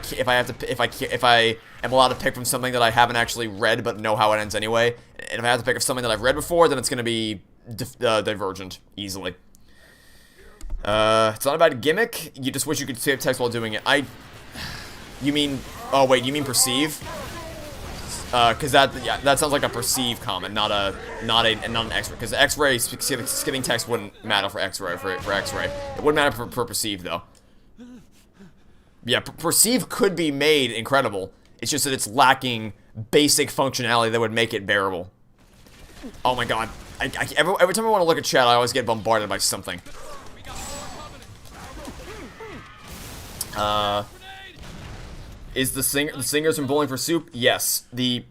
am allowed to pick from something that I haven't actually read but know how it ends anyway, and if I have to pick of something that I've read before, then it's gonna be Divergent easily. It's not about a gimmick. You just wish you could save text while doing it. You mean perceive? Because that sounds like a perceive comment, not an X-ray. Because X-ray skipping text wouldn't matter for X-ray. For X-ray, it wouldn't matter for perceive though. Yeah, perceive could be made incredible. It's just that it's lacking basic functionality that would make it bearable. Oh my god. Every time I want to look at chat, I always get bombarded by something. Is the singers from Bowling for Soup? Yes. The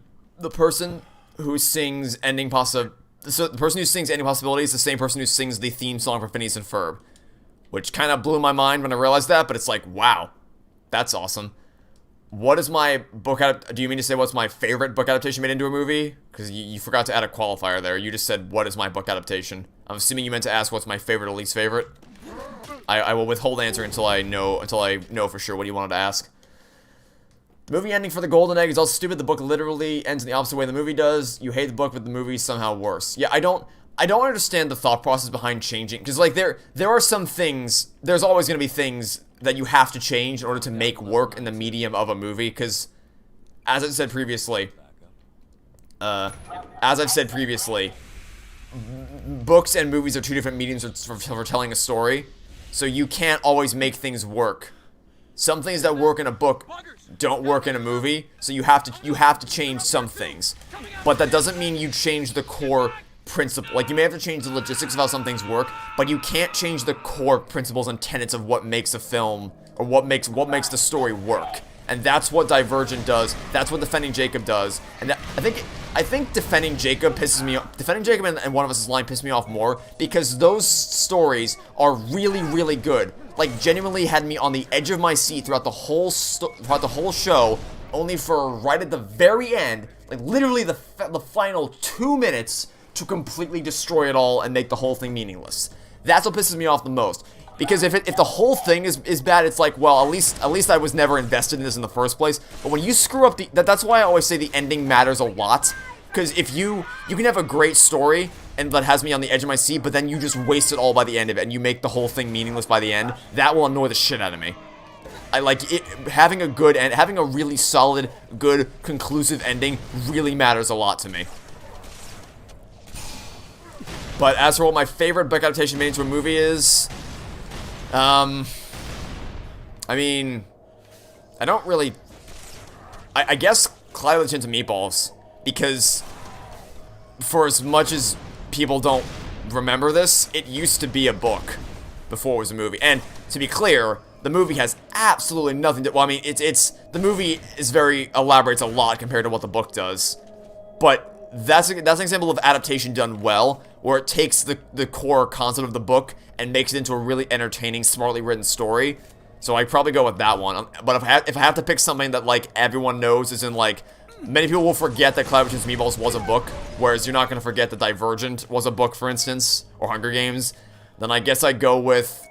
person who sings Ending Possibilities is the same person who sings the theme song for Phineas and Ferb. Which kind of blew my mind when I realized that, but it's like, wow. That's awesome. What is my book do you mean to say what's my favorite book adaptation made into a movie? Because you forgot to add a qualifier there. You just said, what is my book adaptation? I'm assuming you meant to ask what's my favorite or least favorite. I will withhold answer until I know for sure what you wanted to ask. The movie ending for The Golden Egg is also stupid. The book literally ends in the opposite way the movie does. You hate the book, but the movie is somehow worse. Yeah, I don't understand the thought process behind changing, because like there are some things, there's always going to be things that you have to change in order to make work in the medium of a movie, because as I've said previously, books and movies are two different mediums for telling a story, so you can't always make things work. Some things that work in a book don't work in a movie, so you have to change some things. But that doesn't mean you change the core principle. Like, you may have to change the logistics of how some things work, but you can't change the core principles and tenets of what makes a film, or what makes the story work. And that's what Divergent does. That's what Defending Jacob does. And I think Defending Jacob pisses me off. Defending Jacob and One of Us is Lying piss me off more, because those stories are really, really good. Like, genuinely had me on the edge of my seat throughout the whole show, only for right at the very end, like literally the final 2 minutes, to completely destroy it all and make the whole thing meaningless. That's what pisses me off the most. Because if the whole thing is bad, it's like, well, at least I was never invested in this in the first place. But when you screw up that's why I always say the ending matters a lot. Because if you can have a great story and that has me on the edge of my seat, but then you just waste it all by the end of it and you make the whole thing meaningless by the end, that will annoy the shit out of me. I like it. Having a really solid, good, conclusive ending really matters a lot to me. But as for what my favorite book adaptation made into a movie is, I mean, I don't really, I guess Clyde with Chins and Meatballs, because for as much as people don't remember this, it used to be a book before it was a movie. And to be clear, the movie has absolutely nothing to, well, I mean, the movie is elaborates a lot compared to what the book does. But that's an example of adaptation done well, where it takes the core concept of the book and makes it into a really entertaining, smartly written story. So I'd probably go with that one. But if I have to pick something that, like, everyone knows, is in, like, many people will forget that Cloud Witches Meatballs was a book, whereas you're not going to forget that Divergent was a book, for instance, or Hunger Games, then I guess I'd go with,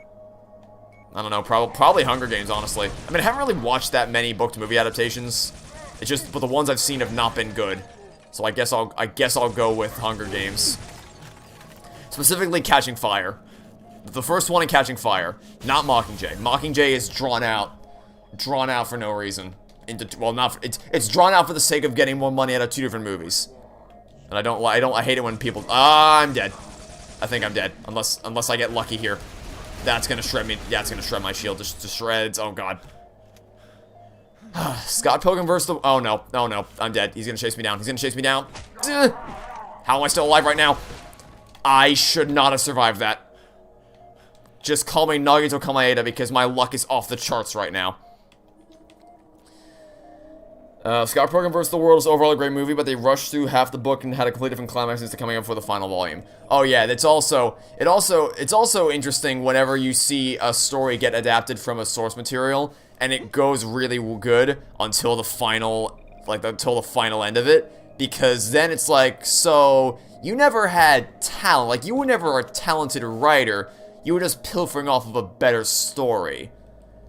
I don't know, probably Hunger Games, honestly. I mean, I haven't really watched that many book-to-movie adaptations. It's just, but the ones I've seen have not been good. So I guess I'll go with Hunger Games. Specifically, Catching Fire. The first one in Catching Fire, not Mockingjay. Mockingjay is drawn out for no reason. It's drawn out for the sake of getting more money out of two different movies. And I hate it when people, I'm dead. I think I'm dead, unless I get lucky here. That's gonna shred me. Yeah, it's gonna shred my shield to shreds. Oh god. Scott Pilgrim versus the, oh no, I'm dead. He's gonna chase me down. How am I still alive right now? I should not have survived that. Just call me Nagito Kamaeda because my luck is off the charts right now. Scott Pilgrim vs. the World is overall a great movie, but they rushed through half the book and had a completely different climax instead of coming up for the final volume. Oh yeah, it's also interesting whenever you see a story get adapted from a source material and it goes really good until the final, until the final end of it, because then it's like, so you never had talent, like you were never a talented writer. You were just pilfering off of a better story.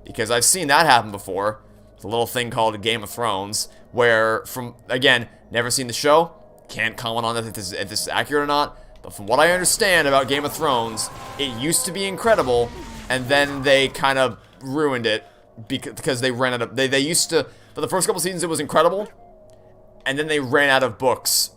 Because I've seen that happen before. It's a little thing called Game of Thrones, where, again, never seen the show, can't comment on if this is accurate or not, but from what I understand about Game of Thrones, it used to be incredible, and then they kind of ruined it, because they ran out of, they used to, for the first couple seasons it was incredible, and then they ran out of books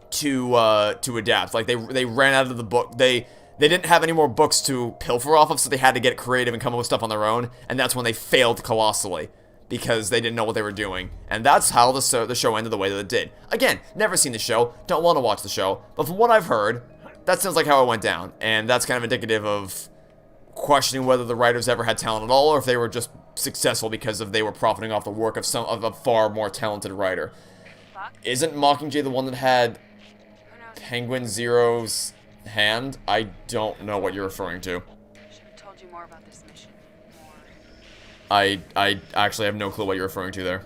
to adapt. Like, they ran out of the book, they didn't have any more books to pilfer off of, so they had to get creative and come up with stuff on their own, and that's when they failed colossally, because they didn't know what they were doing. And that's how the show ended the way that it did. Again, never seen the show, don't want to watch the show, but from what I've heard, that sounds like how it went down, and that's kind of indicative of questioning whether the writers ever had talent at all, or if they were just successful because they were profiting off the work of a far more talented writer. Isn't Mockingjay the one that had Penguin Zero's hand? I don't know what you're referring to. Should have told you more about this mission. I actually have no clue what you're referring to there.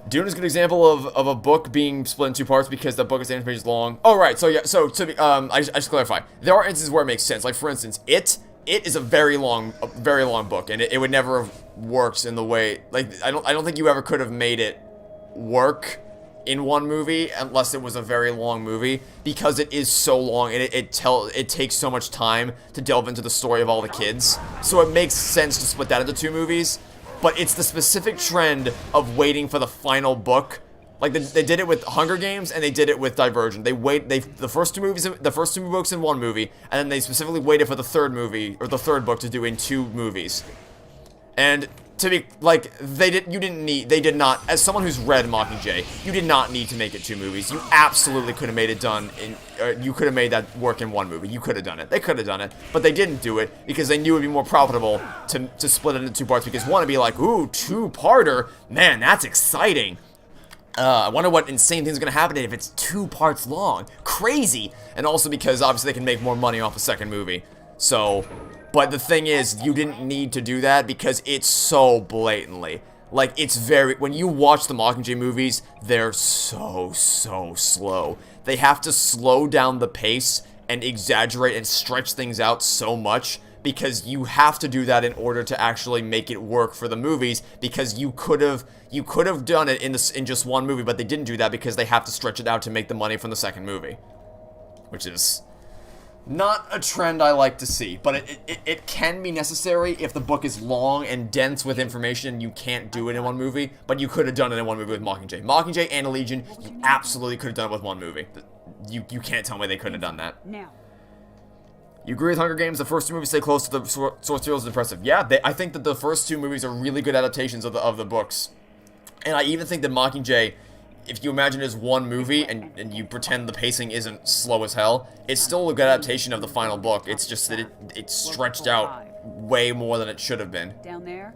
Dune is a good example of a book being split in two parts because the book is 8 pages long. Oh right, so yeah, so to be I just clarify. There are instances where it makes sense. Like for instance, It is a very long book, and it would never have worked in the way, like I don't think you ever could have made it work in one movie unless it was a very long movie, because it is so long and it takes so much time to delve into the story of all the kids. So it makes sense to split that into two movies, but it's the specific trend of waiting for the final book. Like they did it with Hunger Games and they did it with Divergent. The first two books in one movie, and then they specifically waited for the third movie or the third book to do in two movies. And to be like, they did not, as someone who's read Mockingjay, you did not need to make it two movies. You absolutely could have made it you could have made that work in one movie. You could have done it. They could have done it, but they didn't do it because they knew it would be more profitable to split it into two parts, because one would be like, ooh, two-parter, man, that's exciting. I wonder what insane thing's gonna happen if it's 2 parts long. Crazy! And also because obviously they can make more money off a second movie. So, but the thing is, you didn't need to do that because it's so blatantly. Like, it's very, when you watch the Mockingjay movies, they're so slow. They have to slow down the pace and exaggerate and stretch things out so much, because you have to do that in order to actually make it work for the movies, because you could have done it in just one movie, but they didn't do that because they have to stretch it out to make the money from the second movie. Which is not a trend I like to see, but it can be necessary if the book is long and dense with information and you can't do it in one movie, but you could have done it in one movie with Mockingjay. Mockingjay and Allegiant, you absolutely could have done it with one movie. you can't tell me they couldn't have done that. Now. You agree with Hunger Games? The first two movies stay close to the source material is impressive. Yeah, I think that the first two movies are really good adaptations of the books. And I even think that Mockingjay, if you imagine it as one movie and you pretend the pacing isn't slow as hell, it's still a good adaptation of the final book. It's just that it's stretched out way more than it should have been. Down there,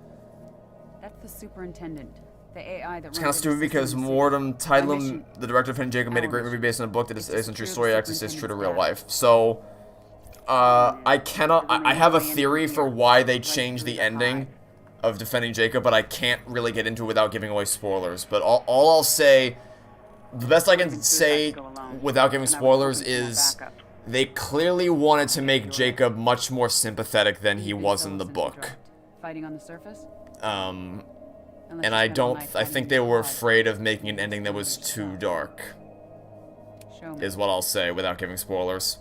that's the superintendent. The AI that It's kind of stupid because Mortem Tidlam, the director of Hidden Jacob, made a great movie based on a book that is based on true story, access is true to real life. So, I have a theory for why they changed the ending of Defending Jacob, but I can't really get into it without giving away spoilers. But all I'll say, the best I can say without giving spoilers is they clearly wanted to make Jacob much more sympathetic than he was in the book. Fighting on the surface? And I think they were afraid of making an ending that was too dark. Is what I'll say without giving spoilers.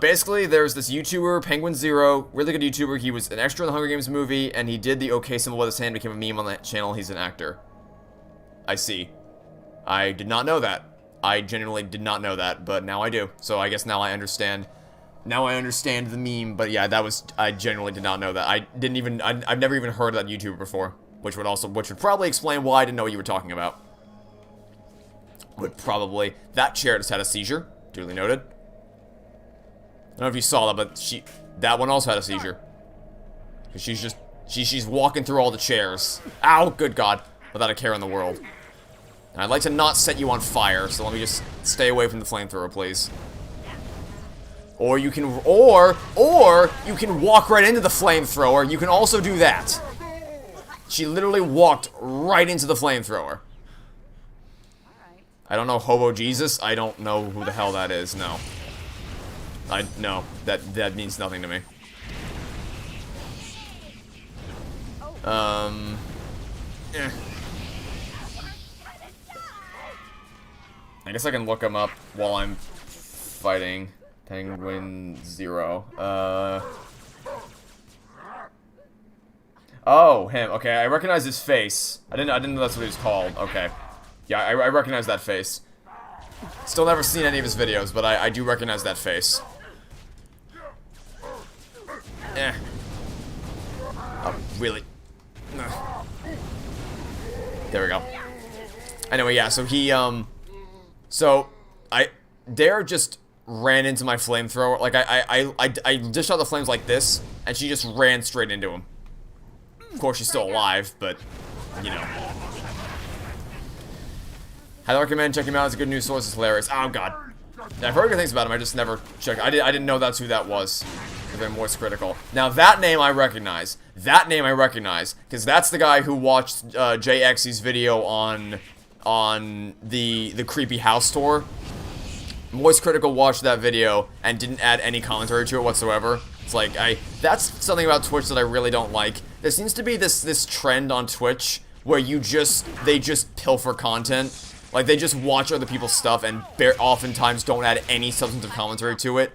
Basically, there's this YouTuber, Penguin Zero, really good YouTuber. He was an extra in the Hunger Games movie, and he did the OK symbol with his hand, became a meme on that channel. He's an actor. I see. I did not know that. I genuinely did not know that, but now I do. So I guess now I understand. Now I understand the meme, but yeah, I genuinely did not know that. I've never even heard of that YouTuber before, which would probably explain why I didn't know what you were talking about. Would probably. That chair just had a seizure, duly noted. I don't know if you saw that, but that one also had a seizure. She's walking through all the chairs. Ow, good God, without a care in the world. And I'd like to not set you on fire, so let me just stay away from the flamethrower, please. Or you can, or you can walk right into the flamethrower. You can also do that. She literally walked right into the flamethrower. I don't know Hobo Jesus. I don't know who the hell that is. No. No, that means nothing to me. I guess I can look him up while I'm fighting Penguin Zero. Oh, him. Okay, I recognize his face. I didn't know that's what he was called. Okay. Yeah, I recognize that face. Still never seen any of his videos, but I do recognize that face. Oh, really? There we go. Anyway, yeah, so he, Dare just ran into my flamethrower. Like, I dished out the flames like this, and she just ran straight into him. Of course, she's still alive, but, you know. Highly recommend checking him out. It's a good news source. It's hilarious. Oh, God. I've heard good things about him. I just never checked. I didn't know that's who that was. They're Moist Critical. Now, that name I recognize. That name I recognize. Because that's the guy who watched JX's video on the creepy house tour. Moist Critical watched that video and didn't add any commentary to it whatsoever. It's like, that's something about Twitch that I really don't like. There seems to be this trend on Twitch where they just pilfer content. Like, they just watch other people's stuff and oftentimes don't add any substantive commentary to it.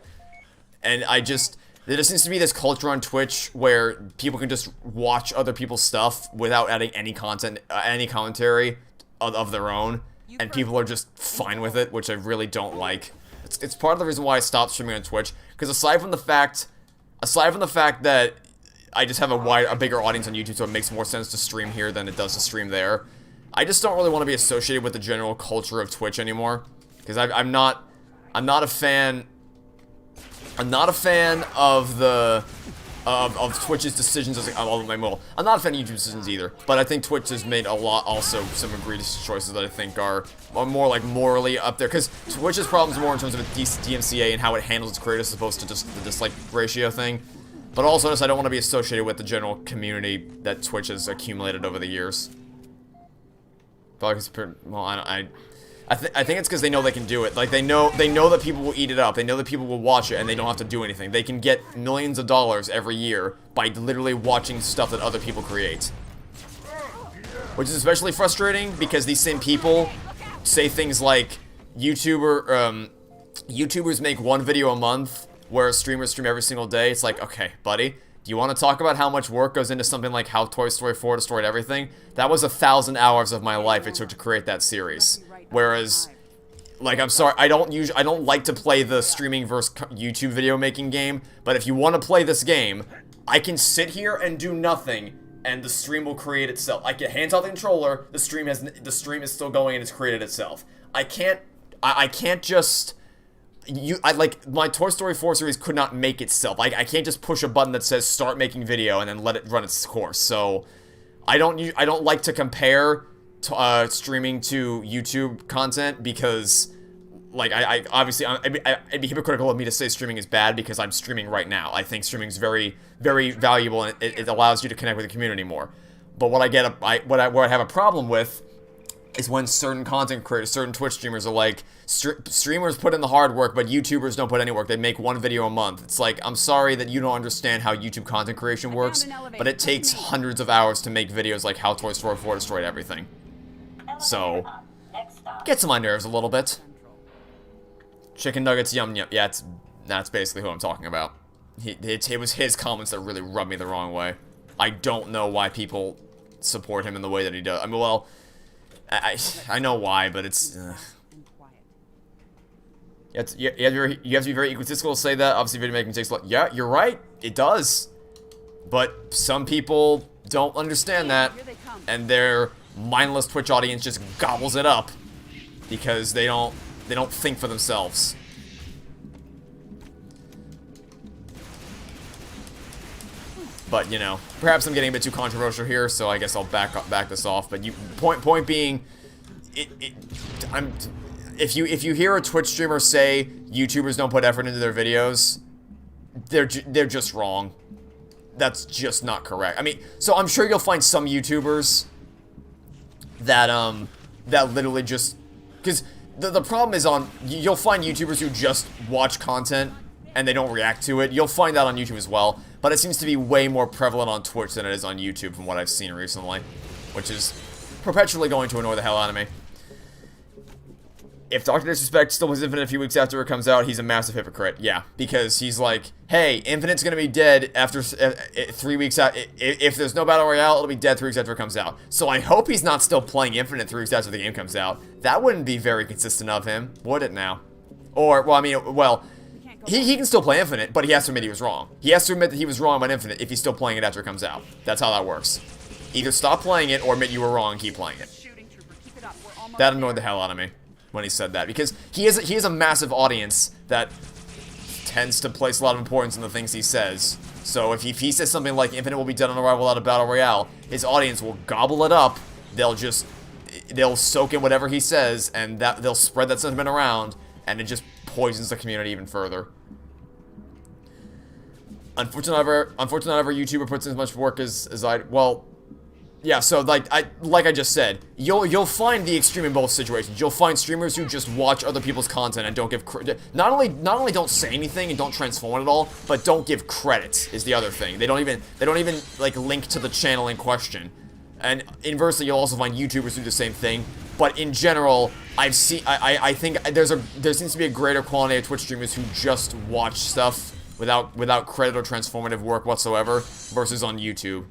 And there just seems to be this culture on Twitch where people can just watch other people's stuff without adding any content, any commentary of their own. And people are just fine with it, which I really don't like. It's part of the reason why I stopped streaming on Twitch. Because aside from the fact that I just have a bigger audience on YouTube, so it makes more sense to stream here than it does to stream there, I just don't really want to be associated with the general culture of Twitch anymore. Because I'm not a fan. I'm not a fan of Twitch's decisions as I'm not a fan of YouTube's decisions either, but I think Twitch has made also some egregious choices that I think are more like morally up there, because Twitch's problems more in terms of its DMCA and how it handles its creators as opposed to just the dislike ratio thing, but also just I don't want to be associated with the general community that Twitch has accumulated over the years. Well, I think it's because they know they can do it. Like, they know that people will eat it up. They know that people will watch it, and they don't have to do anything. They can get millions of dollars every year by literally watching stuff that other people create. Which is especially frustrating, because these same people say things like, YouTubers make one video a month, whereas streamers stream every single day. It's like, okay, buddy, do you want to talk about how much work goes into something like how Toy Story 4 destroyed everything? That was 1,000 hours of my life it took to create that series. Whereas Like, I'm sorry, I don't like to play the streaming versus YouTube video making game, but if you want to play this game, I can sit here and do nothing, and the stream will create itself. I get hands off the controller, the stream is still going and it's created itself. I can't just... like, my Toy Story 4 series could not make itself. I can't just push a button that says start making video and then let it run its course. So, I don't like to compare streaming to YouTube content because, like, obviously, it'd be hypocritical of me to say streaming is bad because I'm streaming right now. I think streaming is very, very valuable and it allows you to connect with the community more. But what I have a problem with is when certain content creators, certain Twitch streamers are like, streamers put in the hard work, but YouTubers don't put any work. They make one video a month. It's like, I'm sorry that you don't understand how YouTube content creation works, but it takes hundreds of hours to make videos like how Toy Story 4 destroyed everything. So, gets on my nerves a little bit. Chicken nuggets, yum yum. Yeah, that's basically who I'm talking about. It was his comments that really rubbed me the wrong way. I don't know why people support him in the way that he does. I mean, well, I know why, but it's... You have to be very egotistical to say that. Obviously, video making takes a lot. Yeah, you're right. It does. But some people don't understand that, and their mindless Twitch audience just gobbles it up because they don't think for themselves. But, you know, perhaps I'm getting a bit too controversial here, so I guess I'll back this off. But point being, if you hear a Twitch streamer say YouTubers don't put effort into their videos, they're just wrong. That's just not correct. I mean, so I'm sure you'll find some YouTubers that literally just, because the problem is you'll find YouTubers who just watch content and they don't react to it. You'll find that on YouTube as well. But it seems to be way more prevalent on Twitch than it is on YouTube from what I've seen recently. Which is perpetually going to annoy the hell out of me. If Dr. Disrespect still was Infinite a few weeks after it comes out, he's a massive hypocrite. Yeah, because he's like, hey, Infinite's gonna be dead after 3 weeks out. If there's no Battle Royale, it'll be dead 3 weeks after it comes out. So I hope he's not still playing Infinite 3 weeks after the game comes out. That wouldn't be very consistent of him, would it now? Or, well, I mean, well... He can still play Infinite, but he has to admit he was wrong. He has to admit that he was wrong about Infinite if he's still playing it after it comes out. That's how that works. Either stop playing it or admit you were wrong and keep playing it. That annoyed the hell out of me when he said that, because he has a massive audience that tends to place a lot of importance in the things he says. So if he says something like Infinite will be dead on arrival without a Battle Royale, his audience will gobble it up, they'll soak in whatever he says, and they'll spread that sentiment around, and it just poisons the community even further. Unfortunately, not every YouTuber puts in as much work as I... Well, yeah, so like I just said, you'll find the extreme in both situations. You'll find streamers who just watch other people's content and don't give not only don't say anything and don't transform it at all, but don't give credit is the other thing. They don't even like link to the channel in question. And inversely, you'll also find YouTubers who do the same thing. But in general, I think there seems to be a greater quality of Twitch streamers who just watch stuff without credit or transformative work whatsoever versus on YouTube.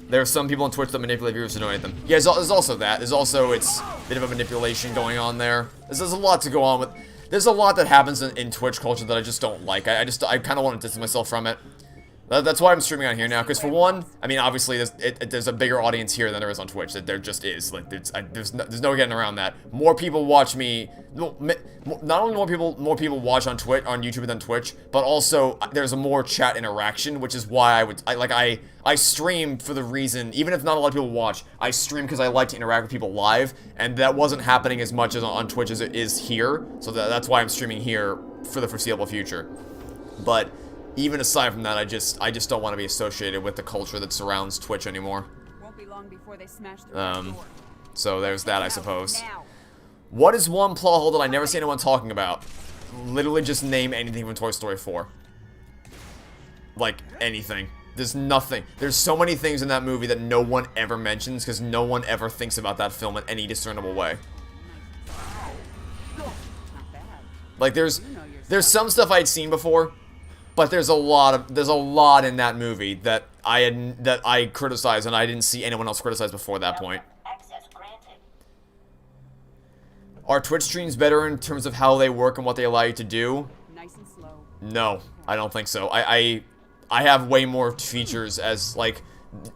There are some people on Twitch that manipulate viewers to donate them. Yeah, there's also that. There's also, it's a bit of a manipulation going on there. There's a lot to go on with. There's a lot that happens in Twitch culture that I just don't like. I kind of want to distance myself from it. That's why I'm streaming on here now, because for one, I mean, obviously, there's a bigger audience here than there is on Twitch. There just is. Like, there's no getting around that. More people watch me. Not only more people watch on YouTube than Twitch, but also there's a more chat interaction, which is why I stream for the reason, even if not a lot of people watch, I stream because I like to interact with people live, and that wasn't happening as much as on Twitch as it is here. So that's why I'm streaming here for the foreseeable future. But even aside from that, I just don't want to be associated with the culture that surrounds Twitch anymore. Won't be long before they smash the door. So there's that, I suppose. What is one plot hole that I never see anyone talking about? Literally just name anything from Toy Story 4. Like, anything. There's nothing. There's so many things in that movie that no one ever mentions because no one ever thinks about that film in any discernible way. Like, there's some stuff I'd seen before, but there's a lot in that movie that I criticized and I didn't see anyone else criticize before that point. Are Twitch streams better in terms of how they work and what they allow you to do? Nice and slow. No, I don't think so. I have way more features as, like,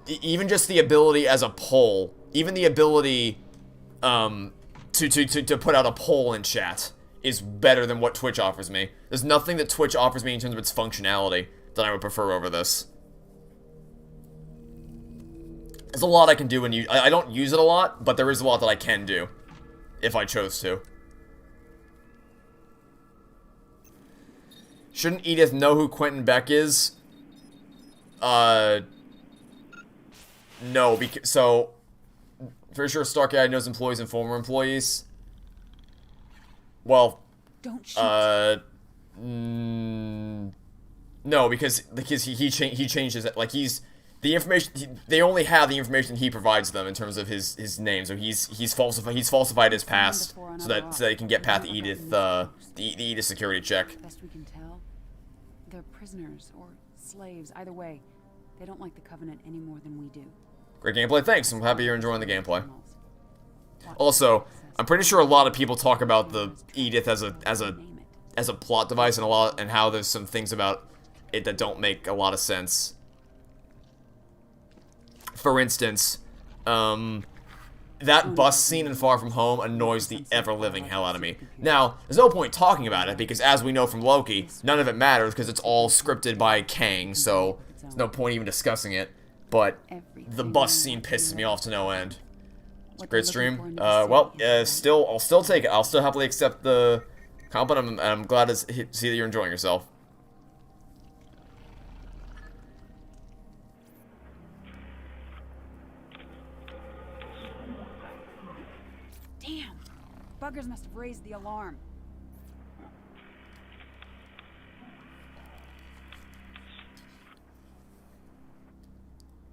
even just the ability as a poll. Even the ability, to put out a poll in chat is better than what Twitch offers me. There's nothing that Twitch offers me in terms of its functionality that I would prefer over this. There's a lot I can do and I don't use it a lot, but there is a lot that I can do. If I chose to. Shouldn't Edith know who Quentin Beck is? No, because, so, pretty sure Stark AI knows employees and former employees. Well, Don't shoot. No, because he changed his, like, the information, they only have the information he provides them in terms of his name, so he's falsified his past so that he can get past the Edith security check. Best we can tell, they're prisoners or slaves. Either way, they don't like the Covenant any more than we do. Great gameplay, thanks. I'm happy you're enjoying the gameplay. Also, I'm pretty sure a lot of people talk about the Edith as a plot device and how there's some things about it that don't make a lot of sense. For instance, that bus scene in Far From Home annoys the ever-living hell out of me. Now, there's no point talking about it, because as we know from Loki, none of it matters, because it's all scripted by Kang, so there's no point even discussing it. But the bus scene pisses me off to no end. It's a great stream. I'll still take it. I'll still happily accept the compliment, and I'm glad to see that you're enjoying yourself. Damn! Buggers must have raised the alarm.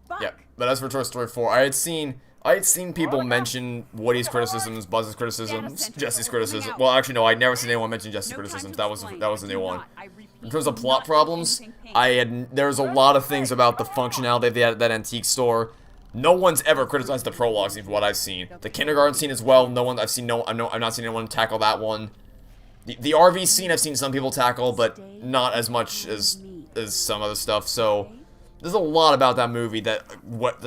Buck! Yeah, but as for Toy Story 4, I had seen people mention Woody's criticisms, Buzz's criticisms, Jesse's criticism. Well, actually, no, I'd never seen anyone mention Jesse's criticisms. That was a new one. In terms of plot problems, there's a lot of things about the functionality of that antique store. No one's ever criticized the prologue scene from what I've seen. The kindergarten scene as well. I've not seen anyone tackle that one. The RV scene I've seen some people tackle, but not as much as some other stuff. So there's a lot about that movie that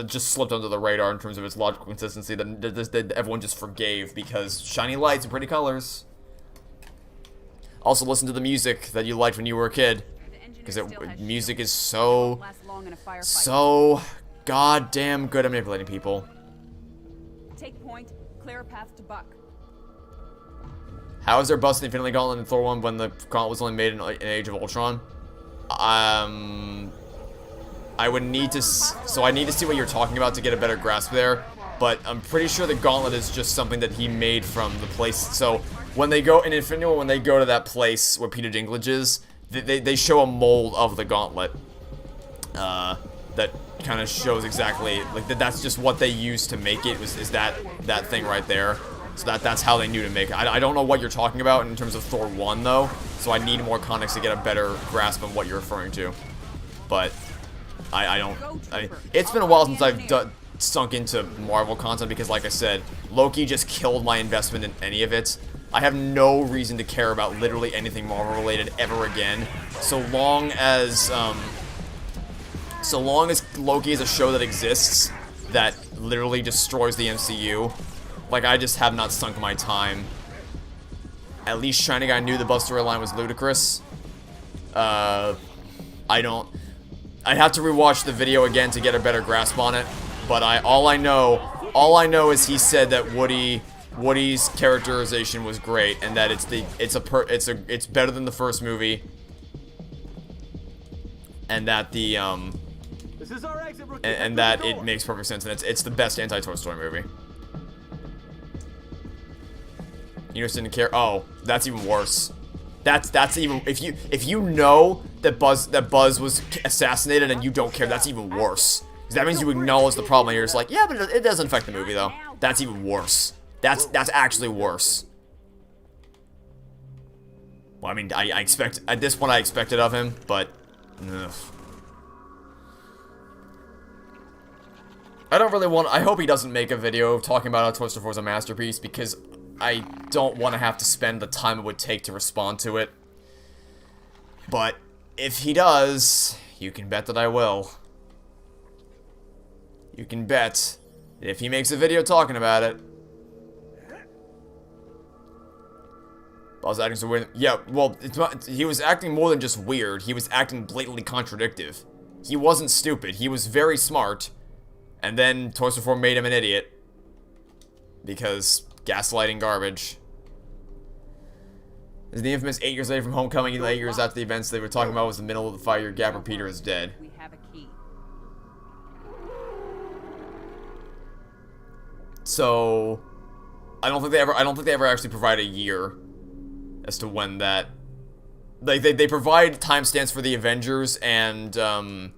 just slipped under the radar in terms of its logical consistency that everyone just forgave because shiny lights and pretty colors. Also, listen to the music that you liked when you were a kid, because music is so goddamn good at manipulating people. Take point, clear a path to Buck. How is there busting Infinity Gauntlet in Thor 1 when the gauntlet was only made in Age of Ultron? I would need to... So I need to see what you're talking about to get a better grasp there. But I'm pretty sure the gauntlet is just something that he made from the place. So when they go... In Infinity War, when they go to that place where Peter Dinklage is, they show a mold of the gauntlet. That kind of shows exactly... Like, that's just what they used to make it, is that thing right there. So that's how they knew to make it. I don't know what you're talking about in terms of Thor 1, though. So I need more context to get a better grasp on what you're referring to. But... it's been a while since I've sunk into Marvel content because, like I said, Loki just killed my investment in any of it. I have no reason to care about literally anything Marvel related ever again. So long as Loki is a show that exists that literally destroys the MCU, like, I just have not sunk my time. At least Shiny Guy knew the Buzz storyline was ludicrous. I'd have to rewatch the video again to get a better grasp on it, but all I know is he said that Woody's characterization was great, and that it's better than the first movie, and that This is our exit, rookie. and that it makes perfect sense, and it's the best anti-Toy Story movie. You just didn't care. Oh, that's even worse. That's even if you know that Buzz was assassinated and you don't care, that's even worse. Because that means you acknowledge the problem and you're just like, yeah, but it doesn't affect the movie though. That's even worse. That's actually worse. Well, I mean, I expect at this point I expected of him, but ugh. I don't really want. I hope he doesn't make a video talking about how Toy Story 4 is a masterpiece, because I don't want to have to spend the time it would take to respond to it. But if he does, you can bet that I will. You can bet that if he makes a video talking about it. I was acting so weird. Yeah, well, it's not, he was acting more than just weird. He was acting blatantly contradictive. He wasn't stupid. He was very smart. And then Toy Story 4 made him an idiot. Because gaslighting garbage. Is the infamous 8 years later from Homecoming, 8 years after the events they were talking about was the middle of the 5-year gap where Peter is dead. We have a key. So I don't think they ever actually provide a year as to when that, like, they provide timestamps for the Avengers and for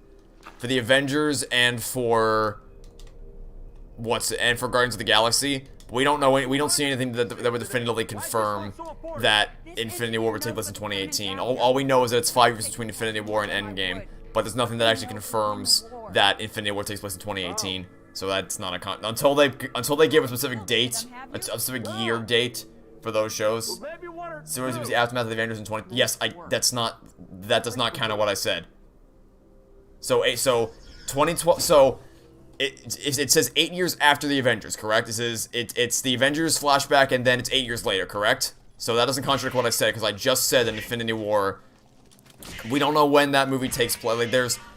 Guardians of the Galaxy. We don't know. We don't see anything that would definitively confirm that Infinity War would take place in 2018. All we know is that it's 5 years between Infinity War and Endgame, but there's nothing that actually confirms that Infinity War takes place in 2018. So that's not a until they give a specific date, a specific year date for those shows. So it was the aftermath of the Avengers in 20. Yes, that does not count on what I said. So 2012. So it says 8 years after the Avengers, correct? It says it's the Avengers flashback and then it's 8 years later, correct? So that doesn't contradict what I said because I just said in Infinity War. We don't know when that movie takes place. Like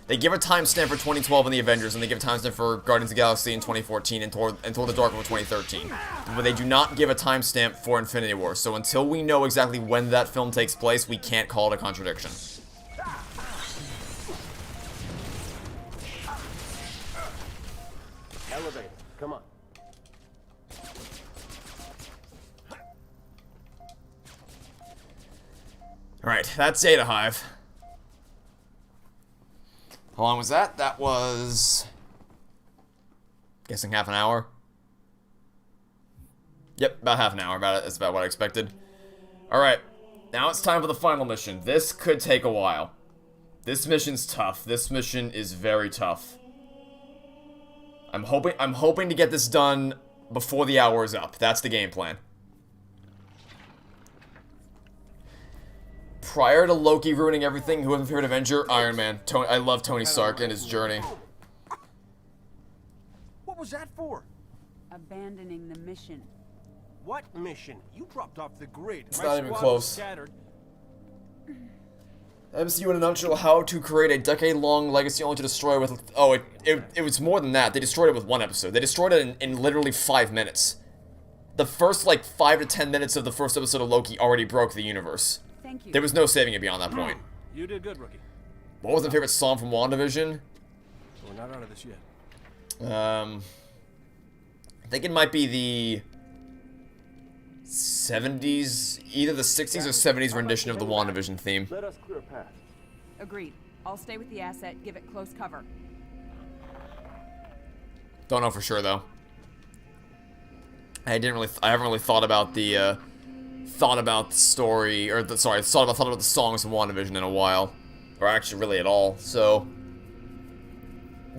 they give a timestamp for 2012 in the Avengers, and they give a timestamp for Guardians of the Galaxy in 2014 and Thor the Dark World 2013. But they do not give a timestamp for Infinity War. So until we know exactly when that film takes place, we can't call it a contradiction. Elevator, come on. Alright, that's Data Hive. How long was that? That was... guessing half an hour? Yep, about half an hour. That's about what I expected. Alright, now it's time for the final mission. This could take a while. This mission's tough. This mission is very tough. I'm hoping to get this done before the hour is up. That's the game plan. Prior to Loki ruining everything, who was my favorite Avenger? Iron Man. I love Tony Stark and his journey. What was that for? Abandoning the mission. What mission? You dropped off the grid. It's My not even squad close. was scattered. MCU in a nutshell, how to create a decade-long legacy only to destroy it with... Oh, it was more than that. They destroyed it with one episode. They destroyed it in literally 5 minutes. The first, like, 5 to 10 minutes of the first episode of Loki already broke the universe. Thank you. There was no saving it beyond that point. You did good, rookie. What was my favorite song from WandaVision? We're not out of this yet. I think it might be the 70s, either the 60s or 70s rendition of the WandaVision theme. Let us clear a path. Agreed. I'll stay with the asset. Give it close cover. Don't know for sure though. I haven't really thought about the story, or thought about the songs in WandaVision in a while, or actually really at all. So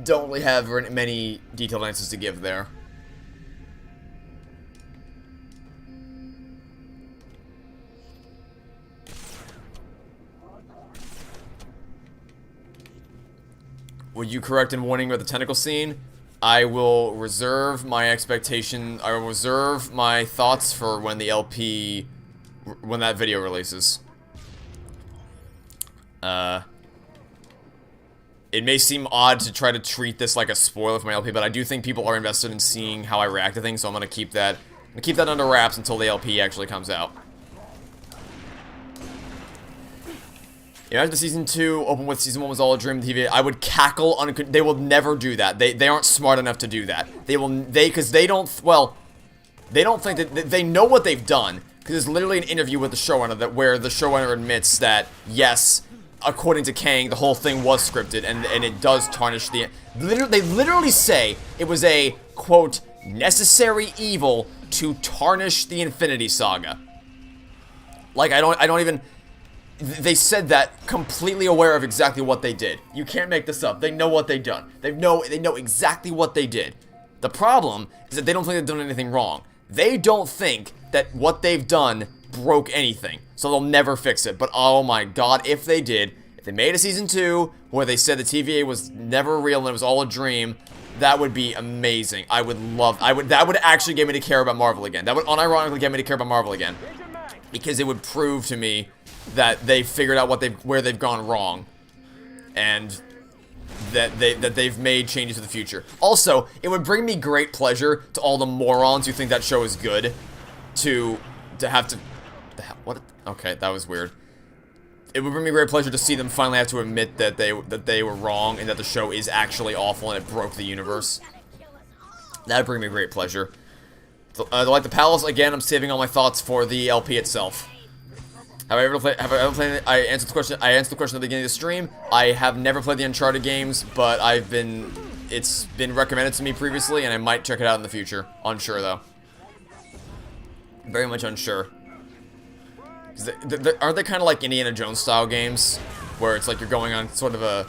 don't really have many detailed answers to give there. Were you correct in warning about the tentacle scene? I will reserve my expectation. I will reserve my thoughts for when the LP, when that video releases. It may seem odd to try to treat this like a spoiler for my LP, but I do think people are invested in seeing how I react to things, so I'm gonna keep that under wraps until the LP actually comes out. Imagine Season 2 open with Season 1 was all a dream TV. I would cackle. They will never do that. They aren't smart enough to do that. Because they don't think that, they know what they've done. Because there's literally an interview with the showrunner where the showrunner admits that, yes, according to Kang, the whole thing was scripted, and it does tarnish the... They literally say it was a, quote, necessary evil to tarnish the Infinity Saga. Like, I don't even... They said that completely aware of exactly what they did. You can't make this up. They know what they've done. They know exactly what they did. The problem is that they don't think they've done anything wrong. They don't think that what they've done broke anything, so they'll never fix it. But oh my god, if they did, if they made a season 2 where they said the TVA was never real and it was all a dream, that would be amazing. I would love, that would actually get me to care about Marvel again. That would unironically get me to care about Marvel again, because it would prove to me that they figured out where they've gone wrong, and that they've made changes to the future. Also, it would bring me great pleasure to all the morons who think that show is good to have to. The hell? What? Okay, that was weird. It would bring me great pleasure to see them finally have to admit that they were wrong and that the show is actually awful and it broke the universe. That'd bring me great pleasure. Like the Palace, again, I'm saving all my thoughts for the LP itself. Have I ever played? I answered the question at the beginning of the stream. I have never played the Uncharted games, but it's been recommended to me previously, and I might check it out in the future. Unsure though. Very much unsure. Aren't they kind of like Indiana Jones style games, where it's like you're going on sort of an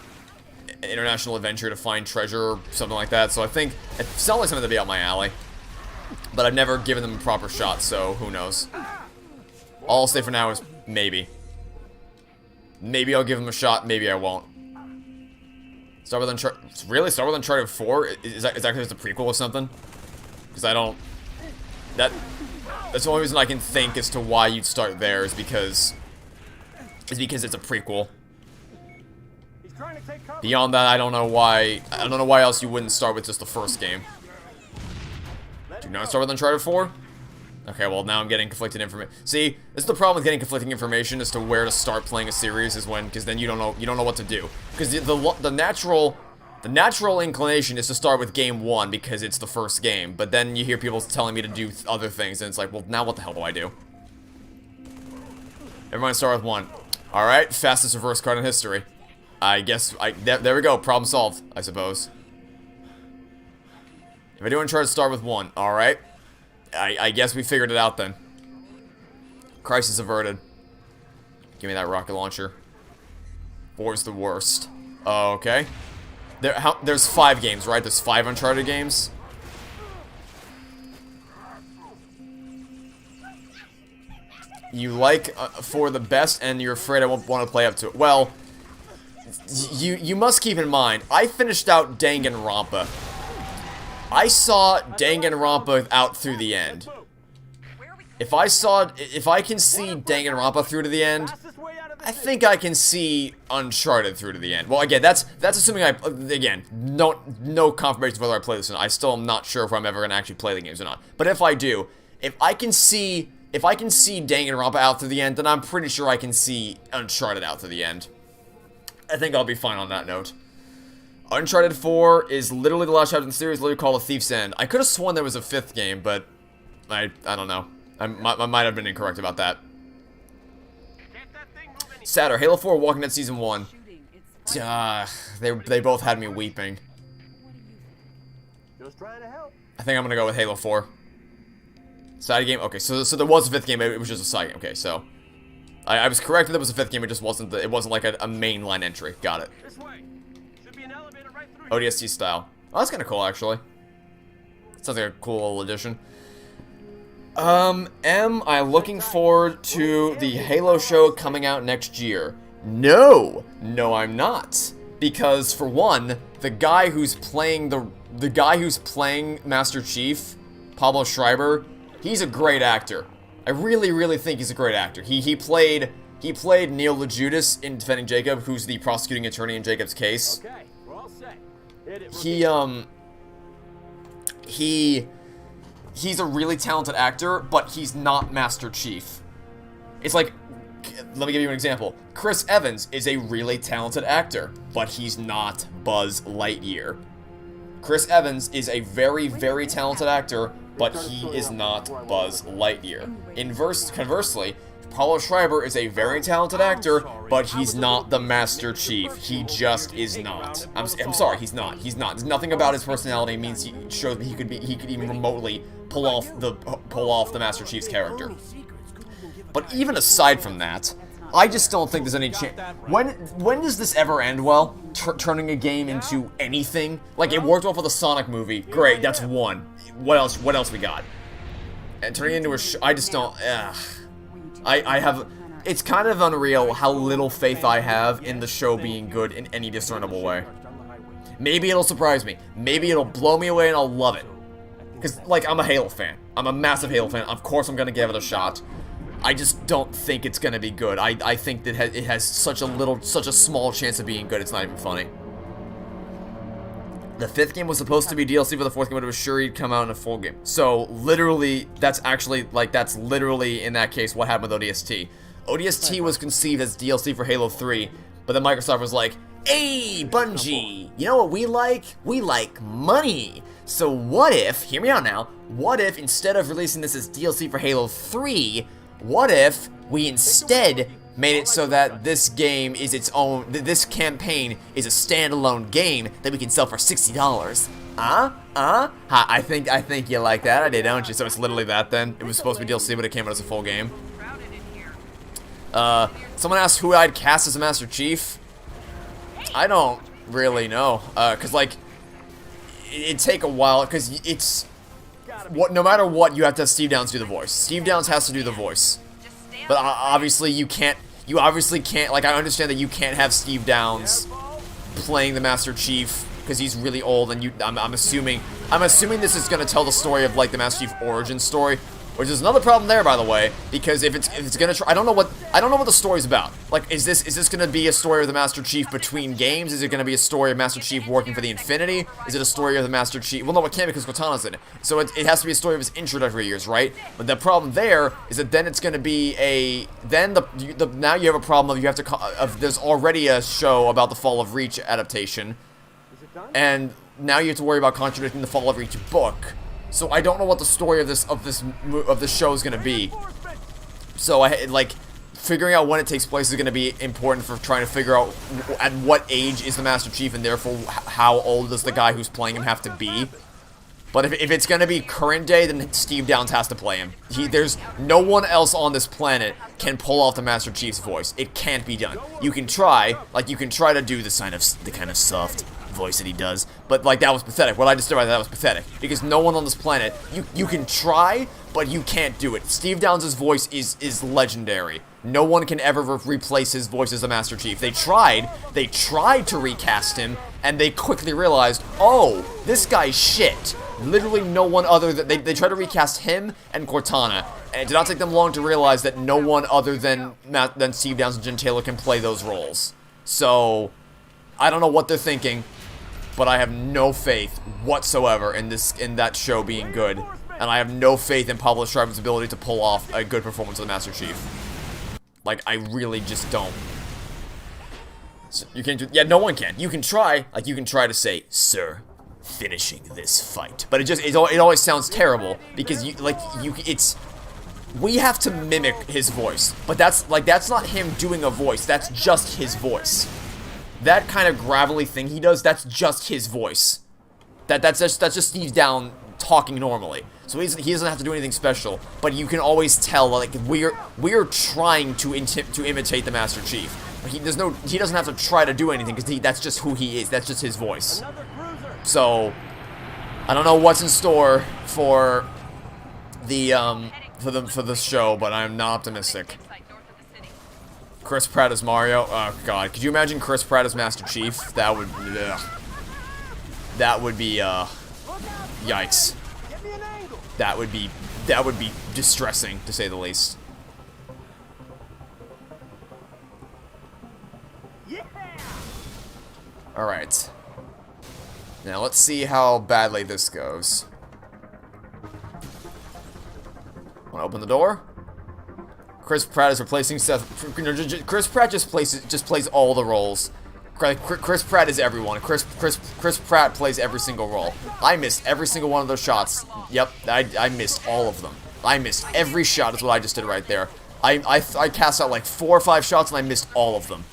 international adventure to find treasure or something like that? So I think it sounds like something to be up my alley, but I've never given them a proper shot, so who knows. All I'll say for now is maybe. Maybe I'll give them a shot, maybe I won't. Start with Uncharted. Really? Start with Uncharted 4? Is that just a prequel or something? Because I don't. That's the only reason I can think as to why you'd start there is because it's a prequel. Beyond that, I don't know why. I don't know why else you wouldn't start with just the first game. Do you not start with Uncharted 4? Okay, well now I'm getting conflicted information. See, this is the problem with getting conflicting information as to where to start playing a series is because then you don't know what to do. Because the natural inclination is to start with game 1 because it's the first game, but then you hear people telling me to do other things, and it's like, well, now what the hell do I do? Everyone start with 1. All right, fastest reverse card in history. I guess there we go. Problem solved, I suppose. If I do Uncharted, start with 1. All right. I guess we figured it out then. Crisis averted. Give me that rocket launcher. 4's the worst. Okay. There's 5 games, right? There's 5 Uncharted games. You like 4 the best, and you're afraid I won't want to play up to it. Well, you must keep in mind, I finished out Danganronpa. I saw Danganronpa out through the end. If I can see Danganronpa through to the end, I think I can see Uncharted through to the end. Well, again, that's assuming again, no confirmation of whether I play this or not. I still am not sure if I'm ever going to actually play the games or not. But if I do, if I can see Danganronpa out through the end, then I'm pretty sure I can see Uncharted out through the end. I think I'll be fine on that note. Uncharted 4 is literally the last chapter in the series, literally called A Thief's End. I could have sworn there was a 5th game, but I don't know. I might have been incorrect about that. Sadder, Halo 4, Walking Dead Season 1. They both had me weeping. I think I'm gonna go with Halo 4. Side game? Okay, so there was a 5th game, it was just a side game. Okay, so I was correct that there was a 5th game, it just wasn't like a mainline entry. Got it. ODST style. Oh, that's kind of cool, actually. Sounds like a cool little addition. Am I looking forward to the Halo show coming out next year? No! No, I'm not. Because, for one, the guy who's playing Master Chief, Pablo Schreiber, he's a great actor. I really, really think he's a great actor. He played Neil LaJudas in Defending Jacob, who's the prosecuting attorney in Jacob's case. Okay, we're all set. He's a really talented actor, but he's not Master Chief. It's like, let me give you an example. Chris Evans is a really talented actor, but he's not Buzz Lightyear. Chris Evans is a very, very talented actor, but he is not Buzz Lightyear. Conversely, Paulo Schreiber is a very talented actor, but he's not the Master Chief. He just is not. I'm sorry, he's not. He's not. There's nothing about his personality means he shows that he could even remotely pull off the Master Chief's character. But even aside from that, I just don't think there's any chance. When does this ever end well? Turning a game into anything? Like, it worked well for the Sonic movie. Great, that's one. What else we got? And turning into a I just don't, I have, it's kind of unreal how little faith I have in the show being good in any discernible way. Maybe it'll surprise me. Maybe it'll blow me away and I'll love it. Because, like, I'm a Halo fan. I'm a massive Halo fan. Of course I'm gonna give it a shot. I just don't think it's gonna be good. I think that it has such a small chance of being good, it's not even funny. The 5th game was supposed to be DLC for the 4th game, but it was sure he'd come out in a full game. So, literally, that's literally, in that case, what happened with ODST. ODST was conceived as DLC for Halo 3, but then Microsoft was like, hey, Bungie, you know what we like? We like money. So what if, hear me out now, what if instead of releasing this as DLC for Halo 3, what if we instead made it so that this game is its own, this campaign is a standalone game that we can sell for $60? I think you like that idea, don't you? So it's literally that then? It was supposed to be DLC, but it came out as a full game. Someone asked who I'd cast as a Master Chief. I don't really know, cause like, it'd take a while, cause it's, no matter what, you have to have Steve Downes do the voice. Steve Downes has to do the voice. But obviously you obviously can't, like, I understand that you can't have Steve Downes playing the Master Chief, because he's really old, and I'm assuming this is gonna tell the story of, like, the Master Chief origin story. Which is another problem there, by the way, because if it's gonna try, I don't know what the story's about. Like, is this gonna be a story of the Master Chief between games? Is it gonna be a story of Master Chief working for the Infinity? Is it a story of the Master Chief? Well, no, it can't because Cortana's in it. So it has to be a story of his introductory years, right? But the problem there is that then it's gonna be now you have a problem of you have to there's already a show about the Fall of Reach adaptation, and now you have to worry about contradicting the Fall of Reach book. So I don't know what the story of this show is gonna be. So figuring out when it takes place is gonna be important for trying to figure out at what age is the Master Chief, and therefore how old does the guy who's playing him have to be. But if it's gonna be current day, then Steve Downes has to play him. There's no one else on this planet can pull off the Master Chief's voice. It can't be done. You can try to do the kind of soft voice that he does, but like, that was pathetic. What I just did right there, that was pathetic, because no one on this planet, you can try, but you can't do it. Steve Downes' voice is legendary. No one can ever replace his voice as the Master Chief. They tried to recast him, and they quickly realized, oh, this guy's shit. Literally no one other than, they tried to recast him and Cortana, and it did not take them long to realize that no one other than Steve Downes and Jen Taylor can play those roles. So, I don't know what they're thinking, but I have no faith whatsoever in that show being good, and I have no faith in Pablo Schreiber's ability to pull off a good performance of the Master Chief. Like, I really just don't. So you can't do, yeah, no one can. You can try, like, you can try to say, "Sir, finishing this fight," but it always sounds terrible, because we have to mimic his voice, but that's not him doing a voice, that's just his voice. That kind of gravelly thing he does, that's just his voice. That's just Steve Downes talking normally. So he doesn't have to do anything special, but you can always tell, like, we're trying to imitate the Master Chief. He doesn't have to try to do anything, because that's just who he is. That's just his voice. So I don't know what's in store for the for the show, but I'm not optimistic. Chris Pratt as Mario. Oh god, could you imagine Chris Pratt as Master Chief? That would be yikes. That would be distressing, to say the least. Alright. Now let's see how badly this goes. Wanna open the door? Chris Pratt is replacing Seth. Chris Pratt just plays all the roles. Chris Pratt is everyone. Chris Pratt plays every single role. I missed every single one of those shots. Yep, I missed all of them. I missed every shot is what I just did right there. I cast out like 4 or 5 shots and I missed all of them.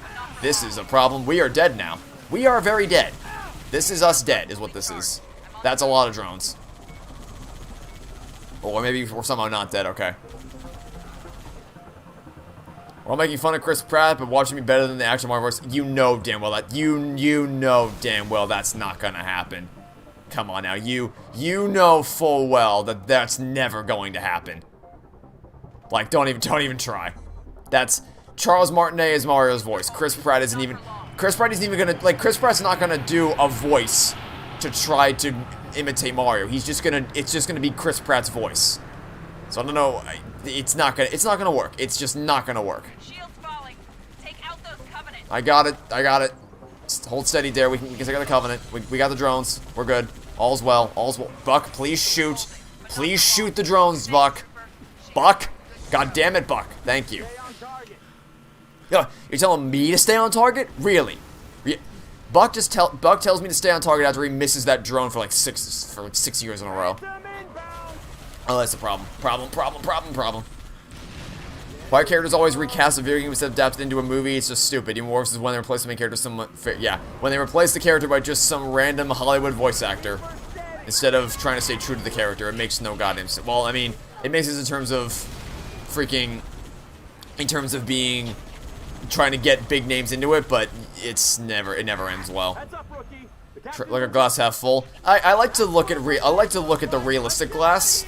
This is a problem. We are dead now. We are very dead. This is us dead, is what this is. That's a lot of drones. Or maybe we're somehow not dead, okay. We're all making fun of Chris Pratt, but watching me better than the actual Marvel voice. You know damn well that. You know damn well that's not gonna happen. Come on now, you know full well that that's never going to happen. Like, don't even try. That's Charles Martinet is Mario's voice. Chris Pratt isn't even gonna, like, Chris Pratt's not gonna do a voice to try to imitate Mario. It's just gonna be Chris Pratt's voice. So I don't know, it's not gonna work. It's just not gonna work. Shields falling. Take out those Covenant. I got it. Just hold steady there. We can take out the Covenant. We got the drones. We're good. All's well. Buck, please shoot. Please shoot the drones, Buck. Buck. God damn it, Buck. Thank you. Yo, you're telling me to stay on target? Really? Buck tells me to stay on target after he misses that drone for like 6 years in a row. Oh, that's the problem. Problem. Why characters always recast a video game instead of adapted into a movie? It's just stupid. Even worse is when they replace the main character when they replace the character by just some random Hollywood voice actor instead of trying to stay true to the character. It makes no goddamn sense. Well, I mean, it makes sense in terms of being trying to get big names into it, but it never ends well. Like a glass half full. I like to look at the realistic glass,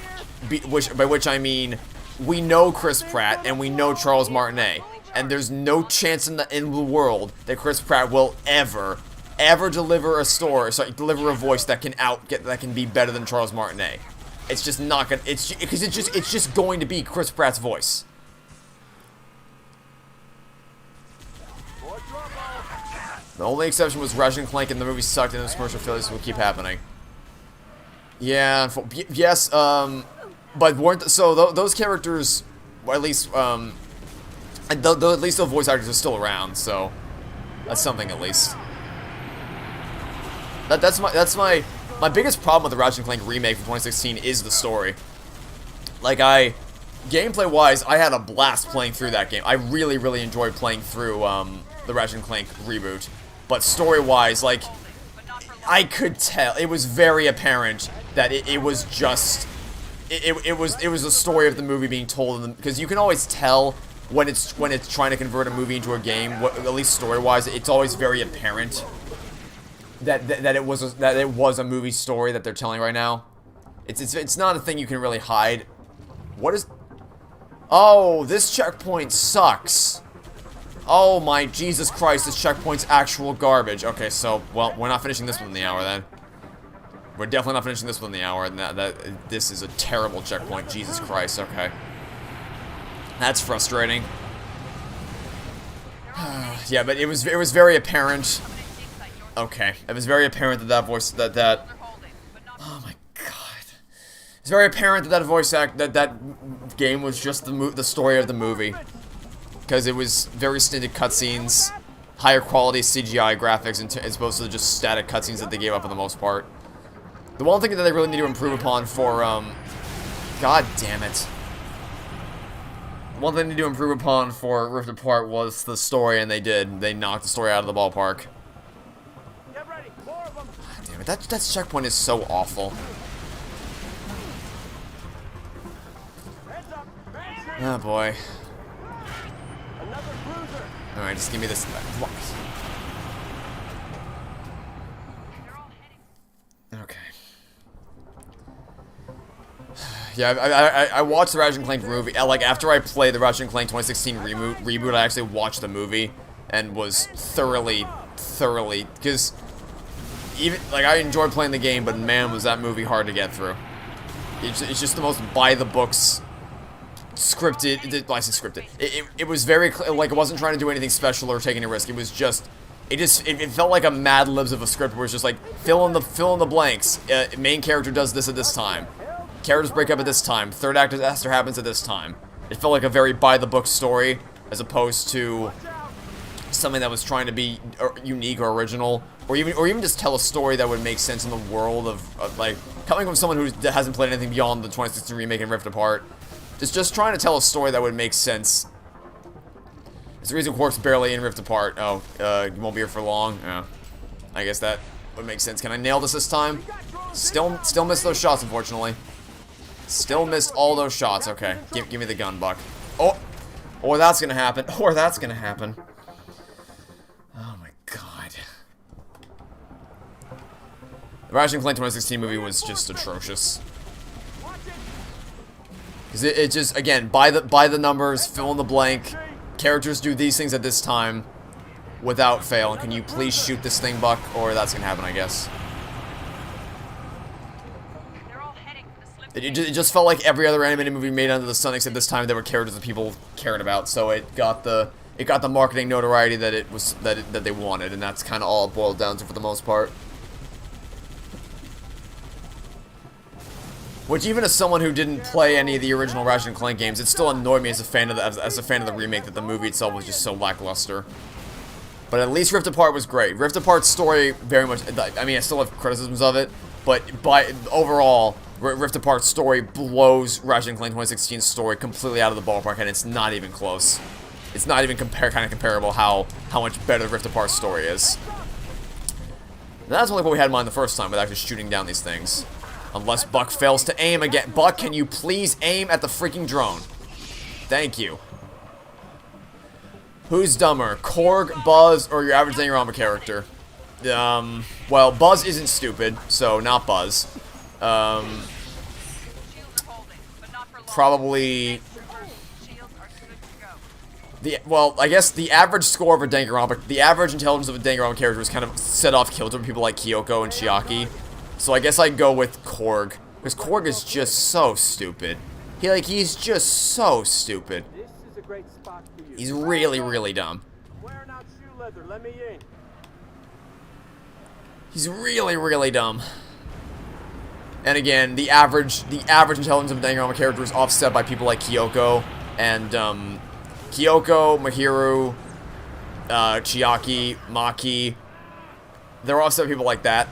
by which I mean we know Chris Pratt and we know Charles Martinet, and there's no chance in the world that Chris Pratt will ever deliver a voice that can be better than Charles Martinet. It's just not gonna. It's just going to be Chris Pratt's voice. The only exception was Ratchet & Clank, and the movie sucked, and those commercial failures will keep happening. Yeah, yes, but weren't those characters, or at least at least the voice actors are still around, so that's something at least. That's my biggest problem with the Ratchet & Clank remake from 2016 is the story. Like, gameplay-wise, I had a blast playing through that game. I really enjoyed playing through the Ratchet & Clank reboot. But story-wise, like, I could tell, it was very apparent that it was just, it was the story of the movie being told, because you can always tell when it's trying to convert a movie into a game, at least story-wise, it's always very apparent that it was a movie story that they're telling right now. It's not a thing you can really hide. What is? Oh, this checkpoint sucks. Oh my Jesus Christ, this checkpoint's actual garbage. Okay, so, well, we're not finishing this within the hour then. We're definitely not finishing this within the hour, and this is a terrible checkpoint. Jesus Christ, okay. That's frustrating. Yeah, but it was very apparent. Okay, it was very apparent that voice, oh my God. It's very apparent that voice act, that game was just the story of the movie. Because it was very stinted cutscenes, higher quality CGI graphics, as opposed to just static cutscenes that they gave up for the most part. The one thing that they really need to improve upon for, God damn it. One thing they need to improve upon for Rift Apart was the story, and they did. They knocked the story out of the ballpark. Get ready. More of them. God damn it, that checkpoint is so awful. Oh boy. Alright, just give me this. Okay. Yeah, I watched the Ratchet & Clank movie. Like, after I played the Ratchet & Clank 2016 reboot, I actually watched the movie and was thoroughly, because even, like, I enjoyed playing the game, but man, was that movie hard to get through. It's just the most by-the-books scripted, well, I say scripted. It was very, like, it wasn't trying to do anything special or take any risk. It was just, it felt like a Mad Libs of a script where it's just like, fill in the blanks. Main character does this at this time. Characters break up at this time. Third act disaster happens at this time. It felt like a very by-the-book story, as opposed to something that was trying to be unique or original, or even just tell a story that would make sense in the world of like, coming from someone who hasn't played anything beyond the 2016 remake and Rift Apart. Just trying to tell a story that would make sense. It's the reason Quark's barely in Rift Apart. Oh, you won't be here for long. Yeah. I guess that would make sense. Can I nail this time? Still missed those shots, unfortunately. Still missed all those shots. Okay, give me the gun, Buck. Oh, or that's gonna happen. Or that's gonna happen. Oh my God. The Ratchet and Clank 2016 movie was just atrocious. Because it just, again, by the numbers, fill in the blank, characters do these things at this time without fail. And can you please shoot this thing, Buck? Or that's gonna happen, I guess. It just felt like every other animated movie made under the sun, except this time there were characters that people cared about. So it got the marketing notoriety that it was that they wanted, and that's kind of all it boiled down to for the most part. Which, even as someone who didn't play any of the original Ratchet and Clank games, it still annoyed me as a fan of the remake that the movie itself was just so lackluster. But at least Rift Apart was great. Rift Apart's story very much. I mean, I still have criticisms of it, but overall, Rift Apart's story blows Ratchet and Clank 2016's story completely out of the ballpark, and it's not even close. It's not even comparable how much better the Rift Apart story is. And that's only what we had in mind the first time with actually shooting down these things. Unless Buck fails to aim again. Buck, can you please aim at the freaking drone? Thank you. Who's dumber, Korg, Buzz, or your average Danganronpa character? Well, Buzz isn't stupid, so not Buzz. Probably... well, I guess the average score of a Danganronpa, the average intelligence of a Danganronpa character is kind of set off kilter with people like Kyoko and Chiaki. So I guess I'd go with Korg, because Korg is just so stupid. He's just so stupid. This is a great spot for you. He's really, really dumb. Wearing out shoe leather, let me in. He's really, really dumb. And again, the average intelligence of a Danganronpa character is offset by people like Kyoko and Kyoko, Mahiru, Chiaki, Maki. They're offset by people like that.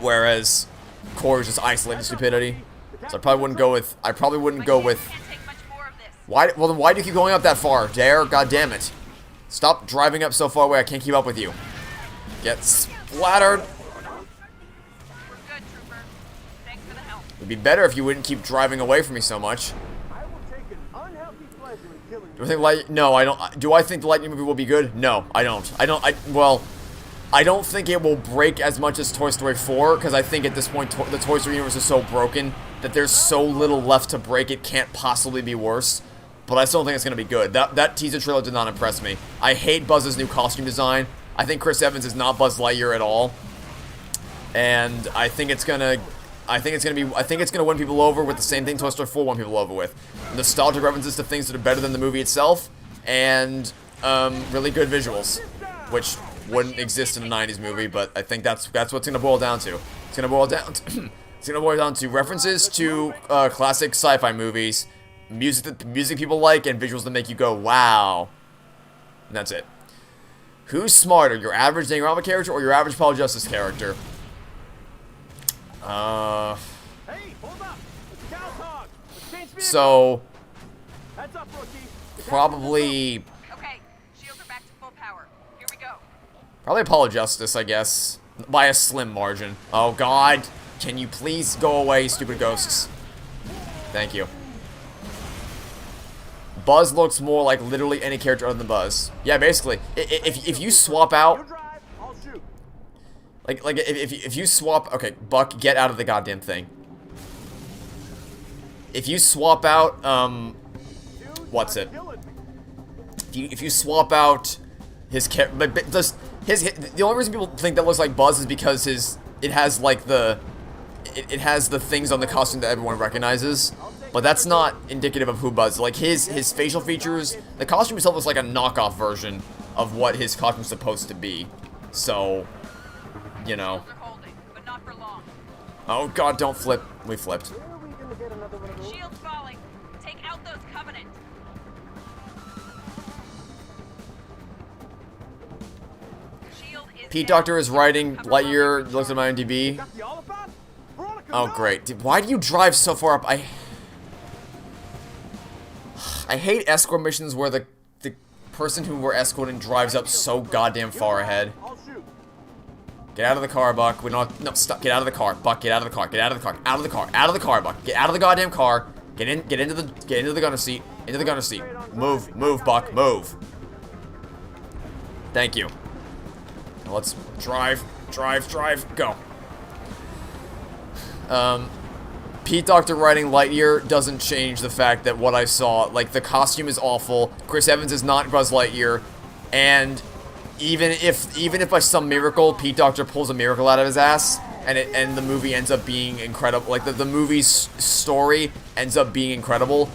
Whereas Core is just isolated stupidity. So I probably wouldn't go with why well then why do you keep going up that far? Dare, god damn it. Stop driving up so far away, I can't keep up with you. Get splattered. It'd be better if you wouldn't keep driving away from me so much. I will take an unhealthy pleasure in killing Do I think no, I don't. Do I think the Lightning movie will be good? No, I don't. Well, I don't think it will break as much as Toy Story 4, because I think at this point the Toy Story universe is so broken that there's so little left to break it can't possibly be worse. But I still think it's going to be good. That teaser trailer did not impress me. I hate Buzz's new costume design. I think Chris Evans is not Buzz Lightyear at all. And I think it's going to win people over with the same thing Toy Story 4 won people over with. Nostalgic references to things that are better than the movie itself, and really good visuals, which wouldn't exist in a 90s movie, but I think that's what it's gonna boil down to. It's gonna boil down to references to classic sci-fi movies, music people like, and visuals that make you go wow. And that's it. Who's smarter, your average Danganronpa character or your average Paul Justice character? Hey, hold up! It's Cal Hog. Let's change vehicles. So Heads up, rookie. probably Okay, shields are back to full power. Here we go. Probably Apollo Justice, I guess. By a slim margin. Oh god. Can you please go away, stupid ghosts? Thank you. Buzz looks more like literally any character other than Buzz. Yeah, basically. If you swap out... You drive, I'll shoot. Like if you swap... Okay, Buck, get out of the goddamn thing. If you swap out, what's it? If you swap out his character... The only reason people think that looks like Buzz is because it has the things on the costume that everyone recognizes, but that's not indicative of who Buzz is. Like his facial features, the costume itself looks like a knockoff version of what his costume is supposed to be. So, you know. Oh god, don't flip. We flipped. Shields falling. Take out those Covenant. Pete Doctor is writing Lightyear, looks at my IMDb. Oh great. Dude, why do you drive so far up? I hate escort missions where the person who we're escorting drives up so goddamn far ahead. Get out of the car, Buck. We don't. No, stop. Get out of the car, Buck. Get out of the car. Get out of the car. Out of the car. Out of the car, Buck. Get out of the goddamn car. Get into the gunner seat. Into the gunner seat. Move, Buck. Move. Thank you. Now let's drive. Go. Pete Docter writing Lightyear doesn't change the fact that what I saw, like, the costume is awful, Chris Evans is not Buzz Lightyear, and even if by some miracle Pete Docter pulls a miracle out of his ass, and the movie ends up being incredible, like, the movie's story ends up being incredible,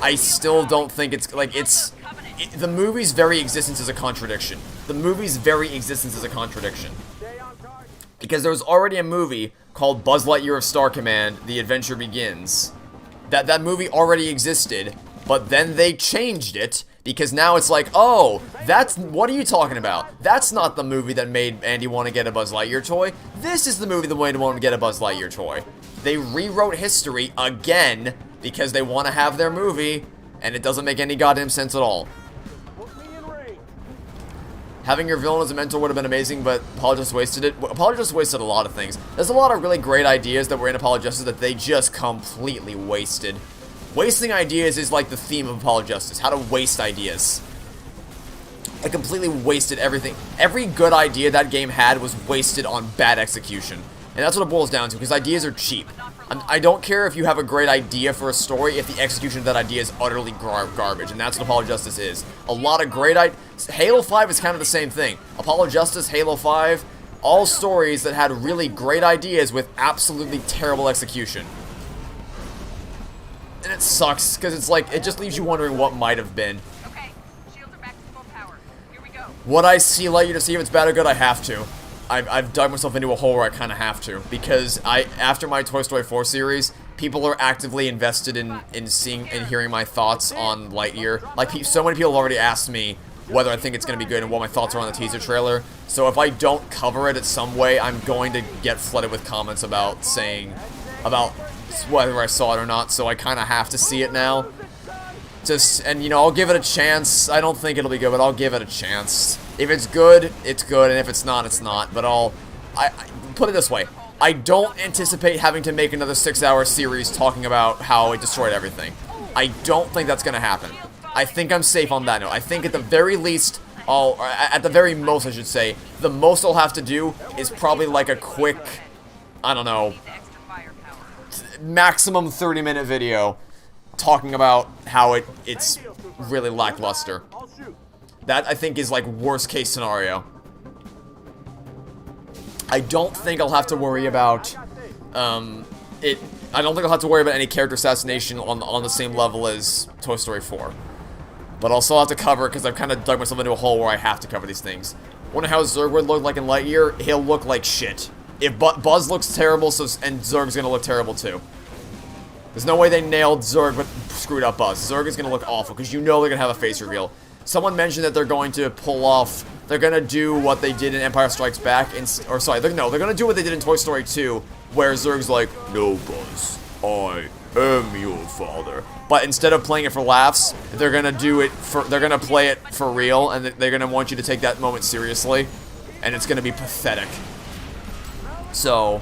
I still don't think it's, like, the movie's very existence is a contradiction. The movie's very existence is a contradiction. Because there was already a movie called Buzz Lightyear of Star Command, The Adventure Begins. That movie already existed, but then they changed it, because now it's like, oh, what are you talking about? That's not the movie that made Andy want to get a Buzz Lightyear toy. This is the movie that made him want to get a Buzz Lightyear toy. They rewrote history again, because they want to have their movie, and it doesn't make any goddamn sense at all. Having your villain as a mentor would have been amazing, but Apologist wasted it. Apologist wasted a lot of things. There's a lot of really great ideas that were in Apologist that they just completely wasted. Wasting ideas is like the theme of Apologist, how to waste ideas. I completely wasted everything. Every good idea that game had was wasted on bad execution. And that's what it boils down to, because ideas are cheap. I don't care if you have a great idea for a story if the execution of that idea is utterly garbage, and that's what Apollo Justice is. A lot of great ideas. Halo 5 is kind of the same thing. Apollo Justice, Halo 5, all stories that had really great ideas with absolutely terrible execution. And it sucks, because it's like, it just leaves you wondering what might have been. Okay, shields are back to full power. Here we go. Would I see Lightyear to see if it's bad or good? I have to. I've dug myself into a hole where I kind of have to, because after my Toy Story 4 series, people are actively invested in seeing and hearing my thoughts on Lightyear. Like, so many people have already asked me whether I think it's going to be good and what my thoughts are on the teaser trailer. So if I don't cover it in some way, I'm going to get flooded with comments about whether I saw it or not, so I kind of have to see it now. And, you know, I'll give it a chance. I don't think it'll be good, but I'll give it a chance. If it's good, it's good, and if it's not, it's not. But I put it this way. I don't anticipate having to make another 6-hour series talking about how it destroyed everything. I don't think that's going to happen. I think I'm safe on that note. I think at the very least, at the very most, I should say, the most I'll have to do is probably like a quick, I don't know, maximum 30-minute video talking about how it's really lackluster. That, I think, is like worst case scenario. I don't think I'll have to worry about I don't think I'll have to worry about any character assassination on the same level as Toy Story 4. But I'll still have to cover it because I've kind of dug myself into a hole where I have to cover these things. Wonder how Zurg would look like in Lightyear. He'll look like shit. If Buzz looks terrible, and Zurg's gonna look terrible too. There's no way they nailed Zurg but screwed up Buzz. Zurg is gonna look awful because you know they're gonna have a face reveal. Someone mentioned that they're going to they're gonna do what they did in Empire Strikes Back, they're gonna do what they did in Toy Story 2, where Zurg's like, "No, Buzz, I am your father." But instead of playing it for laughs, they're gonna play it for real, and they're gonna want you to take that moment seriously, and it's gonna be pathetic. So,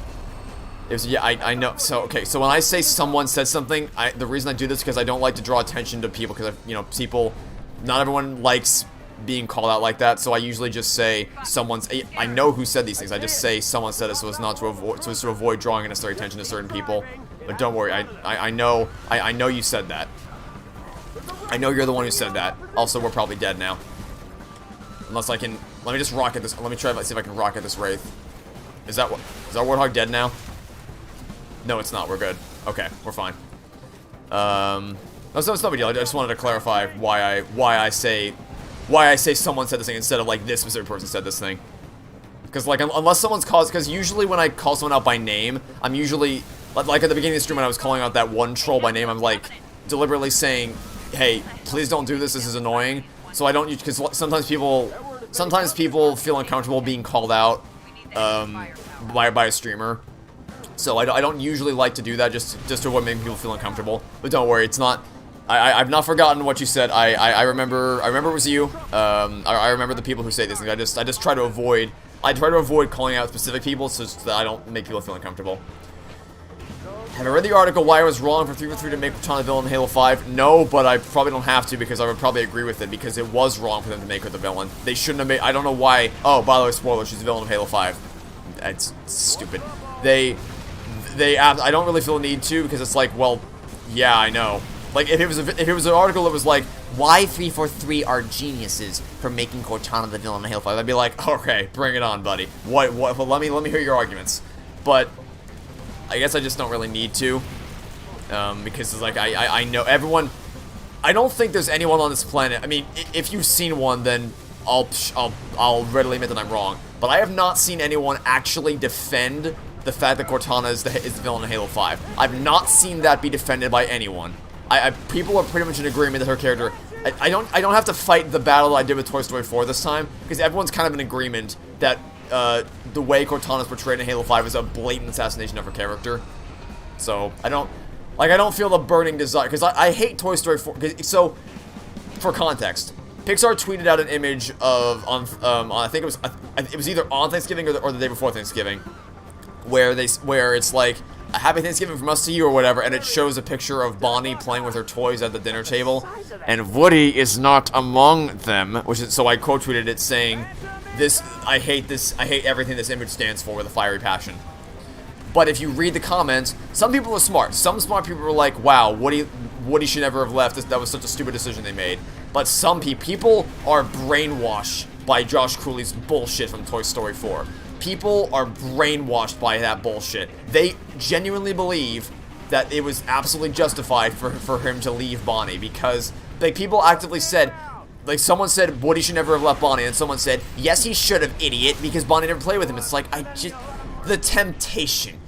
I know. So, okay. So when I say someone said something, the reason I do this is because I don't like to draw attention to people, because not everyone likes being called out like that. So I usually just say I know who said these things. I just say someone said it, so as not to avoid drawing unnecessary attention to certain people. But don't worry, I know you said that. I know you're the one who said that. Also, we're probably dead now. Unless I can. Let me just rocket this. Let me try to see if I can rocket this Wraith. Is our Warthog dead now? No, it's not. We're good. Okay, we're fine. That's no big deal. I just wanted to clarify why I say someone said this thing instead of like this specific person said this thing. Because like unless someone's because usually when I call someone out by name, I'm usually like at the beginning of the stream when I was calling out that one troll by name, I'm like deliberately saying, "Hey, please don't do this. This is annoying." So I don't, because sometimes people feel uncomfortable being called out by a streamer. So I don't usually like to do that just to avoid making people feel uncomfortable. But don't worry, it's not. I've not forgotten what you said. I remember it was you. I remember the people who say these things. I just try to avoid calling out specific people so that I don't make people feel uncomfortable. Have I read the article why I was wrong for 343 to make Cortana the villain in Halo 5? No, but I probably don't have to because I would probably agree with it because it was wrong for them to make her the villain. They shouldn't have made. I don't know why. Oh, by the way, spoiler, she's the villain of Halo 5. That's stupid. I don't really feel a need to, because it's like, well, yeah, I know. Like, if it was an article that was like, why 343 are geniuses for making Cortana the villain in Halo 5, I'd be like, okay, bring it on, buddy. What, well, let me hear your arguments. But I guess I just don't really need to, because it's like, I know everyone, I don't think there's anyone on this planet, I mean, if you've seen one, then I'll readily admit that I'm wrong, but I have not seen anyone actually defend the fact that Cortana is the villain in Halo 5. I've not seen that be defended by anyone. People are pretty much in agreement that her character, I don't have to fight the battle I did with Toy Story 4 this time, because everyone's kind of in agreement that the way Cortana is portrayed in Halo 5 is a blatant assassination of her character. So, I don't feel the burning desire, because I hate Toy Story 4, so, for context, Pixar tweeted out an image of, I think it was either on Thanksgiving or the day before Thanksgiving, where it's like, a happy Thanksgiving from us to you or whatever, and it shows a picture of Bonnie playing with her toys at the dinner table, and Woody is not among them, which is, so I quote tweeted it saying, I hate everything this image stands for with a fiery passion. But if you read the comments, some people are smart. Some smart people are like, wow, Woody should never have left, that was such a stupid decision they made. But some people are brainwashed by Josh Cooley's bullshit from Toy Story 4. People are brainwashed by that bullshit. They genuinely believe that it was absolutely justified for him to leave Bonnie, because like people actively said, like someone said Woody should never have left Bonnie, and someone said, yes he should have, idiot, because Bonnie never played with him. It's like, the temptation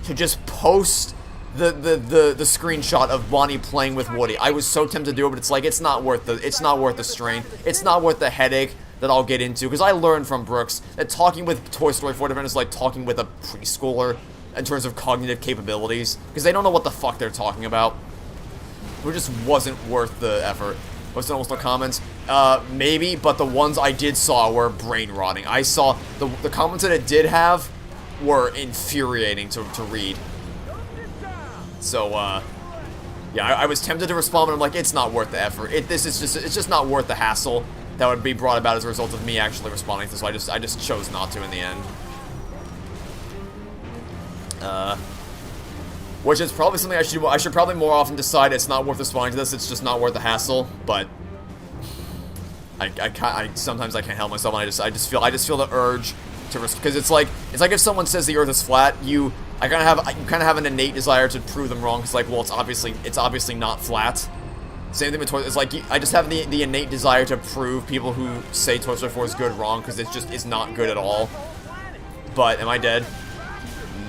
to just post the screenshot of Bonnie playing with Woody. I was so tempted to do it, but it's like, it's not worth the strain. It's not worth the headache that I'll get into, because I learned from Brooks that talking with Toy Story 4 defenders is like talking with a preschooler in terms of cognitive capabilities, because they don't know what the fuck they're talking about. It just wasn't worth the effort. Was almost no comments? Maybe, but the ones I did saw were brain rotting. I saw the comments that it did have were infuriating to read. So, yeah, I was tempted to respond, but I'm like, it's not worth the effort. It's just not worth the hassle that would be brought about as a result of me actually responding to this, so I just chose not to in the end. Which is probably something I should probably more often decide it's not worth responding to this, it's just not worth the hassle, but sometimes I can't help myself, and I just feel the urge to because it's like if someone says the earth is flat, you kind of have an innate desire to prove them wrong, because like, well, it's obviously not flat. Same thing with Toy. It's like I just have the innate desire to prove people who say Toy Story 4 is good wrong, because it's not good at all. But am I dead?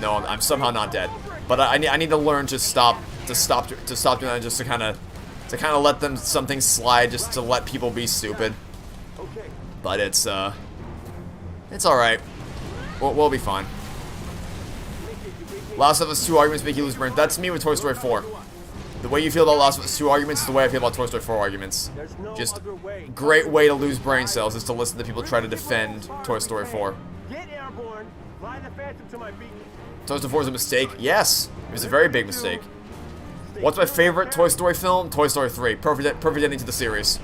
No, I'm somehow not dead. But I need to learn to stop doing that, just to kind of let something slide, just to let people be stupid. But it's all right. We'll be fine. Last of Us 2 arguments make you lose brain. That's me with Toy Story 4. The way you feel about Last of Us 2 arguments is the way I feel about Toy Story 4 arguments. Just great way to lose brain cells is to listen to people try to defend Toy Story 4. Get airborne. Fly the Phantom to my feet. Toy Story 4 is a mistake? Yes, it was a very big mistake. What's my favorite Toy Story film? Toy Story 3. Perfect ending to the series.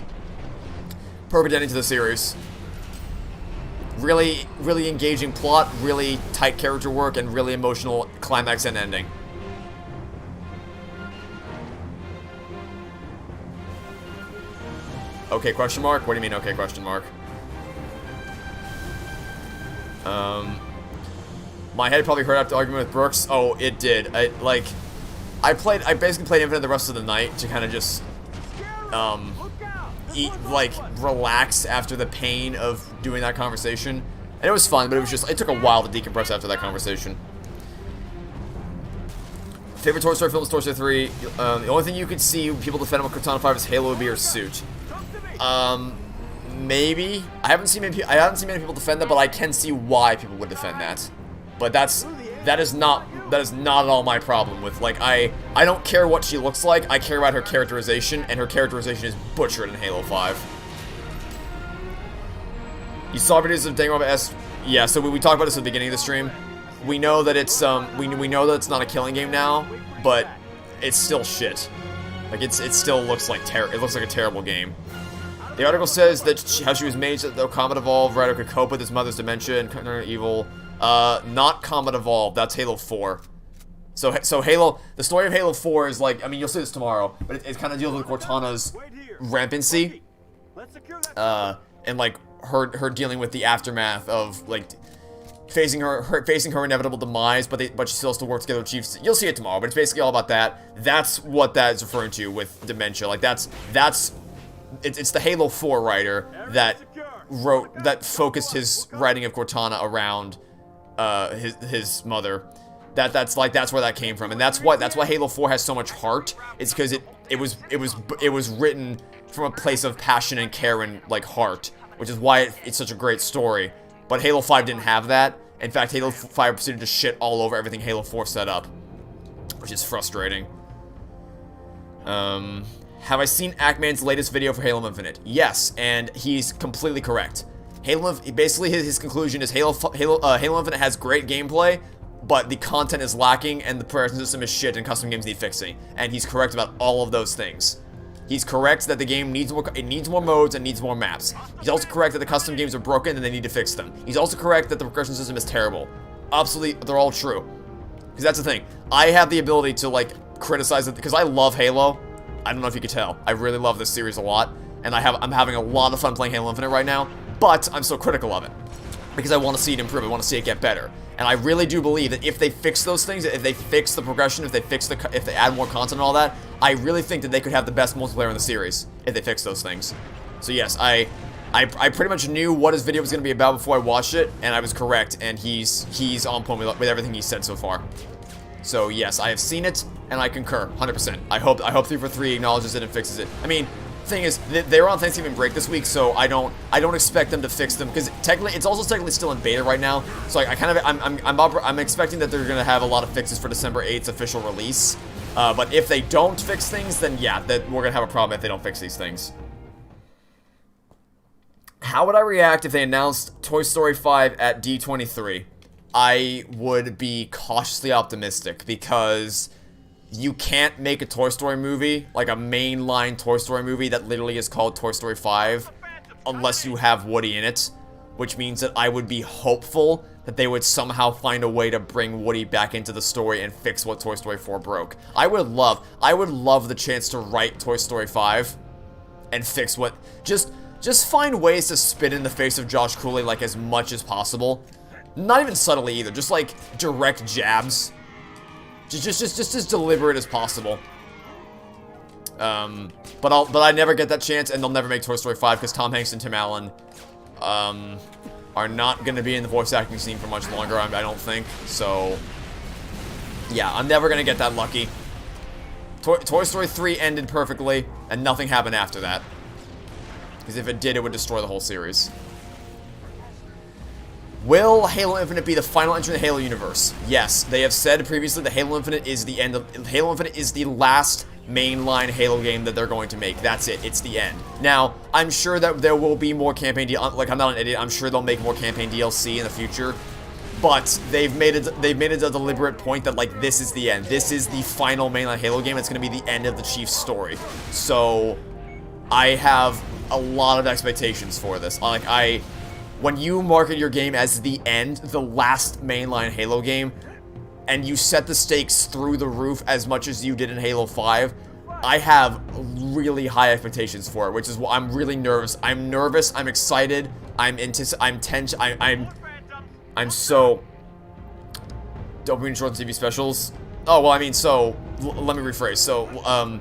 Perfect ending to the series. Really, really engaging plot, really tight character work, and really emotional climax and ending. Okay, question mark? What do you mean, okay, question mark? My head probably hurt after the argument with Brooks. Oh, it did. I basically played Infinite the rest of the night to kind of just, relax after the pain of doing that conversation. And it was fun, but it took a while to decompress after that conversation. Favorite Toy Story film is Toy Story 3. The only thing you could see people defend with Cortana 5 is Halo would be her suit. Maybe. I haven't seen many people defend that, but I can see why people would defend that. But that is not at all my problem with, like, I don't care what she looks like, I care about her characterization, and her characterization is butchered in Halo 5. You saw videos of Danganronpa S. Yeah, so we talked about this at the beginning of the stream. We know that it's we know that it's not a killing game now, but it's still shit. Like it still looks like a terrible game. The article says that how she was made so that though Comet Evolved, Ryder could cope with his mother's dementia and turn evil. Not Comet Evolved. That's Halo 4. So Halo, the story of Halo 4 is like, I mean, you'll see this tomorrow, but it kind of deals with Cortana's rampancy, and like her dealing with the aftermath of like facing her inevitable demise, but she still has to work together with Chiefs. You'll see it tomorrow, but it's basically all about that. That's what that is referring to with dementia. Like it's the Halo 4 writer that focused his writing of Cortana around his mother. That's where that came from, and that's why Halo 4 has so much heart. It's because it was written from a place of passion and care and like heart, which is why it's such a great story. But Halo 5 didn't have that. In fact, Halo 5 proceeded to shit all over everything Halo 4 set up, which is frustrating. Have I seen Ackman's latest video for Halo Infinite? Yes, and he's completely correct. Basically his conclusion is Halo Infinite has great gameplay, but the content is lacking and the progression system is shit and custom games need fixing. And he's correct about all of those things. He's correct that the game needs more modes and needs more maps. He's also correct that the custom games are broken and they need to fix them. He's also correct that the progression system is terrible. Absolutely, they're all true. Because that's the thing. I have the ability to like criticize it because I love Halo. I don't know if you could tell. I really love this series a lot, and I'm having a lot of fun playing Halo Infinite right now. But I'm so critical of it because I want to see it improve. I want to see it get better. And I really do believe that if they fix those things, if they fix the progression, if they add more content and all that, I really think that they could have the best multiplayer in the series if they fix those things. So yes, I pretty much knew what his video was going to be about before I watched it, and I was correct, and he's on point with everything he said so far. So yes, I have seen it, and I concur, 100%. I hope 343 acknowledges it and fixes it. I mean, thing is, they're on Thanksgiving break this week, so I don't expect them to fix them because technically it's also still in beta right now. So I'm expecting that they're gonna have a lot of fixes for December 8th's official release. But if they don't fix things, then yeah, that we're gonna have a problem if they don't fix these things. How would I react if they announced Toy Story 5 at D23? I would be cautiously optimistic because you can't make a Toy Story movie, like a mainline Toy Story movie that literally is called Toy Story 5, unless you have Woody in it, which means that I would be hopeful that they would somehow find a way to bring Woody back into the story and fix what Toy Story 4 broke. I would love the chance to write Toy Story 5 and fix what, just find ways to spit in the face of Josh Cooley like as much as possible. Not even subtly either, just like direct jabs. Just as deliberate as possible. But I never get that chance, and they'll never make Toy Story 5 because Tom Hanks and Tim Allen are not going to be in the voice acting scene for much longer, I don't think. So, yeah, I'm never going to get that lucky. Toy Story 3 ended perfectly, and nothing happened after that. Because if it did, it would destroy the whole series. Will Halo Infinite be the final entry in the Halo universe? Yes, they have said previously that Halo Infinite is the end of Halo Infinite is the last mainline Halo game that they're going to make. That's it. It's the end. Now, I'm sure that there will be more campaign like I'm not an idiot. I'm sure they'll make more campaign DLC in the future. But they've made it a deliberate point that like this is the end. This is the final mainline Halo game. It's going to be the end of the Chief's story. So I have a lot of expectations for this. When you market your game as the end, the last mainline Halo game, and you set the stakes through the roof as much as you did in Halo 5, I have really high expectations for it, which is why I'm really nervous. I'm nervous, I'm excited, I'm tense, I'm so... Dopamine short TV specials? Oh, well, I mean, so, let me rephrase. So,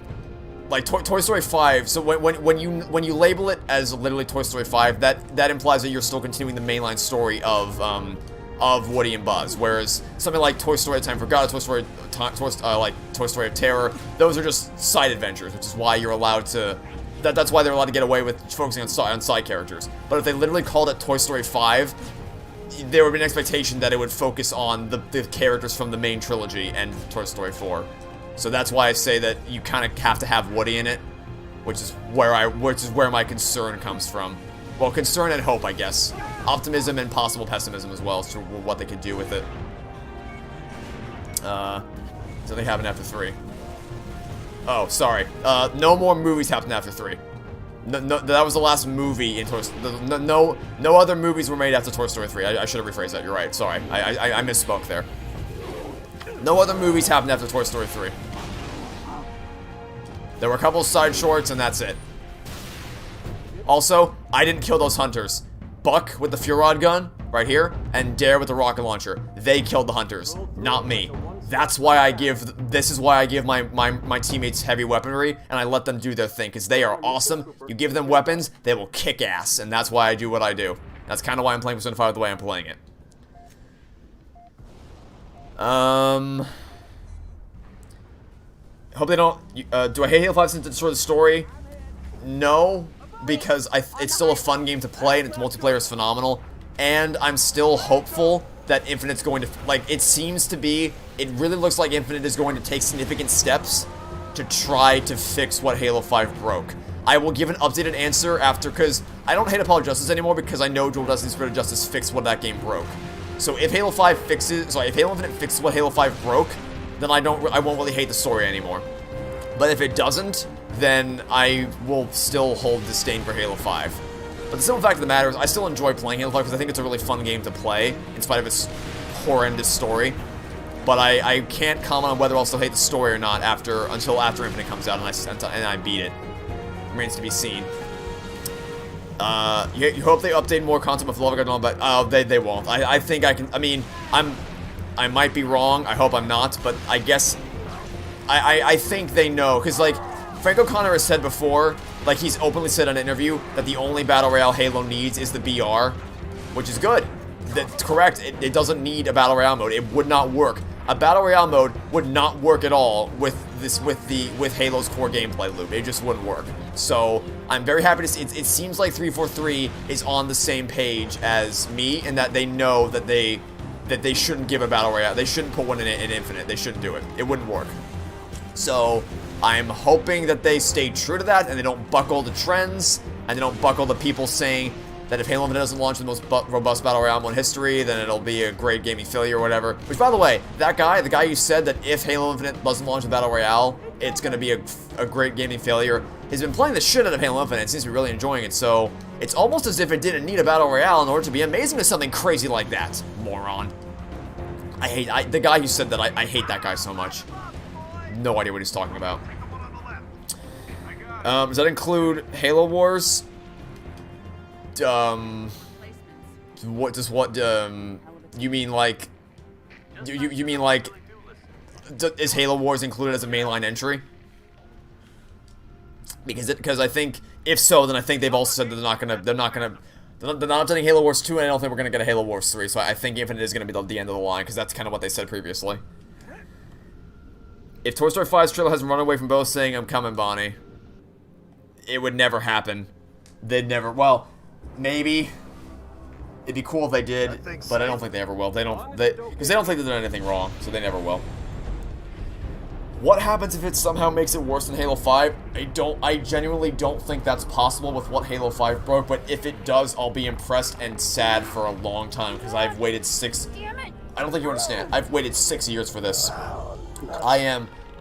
like Toy Story 5, so when you label it as literally Toy Story 5, that implies that you're still continuing the mainline story of Woody and Buzz, whereas something like Toy Story: Time for God, Toy Story of Terror, those are just side adventures, which is why you're allowed to. That's why they're allowed to get away with focusing on side characters. But if they literally called it Toy Story 5, there would be an expectation that it would focus on the characters from the main trilogy and Toy Story 4. So that's why I say that you kind of have to have Woody in it, which is where my concern comes from. Well, concern and hope, I guess. Optimism and possible pessimism as well as to what they could do with it. Something happened after 3. Oh, sorry. No more movies happened after 3. No, that was the last movie in Toy Story. No other movies were made after Toy Story 3. I should have rephrased that. You're right. Sorry. I misspoke there. No other movies happened after Toy Story 3. There were a couple side shorts, and that's it. Also, I didn't kill those hunters. Buck with the Furod gun, right here, and Dare with the rocket launcher. They killed the hunters, not me. That's why I give, this is why I give my teammates heavy weaponry, and I let them do their thing, because they are awesome. You give them weapons, they will kick ass, and that's why I do what I do. That's kind of why I'm playing Persona 5 the way I'm playing it. Hope they don't, do I hate Halo 5 since it destroyed the story? No, because it's still a fun game to play, and its multiplayer is phenomenal, and I'm still hopeful that Infinite's going to, like, it seems to be, it really looks like Infinite is going to take significant steps to try to fix what Halo 5 broke. I will give an updated answer after, because I don't hate Apollo Justice anymore, because I know Dual Destiny Spirit of Justice fixed what that game broke. So if Halo 5 fixes, sorry, if Halo Infinite fixes what Halo 5 broke, then I won't really hate the story anymore. But if it doesn't, then I will still hold disdain for Halo 5. But the simple fact of the matter is, I still enjoy playing Halo 5 because I think it's a really fun game to play, in spite of its horrendous story. But I can't comment on whether I'll still hate the story or not until after Infinite comes out and I beat it. Remains to be seen. You hope they update more content with Love and all, but they won't. I think I can. I mean, I might be wrong. I hope I'm not, but I guess I think they know, because like Frank O'Connor has said before, like he's openly said in an interview that the only Battle Royale Halo needs is the BR, which is good. That's correct. It doesn't need a Battle Royale mode. It would not work. A Battle Royale mode would not work at all with Halo's core gameplay loop. It just wouldn't work. So I'm very happy to see. It seems like 343 is on the same page as me, and that they know that they shouldn't give a Battle Royale. They shouldn't put one in Infinite. They shouldn't do it. It wouldn't work. So I'm hoping that they stay true to that, and they don't buckle the trends, and they don't buckle the people saying that if Halo Infinite doesn't launch the most robust Battle Royale in history, then it'll be a great gaming failure or whatever. Which, by the way, the guy who said that if Halo Infinite doesn't launch the Battle Royale, it's going to be a great gaming failure, has been playing the shit out of Halo Infinite and seems to be really enjoying it, so it's almost as if it didn't need a Battle Royale in order to be amazing to something crazy like that. Moron. The guy who said that, I hate that guy so much. No idea what he's talking about. Does that include Halo Wars? You mean like, you mean like, is Halo Wars included as a mainline entry? Because I think, if so, then I think they've also said that they're not updating Halo Wars 2, and I don't think we're gonna get a Halo Wars 3, so I think Infinite is gonna be the end of the line, because that's kind of what they said previously. If Toy Story 5's trailer hasn't run away from both saying, "I'm coming, Bonnie," it would never happen. They'd never, well, maybe. It'd be cool if they did, but I don't think they ever will. Because they don't think they're doing anything wrong, so they never will. What happens if it somehow makes it worse than Halo 5? I genuinely don't think that's possible with what Halo 5 broke, but if it does, I'll be impressed and sad for a long time, because I've waited I don't think you understand. I've waited 6 years for this. I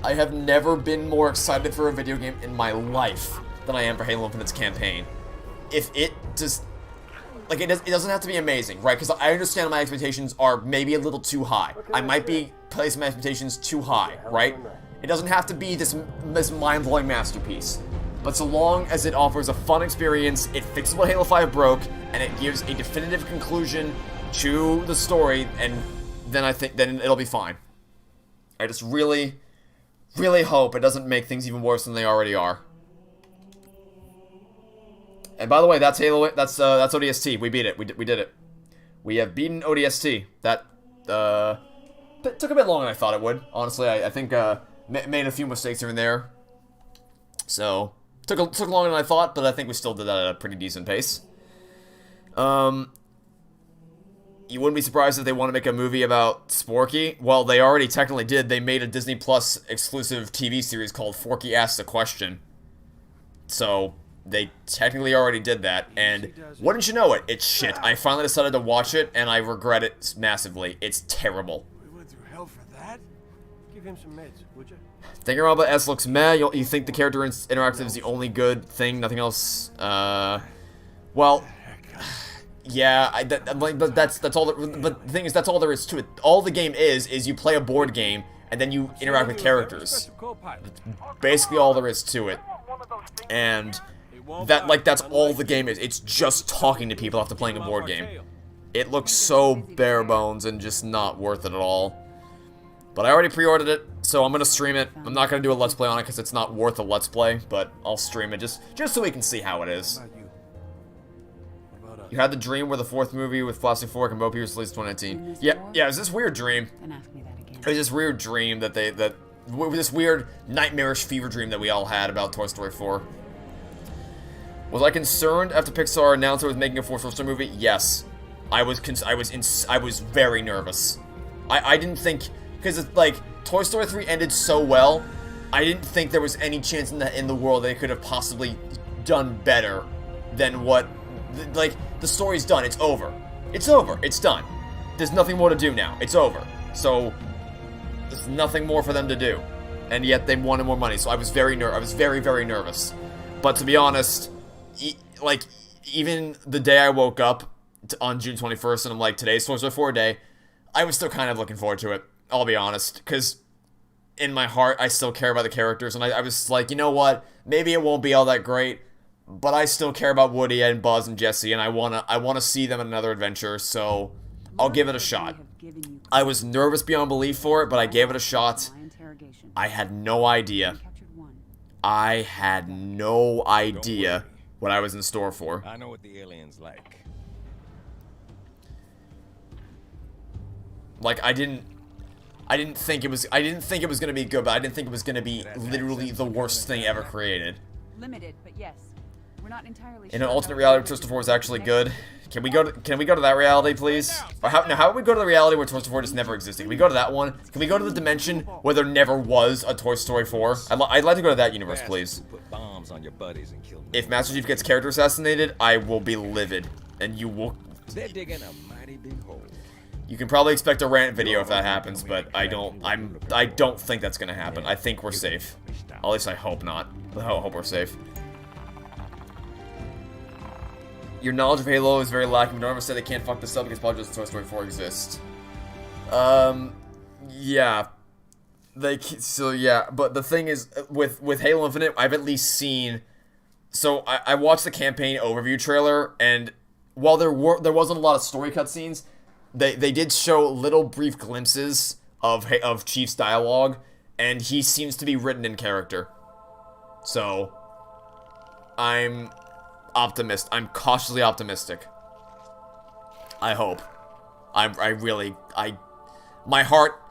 have never been more excited for a video game in my life than I am for Halo Infinite's campaign. If it just, like, it doesn't have to be amazing, right? Because I understand my expectations are maybe a little too high. I might be placing my expectations too high, right? It doesn't have to be this mind-blowing masterpiece. But so long as it offers a fun experience, it fixes what Halo 5 broke, and it gives a definitive conclusion to the story, and then I think it'll be fine. I just really, really hope it doesn't make things even worse than they already are. And by the way, that's Halo. That's ODST. We beat it. We did it. We have beaten ODST. That took a bit longer than I thought it would. Honestly, I think made a few mistakes here and there. So took longer than I thought, but I think we still did that at a pretty decent pace. You wouldn't be surprised if they want to make a movie about Sporky. Well, they already technically did. They made a Disney Plus exclusive TV series called Forky Asks a Question. So they technically already did that, and wouldn't you know it, it's shit. I finally decided to watch it, and I regret it massively. It's terrible. We went through hell for that? Give him some meds, would you? Thinking about S looks meh. You think the character interactive is the only good thing, nothing else? Well, yeah. But that's all. But the thing is, that's all there is to it. All the game is you play a board game and then you interact with characters. That's basically all there is to it. And that's all the game is. It's just talking to people after playing a board game. It looks so bare bones and just not worth it at all. But I already pre-ordered it, so I'm gonna stream it. I'm not gonna do a Let's Play on it because it's not worth a Let's Play, but I'll stream it just so we can see how it is. You had the dream where the fourth movie with Plastic Fork and Bo Peep was released in 2019. Yeah, it was this weird dream. Then ask me that again. It was this weird dream this weird nightmarish fever dream that we all had about Toy Story 4. Was I concerned after Pixar announced it was making a fourth Toy Story movie? Yes. I was very nervous. I didn't think, because it's like Toy Story 3 ended so well, I didn't think there was any chance in the world they could have possibly done better than what, like, the story's done. It's over. It's over. It's done. There's nothing more to do now. It's over. So there's nothing more for them to do, and yet they wanted more money. So I was very very nervous. But to be honest, even the day I woke up on June 21st and I'm like, today's Toy Story 4 day, I was still kind of looking forward to it. I'll be honest, because in my heart, I still care about the characters, and I was like, you know what, maybe it won't be all that great, but I still care about Woody and Buzz and Jessie, and I wanna see them in another adventure, so I'll give it a shot. I was nervous beyond belief for it, but I gave it a shot. I had no idea. I had no idea what I was in store for. I know what the aliens like. Like, I didn't think it was gonna be good, but I didn't think it was gonna be literally the worst thing ever created. Limited, but yes. We're not entirely In an alternate reality where Toy Story 4 is actually good. Can we go to that reality, please? Or how would we go to the reality where Toy Story 4 just never existed? Can we go to that one? Can we go to the dimension where there never was a Toy Story 4? I'd like to go to that universe, please. If Master Chief gets character assassinated, I will be livid, and you will. They're digging a mighty big hole. You can probably expect a rant video if that happens, but I don't think that's gonna happen. I think we're safe. At least I hope not. I hope we're safe. Your knowledge of Halo is very lacking. Don't ever say they can't fuck this up because probably just Toy Story 4 exists. Yeah. But the thing is, with Halo Infinite, I've at least seen. So I watched the campaign overview trailer, and while there wasn't a lot of story cutscenes, they did show little brief glimpses of Chief's dialogue, and he seems to be written in character. So I'm cautiously optimistic. I hope. My heart,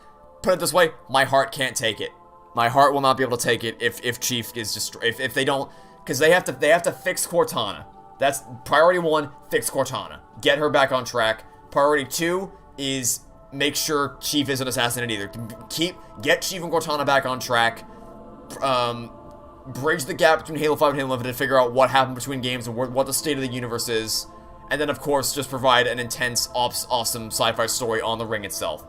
put it this way, my heart can't take it. My heart will not be able to take it if Chief is just, if they don't, because they have to fix Cortana. That's priority 1, fix Cortana. Get her back on track. Priority 2 is make sure Chief isn't assassinated either. Get Chief and Cortana back on track. Bridge the gap between Halo 5 and Halo Infinite to figure out what happened between games and what the state of the universe is. And then, of course, just provide an intense, awesome sci-fi story on the ring itself.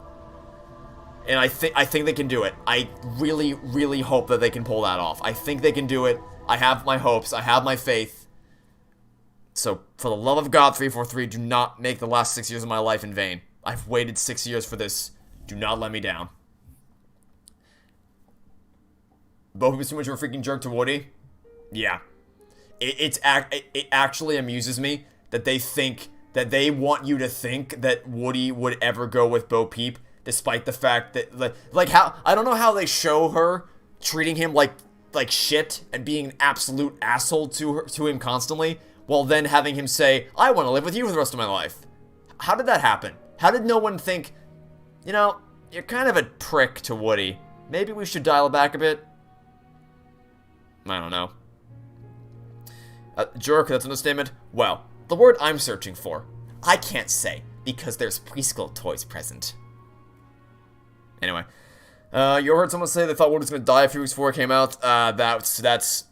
And I think they can do it. I really, really hope that they can pull that off. I think they can do it. I have my hopes. I have my faith. So, for the love of God, 343, do not make the last 6 years of my life in vain. I've waited 6 years for this. Do not let me down. Bo Peep is too much of a freaking jerk to Woody? Yeah. It actually amuses me that they want you to think that Woody would ever go with Bo Peep, despite the fact that, like how, I don't know how they show her treating him like shit and being an absolute asshole to him constantly, while then having him say, I want to live with you for the rest of my life. How did that happen? How did no one think, you know, you're kind of a prick to Woody. Maybe we should dial it back a bit? I don't know. Jerk, that's an understatement. Well, the word I'm searching for, I can't say, because there's preschool toys present. Anyway. You heard someone say they thought Woody was going to die a few weeks before it came out. That's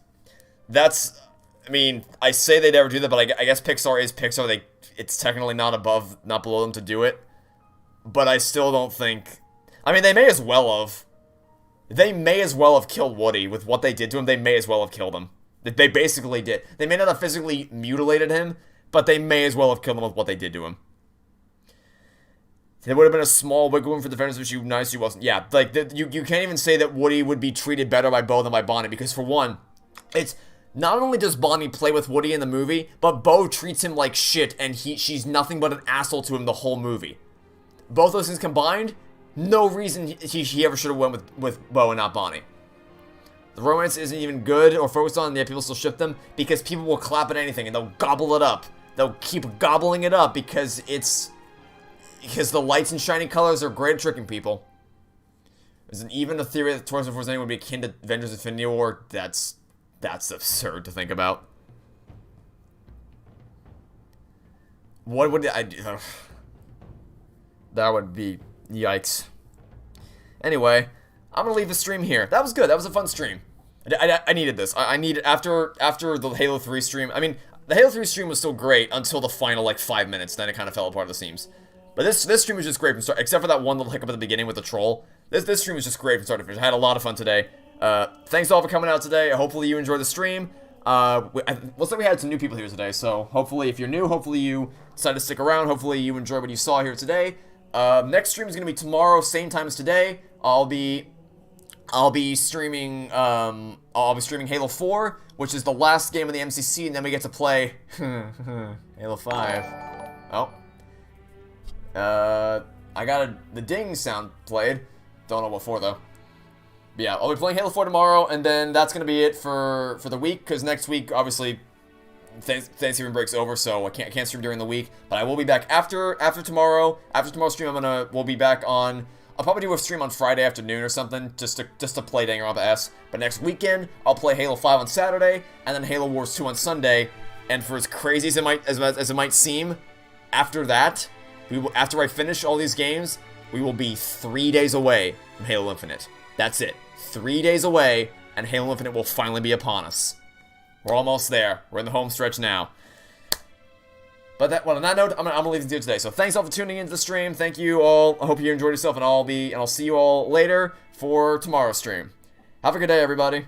I mean, I say they never do that, but I guess Pixar is Pixar. It's technically not below them to do it. But I still don't think. I mean, they may as well have. They may as well have killed Woody with what they did to him. They may as well have killed him. They basically did. They may not have physically mutilated him, but they may as well have killed him with what they did to him. There would have been a small wiggle room for defenders, which you wasn't. Yeah, like, you can't even say that Woody would be treated better by Bo than by Bonnie, because for one, it's not only does Bonnie play with Woody in the movie, but Bo treats him like shit, and she's nothing but an asshole to him the whole movie. Both those things combined, no reason he ever should have went with Bo and not Bonnie. The romance isn't even good or focused on, and yet people still ship them, because people will clap at anything, and they'll gobble it up. They'll keep gobbling it up, because the lights and shiny colors are great at tricking people. There's even a theory that Torres Before Anyone would be akin to Avengers Infinity War. That's absurd to think about. What would I do? That would be yikes. Anyway, I'm gonna leave the stream here. That was good. That was a fun stream. I needed this. I needed after the Halo 3 stream. I mean, the Halo 3 stream was still great until the final like 5 minutes. Then it kind of fell apart at the seams. But this stream was just great from start, except for that one little hiccup at the beginning with the troll. This stream was just great from start to finish. I had a lot of fun today. Thanks all for coming out today. Hopefully you enjoyed the stream. Looks like we had some new people here today, so hopefully if you're new, hopefully you decide to stick around. Hopefully you enjoy what you saw here today. Next stream is gonna be tomorrow, same time as today. I'll be streaming Halo 4, which is the last game of the MCC, and then we get to play Halo 5. Oh. I got the ding sound played. Don't know what for though. But yeah, I'll be playing Halo 4 tomorrow, and then that's gonna be it for the week. Because next week, obviously, Thanksgiving break's over, so I can't stream during the week. But I will be back after tomorrow. After tomorrow's stream, we'll be back on. I'll probably do a stream on Friday afternoon or something, just to play Danganronpa S. But next weekend, I'll play Halo 5 on Saturday, and then Halo Wars 2 on Sunday. And for as crazy as it might seem, after that, after I finish all these games, we will be 3 days away from Halo Infinite. That's it. 3 days away, and Halo Infinite will finally be upon us. We're almost there. We're in the home stretch now. But on that note, I'm gonna leave this here today. So thanks all for tuning into the stream. Thank you all. I hope you enjoyed yourself, and I'll see you all later for tomorrow's stream. Have a good day, everybody.